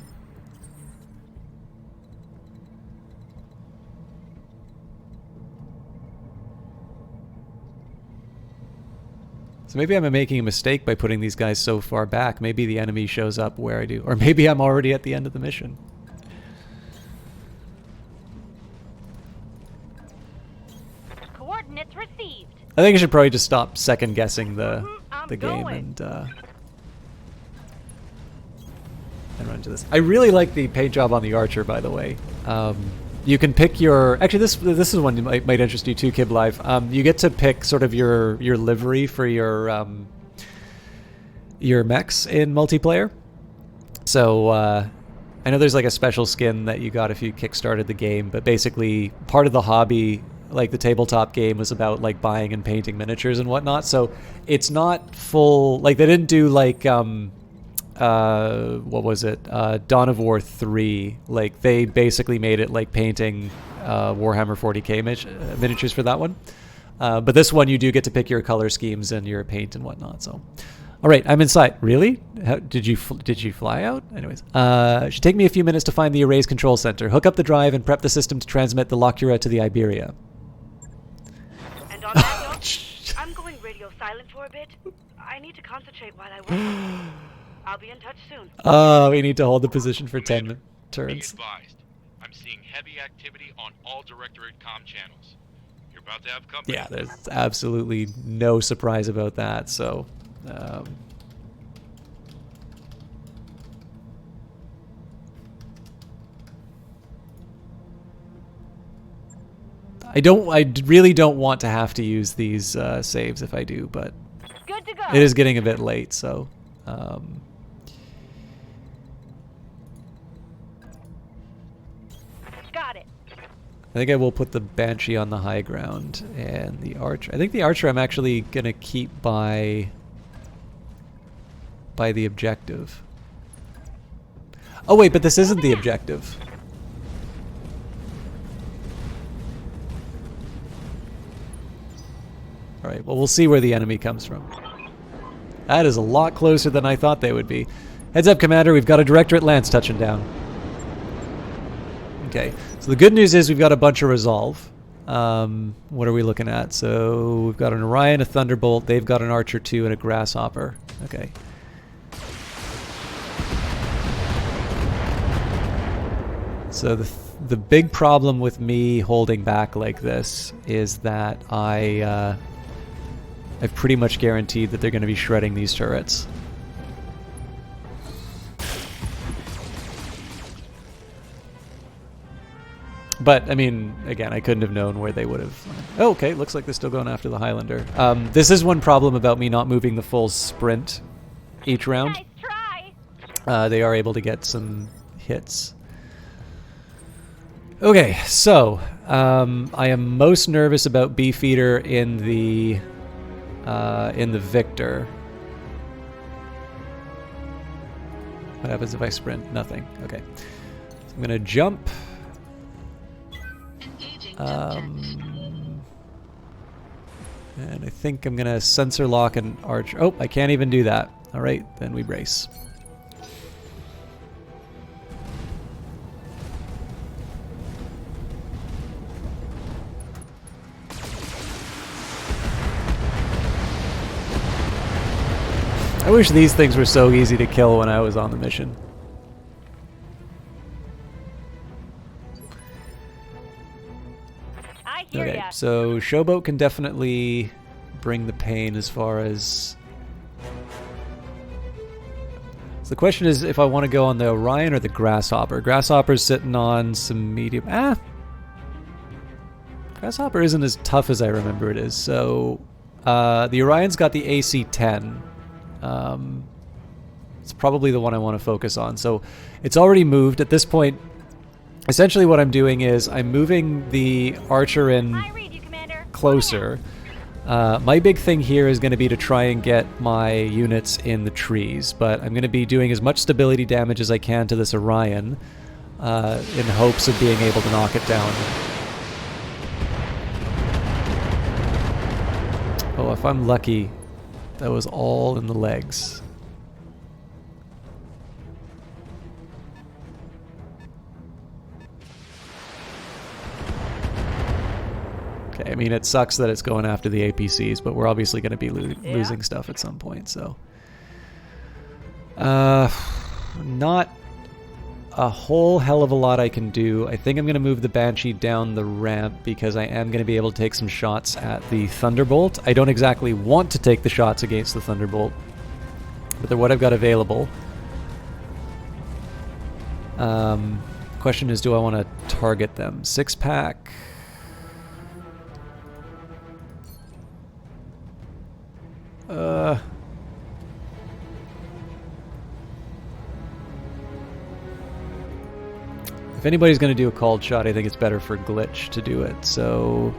So maybe I'm making a mistake by putting these guys so far back. Maybe the enemy shows up where I do. Or maybe I'm already at the end of the mission. Coordinates received. I think I should probably just stop second guessing the game and run into this. I really like the paint job on the Archer, by the way. You can pick your... Actually, this is one that might interest you too, Kib Live. You get to pick sort of your livery for your mechs in multiplayer. So I know there's like a special skin that you got if you kickstarted the game, but basically part of the hobby, like the tabletop game, was about like buying and painting miniatures and whatnot. So it's not full... Like they didn't do like... what was it? Dawn of War 3. Like they basically made it like painting Warhammer 40k miniatures for that one. But this one you do get to pick your color schemes and your paint and whatnot. So, all right, I'm inside. Really? Did you fly out? Anyways, it should take me a few minutes to find the array's control center, hook up the drive, and prep the system to transmit the Locura to the Iberia. And on that note, I'm going radio silent for a bit. I need to concentrate while I work. I'll be in touch soon. We need to hold the position for 10 turns. Be advised. I'm seeing heavy activity on all Directorate comm channels. You're about to have company. Yeah, there's absolutely no surprise about that. So, I really don't want to have to use these saves if I do, but Good to go. it is getting a bit late, so. Got it. I think I will put the Banshee on the high ground and the Archer. I think the Archer I'm actually going to keep by the objective. Oh wait, but this isn't the objective. Alright, well we'll see where the enemy comes from. That is a lot closer than I thought they would be. Heads up, Commander, we've got a Directorate Lance touching down. Okay, so the good news is we've got a bunch of Resolve. What are we looking at? So we've got an Orion, a Thunderbolt, they've got an Archer 2 and a Grasshopper. Okay. So the big problem with me holding back like this is that I've pretty much guaranteed that they're going to be shredding these turrets. But, I mean, again, I couldn't have known where they would have... Oh, okay, looks like they're still going after the Highlander. This is one problem about me not moving the full sprint each round. Nice try. They are able to get some hits. Okay, so I am most nervous about Beefeater in the Victor. What happens if I sprint? Nothing. Okay, so I'm gonna jump. And I think I'm gonna sensor lock an Archer. Oh, I can't even do that. All right, then we brace. I wish these things were so easy to kill when I was on the mission. I hear Okay, ya. so Showboat can definitely bring the pain as far as... So the question is if I want to go on the Orion or the Grasshopper. Grasshopper's sitting on some medium... Grasshopper isn't as tough as I remember it is. So the Orion's got the AC-10. It's probably the one I want to focus on. So it's already moved at this point. Essentially what I'm doing is I'm moving the Archer in closer. My big thing here is going to be to try and get my units in the trees, but I'm going to be doing as much stability damage as I can to this Orion in hopes of being able to knock it down. Oh, if I'm lucky, that was all in the legs. Okay, I mean, it sucks that it's going after the APCs, but we're obviously going to be losing stuff at some point, so... not a whole hell of a lot I can do. I think I'm going to move the Banshee down the ramp because I am going to be able to take some shots at the Thunderbolt. I don't exactly want to take the shots against the Thunderbolt, but they're what I've got available. Question is, do I want to target them? 6-pack... If anybody's going to do a called shot, I think it's better for Glitch to do it, so...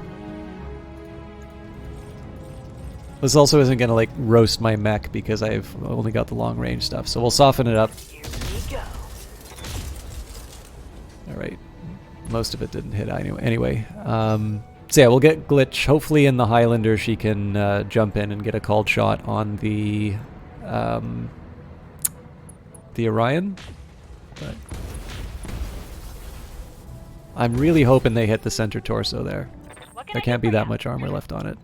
This also isn't going to, like, roast my mech because I've only got the long-range stuff, so we'll soften it up. Here we go. Alright. most of it didn't hit anyway. So yeah, we'll get Glitch. Hopefully in the Highlander she can jump in and get a called shot on the Orion. But I'm really hoping they hit the center torso there. There can't be that much armor left on it.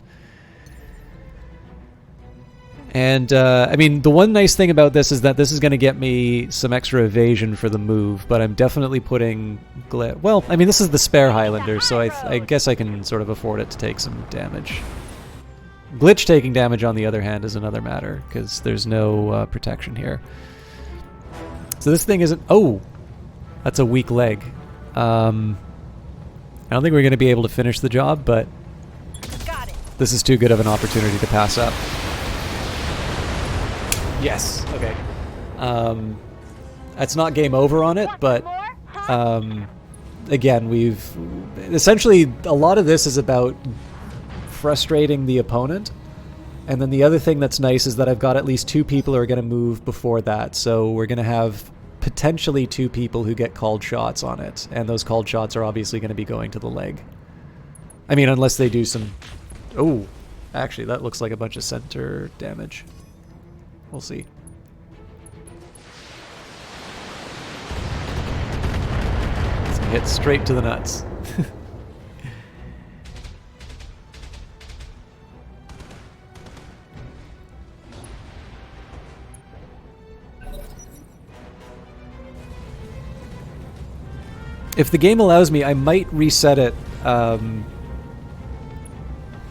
And, I mean, the one nice thing about this is that this is going to get me some extra evasion for the move, but I'm definitely putting... Well, I mean, this is the spare Highlander, so I guess I can sort of afford it to take some damage. Glitch taking damage, on the other hand, is another matter, because there's no protection here. So this thing isn't... Oh! That's a weak leg. I don't think we're going to be able to finish the job, but this is too good of an opportunity to pass up. Yes. Okay. That's not game over on it, but again, we've essentially a lot of this is about frustrating the opponent, and then the other thing that's nice is that I've got at least 2 people who are going to move before that, so we're going to have potentially 2 people who get called shots on it, and those called shots are obviously going to be going to the leg. I mean, unless they do some... Oh, actually, that looks like a bunch of center damage. We'll see. It's gonna hit straight to the nuts. If the game allows me, I might reset it. I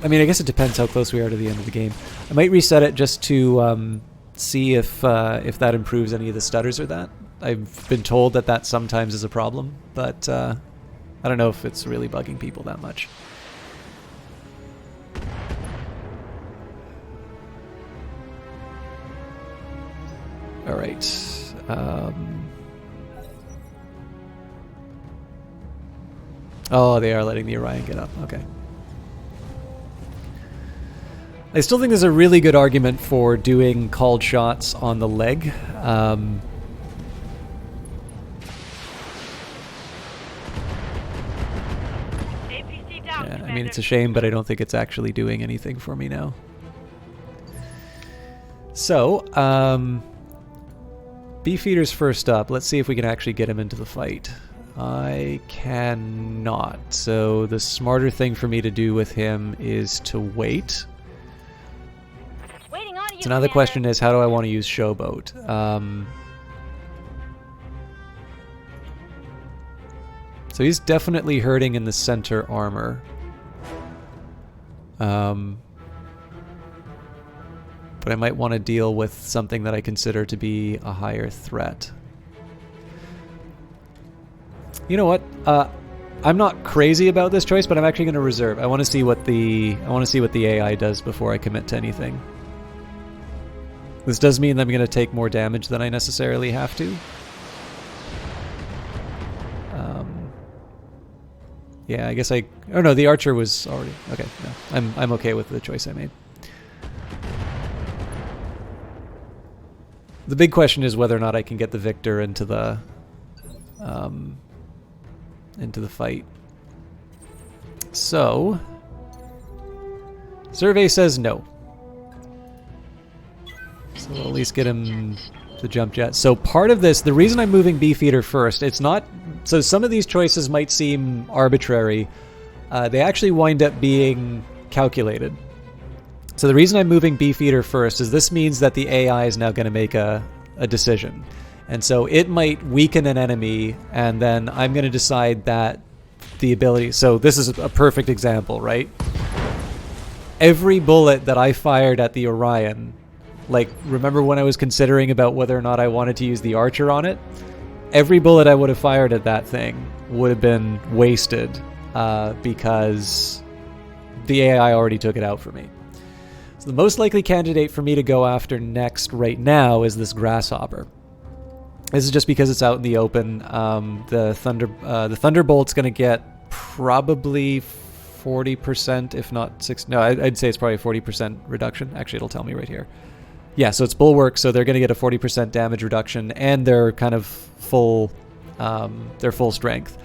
mean, I guess it depends how close we are to the end of the game. I might reset it just to see if that improves any of the stutters or that. I've been told that that sometimes is a problem, but I don't know if it's really bugging people that much. All right. Oh, they are letting the Aurigan get up. Okay. I still think there's a really good argument for doing called shots on the leg. Yeah, I mean, it's a shame, but I don't think it's actually doing anything for me now. So, Beefeater's first up. Let's see if we can actually get him into the fight. I cannot. So the smarter thing for me to do with him is to wait. So now the question is, how do I want to use Showboat? So he's definitely hurting in the center armor. But I might want to deal with something that I consider to be a higher threat. You know what? I'm not crazy about this choice, but I'm actually going to reserve. I want to see what the AI does before I commit to anything. This does mean that I'm going to take more damage than I necessarily have to. Yeah, I guess I... Oh no, the archer was already... Okay, no. I'm okay with the choice I made. The big question is whether or not I can get the victor into the fight. So, survey says no. So we'll at least get him the jump jet. So part of this, the reason I'm moving Beefeater first, it's not... So some of these choices might seem arbitrary. They actually wind up being calculated. So the reason I'm moving Beefeater first is this means that the AI is now going to make a decision. And so it might weaken an enemy, and then I'm going to decide that the ability... So this is a perfect example, right? Every bullet that I fired at the Aurigan, like, remember when I was considering about whether or not I wanted to use the archer on it? Every bullet I would have fired at that thing would have been wasted because the AI already took it out for me. So the most likely candidate for me to go after next right now is this grasshopper. This is just because it's out in the open. The Thunderbolt's going to get probably 40%, if not 60. No, I'd say it's probably a 40% reduction. Actually, it'll tell me right here. Yeah, so it's bulwark, so they're going to get a 40% damage reduction, and they're kind of full, they're full strength.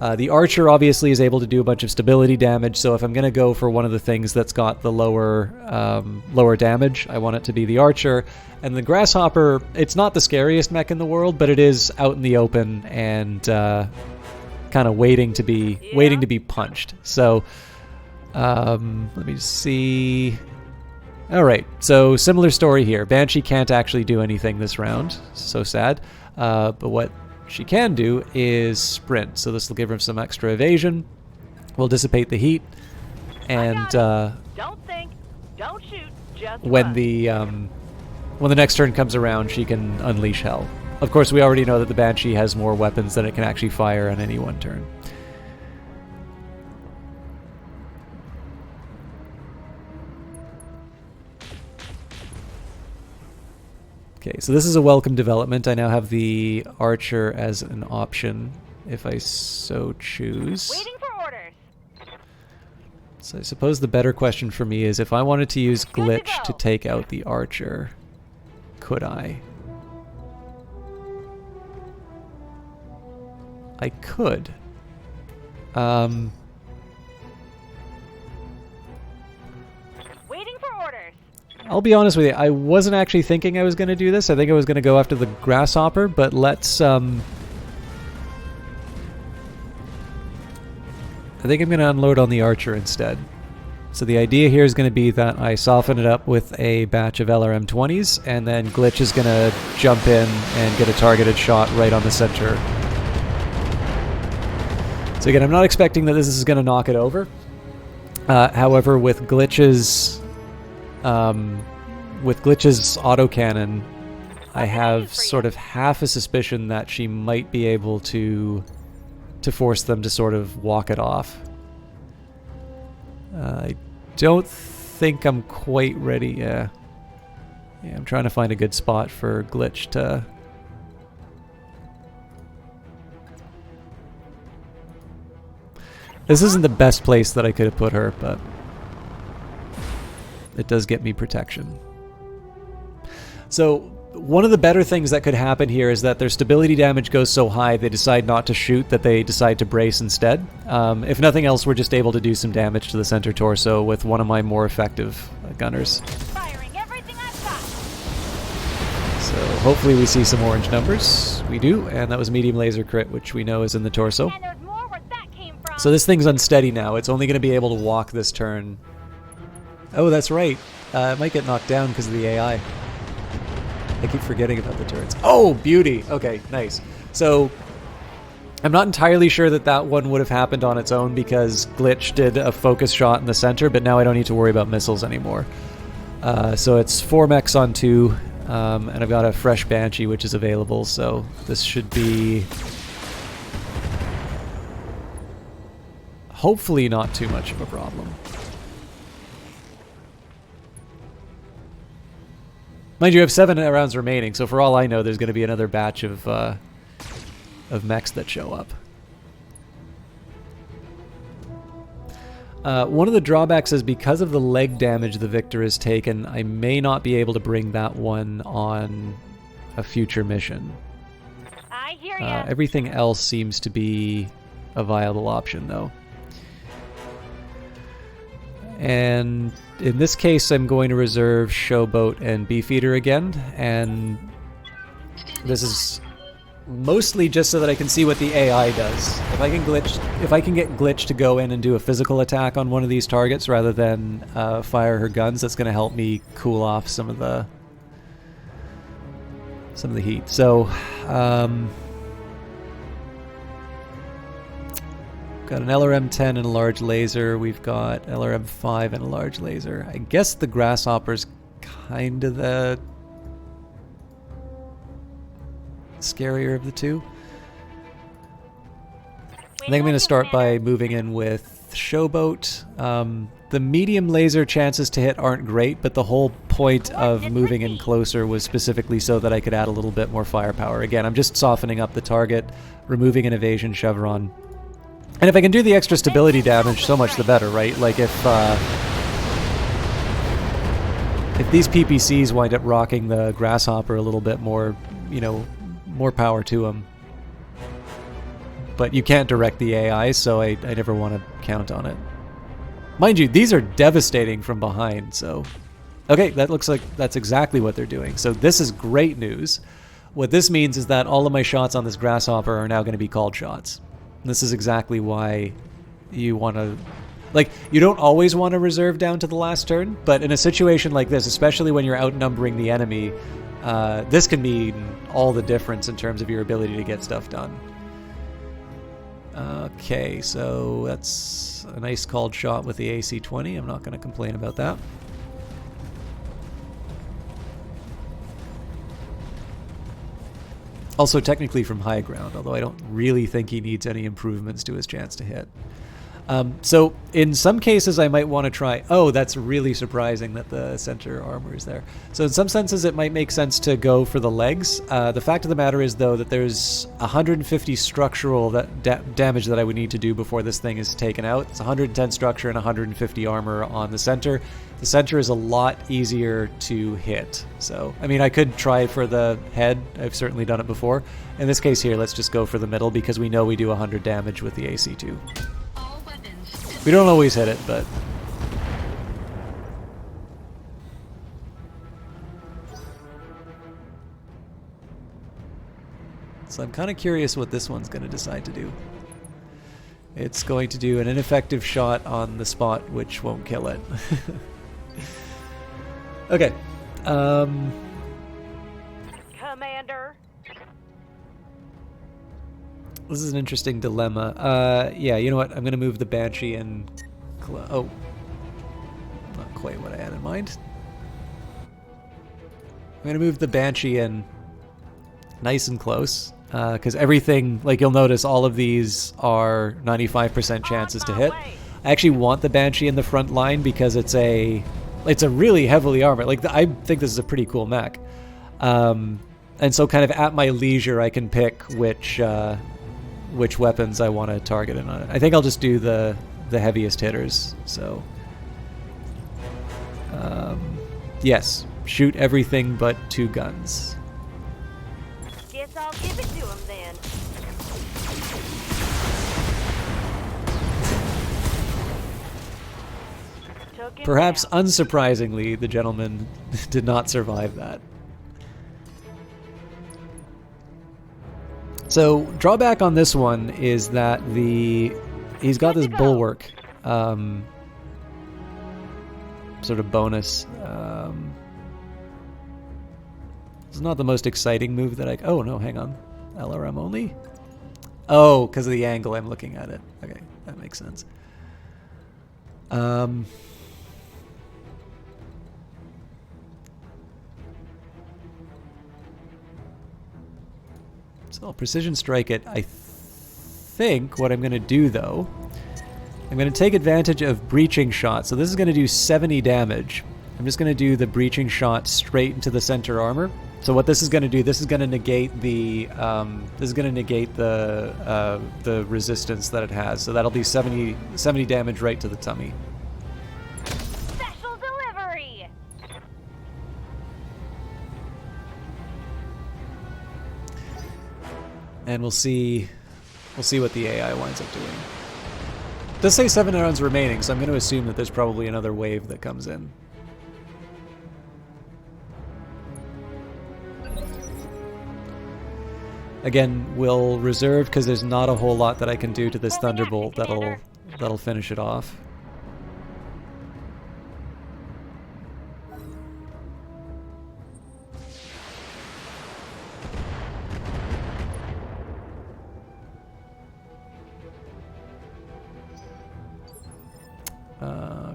The Archer obviously is able to do a bunch of stability damage, so if I'm going to go for one of the things that's got the lower damage, I want it to be the Archer. And the Grasshopper, it's not the scariest mech in the world, but it is out in the open and kind of waiting to be punched. So let me just see. All right, so similar story here. Banshee can't actually do anything this round, so sad. But what she can do is sprint, so this will give her some extra evasion. We'll dissipate the heat, and Don't think, don't shoot, just when the next turn comes around, she can unleash hell. Of course, we already know that the Banshee has more weapons than it can actually fire on any one turn. Okay, so this is a welcome development. I now have the Archer as an option, if I so choose. waiting for orders. So I suppose the better question for me is if I wanted to use Good to Glitch to go. take out the Archer, could I? I could. Waiting for orders. I'll be honest with you, I wasn't actually thinking I was going to do this. I think I was going to go after the Grasshopper, but let's... I think I'm going to unload on the Archer instead. So the idea here is going to be that I soften it up with a batch of LRM-20s, and then Glitch is going to jump in and get a targeted shot right on the center. So again, I'm not expecting that this is going to knock it over. However, with Glitch's autocannon, I have sort of half a suspicion that she might be able to force them to sort of walk it off. I don't think I'm quite ready. Yeah, I'm trying to find a good spot for Glitch to... This isn't the best place that I could have put her, but it does get me protection. So one of the better things that could happen here is that their stability damage goes so high they decide not to shoot, that they decide to brace instead. If nothing else, we're just able to do some damage to the center torso with one of my more effective gunners. Firing everything I've got. So hopefully we see some orange numbers. We do, and that was medium laser crit, which we know is in the torso. And there's more where that came from. So this thing's unsteady now. It's only going to be able to walk this turn. Oh, that's right. It might get knocked down because of the AI. I keep forgetting about the turrets. Oh, beauty. Okay, nice. So I'm not entirely sure that that one would have happened on its own because Glitch did a focus shot in the center, but now I don't need to worry about missiles anymore. So it's 4 mechs on 2, and I've got a fresh Banshee which is available, so this should be hopefully not too much of a problem. Mind you, I have 7 rounds remaining, so for all I know, there's going to be another batch of mechs that show up. One of the drawbacks is because of the leg damage the Victor has taken, I may not be able to bring that one on a future mission. I hear ya. Everything else seems to be a viable option, though. And in this case, I'm going to reserve Showboat and Beefeater again, and this is mostly just so that I can see what the AI does. If I can get Glitch to go in and do a physical attack on one of these targets rather than fire her guns, that's going to help me cool off some of the heat. So, got an LRM-10 and a large laser. We've got LRM-5 and a large laser. I guess the Grasshopper's kind of the scarier of the two. I think I'm going to start by moving in with Showboat. The medium laser chances to hit aren't great, but the whole point of moving in closer was specifically so that I could add a little bit more firepower. Again, I'm just softening up the target, removing an evasion chevron. And if I can do the extra stability damage, so much the better, right? Like if these PPCs wind up rocking the Grasshopper a little bit more, you know, more power to them. but you can't direct the AI, so I never want to count on it. Mind you, these are devastating from behind, so... Okay, that looks like that's exactly what they're doing. So this is great news. What this means is that all of my shots on this grasshopper are now going to be called shots. And this is exactly why you want to... Like, you don't always want to reserve down to the last turn, but in a situation like this, especially when you're outnumbering the enemy, this can mean all the difference in terms of your ability to get stuff done. Okay, so that's a nice called shot with the AC-20. I'm not going to complain about that. Also technically from high ground, although I don't really think he needs any improvements to his chance to hit. So in some cases I might want to try... Oh, that's really surprising that the center armor is there. So in some senses it might make sense to go for the legs. The fact of the matter is, though, that there's 150 structural damage that I would need to do before this thing is taken out. It's 110 structure and 150 armor on the center. The center is a lot easier to hit. So, I mean, I could try for the head. I've certainly done it before. In this case here, let's just go for the middle because we know we do 100 damage with the AC-2. We don't always hit it, but... So I'm kind of curious what this one's going to decide to do. It's going to do an ineffective shot on the spot, which won't kill it. Okay. Commander. This is an interesting dilemma. Yeah, you know what? I'm going to move the Banshee and... Oh. Not quite what I had in mind. I'm going to move the Banshee in nice and close. Because everything, like you'll notice, all of these are 95% chances to hit. I actually want the Banshee in the front line because it's a really heavily armored. Like, I think this is a pretty cool mech. And so kind of at my leisure, I can pick which weapons I want to target in on it. I think I'll just do the heaviest hitters. So, yes, shoot everything but 2 guns. Guess I'll give it to him then. Perhaps unsurprisingly, the gentleman did not survive that. So, drawback on this one is that he's got this bulwark sort of bonus. It's not the most exciting move that oh no, hang on. LRM only? Oh, because of the angle I'm looking at it. Okay, that makes sense. So I'll precision strike it. I think what I'm going to do, though, I'm going to take advantage of breaching shot. So this is going to do 70 damage. I'm just going to do the breaching shot straight into the center armor. So what this is going to do, this is going to negate the the resistance that it has. So that'll be 70 damage right to the tummy. Special delivery. And we'll see what the AI winds up doing. It does say 7 rounds remaining, so I'm going to assume that there's probably another wave that comes in. Again, we'll reserve because there's not a whole lot that I can do to this Thunderbolt that'll finish it off.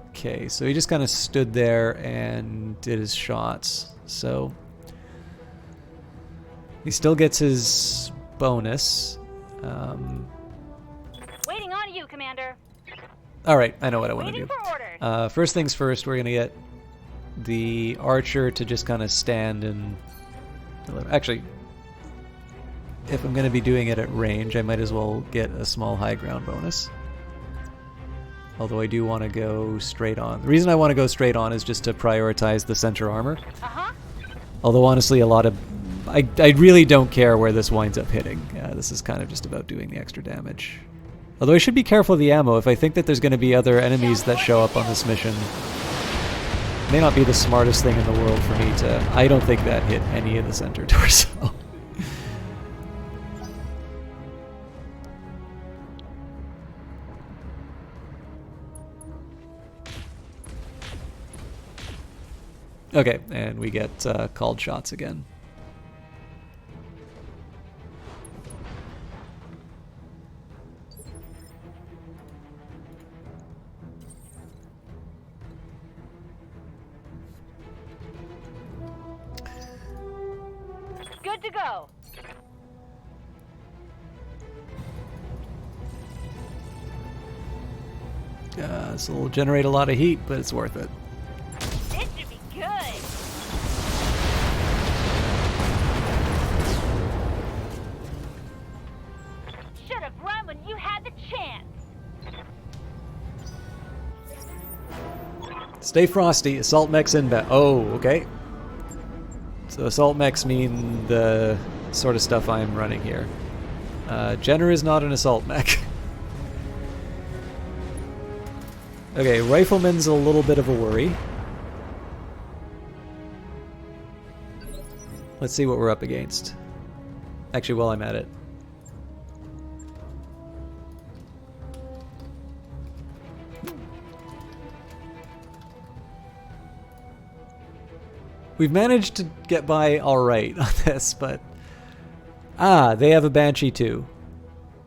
Okay, so he just kind of stood there and did his shots. So he still gets his bonus. Waiting on you, Commander. All right, I know what I want to Waiting do. for orders. First things first, we're going to get the archer to just kind of stand and deliver. Actually, if I'm going to be doing it at range, I might as well get a small high ground bonus. Although I do want to go straight on. The reason I want to go straight on is just to prioritize the center armor. Uh-huh. Although honestly, a lot of I really don't care where this winds up hitting. This is kind of just about doing the extra damage. Although I should be careful of the ammo. If I think that there's going to be other enemies that show up on this mission, it may not be the smartest thing in the world for me to... I don't think that hit any of the center torso. Okay, and we get called shots again. Good to go. This will generate a lot of heat, but it's worth it. It should be good. Should have run when you had the chance. Stay frosty. Assault mechs inbound. Oh, okay. So assault mechs mean the sort of stuff I'm running here. Jenner is not an assault mech. Okay, rifleman's a little bit of a worry. Let's see what we're up against. Actually, while I'm at it. We've managed to get by alright on this, but... Ah, they have a Banshee too.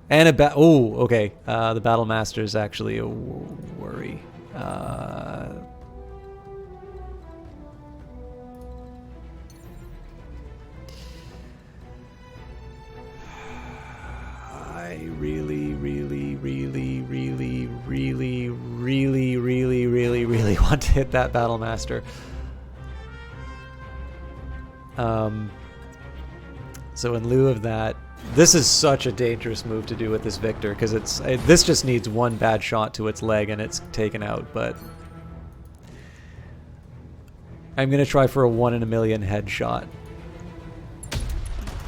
And a oh, okay. The Battle Master is actually a worry. I really want to hit that Battle Master. So in lieu of that, this is such a dangerous move to do with this Victor, because this just needs one bad shot to its leg and it's taken out, but I'm going to try for a 1 in a million headshot.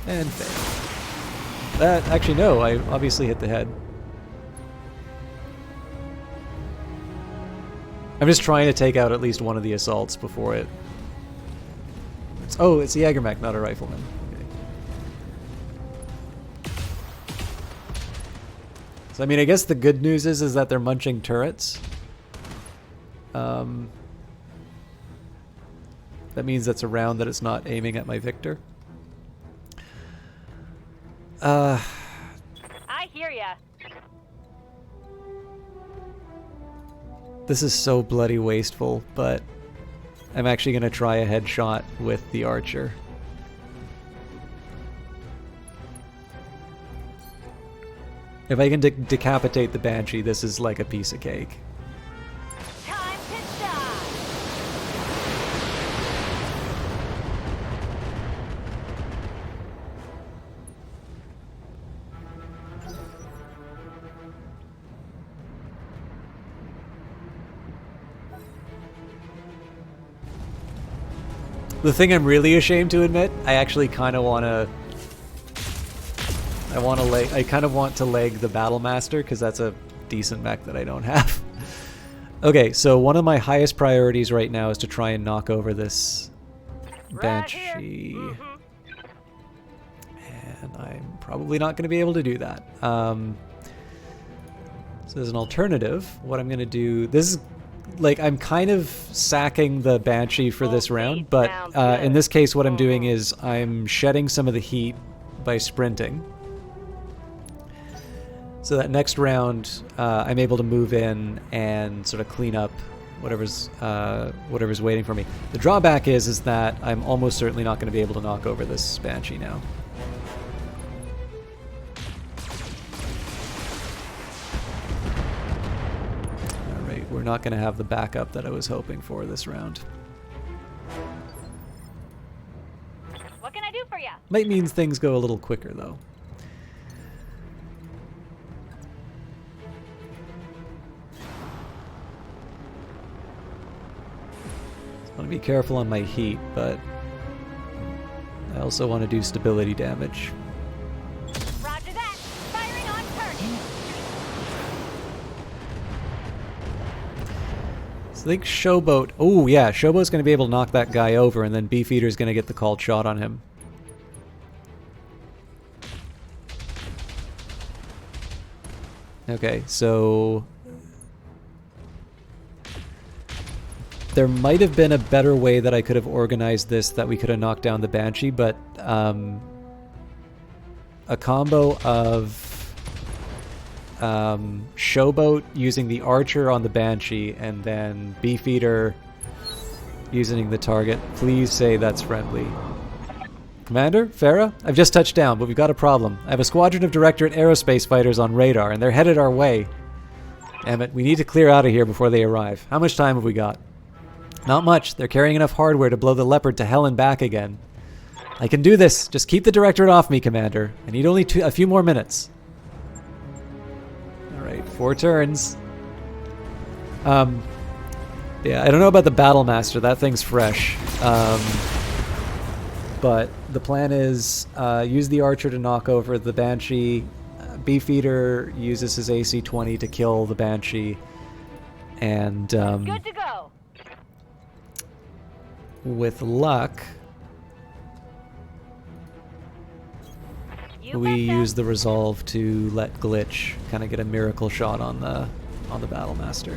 And fail. That, actually no, I obviously hit the head. I'm just trying to take out at least one of the assaults before it... Oh, it's the Jägermech, not a rifleman. So I mean, I guess the good news is that they're munching turrets. That means that's a round that it's not aiming at my Victor. I hear ya. This is so bloody wasteful, but I'm actually going to try a headshot with the archer. If I can decapitate the Banshee, this is like a piece of cake. Time to die. The thing I'm really ashamed to admit, I actually kind of want to... I kind of want to leg the Battle Master, because that's a decent mech that I don't have. Okay, so one of my highest priorities right now is to try and knock over this Banshee. And I'm probably not going to be able to do that. So as an alternative, what I'm going to do... This is... Like, I'm kind of sacking the Banshee for this round, but in this case what I'm doing is I'm shedding some of the heat by sprinting. So that next round, I'm able to move in and sort of clean up whatever's waiting for me. The drawback is that I'm almost certainly not going to be able to knock over this Banshee now. All right, we're not going to have the backup that I was hoping for this round. What can I do for ya? Might mean things go a little quicker though. I want to be careful on my heat, but also want to do stability damage. Roger that. Firing on target. So I think Showboat... Oh, yeah, Showboat's going to be able to knock that guy over, and then Beefeater's going to get the called shot on him. Okay, so... There might have been a better way that I could have organized this that we could have knocked down the Banshee, but a combo of Showboat using the Archer on the Banshee and then Beefeater using the target. Please say that's friendly. Commander? Farah? I've just touched down, but we've got a problem. I have a squadron of Directorate aerospace fighters on radar, and they're headed our way. Damn it, we need to clear out of here before they arrive. How much time have we got? Not much. They're carrying enough hardware to blow the Leopard to hell and back again. I can do this. Just keep the Directorate off me, Commander. I need only a few more minutes. Alright, 4 turns. Yeah, I don't know about the Battlemaster. That thing's fresh. But the plan is use the Archer to knock over the Banshee. Beefeater uses his AC-20 to kill the Banshee. And Good to go. with luck, we use the Resolve to let Glitch kind of get a miracle shot on the Battlemaster.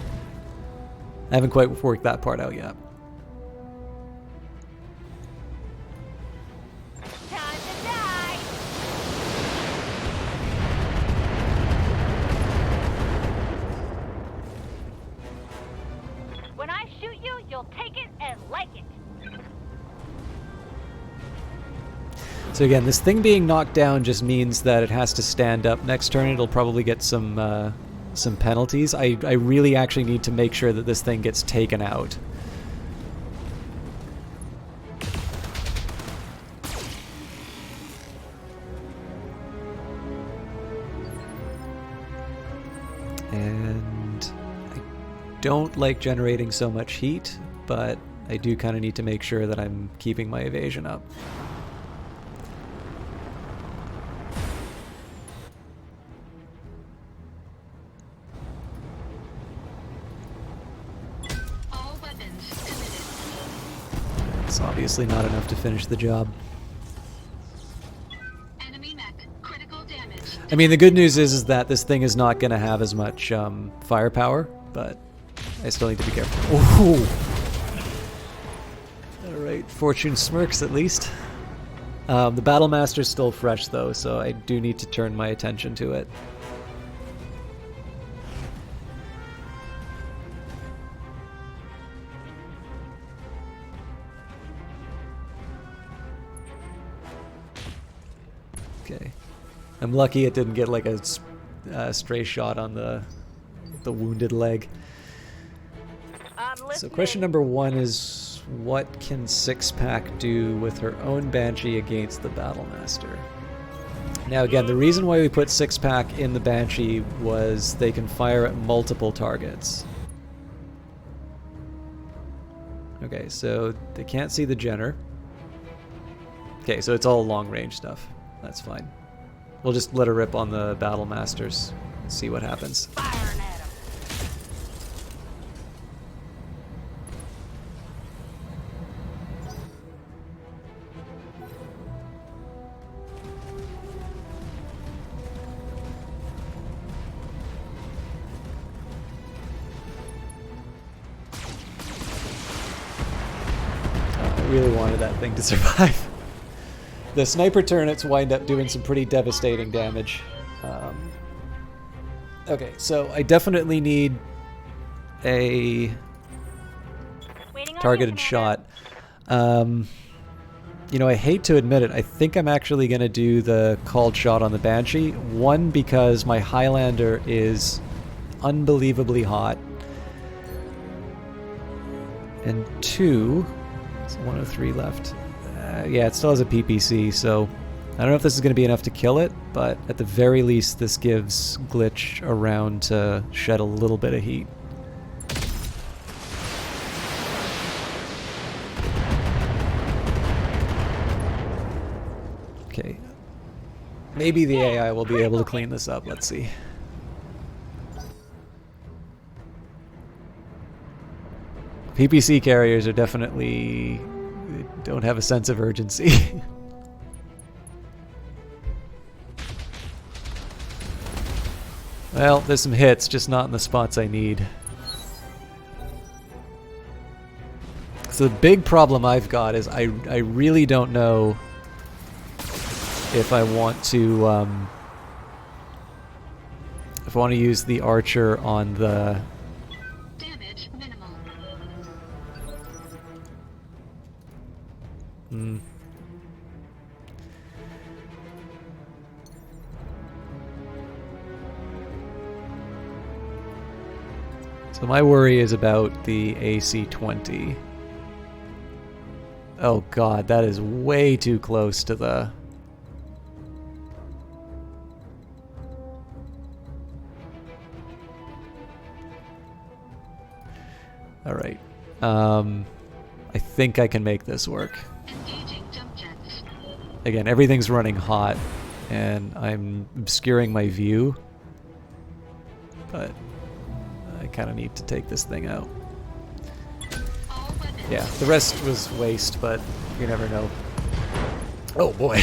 I haven't quite worked that part out yet. Time to die. When I shoot you, you'll take it and like it. So again, this thing being knocked down just means that it has to stand up next turn. It'll probably get some penalties. I really actually need to make sure that this thing gets taken out. And I don't like generating so much heat, but I do kind of need to make sure that I'm keeping my evasion up. It's obviously not enough to finish the job. Enemy mech, critical damage. I mean, the good news is that this thing is not going to have as much firepower, but I still need to be careful. Ooh. Alright, Fortune smirks at least. The Battlemaster's still fresh though, so I do need to turn my attention to it. Okay. I'm lucky it didn't get like a stray shot on the wounded leg. So question number 1 is, what can Six-Pack do with her own Banshee against the Battlemaster? Now again, the reason why we put Six-Pack in the Banshee was they can fire at multiple targets. Okay, so they can't see the Jenner. Okay, so it's all long-range stuff. That's fine. We'll just let her rip on the Battlemasters and see what happens. Firing at him. I really wanted that thing to survive. The sniper turnets wind up doing some pretty devastating damage. Okay, so I definitely need a targeted shot. You know, I hate to admit it, I think I'm actually going to do the called shot on the Banshee. 1, because my Highlander is unbelievably hot. And 2, it's 103 left. Yeah, it still has a PPC, so I don't know if this is going to be enough to kill it, but at the very least this gives Glitch a round to shed a little bit of heat. Maybe the AI will be able to clean this up. Let's see. PPC carriers are definitely don't have a sense of urgency. Well, there's some hits, just not in the spots I need. So the big problem I've got is I really don't know if I want to use the archer on the Damage minimal. So my worry is about the AC-20. Oh god, that is way too close to the... Alright. I think I can make this work. Engaging jump jets. Again, everything's running hot, and I'm obscuring my view. But I kind of need to take this thing out. Yeah, the rest was waste, but you never know. Oh boy.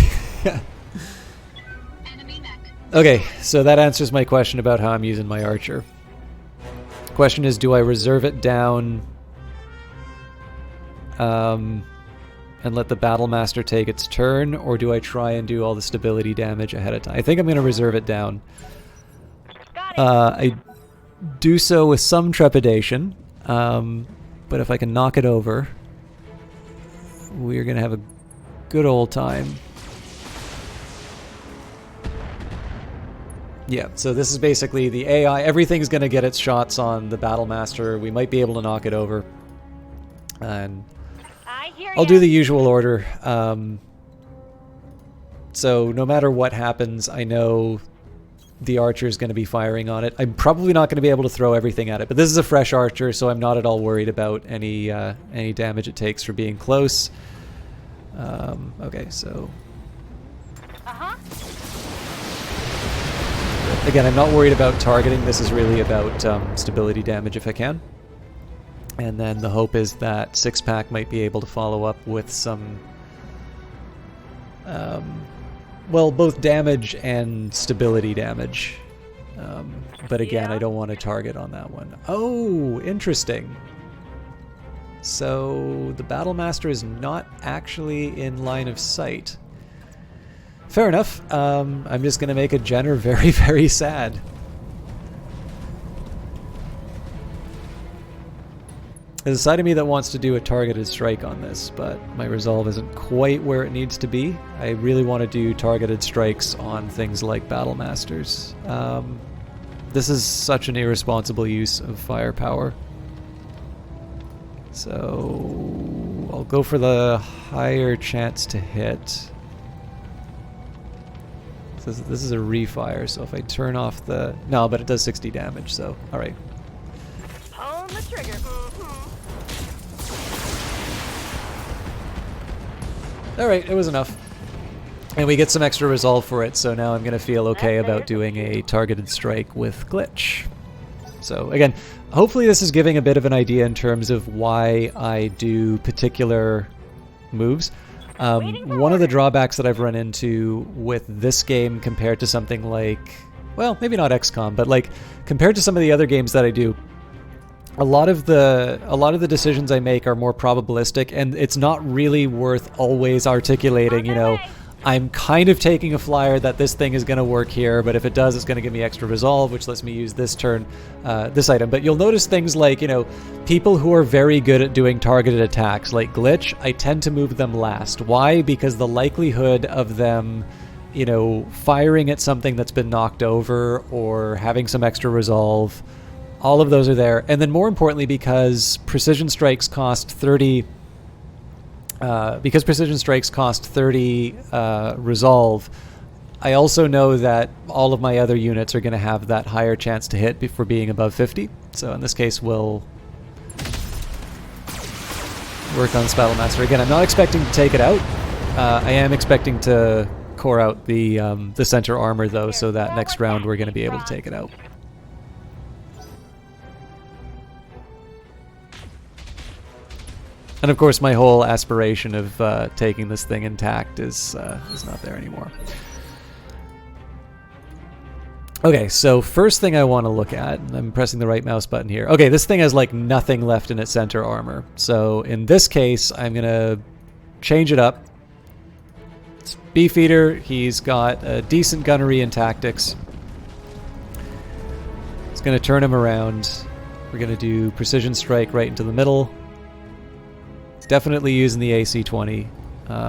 Enemy mech. Okay, so that answers my question about how I'm using my archer. Question is, do I reserve it down and let the Battlemaster take its turn, or do I try and do all the stability damage ahead of time? I think I'm going to reserve it down. I do so with some trepidation, but if I can knock it over, we're going to have a good old time. Yeah, so this is basically the AI. Everything's going to get its shots on the Battlemaster. We might be able to knock it over. And I'll do the usual order. So no matter what happens, I know the archer is going to be firing on it. I'm probably not going to be able to throw everything at it, but this is a fresh archer, so I'm not at all worried about any damage it takes for being close. Okay, so... Again, I'm not worried about targeting. This is really about stability damage if I can. And then the hope is that Six-Pack might be able to follow up with some... well, both damage and stability damage. But again, I don't want to target on that one. Oh, interesting. So the Battlemaster is not actually in line of sight. Fair enough. I'm just going to make a Jenner very, very sad. There's a side of me that wants to do a targeted strike on this, but my resolve isn't quite where it needs to be. I really want to do targeted strikes on things like Battlemasters. This is such an irresponsible use of firepower. So I'll go for the higher chance to hit. So this is a refire, so if I turn off the... No, but it does 60 damage, so alright. Pull the trigger. Alright, it was enough. And we get some extra resolve for it, so now I'm going to feel okay about doing a targeted strike with Glitch. So again, hopefully this is giving a bit of an idea in terms of why I do particular moves. One of the drawbacks that I've run into with this game compared to something like, well, maybe not XCOM, but like compared to some of the other games that I do, a lot of the decisions I make are more probabilistic, and it's not really worth always articulating, you know, I'm kind of taking a flyer that this thing is going to work here, but if it does, it's going to give me extra resolve, which lets me use this turn, this item. But you'll notice things like, you know, people who are very good at doing targeted attacks, like Glitch, I tend to move them last. Why? Because the likelihood of them, you know, firing at something that's been knocked over or having some extra resolve, all of those are there. And then more importantly, because precision strikes cost 30... resolve, I also know that all of my other units are going to have that higher chance to hit before being above 50. So in this case, we'll work on this Battlemaster. Again, I'm not expecting to take it out. I am expecting to core out the center armor though, so that next round we're going to be able to take it out. And of course, my whole aspiration of taking this thing intact is not there anymore. Okay, so first thing I want to look at, I'm pressing the right mouse button here. Okay, this thing has like nothing left in its center armor. So in this case, I'm going to change it up. It's Beefeater, he's got a decent gunnery and tactics. It's going to turn him around. We're going to do precision strike right into the middle. Definitely using the AC-20.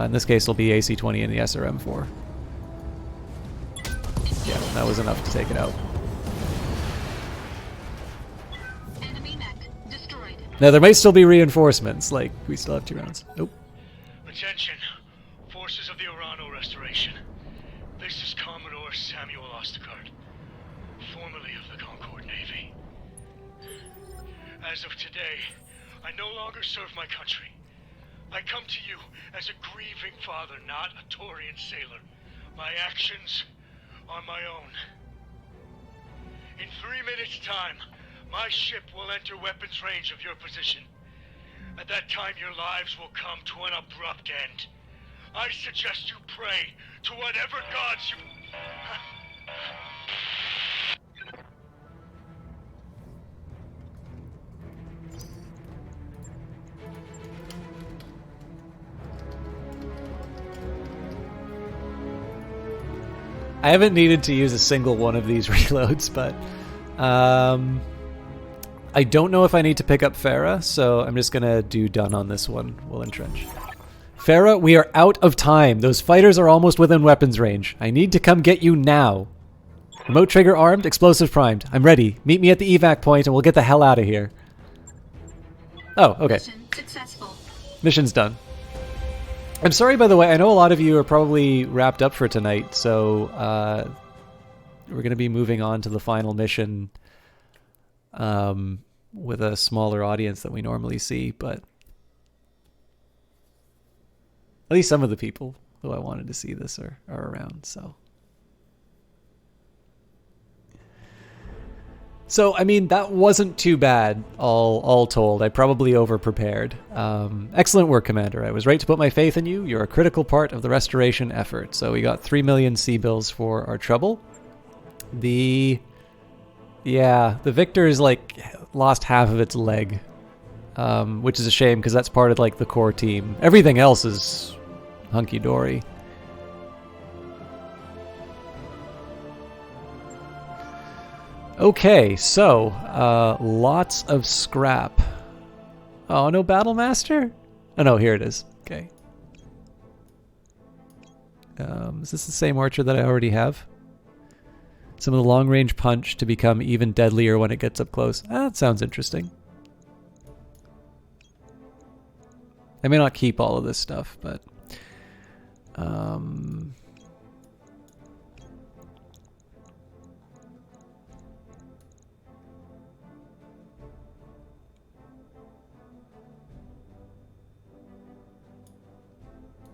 In this case, it'll be AC-20 and the SRM-4. Yeah, that was enough to take it out. Enemy mech destroyed. Now, there might still be reinforcements. Like, we still have 2 rounds. Nope. Attention, forces of the Orano Restoration. This is Commodore Samuel Ostergaard, formerly of the Concord Navy. As of today, I no longer serve my country. I come to you as a grieving father, not a Taurian sailor. My actions are my own. In 3 minutes' time, my ship will enter weapons range of your position. At that time, your lives will come to an abrupt end. I suggest you pray to whatever gods you... I haven't needed to use a single one of these reloads, but I don't know if I need to pick up Farah, so I'm just going to do done on this one. We'll entrench. Farah, we are out of time. Those fighters are almost within weapons range. I need to come get you now. Remote trigger armed, explosive primed. I'm ready. Meet me at the evac point and we'll get the hell out of here. Oh, okay. Mission successful. Mission's done. I'm sorry, by the way, I know a lot of you are probably wrapped up for tonight, so we're going to be moving on to the final mission with a smaller audience than we normally see, but at least some of the people who I wanted to see this are around, so... So, I mean, that wasn't too bad, all told. I probably over-prepared. Excellent work, Commander. I was right to put my faith in you. You're a critical part of the restoration effort. So we got 3 million C-bills for our trouble. The Victor's, like, lost half of its leg, which is a shame, because that's part of, like, the core team. Everything else is hunky-dory. Okay, so, lots of scrap. Oh, no Battlemaster? Oh, no, here it is. Okay. Is this the same archer that I already have? Some of the long-range punch to become even deadlier when it gets up close. Ah, that sounds interesting. I may not keep all of this stuff, but...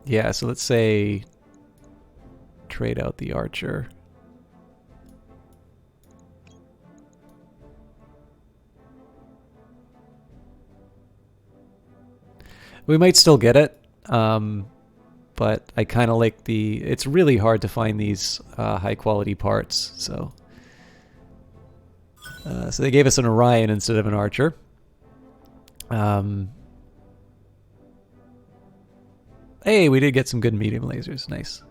yeah, so let's say trade out the archer. We might still get it, but I kind of like the... It's really hard to find these high-quality parts, so... so they gave us an Orion instead of an archer. Hey, we did get some good medium lasers. Nice.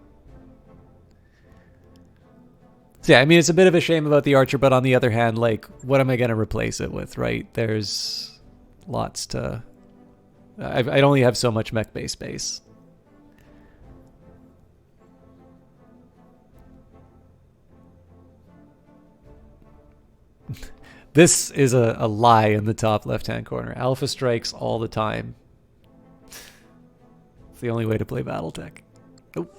So yeah, I mean, it's a bit of a shame about the archer, but on the other hand, like, what am I going to replace it with, right? There's lots to... I only have so much mech base space. This is a lie in the top left-hand corner. Alpha strikes all the time. It's the only way to play Battletech. Nope.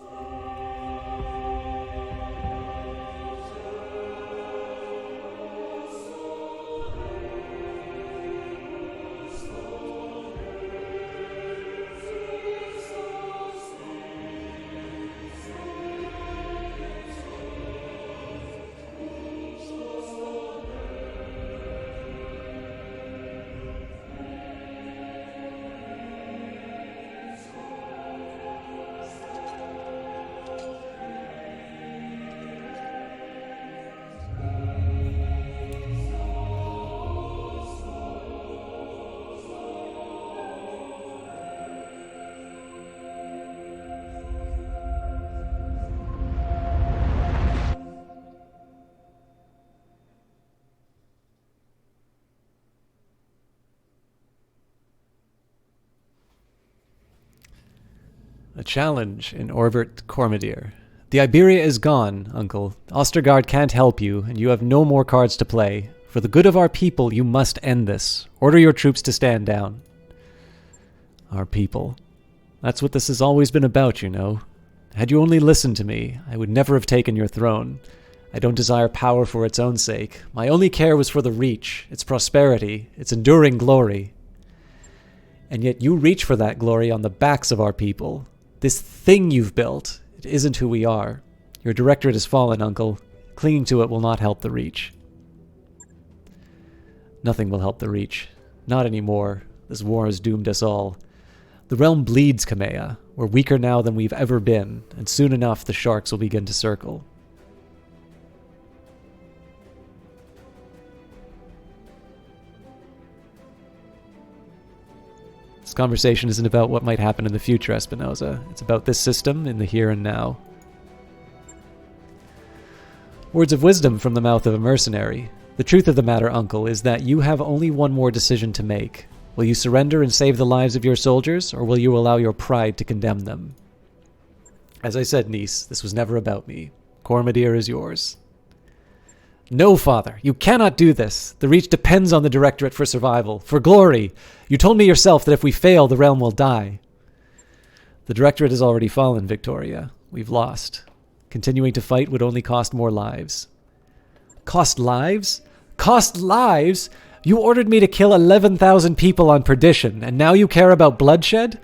A challenge in Orbit Cormidir. The Iberia is gone, Uncle. Ostergaard can't help you, and you have no more cards to play. For the good of our people, you must end this. Order your troops to stand down. Our people. That's what this has always been about, you know. Had you only listened to me, I would never have taken your throne. I don't desire power for its own sake. My only care was for the Reach, its prosperity, its enduring glory. And yet you reach for that glory on the backs of our people. This thing you've built, it isn't who we are. Your directorate has fallen, Uncle. Clinging to it will not help the Reach. Nothing will help the Reach. Not anymore. This war has doomed us all. The realm bleeds, Kamea. We're weaker now than we've ever been, and soon enough the sharks will begin to circle. This conversation isn't about what might happen in the future, Espinosa. It's about this system in the here and now. Words of wisdom from the mouth of a mercenary. The truth of the matter, Uncle, is that you have only one more decision to make. Will you surrender and save the lives of your soldiers, or will you allow your pride to condemn them? As I said, niece, this was never about me. Cormidir is yours. No, Father, you cannot do this. The Reach depends on the Directorate for survival, for glory. You told me yourself that if we fail, the realm will die. The Directorate has already fallen, Victoria. We've lost. Continuing to fight would only cost more lives. Cost lives? Cost lives? You ordered me to kill 11,000 people on Perdition, and now you care about bloodshed?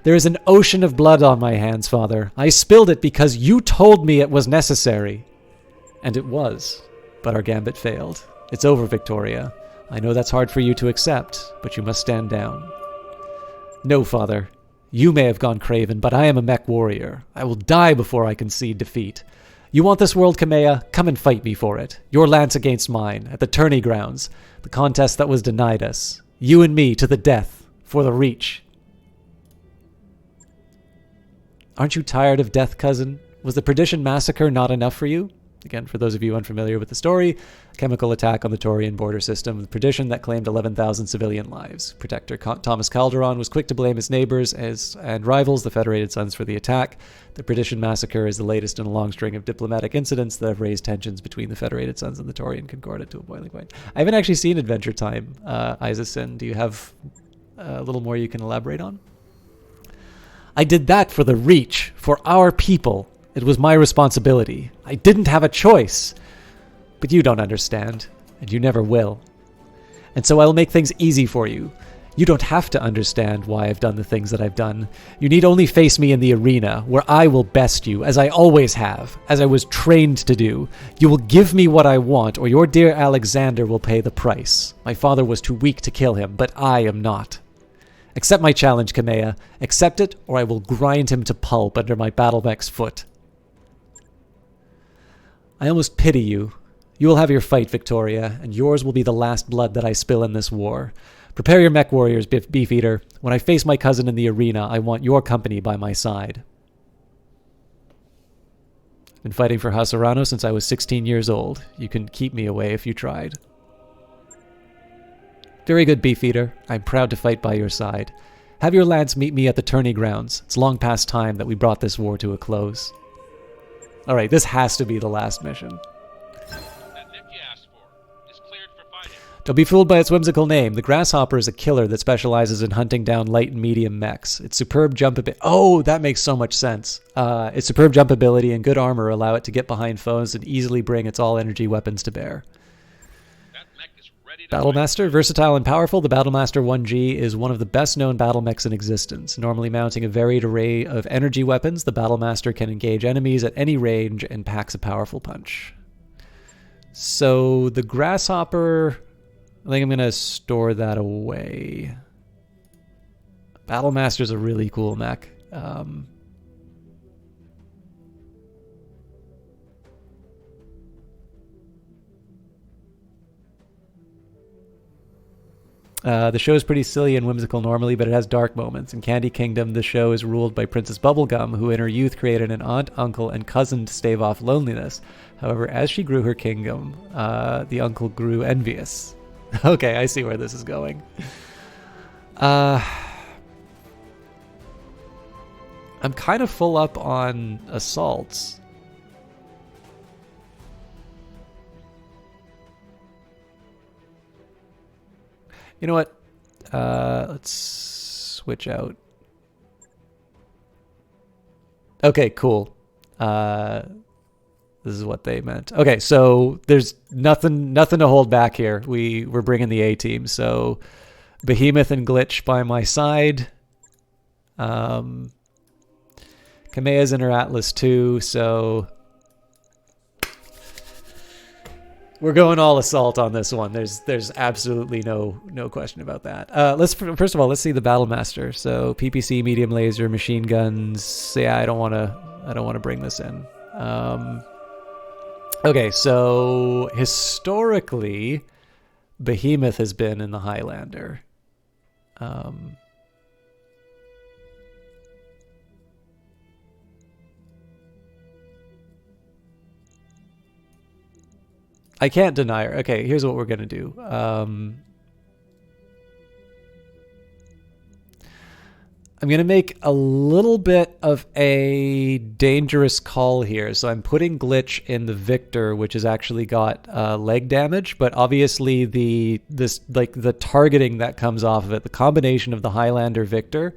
There is an ocean of blood on my hands, Father. I spilled it because you told me it was necessary. And it was. But our gambit failed. It's over, Victoria. I know that's hard for you to accept, but you must stand down. No, Father. You may have gone craven, but I am a mech warrior. I will die before I concede defeat. You want this world, Kamea? Come and fight me for it. Your lance against mine, at the tourney grounds. The contest that was denied us. You and me to the death, for the Reach. Aren't you tired of death, cousin? Was the Perdition massacre not enough for you? Again, for those of you unfamiliar with the story, chemical attack on the Taurian border system, the Perdition that claimed 11,000 civilian lives. Protector Thomas Calderon was quick to blame his neighbors and rivals, the Federated Sons, for the attack. The Perdition massacre is the latest in a long string of diplomatic incidents that have raised tensions between the Federated Sons and the Taurian Concordat to a boiling point. I haven't actually seen Adventure Time, Isaacson. Do you have a little more you can elaborate on? I did that for the Reach, for our people. It was my responsibility. I didn't have a choice. But you don't understand, and you never will. And so I'll make things easy for you. You don't have to understand why I've done the things that I've done. You need only face me in the arena, where I will best you, as I always have, as I was trained to do. You will give me what I want, or your dear Alexander will pay the price. My father was too weak to kill him, but I am not. Accept my challenge, Kamea. Accept it, or I will grind him to pulp under my battlemech's foot. I almost pity you. You will have your fight, Victoria, and yours will be the last blood that I spill in this war. Prepare your mech warriors, Beefeater. When I face my cousin in the arena, I want your company by my side. I've been fighting for House Arano since I was 16 years old. You can keep me away if you tried. Very good, Beefeater. I'm proud to fight by your side. Have your lance meet me at the tourney grounds. It's long past time that we brought this war to a close. Alright, this has to be the last mission. That Nick you asked for is cleared for fighting. Don't be fooled by its whimsical name. The Grasshopper is a killer that specializes in hunting down light and medium mechs. Its superb jump ability... Oh, that makes so much sense. Its superb jump ability and good armor allow it to get behind foes and easily bring its all-energy weapons to bear. That mech is ready to Battlemaster, versatile and powerful, the Battlemaster 1G is one of the best-known battle mechs in existence. Normally mounting a varied array of energy weapons, the Battlemaster can engage enemies at any range and packs a powerful punch. So the Grasshopper, I think I'm going to store that away. Battlemaster's a really cool mech. The show is pretty silly and whimsical normally, but it has dark moments. In Candy Kingdom, the show is ruled by Princess Bubblegum, who in her youth created an aunt, uncle, and cousin to stave off loneliness. However, as she grew her kingdom, the uncle grew envious. Okay, I see where this is going. I'm kind of full up on assaults. You know what? Let's switch out. Okay, cool. This is what they meant. Okay, so there's nothing to hold back here. We're bringing the A team. So Behemoth and Glitch by my side. Kamea's in her Atlas too, so we're going all assault on this one. There's absolutely no question about that. Let's first of all, let's see the Battlemaster. So PPC, medium laser, machine guns. Yeah, I don't want to bring this in. Okay, so historically, Behemoth has been in the Highlander. I can't deny her. Okay, here's what we're going to do. I'm going to make a little bit of a dangerous call here. So I'm putting Glitch in the Victor, which has actually got leg damage, but obviously the targeting that comes off of it, the combination of the Highlander Victor,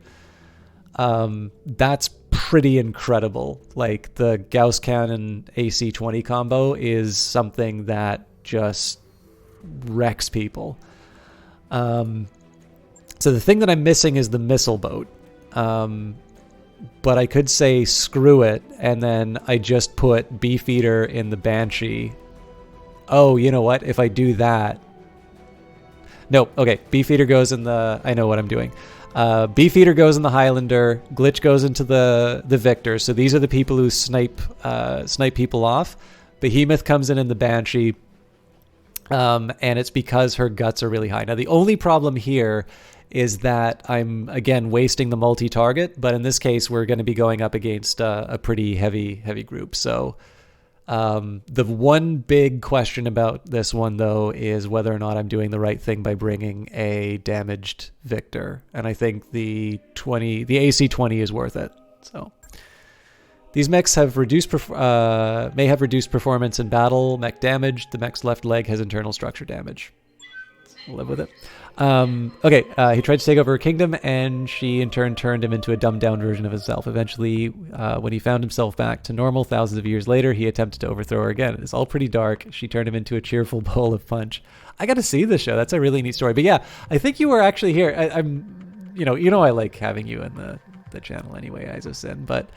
that's pretty incredible. Like the Gauss Cannon AC-20 combo is something that just wrecks people. So the thing that I'm missing is the missile boat. But I could say screw it, and then I just put Beefeater in the Banshee. Oh, you know what? If I do that... No, okay. Beefeater goes in the... I know what I'm doing. Beefeater goes in the Highlander. Glitch goes into the Victor. So these are the people who snipe people off. Behemoth comes in the Banshee. And it's because her guts are really high. Now, the only problem here is that I'm, again, wasting the multi-target, but in this case, we're going to be going up against a pretty heavy group. So the one big question about this one, though, is whether or not I'm doing the right thing by bringing a damaged Victor. And I think the AC-20 is worth it. So these mechs have may have reduced performance in battle, mech damage. The mech's left leg has internal structure damage. We'll live with it. He tried to take over her kingdom, and she in turn turned him into a dumbed-down version of himself. Eventually, when he found himself back to normal thousands of years later, he attempted to overthrow her again. It's all pretty dark. She turned him into a cheerful bowl of punch. I got to see this show. That's a really neat story. But yeah, I think you were actually here. I'm, I like having you in the channel anyway, Eyes of Sin. But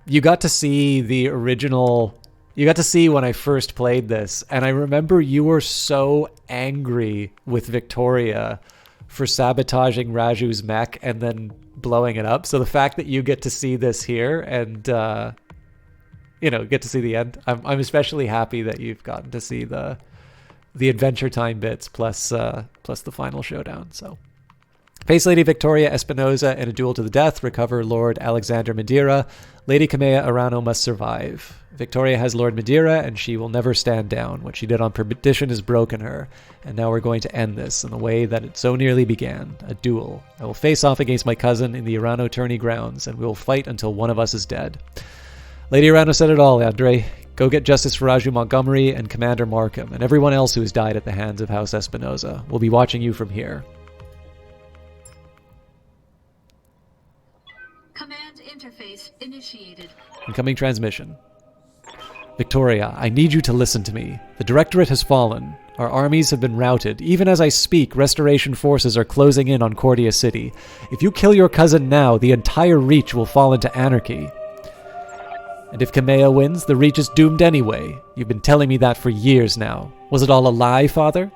you got to see the original. You got to see when I first played this, and I remember you were so angry with Victoria for sabotaging Raju's mech and then blowing it up. So the fact that you get to see this here and, get to see the end, I'm especially happy that you've gotten to see the Adventure Time bits plus the final showdown. So, Face Lady Victoria Espinosa in a duel to the death. Recover Lord Alexander Madeira. Lady Kamea Arano must survive. Victoria has Lord Madeira, and she will never stand down. What she did on Perdition has broken her, and now we're going to end this in the way that it so nearly began, a duel. I will face off against my cousin in the Arano tourney grounds, and we will fight until one of us is dead. Lady Arano said it all, Andre. Go get justice for Raju Montgomery and Commander Markham, and everyone else who has died at the hands of House Espinosa. We'll be watching you from here. Command interface initiated. Incoming transmission. Victoria, I need you to listen to me. The Directorate has fallen. Our armies have been routed. Even as I speak, Restoration forces are closing in on Cordia City. If you kill your cousin now, the entire Reach will fall into anarchy. And if Kamea wins, the Reach is doomed anyway. You've been telling me that for years now. Was it all a lie, Father?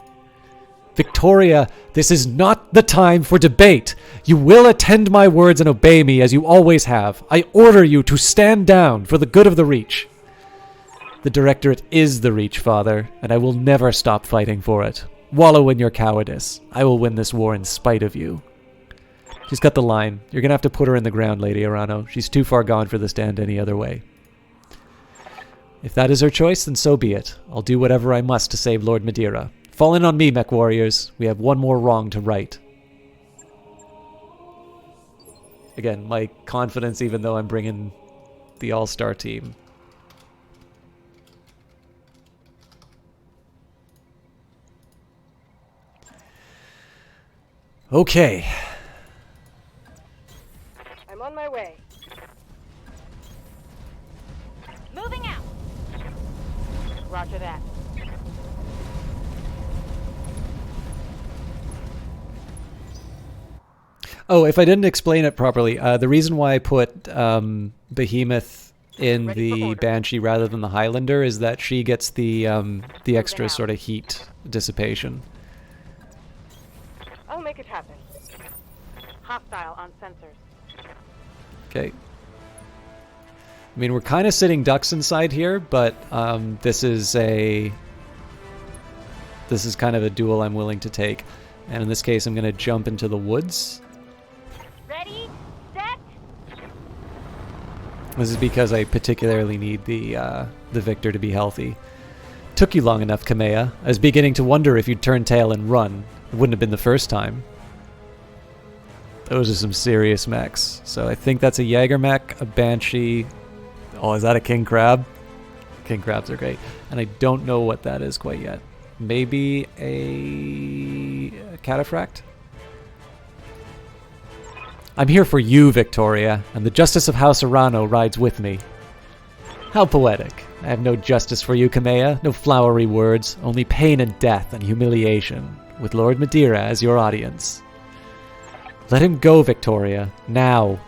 Victoria, this is not the time for debate. You will attend my words and obey me as you always have. I order you to stand down for the good of the Reach. The Directorate is the Reach, Father, and I will never stop fighting for it. Wallow in your cowardice. I will win this war in spite of you. She's got the line. You're going to have to put her in the ground, Lady Arano. She's too far gone for this to end any other way. If that is her choice, then so be it. I'll do whatever I must to save Lord Madeira. Fall in on me, mech warriors. We have one more wrong to right. again, my confidence, even though I'm bringing the all-star team. Okay. I'm on my way. Moving out. Roger that. Oh, if I didn't explain it properly, the reason why I put Behemoth in the Banshee rather than the Highlander is that she gets the extra sort of heat dissipation. I'll make it happen. Hostile on sensors. Okay. I mean, we're kind of sitting ducks inside here, but this is kind of a duel I'm willing to take. And in this case, I'm going to jump into the woods. Ready, set. This is because I particularly need the Victor to be healthy. Took you long enough, Kamea. I was beginning to wonder if you'd turn tail and run. It wouldn't have been the first time. Those are some serious mechs. So I think that's a Jaeger mech, a Banshee. Oh, is that a King Crab? King Crabs are great. And I don't know what that is quite yet. Maybe a Cataphract? I'm here for you, Victoria, and the justice of House Arano rides with me. How poetic. I have no justice for you, Kamea, no flowery words, only pain and death and humiliation, with Lord Madeira as your audience. Let him go, Victoria, now.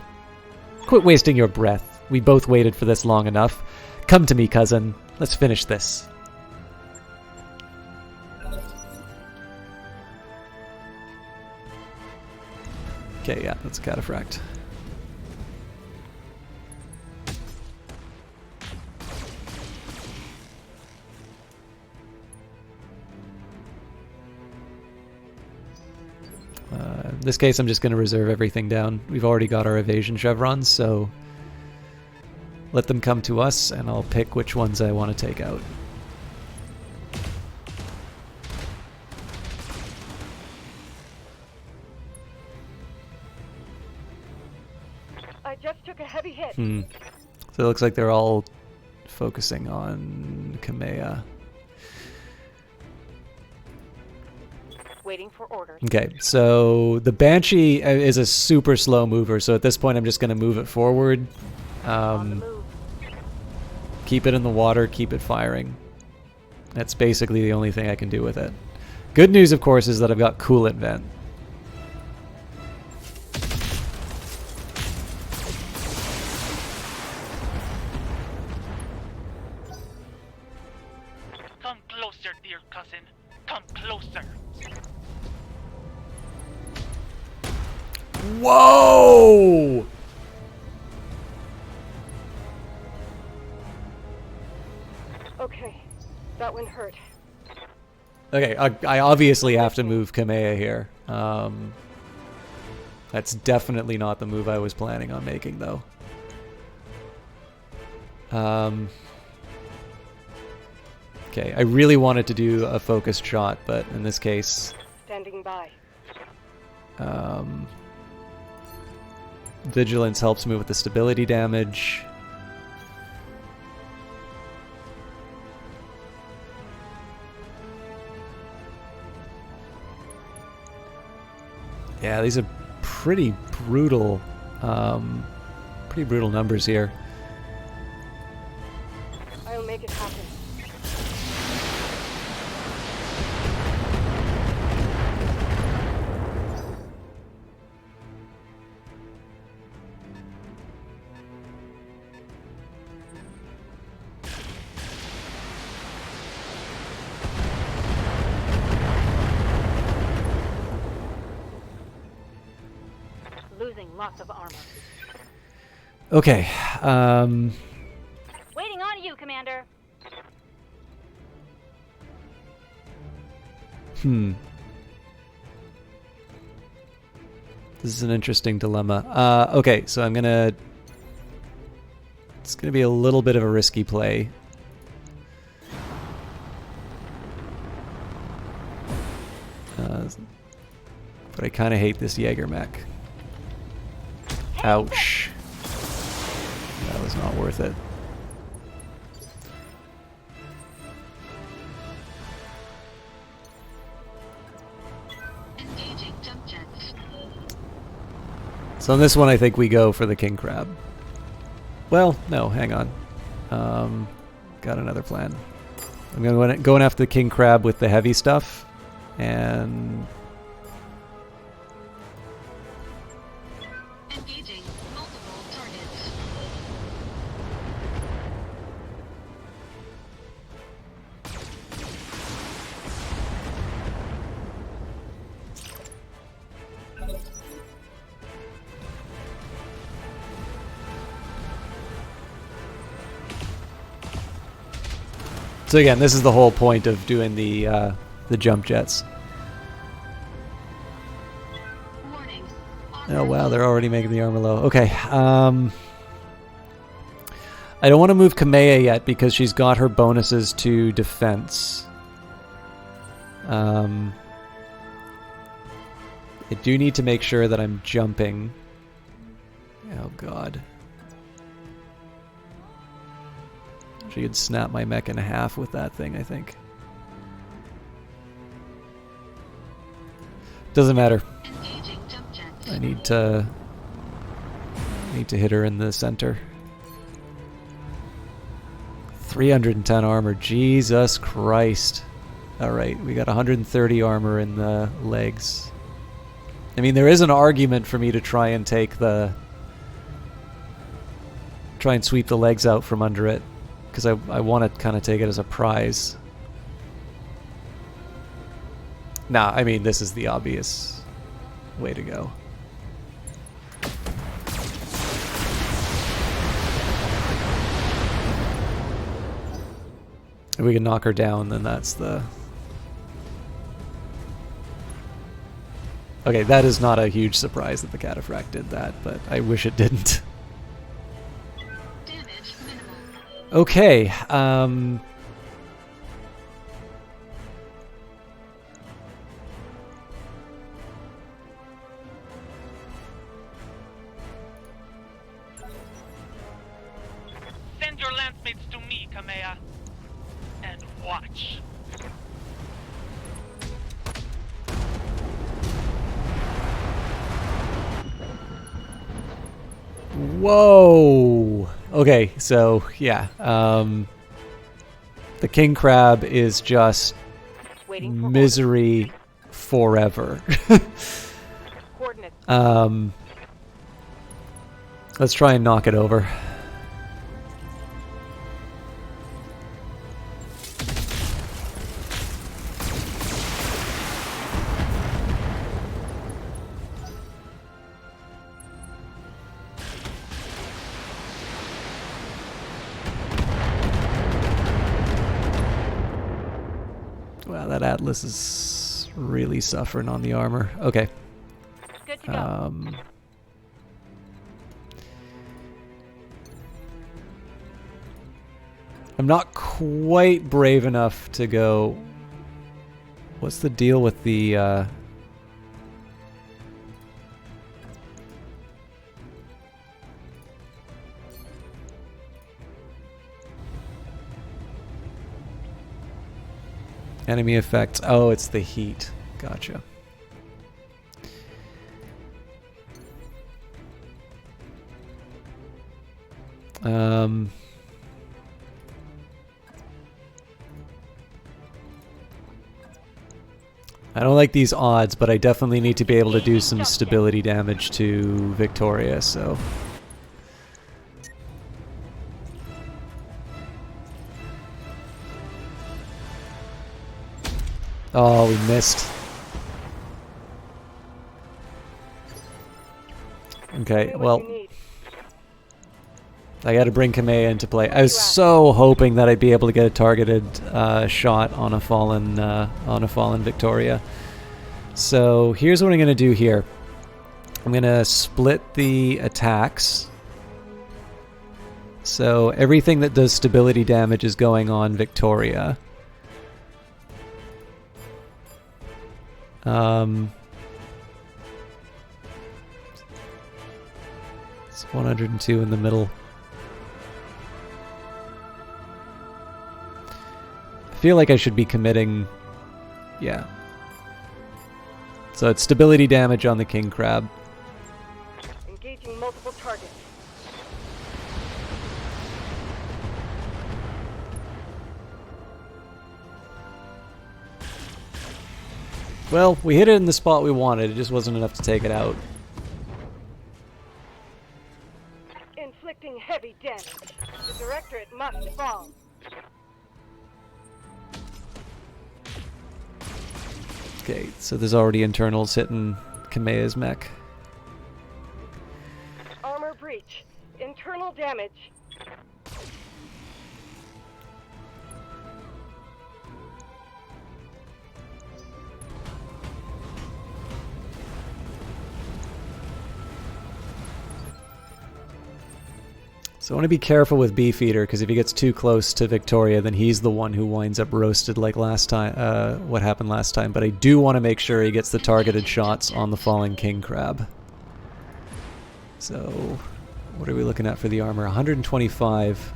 Quit wasting your breath. We both waited for this long enough. Come to me, cousin. Let's finish this. Okay, yeah, that's a Cataphract. In this case, I'm just going to reserve everything down. We've already got our evasion chevrons, so let them come to us, and I'll pick which ones I want to take out. I just took a heavy hit. So it looks like they're all focusing on Kamea. Waiting for orders. Okay, so the Banshee is a super slow mover, so at this point I'm just going to move it forward. Keep it in the water, keep it firing. That's basically the only thing I can do with it. Good news, of course, is that I've got Coolant Vent. Come closer, dear cousin. Come closer. Whoa! Okay, that one hurt. Okay, I obviously have to move Kamea here. That's definitely not the move I was planning on making, though. Okay, I really wanted to do a focused shot, but in this case... Standing by. Vigilance helps me with the stability damage. Yeah, these are pretty brutal numbers here. I'll make it happen. Losing lots of armor. Okay. Waiting on you, Commander. This is an interesting dilemma. Okay, so I'm gonna... It's gonna be a little bit of a risky play. But I kind of hate this Jaeger mech. Ouch. That was not worth it. Engaging jump jets. So on this one, I think we go for the king crab. Well, no, hang on. Got another plan. I'm going after the king crab with the heavy stuff, and Engaging multiple targets. so again, this is the whole point of doing the jump jets. Warning. Oh wow, they're already making the armor low. Okay, I don't want to move Kamea yet because she's got her bonuses to defense. I do need to make sure that I'm jumping. Oh god. She could snap my mech in half with that thing, I think. Doesn't matter. Engaging jump jets. I need to hit her in the center. 310 armor. Jesus Christ. Alright, we got 130 armor in the legs. I mean, there is an argument for me to try and take the... try and sweep the legs out from under it. Because I want to kind of take it as a prize. Nah, I mean, this is the obvious way to go. If we can knock her down, then that's the... Okay, that is not a huge surprise that the Cataphract did that, but I wish it didn't. Damage minimal. Okay, Send your lancemates to me, Kamea. And watch. Whoa! Okay, so, yeah. The king crab is just Waiting for misery forever. coordinates. Let's try and knock it over. Wow, that Atlas is really suffering on the armor. Okay. Good to go. I'm not quite brave enough to go... What's the deal with the... Enemy effects. Oh, it's the heat. Gotcha. I don't like these odds, but I definitely need to be able to do some stability damage to Victoria, so... Oh, we missed. Okay, well... I gotta bring Kamea into play. I was so hoping that I'd be able to get a targeted shot on a fallen Victoria. So here's what I'm gonna do here. I'm gonna split the attacks. So everything that does stability damage is going on Victoria. It's 102 in the middle. I feel like I should be committing... Yeah. So it's stability damage on the king crab. Engaging multiple targets. Well, we hit it in the spot we wanted. It just wasn't enough to take it out. Inflicting heavy damage. The directorate must fall. Okay, so there's already internals hitting Kamea's mech. Armor breach. Internal damage. So I want to be careful with Beefeater, because if he gets too close to Victoria, then he's the one who winds up roasted like last time, what happened last time. But I do want to make sure he gets the targeted shots on the falling king crab. So, what are we looking at for the armor? 125.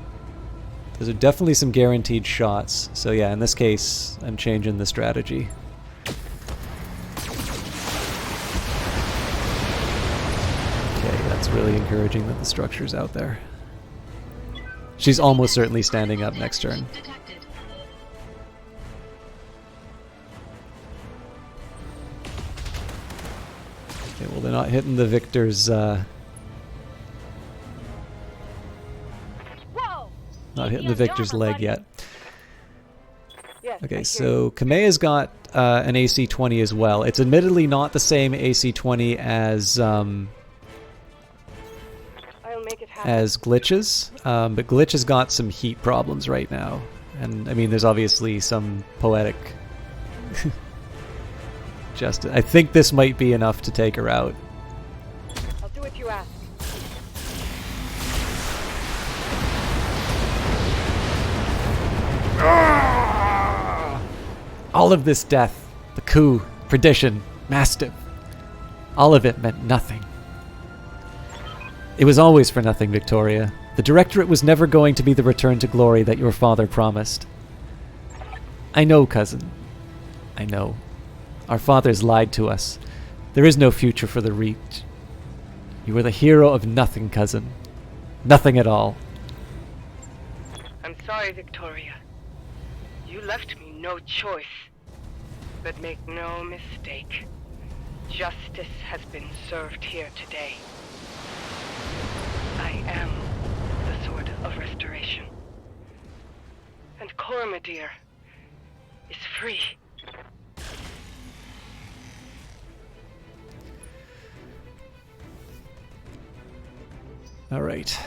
Those are definitely some guaranteed shots. So yeah, in this case, I'm changing the strategy. Okay, that's really encouraging that the structure's out there. She's almost certainly standing up next turn. Okay, well they're not hitting the victor's, not hitting the victor's leg yet. Okay, so Kamea's got an AC 20 as well. It's admittedly not the same AC 20 as Glitch's, but Glitch has got some heat problems right now. And, I mean, there's obviously some poetic justice. I think this might be enough to take her out. I'll do what you ask. All of this death, the coup, perdition, Mastiff, all of it meant nothing. It was always for nothing, Victoria. The Directorate was never going to be the return to glory that your father promised. I know, cousin. I know. Our fathers lied to us. There is no future for the Reach. You were the hero of nothing, cousin. Nothing at all. I'm sorry, Victoria. You left me no choice. But make no mistake. Justice has been served here today. I am the Sword of Restoration. And Cormadir is free. All right.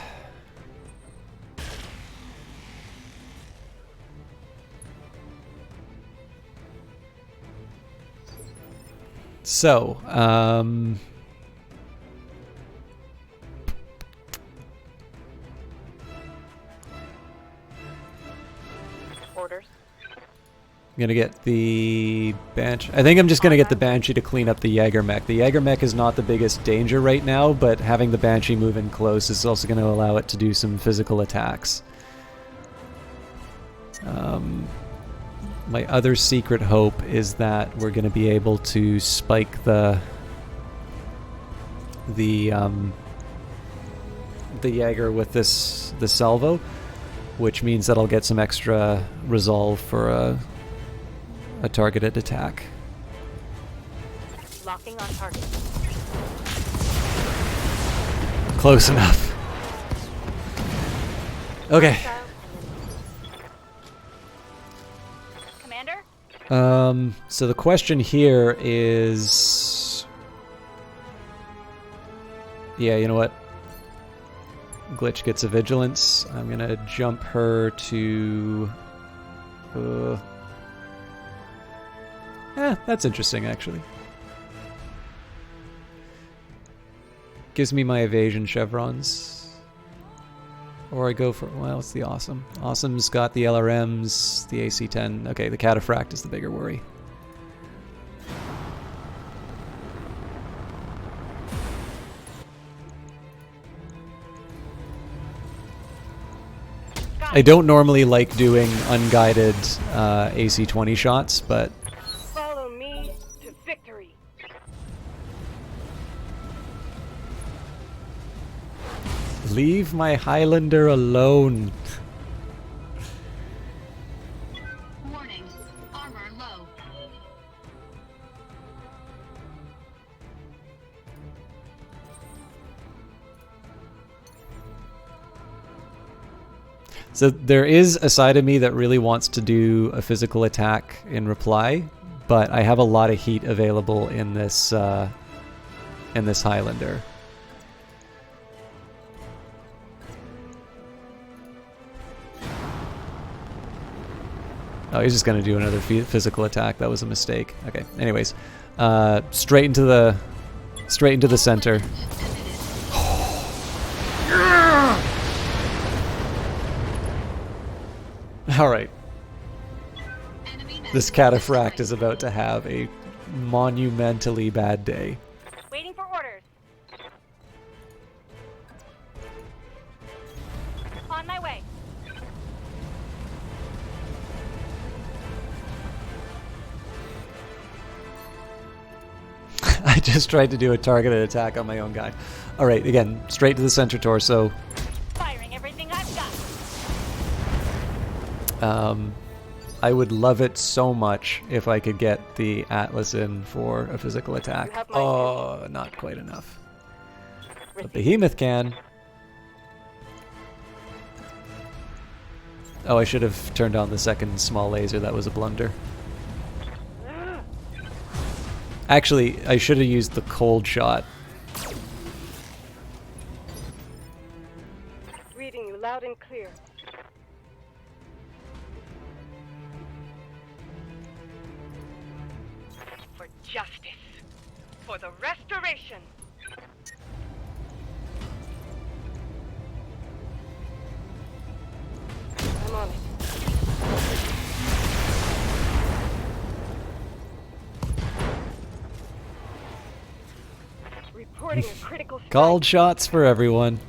So, Orders. I'm gonna get the Banshee. I think I'm just gonna get the Banshee to clean up the Jaeger mech. The Jaeger mech is not the biggest danger right now, but having the Banshee move in close is also gonna allow it to do some physical attacks. My other secret hope is that we're gonna be able to spike the Jaeger with the salvo, which means that I'll get some extra resolve for a targeted attack. Locking on target. Close enough. Okay. Commander? So the question here is... Yeah, you know what? Glitch gets a vigilance. I'm gonna jump her to... that's interesting, actually. Gives me my evasion chevrons. Or I go for... Well, it's the Awesome. Awesome's got the LRMs, the AC-10. Okay, the Cataphract is the bigger worry. I don't normally like doing unguided AC-20 shots, but Follow me to victory. leave my Highlander alone. Warning. Armor low. So there is a side of me that really wants to do a physical attack in reply, but I have a lot of heat available in this Highlander. Oh, he's just gonna do another physical attack. That was a mistake. Okay. Anyways, straight into the center. All right. This cataphract is about to have a monumentally bad day. Waiting for orders. On my way. I just tried to do a targeted attack on my own guy. All right, again, straight to the center torso. Firing everything I've got. I would love it so much if I could get the Atlas in for a physical attack. Oh, not quite enough. But Behemoth can. Oh, I should have turned on the second small laser. That was a blunder. Actually, I should have used the cold shot. Reading you loud and clear. For justice. For the restoration. I'm on it. Reporting a critical strike. Called shots for everyone.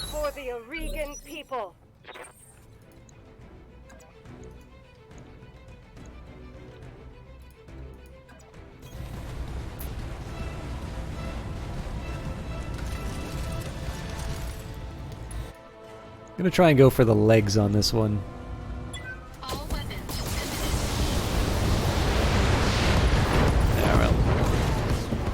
For the Aurigan people. I'm gonna try and go for the legs on this one. All weapons. Yeah, well.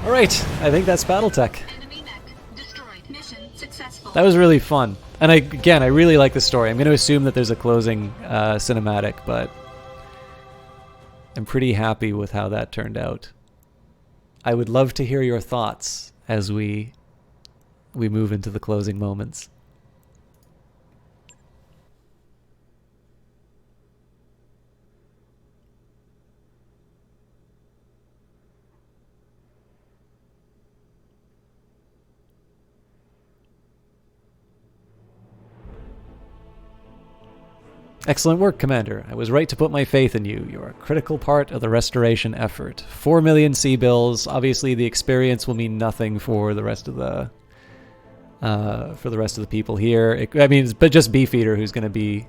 All right, I think that's Battletech. Enemy mech destroyed. Mission successful. That was really fun. And I really like the story. I'm going to assume that there's a closing cinematic, but I'm pretty happy with how that turned out. I would love to hear your thoughts as we move into the closing moments. Excellent work, Commander. I was right to put my faith in you. You're a critical part of the restoration effort. 4 million C-bills. Obviously, the experience will mean nothing for the rest of the people here. But just Beefeater who's going to be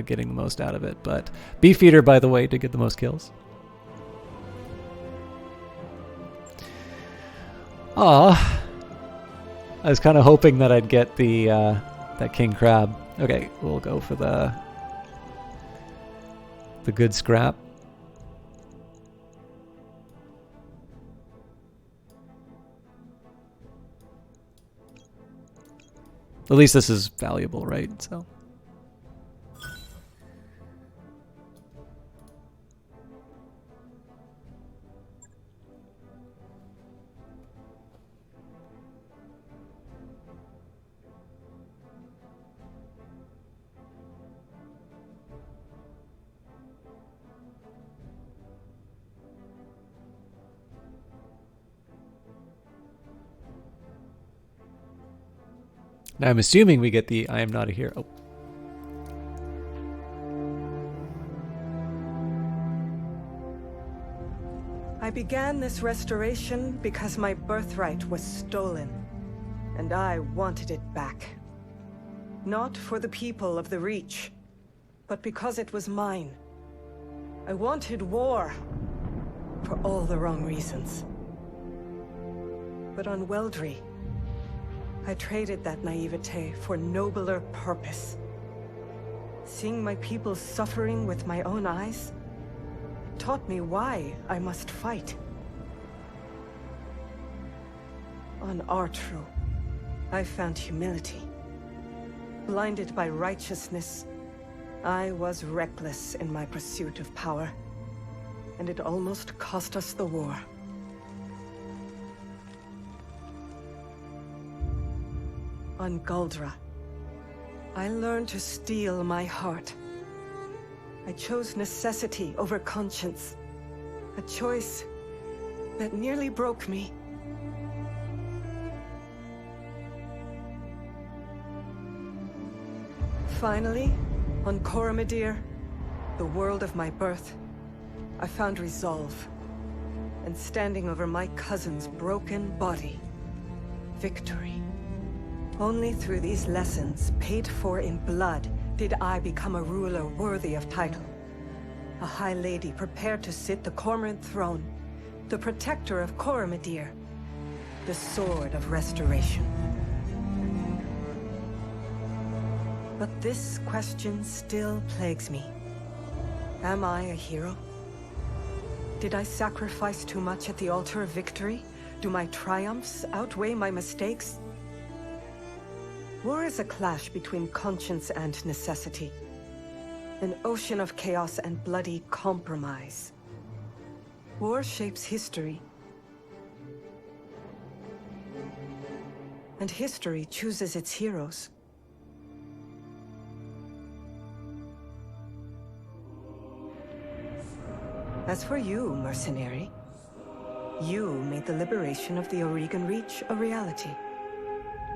getting the most out of it. But Beefeater, by the way, did get the most kills. Aw, I was kind of hoping that I'd get the that King Crab. Okay, we'll go for the good scrap. At least this is valuable, right? So. Now I'm assuming we get the I am not a hero. I began this restoration because my birthright was stolen. And I wanted it back. Not for the people of the Reach, but because it was mine. I wanted war, for all the wrong reasons. But on Weldry, I traded that naivete for nobler purpose. Seeing my people suffering with my own eyes taught me why I must fight. On Artru, I found humility. Blinded by righteousness, I was reckless in my pursuit of power, and it almost cost us the war. On Guldra, I learned to steel my heart. I chose necessity over conscience, a choice that nearly broke me. Finally, on Coromidere, the world of my birth, I found resolve. And standing over my cousin's broken body, victory. Only through these lessons, paid for in blood, did I become a ruler worthy of title. A high lady prepared to sit the Cormorant throne, the protector of Coromidere, the sword of restoration. But this question still plagues me. Am I a hero? Did I sacrifice too much at the altar of victory? Do my triumphs outweigh my mistakes? War is a clash between conscience and necessity. An ocean of chaos and bloody compromise. War shapes history. And history chooses its heroes. As for you, mercenary, you made the liberation of the Aurigan Reach a reality.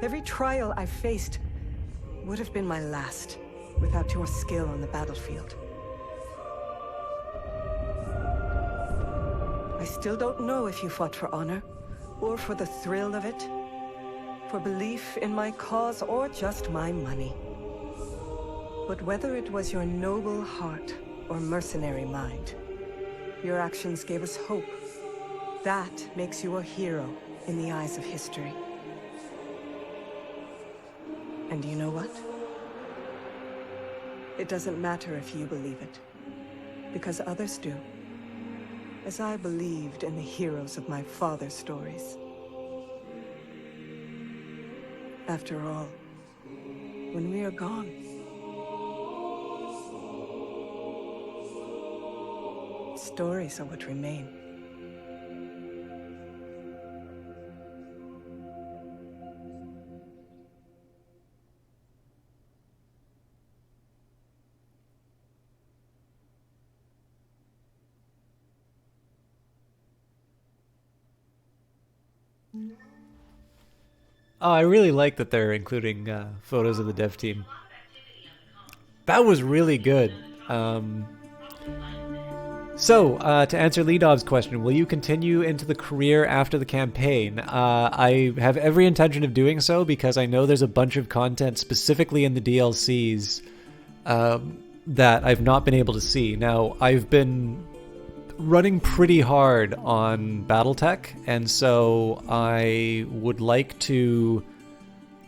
Every trial I faced would have been my last without your skill on the battlefield. I still don't know if you fought for honor, or for the thrill of it, for belief in my cause, or just my money. But whether it was your noble heart or mercenary mind, your actions gave us hope. That makes you a hero in the eyes of history. And you know what? It doesn't matter if you believe it, because others do. As I believed in the heroes of my father's stories. After all, when we are gone, stories are what remain. Oh, I really like that they're including photos of the dev team. That was really good. So, to answer Lidov's question, will you continue into the career after the campaign? I have every intention of doing so because I know there's a bunch of content specifically in the DLCs that I've not been able to see. Now, I've been running pretty hard on Battletech, and so I would like to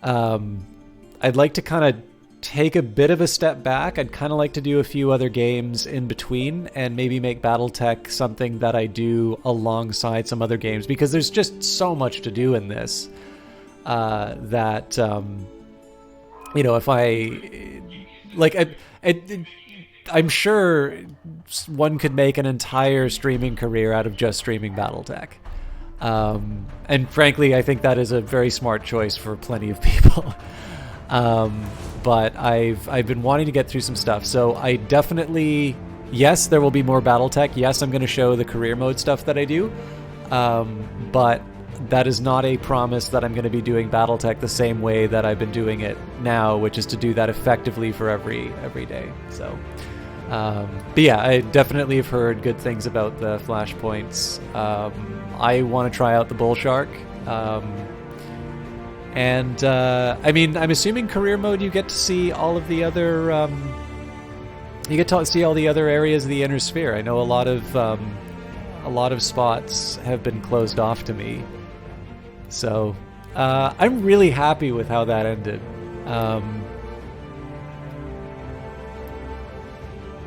I'd like to kind of take a bit of a step back. I'd kind of like to do a few other games in between and maybe make Battletech something that I do alongside some other games, because there's just so much to do in this that you know, if I like I'm sure one could make an entire streaming career out of just streaming Battletech. And frankly, I think that is a very smart choice for plenty of people. But I've been wanting to get through some stuff. So I definitely, yes, there will be more Battletech. Yes, I'm going to show the career mode stuff that I do. But that is not a promise that I'm going to be doing Battletech the same way that I've been doing it now, which is to do that effectively for every day. So, but yeah, I definitely have heard good things about the flashpoints. I want to try out the bull shark. And I mean, I'm assuming career mode you get to see all of the other you get to see all the other areas of the inner sphere. I know a lot of spots have been closed off to me, so I'm really happy with how that ended.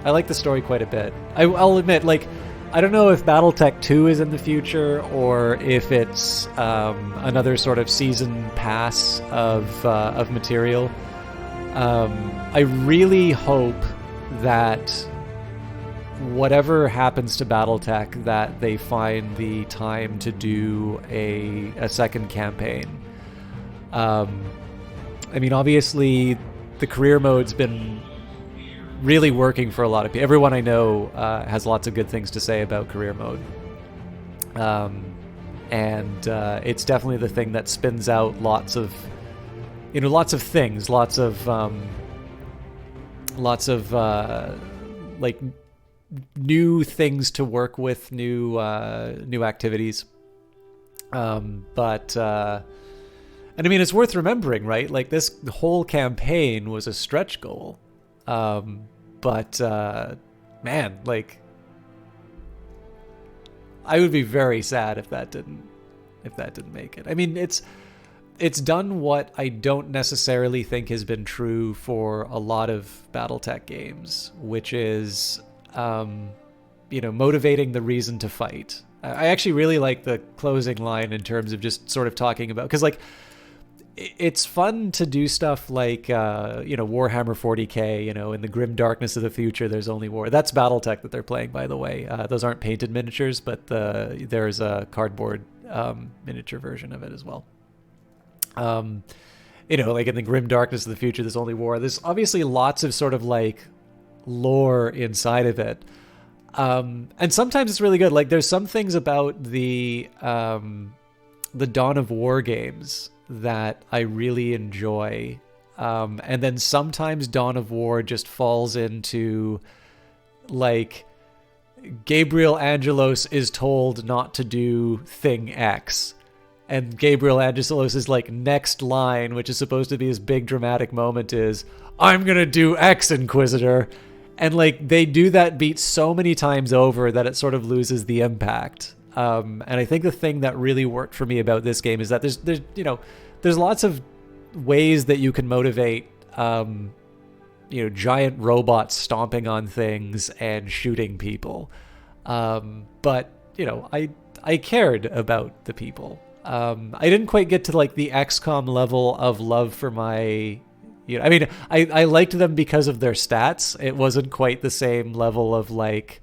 I like the story quite a bit. I'll admit, like, I don't know if Battletech 2 is in the future or if it's another sort of season pass of material. I really hope that whatever happens to Battletech, that they find the time to do a second campaign. I mean, obviously, the career mode's been really working for a lot of people. Everyone I know has lots of good things to say about career mode. And it's definitely the thing that spins out lots of things, lots of like new things to work with, new activities. But and I mean, it's worth remembering, right? Like, this whole campaign was a stretch goal. But man, like, I would be very sad if that didn't make it. I mean, it's done what I don't necessarily think has been true for a lot of Battletech games, which is motivating the reason to fight. I actually really like the closing line in terms of just sort of talking about, because, like, it's fun to do stuff like Warhammer 40k, in the grim darkness of the future there's only war. That's Battletech that they're playing, by the way. Those aren't painted miniatures, but there's a cardboard miniature version of it as well. Like, in the grim darkness of the future there's only war. There's obviously lots of sort of like lore inside of it, and sometimes it's really good. Like, there's some things about the Dawn of War games that I really enjoy, and then sometimes Dawn of War just falls into, like, Gabriel Angelos is told not to do thing X, and Gabriel Angelos' like next line, which is supposed to be his big dramatic moment, is, "I'm gonna do X, Inquisitor," and like, they do that beat so many times over that it sort of loses the impact. And I think the thing that really worked for me about this game is that there's lots of ways that you can motivate giant robots stomping on things and shooting people, but I cared about the people. I didn't quite get to like the XCOM level of love for my I mean, I liked them because of their stats. It wasn't quite the same level of like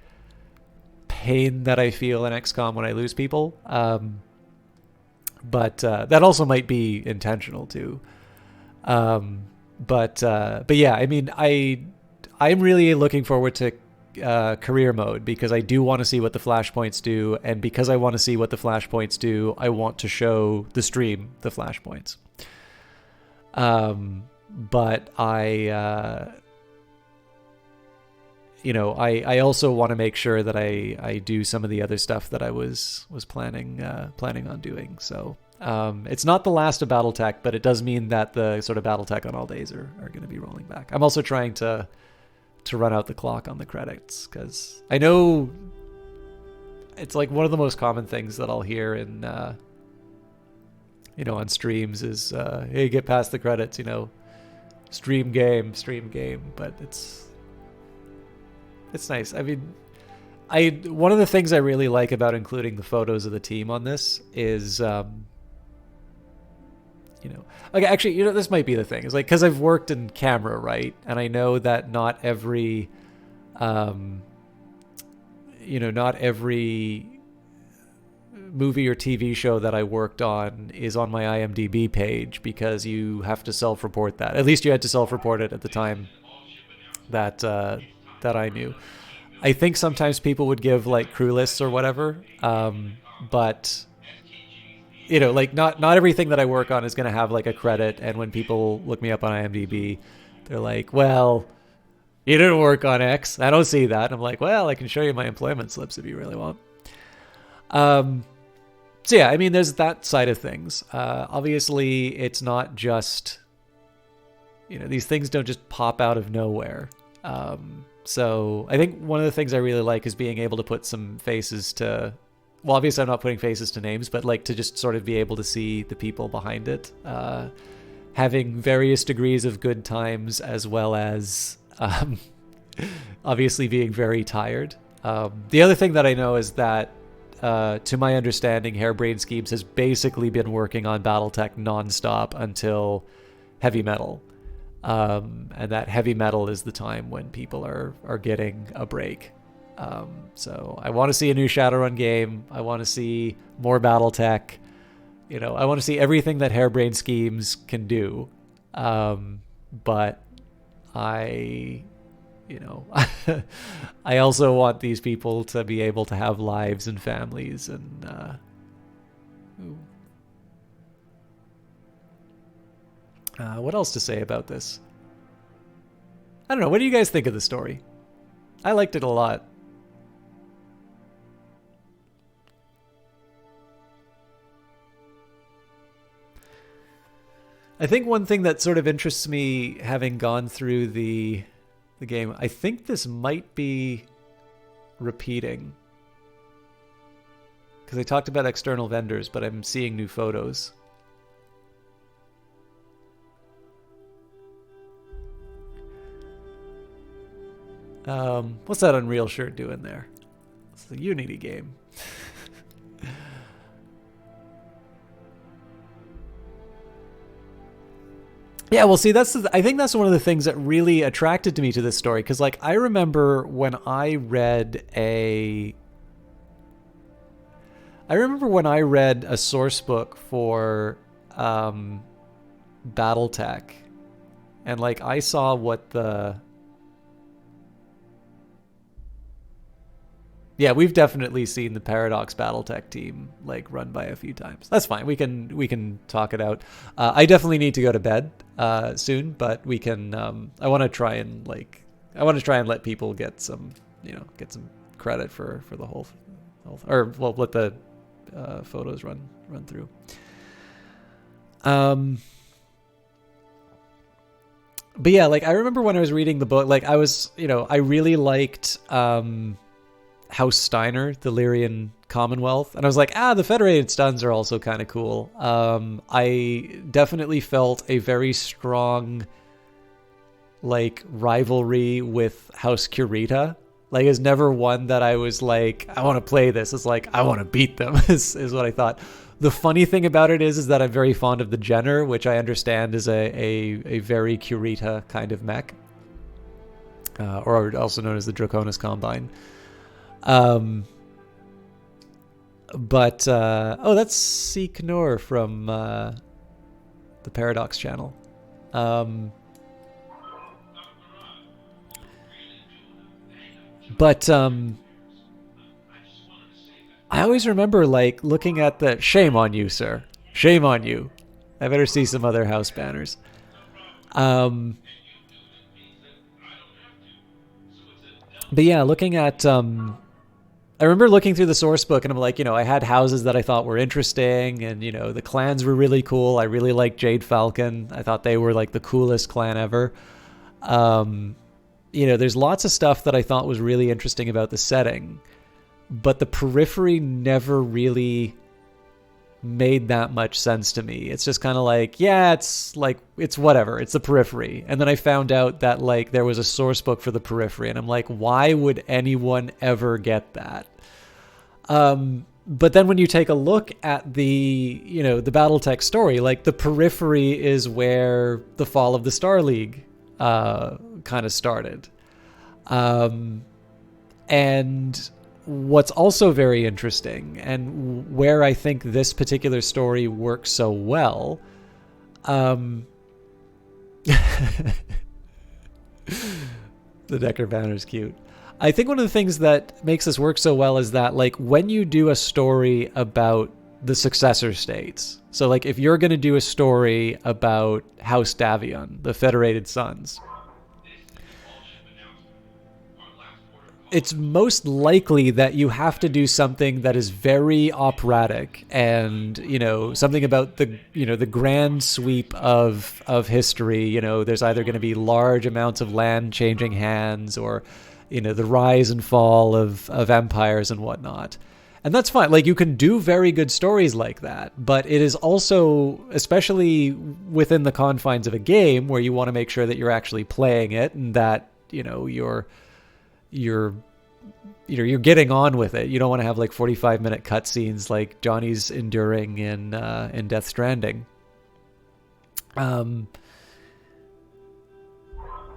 pain that I feel in XCOM when I lose people. But that also might be intentional too. But yeah, I mean, I'm really looking forward to career mode, because I do want to see what the flashpoints do, and because I want to see what the flashpoints do, I want to show the stream the flashpoints. But I also want to make sure that I do some of the other stuff that I was planning on doing. So it's not the last of Battletech, but it does mean that the sort of Battletech on all days are going to be rolling back. I'm also trying to run out the clock on the credits, because I know it's like one of the most common things that I'll hear in on streams is, hey, get past the credits, stream game, but it's nice. I mean, one of the things I really like about including the photos of the team on this is, okay, actually, this might be the thing. It's like, because I've worked in camera, right? And I know that not every movie or TV show that I worked on is on my IMDb page, because you have to self-report that. At least you had to self-report it at the time that I knew. I think sometimes people would give like crew lists or whatever, but like not everything that I work on is going to have like a credit. And when people look me up on IMDb, they're like, well, you didn't work on X. I don't see that. I'm like, well, I can show you my employment slips if you really want. So yeah, I mean, there's that side of things. Obviously, it's not just, these things don't just pop out of nowhere. So I think one of the things I really like is being able to put some faces to, well, obviously I'm not putting faces to names, but like to just sort of be able to see the people behind it, having various degrees of good times as well as obviously being very tired. The other thing that I know is that, to my understanding, Harebrained Schemes has basically been working on Battletech nonstop until Heavy Metal. And that Heavy Metal is the time when people are getting a break. So I want to see a new Shadowrun game. I want to see more Battletech. I want to see everything that Harebrained Schemes can do. But I also want these people to be able to have lives and families and what else to say about this? I don't know. What do you guys think of the story? I liked it a lot. I think one thing that sort of interests me, having gone through the game, I think this might be repeating. Because I talked about external vendors, but I'm seeing new photos. What's that Unreal shirt doing there? It's the Unity game. Yeah, well, see, I think that's one of the things that really attracted me to this story, because, like, I remember when I read a source book for Battletech, and, like, I saw what yeah, we've definitely seen the Paradox Battletech team, like, run by a few times. That's fine. We can talk it out. I definitely need to go to bed soon, but we can. I want to try and let people get some credit for the whole or well, let the photos run through. But yeah, like, I remember when I was reading the book, like, I was, I really liked House Steiner, the Lyrian Commonwealth, and I was like, the Federated Stuns are also kind of cool. I definitely felt a very strong, like, rivalry with House Kurita. Like, it's never one that I was like, I want to play this. It's like, I want to beat them, is what I thought. The funny thing about it is that I'm very fond of the Jenner, which I understand is a very Kurita kind of mech, or also known as the Draconis Combine. But that's C. Knorr from the Paradox channel. But I always remember, like, looking at the shame on you, sir. Shame on you. I better see some other house banners. But yeah, looking at I remember looking through the source book, and I'm like, I had houses that I thought were interesting, and, the clans were really cool. I really liked Jade Falcon. I thought they were, like, the coolest clan ever. There's lots of stuff that I thought was really interesting about the setting, but the periphery never really made that much sense to me. It's just kind of like, yeah, it's whatever. It's the periphery. And then I found out that, like, there was a source book for the periphery, and I'm like, why would anyone ever get that? But then when you take a look at the Battletech story, like, the periphery is where the fall of the Star League kind of started. And what's also very interesting, and where I think this particular story works so well, the Decker banner's cute. I think one of the things that makes this work so well is that, like, when you do a story about the successor states, so, like, if you're going to do a story about House Davion, the Federated Sons, it's most likely that you have to do something that is very operatic and, something about the grand sweep of history. There's either going to be large amounts of land changing hands or, the rise and fall of empires and whatnot. And that's fine. Like, you can do very good stories like that, but it is also, especially within the confines of a game where you want to make sure that you're actually playing it and that, you're getting on with it. You don't want to have like 45-minute cutscenes like Johnny's enduring in Death Stranding.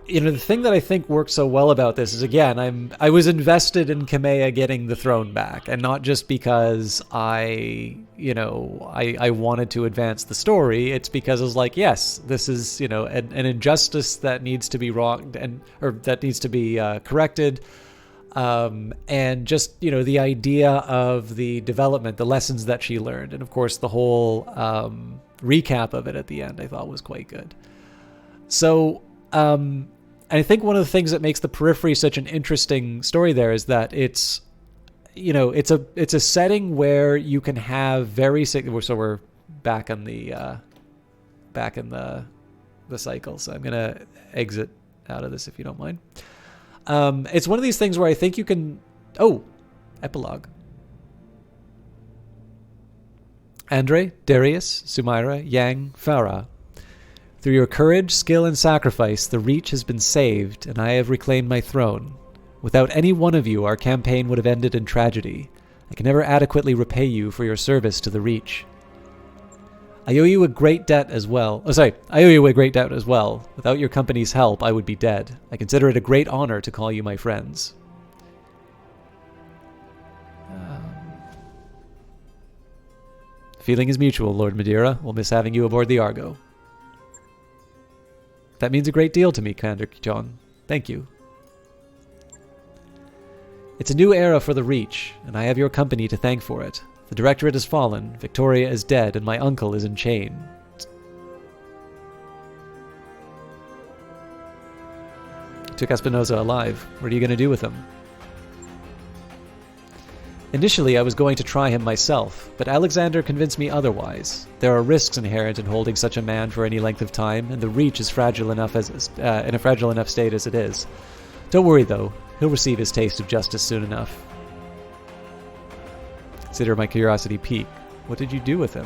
The thing that I think works so well about this is, again, I was invested in Kamea getting the throne back, and not just because I wanted to advance the story. It's because I was like, yes, this is an injustice that needs to be that needs to be corrected, and just the idea of the development, the lessons that she learned, and of course the whole recap of it at the end I thought was quite good. So. And I think one of the things that makes the Periphery such an interesting story there is that it's a setting where you can have so we're back in the cycle. So I'm gonna exit out of this if you don't mind. It's one of these things where I think you can. Oh, epilogue. Andre, Darius, Sumaira, Yang, Farah. Through your courage, skill, and sacrifice, the Reach has been saved, and I have reclaimed my throne. Without any one of you, our campaign would have ended in tragedy. I can never adequately repay you for your service to the Reach. I owe you a great debt as well. I owe you a great debt as well. Without your company's help, I would be dead. I consider it a great honor to call you my friends. Feeling is mutual, Lord Madeira. We'll miss having you aboard the Argo. That means a great deal to me, Commander John. Thank you. It's a new era for the Reach, and I have your company to thank for it. The Directorate has fallen, Victoria is dead, and my uncle is in chains. Took Espinosa alive. What are you going to do with him? Initially, I was going to try him myself, but Alexander convinced me otherwise. There are risks inherent in holding such a man for any length of time, and the Reach is fragile enough in a fragile enough state as it is. Don't worry, though. He'll receive his taste of justice soon enough. Consider my curiosity piqued. What did you do with him?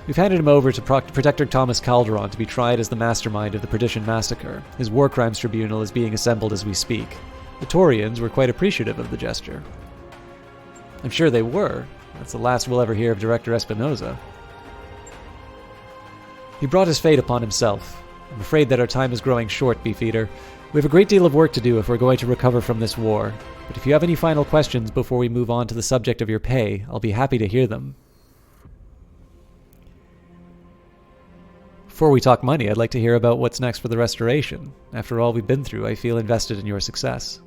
We've handed him over to Protector Thomas Calderon to be tried as the mastermind of the Perdition Massacre. His war crimes tribunal is being assembled as we speak. The Taurians were quite appreciative of the gesture. I'm sure they were. That's the last we'll ever hear of Director Espinosa. He brought his fate upon himself. I'm afraid that our time is growing short, Beefeater. We have a great deal of work to do if we're going to recover from this war. But if you have any final questions before we move on to the subject of your pay, I'll be happy to hear them. Before we talk money, I'd like to hear about what's next for the Restoration. After all we've been through, I feel invested in your success.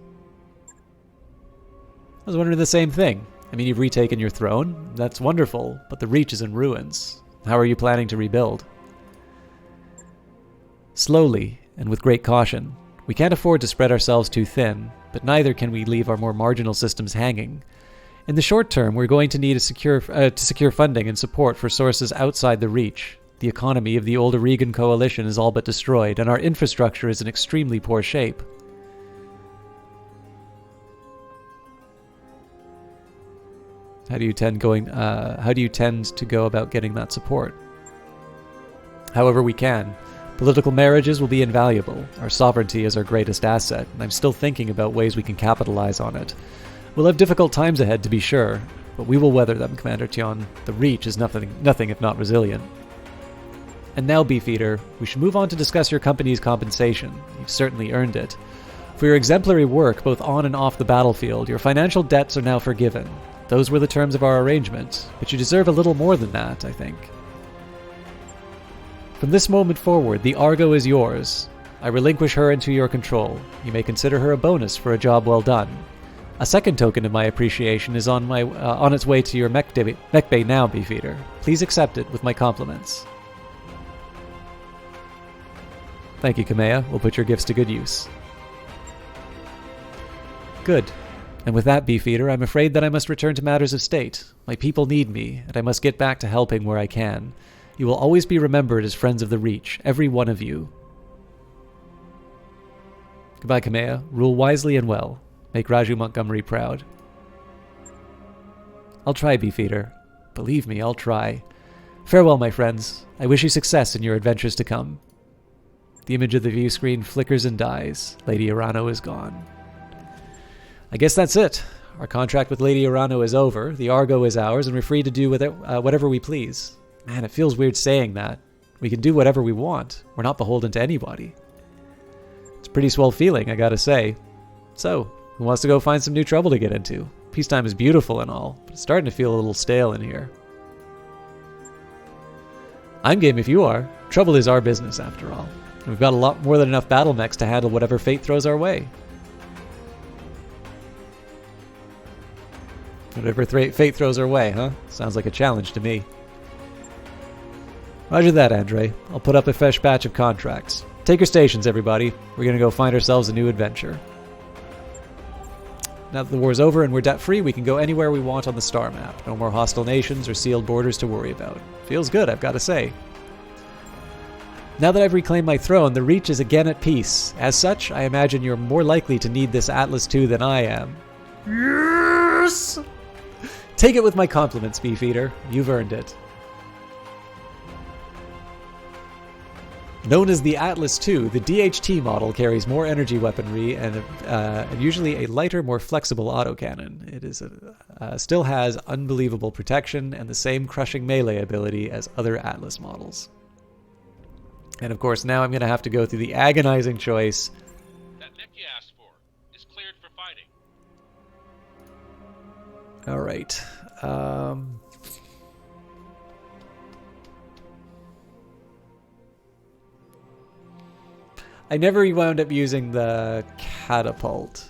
I was wondering the same thing. I mean, you've retaken your throne. That's wonderful, but the Reach is in ruins. How are you planning to rebuild? Slowly, and with great caution. We can't afford to spread ourselves too thin, but neither can we leave our more marginal systems hanging. In the short term, we're going to need to secure funding and support for sources outside the Reach. The economy of the old Aurigan coalition is all but destroyed, and our infrastructure is in extremely poor shape. How do you tend to go about getting that support? However we can. Political marriages will be invaluable. Our sovereignty is our greatest asset, and I'm still thinking about ways we can capitalize on it. We'll have difficult times ahead, to be sure, but we will weather them, Commander Tion. The Reach is nothing if not resilient. And now, Beefeater, we should move on to discuss your company's compensation. You've certainly earned it. For your exemplary work, both on and off the battlefield, your financial debts are now forgiven. Those were the terms of our arrangement, but you deserve a little more than that, I think. From this moment forward, the Argo is yours. I relinquish her into your control. You may consider her a bonus for a job well done. A second token of my appreciation is on its way to your mech bay now, Beefeater. Please accept it with my compliments. Thank you, Kamea. We'll put your gifts to good use. Good. And with that, Beefeater, I'm afraid that I must return to matters of state. My people need me, and I must get back to helping where I can. You will always be remembered as friends of the Reach, every one of you. Goodbye, Kamea. Rule wisely and well. Make Raju Montgomery proud. I'll try, Beefeater. Believe me, I'll try. Farewell, my friends. I wish you success in your adventures to come. The image of the view screen flickers and dies. Lady Urano is gone. I guess that's it. Our contract with Lady Urano is over, the Argo is ours, and we're free to do with it whatever we please. Man, it feels weird saying that. We can do whatever we want. We're not beholden to anybody. It's a pretty swell feeling, I gotta say. So, who wants to go find some new trouble to get into? Peacetime is beautiful and all, but it's starting to feel a little stale in here. I'm game if you are. Trouble is our business, after all. And we've got a lot more than enough battle mechs to handle whatever fate throws our way. Whatever fate throws our way, huh? Sounds like a challenge to me. Roger that, Andre. I'll put up a fresh batch of contracts. Take your stations, everybody. We're gonna go find ourselves a new adventure. Now that the war's over and we're debt-free, we can go anywhere we want on the star map. No more hostile nations or sealed borders to worry about. Feels good, I've gotta say. Now that I've reclaimed my throne, the Reach is again at peace. As such, I imagine you're more likely to need this Atlas II than I am. Yes! Take it with my compliments, Beefeater. You've earned it. Known as the Atlas II, the DHT model carries more energy weaponry and usually a lighter, more flexible autocannon. It is still has unbelievable protection and the same crushing melee ability as other Atlas models. And of course, now I'm going to have to go through the agonizing choice. That mech you asked for is cleared for fighting. All right. I never wound up using the catapult.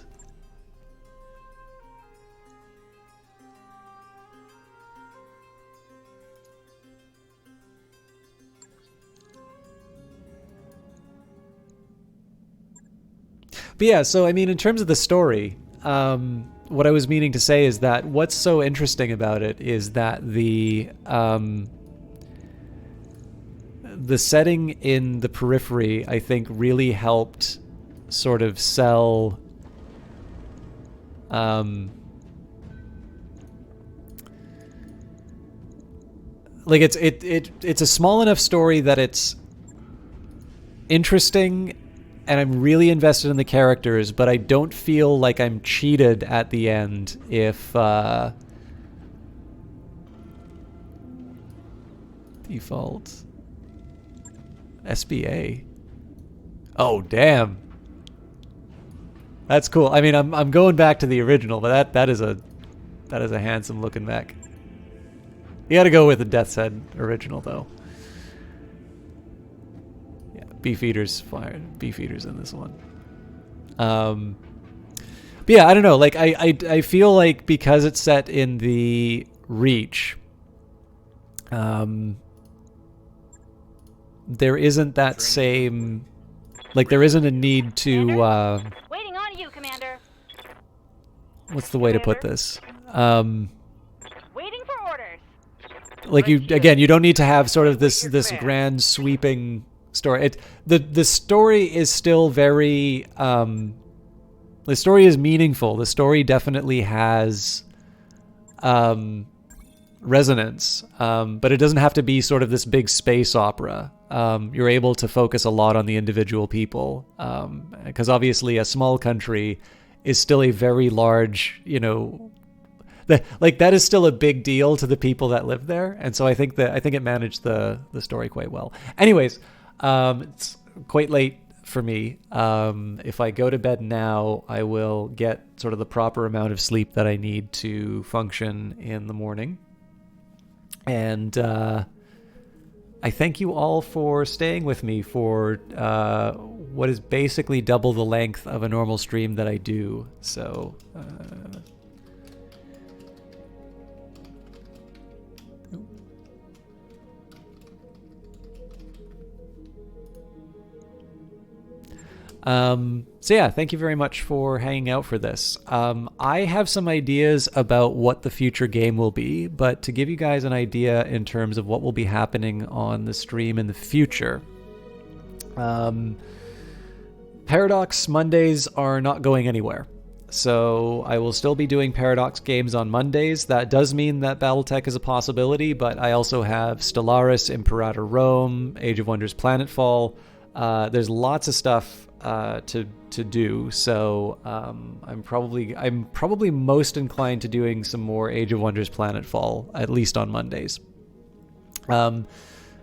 But yeah, so I mean, in terms of the story, what I was meaning to say is that what's so interesting about it is that the setting in the periphery, I think, really helped sort of sell like it's a small enough story that it's interesting and I'm really invested in the characters, but I don't feel like I'm cheated at the end if default SBA. Oh, damn. That's cool. I mean, I'm going back to the original, but that is a handsome looking mech. You got to go with the Death's Head original though. Yeah, Beefeater's fired. Beefeater's in this one. But yeah, I don't know. Like I feel like because it's set in the Reach, there isn't that same, like there isn't a need to Waiting on you, Commander. what's the way to put this? Waiting for orders. Like you don't need to have sort of this grand sweeping story. The story is still very the story is meaningful. The story definitely has resonance, but it doesn't have to be sort of this big space opera. You're able to focus a lot on the individual people, because obviously a small country is still a very large, that is still a big deal to the people that live there, and so I think it managed the story quite well. Anyways, it's quite late for me. If I go to bed now, I will get sort of the proper amount of sleep that I need to function in the morning. And I thank you all for staying with me for what is basically double the length of a normal stream that I do. So So yeah, thank you very much for hanging out for this. I have some ideas about what the future game will be, but to give you guys an idea in terms of what will be happening on the stream in the future, Paradox Mondays are not going anywhere. So I will still be doing Paradox games on Mondays. That does mean that Battletech is a possibility, but I also have Stellaris, Imperator Rome, Age of Wonders Planetfall. There's lots of stuff to do, so I'm probably most inclined to doing some more Age of Wonders Planetfall, at least on Mondays.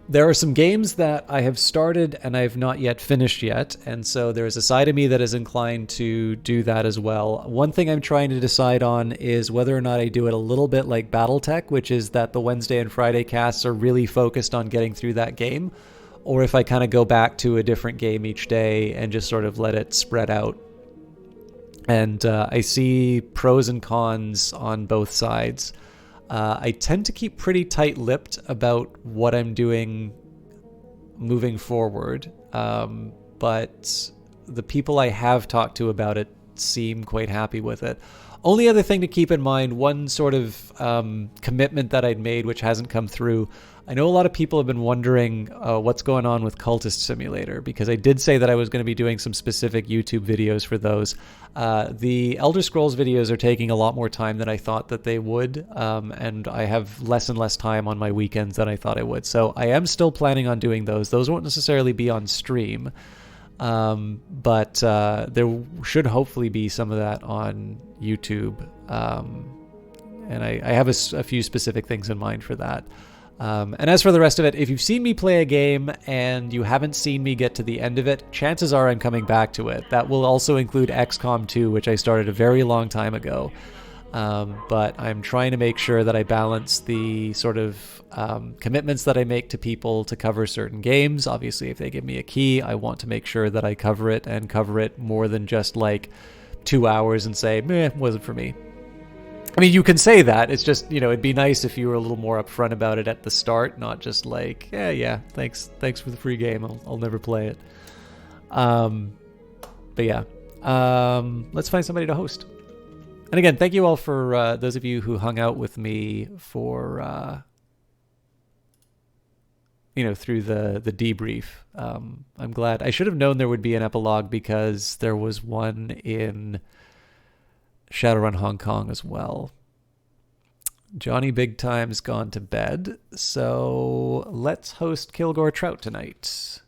There are some games that I have started and I have not yet finished yet, and so there's a side of me that is inclined to do that as well. One thing I'm trying to decide on is whether or not I do it a little bit like Battletech, which is that the Wednesday and Friday casts are really focused on getting through that game, or if I kind of go back to a different game each day and just sort of let it spread out. And I see pros and cons on both sides. I tend to keep pretty tight-lipped about what I'm doing moving forward, but the people I have talked to about it seem quite happy with it. Only other thing to keep in mind, one sort of commitment that I'd made which hasn't come through. I know a lot of people have been wondering what's going on with Cultist Simulator, because I did say that I was going to be doing some specific YouTube videos for those. The Elder Scrolls videos are taking a lot more time than I thought that they would, and I have less and less time on my weekends than I thought I would. So I am still planning on doing those. Those won't necessarily be on stream, but there should hopefully be some of that on YouTube. And I have a few specific things in mind for that. And as for the rest of it, if you've seen me play a game and you haven't seen me get to the end of it, chances are I'm coming back to it. That will also include XCOM 2, which I started a very long time ago. But I'm trying to make sure that I balance the sort of commitments that I make to people to cover certain games. Obviously, if they give me a key, I want to make sure that I cover it, and cover it more than just like 2 hours and say, meh, wasn't for me. I mean, you can say that. It's just, it'd be nice if you were a little more upfront about it at the start, not just like, yeah, thanks for the free game. I'll never play it. But yeah, let's find somebody to host. And again, thank you all for those of you who hung out with me for, through the debrief. I'm glad. I should have known there would be an epilogue, because there was one in Shadowrun Hong Kong as well. Johnny Big Time's gone to bed, so let's host Kilgore Trout tonight.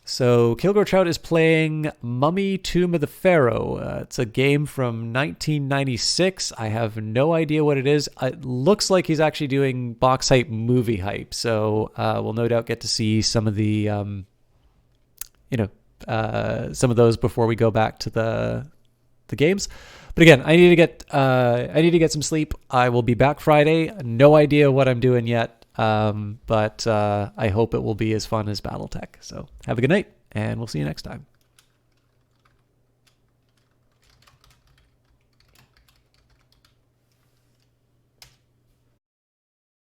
So Kilgore Trout is playing Mummy Tomb of the Pharaoh. It's a game from 1996. I have no idea what it is. It looks like he's actually doing box hype movie hype, so we'll no doubt get to see some of the some of those before we go back to the games. But again, I need to get some sleep. I will be back Friday. No idea what I'm doing yet, but I hope it will be as fun as Battletech. So have a good night, and we'll see you next time.